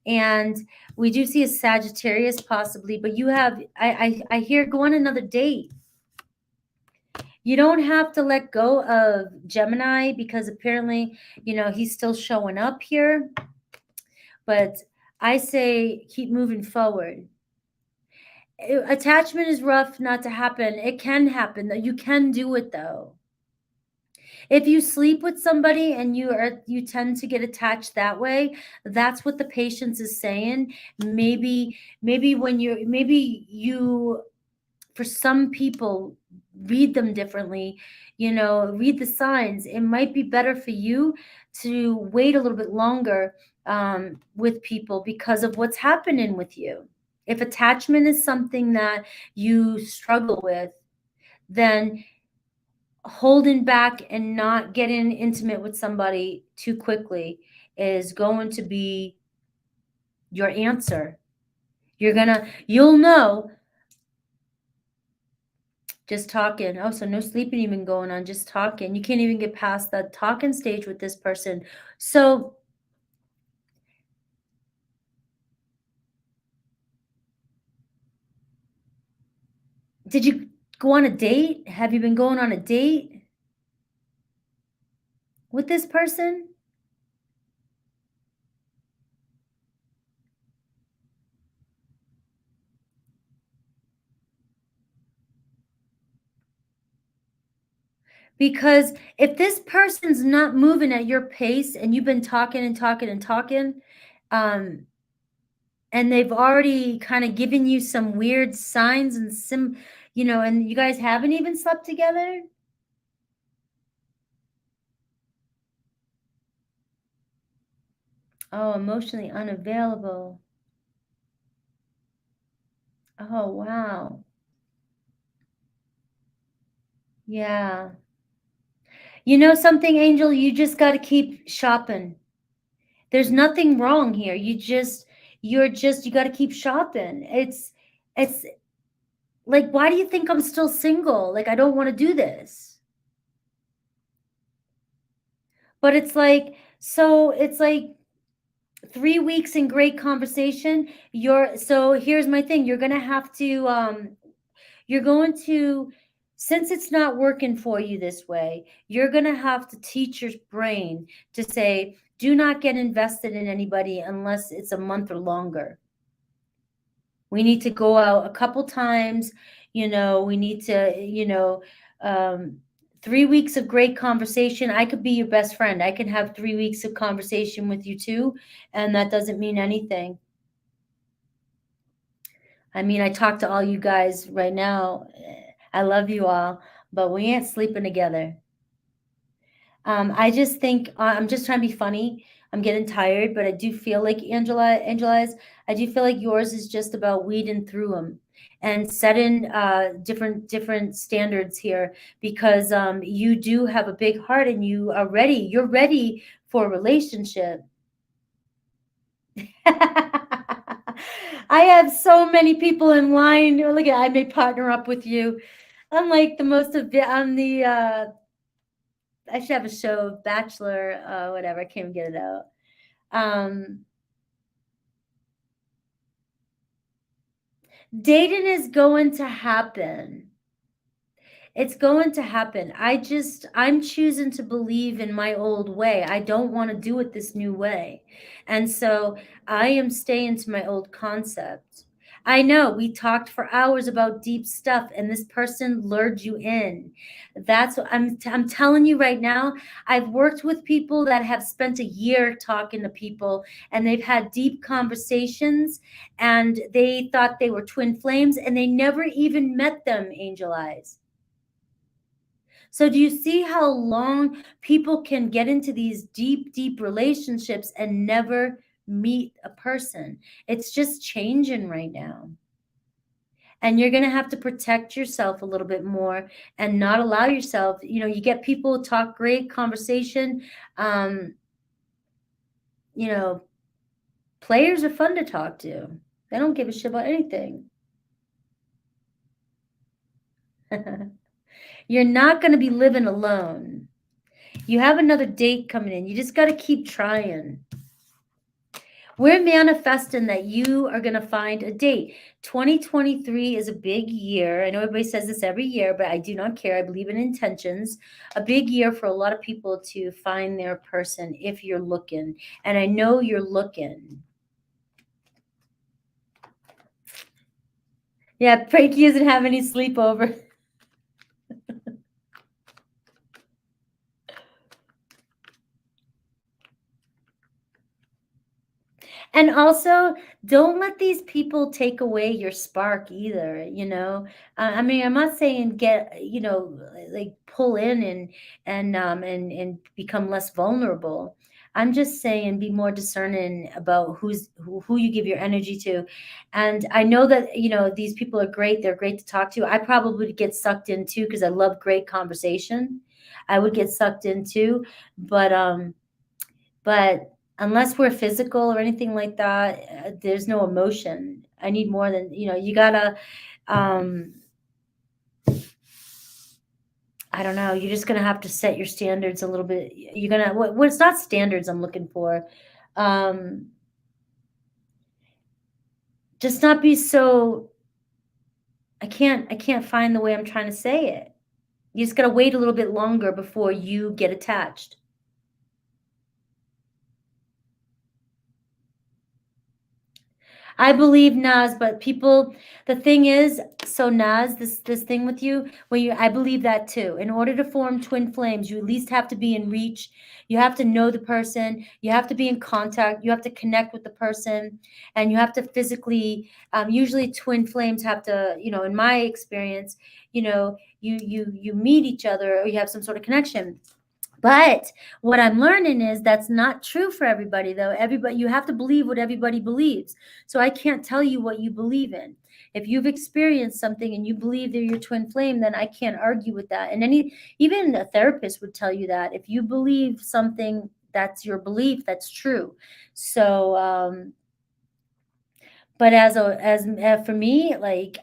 And we do see a Sagittarius possibly, but you have, I hear go on another date. You don't have to let go of Gemini because apparently, he's still showing up here. But I say keep moving forward. Attachment is rough not to happen. It can happen, though. You can do it, though. If you sleep with somebody and you tend to get attached that way, that's what the patience is saying. Maybe you for some people read them differently, read the signs. It might be better for you to wait a little bit longer with people because of what's happening with you. If attachment is something that you struggle with, then holding back and not getting intimate with somebody too quickly is going to be your answer. You'll know just talking. Oh, so no sleeping even going on, just talking. You can't even get past that talking stage with this person. So did you go on a date? Have you been going on a date with this person? Because if this person's not moving at your pace and you've been talking and talking and talking, and they've already kind of given you some weird signs and some, and you guys haven't even slept together. Oh, emotionally unavailable. Oh, wow. Yeah. You know something, Angel? You just got to keep shopping. There's nothing wrong here. You got to keep shopping. It's like, why do you think I'm still single? Like, I don't want to do this. But it's like 3 weeks in great conversation. So here's my thing. You're going to, since it's not working for you this way, you're going to have to teach your brain to say, do not get invested in anybody unless it's a month or longer. We need to go out a couple times, we need to, 3 weeks of great conversation. I could be your best friend. I can have 3 weeks of conversation with you too, and that doesn't mean anything. I mean, I talk to all you guys right now. I love you all, but we ain't sleeping together. I just think I'm just trying to be funny. I'm getting tired, but I do feel like Angela's. I do feel like yours is just about weeding through them and setting different standards here, because you do have a big heart and you are ready. You're ready for a relationship. I have so many people in line. Oh, look at, I may partner up with you. I'm like the most of I'm the I should have a show, Bachelor, whatever. I can't even get it out. Dating is going to happen. It's going to happen. I'm choosing to believe in my old way. I don't want to do it this new way. And so I am staying to my old concept. I know we talked for hours about deep stuff and this person lured you in. That's what I'm telling you right now. I've worked with people that have spent a year talking to people and they've had deep conversations and they thought they were twin flames and they never even met them, Angel Eyes. So do you see how long people can get into these deep relationships and never meet a person? It's just changing right now. And you're going to have to protect yourself a little bit more and not allow yourself, you get people talk great conversation. Players are fun to talk to. They don't give a shit about anything. You're not going to be living alone. You have another date coming in. You just got to keep trying. We're manifesting that you are going to find a date. 2023 is a big year. I know everybody says this every year, but I do not care. I believe in intentions. A big year for a lot of people to find their person if you're looking. And I know you're looking. Yeah, Frankie doesn't have any sleepover. And also, don't let these people take away your spark either, I mean, I'm not saying get, like pull in and become less vulnerable. I'm just saying be more discerning about who you give your energy to. And I know that, these people are great. They're great to talk to. I probably would get sucked in too because I love great conversation. I would get sucked in too, but unless we're physical or anything like that, there's no emotion. I need more than, you gotta, I don't know. You're just gonna have to set your standards a little bit. You're gonna, what it's not standards I'm looking for. Just not be so I can't find the way I'm trying to say it. You just got to wait a little bit longer before you get attached. I believe Naz, but people, the thing is, so Naz, this thing with you, I believe that too. In order to form twin flames, you at least have to be in reach. You have to know the person. You have to be in contact. You have to connect with the person, and you have to physically. Usually, twin flames have to, in my experience, you meet each other or you have some sort of connection. But what I'm learning is that's not true for everybody, though. You have to believe what everybody believes. So I can't tell you what you believe in. If you've experienced something and you believe they're your twin flame, then I can't argue with that. And even a therapist would tell you that if you believe something, that's your belief, that's true. So, but for me, like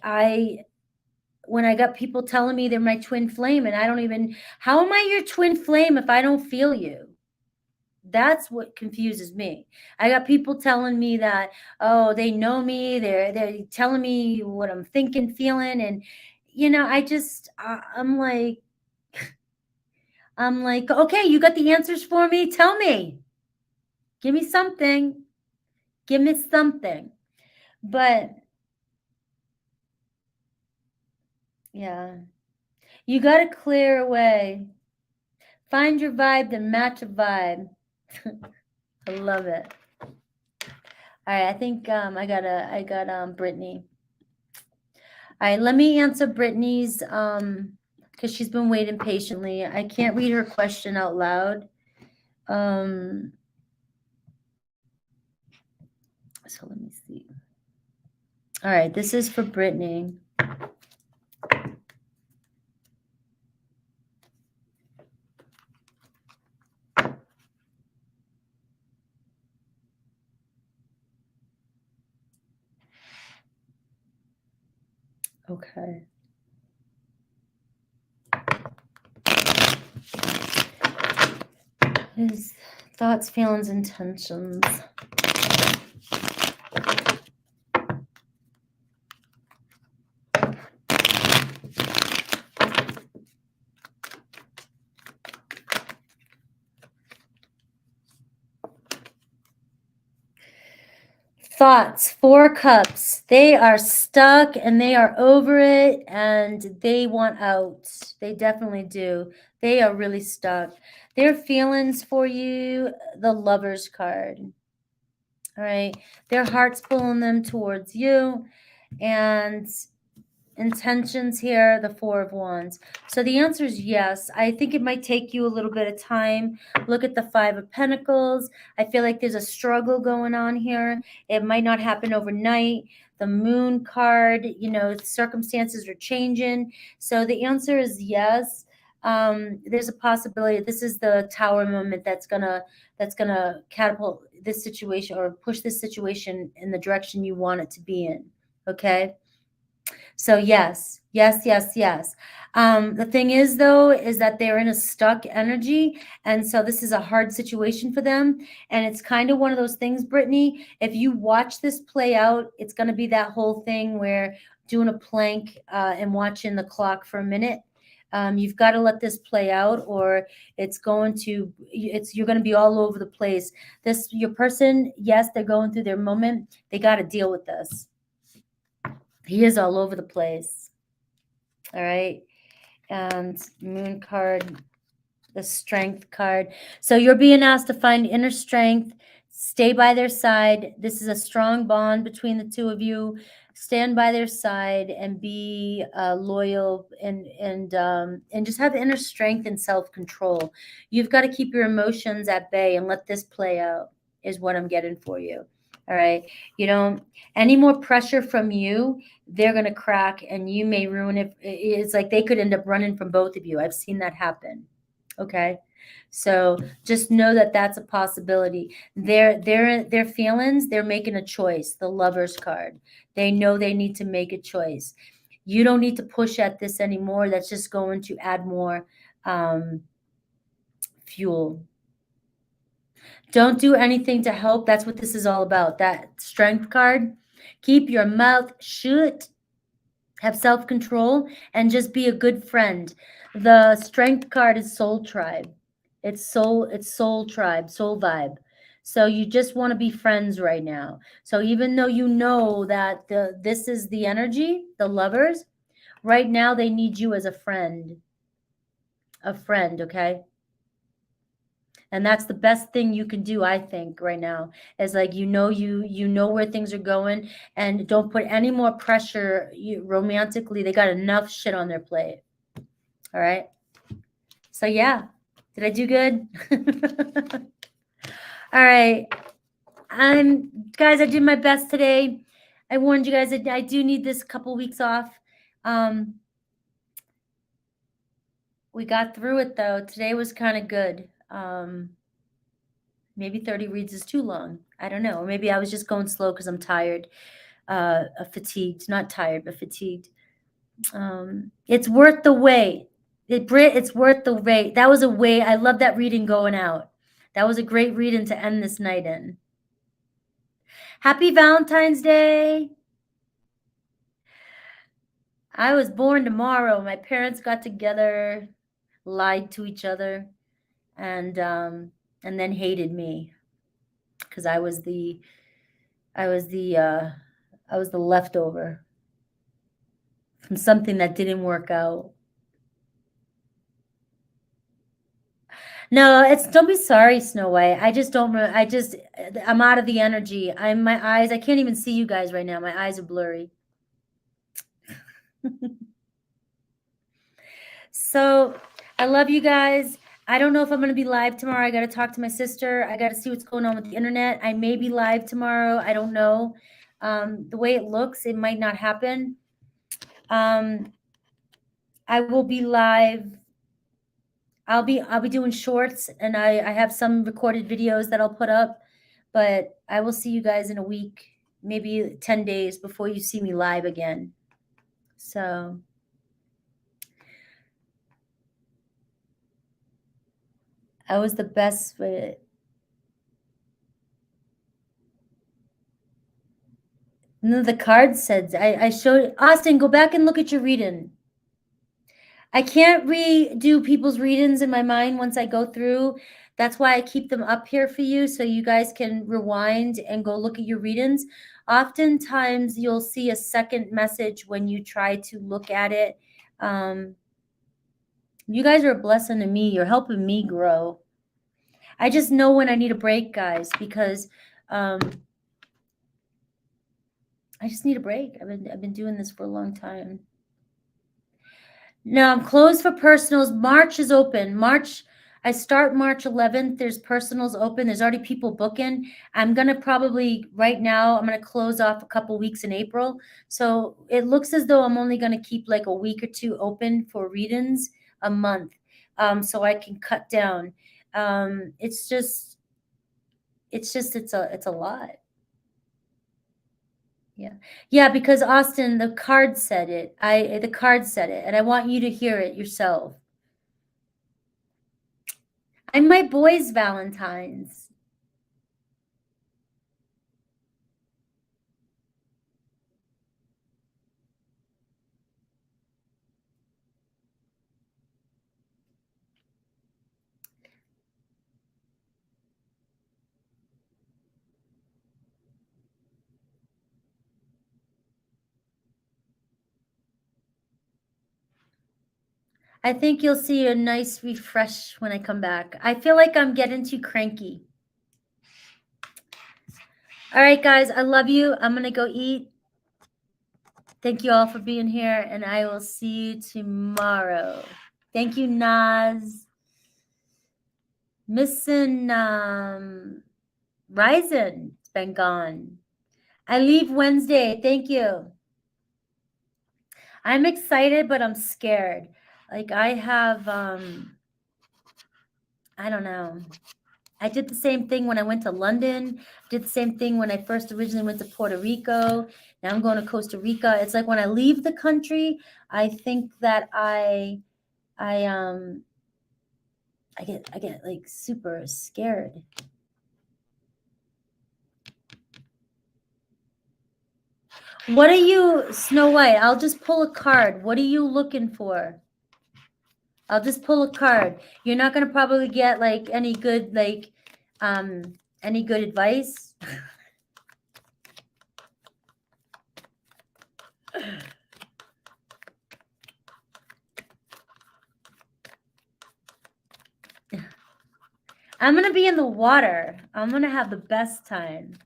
when I got people telling me they're my twin flame, and how am I your twin flame if I don't feel you? That's what confuses me. I got people telling me that, oh, they know me, they're telling me what I'm thinking, feeling, and I'm like, okay, you got the answers for me? Tell me. Give me something. Give me something. But yeah. You got to clear away. Find your vibe, then match a vibe. I love it. All right, I think I got Brittany. All right, let me answer Brittany's because she's been waiting patiently. I can't read her question out loud. So let me see. All right, this is for Brittany. Okay. His thoughts, feelings, intentions. Thoughts, 4 cups. They are stuck and they are over it and they want out. They definitely do. They are really stuck. Their feelings for you, the Lover's card. All right. Their heart's pulling them towards you. And intentions here, the 4 of Wands. So the answer is yes. I think it might take you a little bit of time. Look at the 5 of Pentacles. I feel like there's a struggle going on here. It might not happen overnight. The Moon card, circumstances are changing. So the answer is yes. There's a possibility. This is the Tower moment that's gonna catapult this situation or push this situation in the direction you want it to be in. Okay. So yes. The thing is, though, is that they're in a stuck energy. And so this is a hard situation for them. And it's kind of one of those things, Brittany, if you watch this play out, it's going to be that whole thing where doing a plank and watching the clock for a minute. You've got to let this play out or you're going to be all over the place. Your person, yes, they're going through their moment. They got to deal with this. He is all over the place. All right. And Moon card, the Strength card. So you're being asked to find inner strength, stay by their side. This is a strong bond between the two of you. Stand by their side and be loyal and just have inner strength and self-control. You've got to keep your emotions at bay and let this play out is what I'm getting for you. All right. Any more pressure from you, they're going to crack and you may ruin it. It's like they could end up running from both of you. I've seen that happen. Okay. So just know that that's a possibility. Their feelings, they're making a choice. The Lover's card. They know they need to make a choice. You don't need to push at this anymore. That's just going to add more fuel. Don't do anything to help. That's what this is all about. That Strength card. Keep your mouth shut. Have self-control and just be a good friend. The strength card is soul tribe. It's soul tribe, soul vibe. So you just want to be friends right now. So even though you know that this is the energy, the lovers, right now they need you as a friend. A friend, okay? And that's the best thing you can do, I think, right now. Is like you know where things are going, and don't put any more pressure romantically. They got enough shit on their plate. All right. So yeah, did I do good? All right. Guys, I did my best today. I warned you guys that I do need this couple weeks off. We got through it though. Today was kind of good. Maybe 30 reads is too long. I don't know. Or maybe I was just going slow because I'm tired, fatigued. Not tired, but fatigued. It's worth the wait. It's worth the wait. That was a wait. I love that reading going out. That was a great reading to end this night in. Happy Valentine's Day. I was born tomorrow. My parents got together, lied to each other, and then hated me because I was the leftover from something that didn't work out. No, don't be sorry, Snow White. I'm out of the energy. My eyes, I can't even see you guys right now. My eyes are blurry. So I love you guys. I don't know if I'm going to be live tomorrow. I got to talk to my sister. I got to see what's going on with the internet. I may be live tomorrow. I don't know. The way it looks, it might not happen. I will be live. I'll be doing shorts, and I have some recorded videos that I'll put up, but I will see you guys in a week, maybe 10 days before you see me live again. So I was the best with it. No, the card said, I showed Austin, go back and look at your reading. I can't redo people's readings in my mind once I go through. That's why I keep them up here for you, so you guys can rewind and go look at your readings. Oftentimes, you'll see a second message when you try to look at it. You guys are a blessing to me. You're helping me grow. I just know when I need a break, guys, because I just need a break. I've been doing this for a long time. No, I'm closed for personals. March is open. I start March 11th. There's personals open. There's already people booking. I'm going to probably, right now, I'm going to close off a couple weeks in April. So it looks as though I'm only going to keep like a week or two open for readings a month, so I can cut down. It's a lot. Yeah, because Austin, the card said it. The card said it, and I want you to hear it yourself. I'm my boy's Valentine's. I think you'll see a nice refresh when I come back. I feel like I'm getting too cranky. All right, guys, I love you. I'm going to go eat. Thank you all for being here, and I will see you tomorrow. Thank you, Naz. Missing Ryzen. It's been gone. I leave Wednesday. Thank you. I'm excited, but I'm scared. Like I have, I don't know. I did the same thing when I went to London. I did the same thing when I first originally went to Puerto Rico. Now I'm going to Costa Rica. It's like when I leave the country, I think that I get like super scared. What are you, Snow White? I'll just pull a card. What are you looking for? I'll just pull a card. You're not gonna probably get like any good advice. I'm gonna be in the water. I'm gonna have the best time.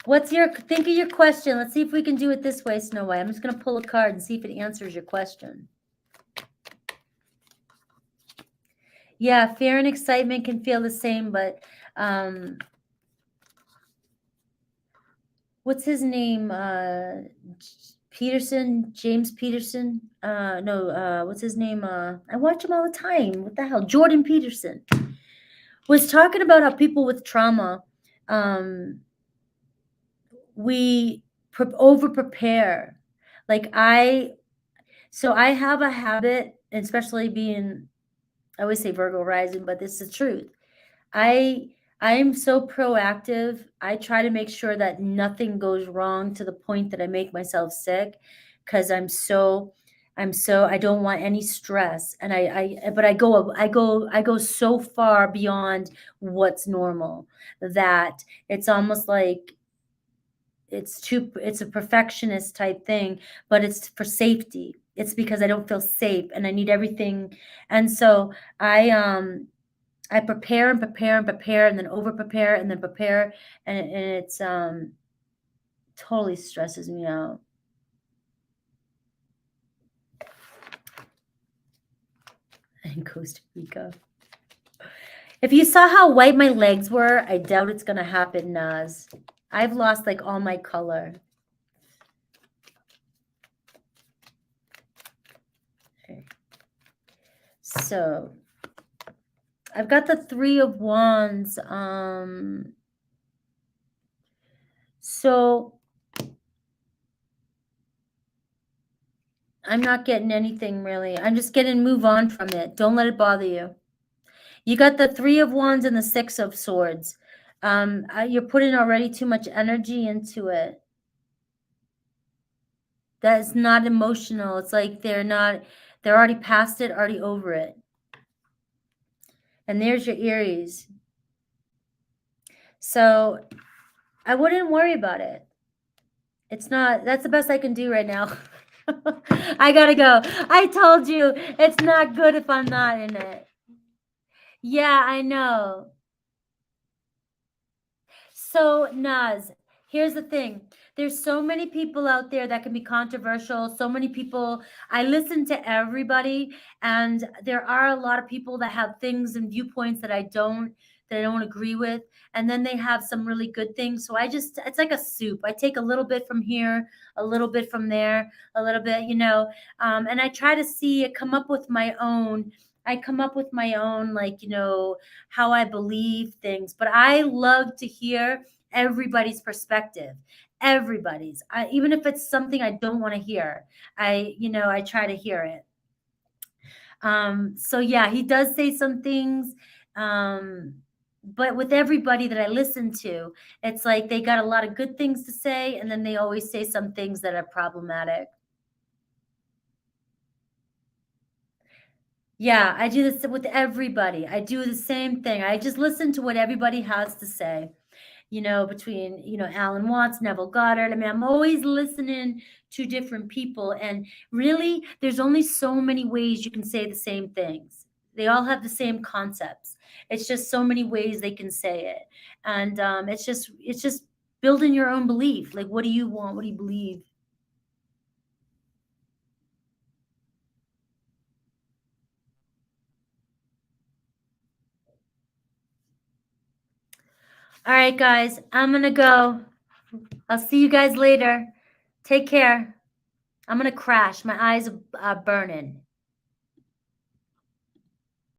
Think of your question. Let's see if we can do it this way, Snow White. I'm just gonna pull a card and see if it answers your question. Yeah, fear and excitement can feel the same, but what's his name? James Peterson. What's his name? I watch him all the time. What the hell? Jordan Peterson was talking about how people with trauma, we over prepare. So I have a habit, especially being, I always say Virgo rising, but this is the truth. I'm so proactive. I try to make sure that nothing goes wrong to the point that I make myself sick, because I don't want any stress. And I go so far beyond what's normal that it's almost like it's a perfectionist type thing, but it's for safety. It's because I don't feel safe and I need everything. And so I prepare and prepare and prepare and then over prepare and then prepare. And it's totally stresses me out. In Costa Rica. If you saw how white my legs were, I doubt it's going to happen, Naz. I've lost like all my color. Okay. So I've got the 3 of Wands. So I'm not getting anything really. I'm just getting move on from it. Don't let it bother you. You got the 3 of Wands and the 6 of Swords. You're putting already too much energy into it. That's not emotional. It's like they're already past it, already over it. And there's your Aries. So I wouldn't worry about it. That's the best I can do right now. I gotta go. I told you it's not good if I'm not in it. Yeah, I know. So, Naz, here's the thing. There's so many people out there that can be controversial. So many people. I listen to everybody, and there are a lot of people that have things and viewpoints that I don't agree with. And then they have some really good things. So it's like a soup. I take a little bit from here, a little bit from there, a little bit, and I try to come up with my own. How I believe things. But I love to hear everybody's perspective. Everybody's. Even if it's something I don't want to hear, I try to hear it. So yeah, he does say some things. But with everybody that I listen to, it's like they got a lot of good things to say, and then they always say some things that are problematic. Yeah, I do this with everybody. I do the same thing. I just listen to what everybody has to say. Between, Alan Watts, Neville Goddard. I mean, I'm always listening to different people. And really, there's only so many ways you can say the same things. They all have the same concepts. It's just so many ways they can say it. And it's just building your own belief. Like, what do you want? What do you believe? All right, guys, I'm going to go. I'll see you guys later. Take care. I'm going to crash. My eyes are burning.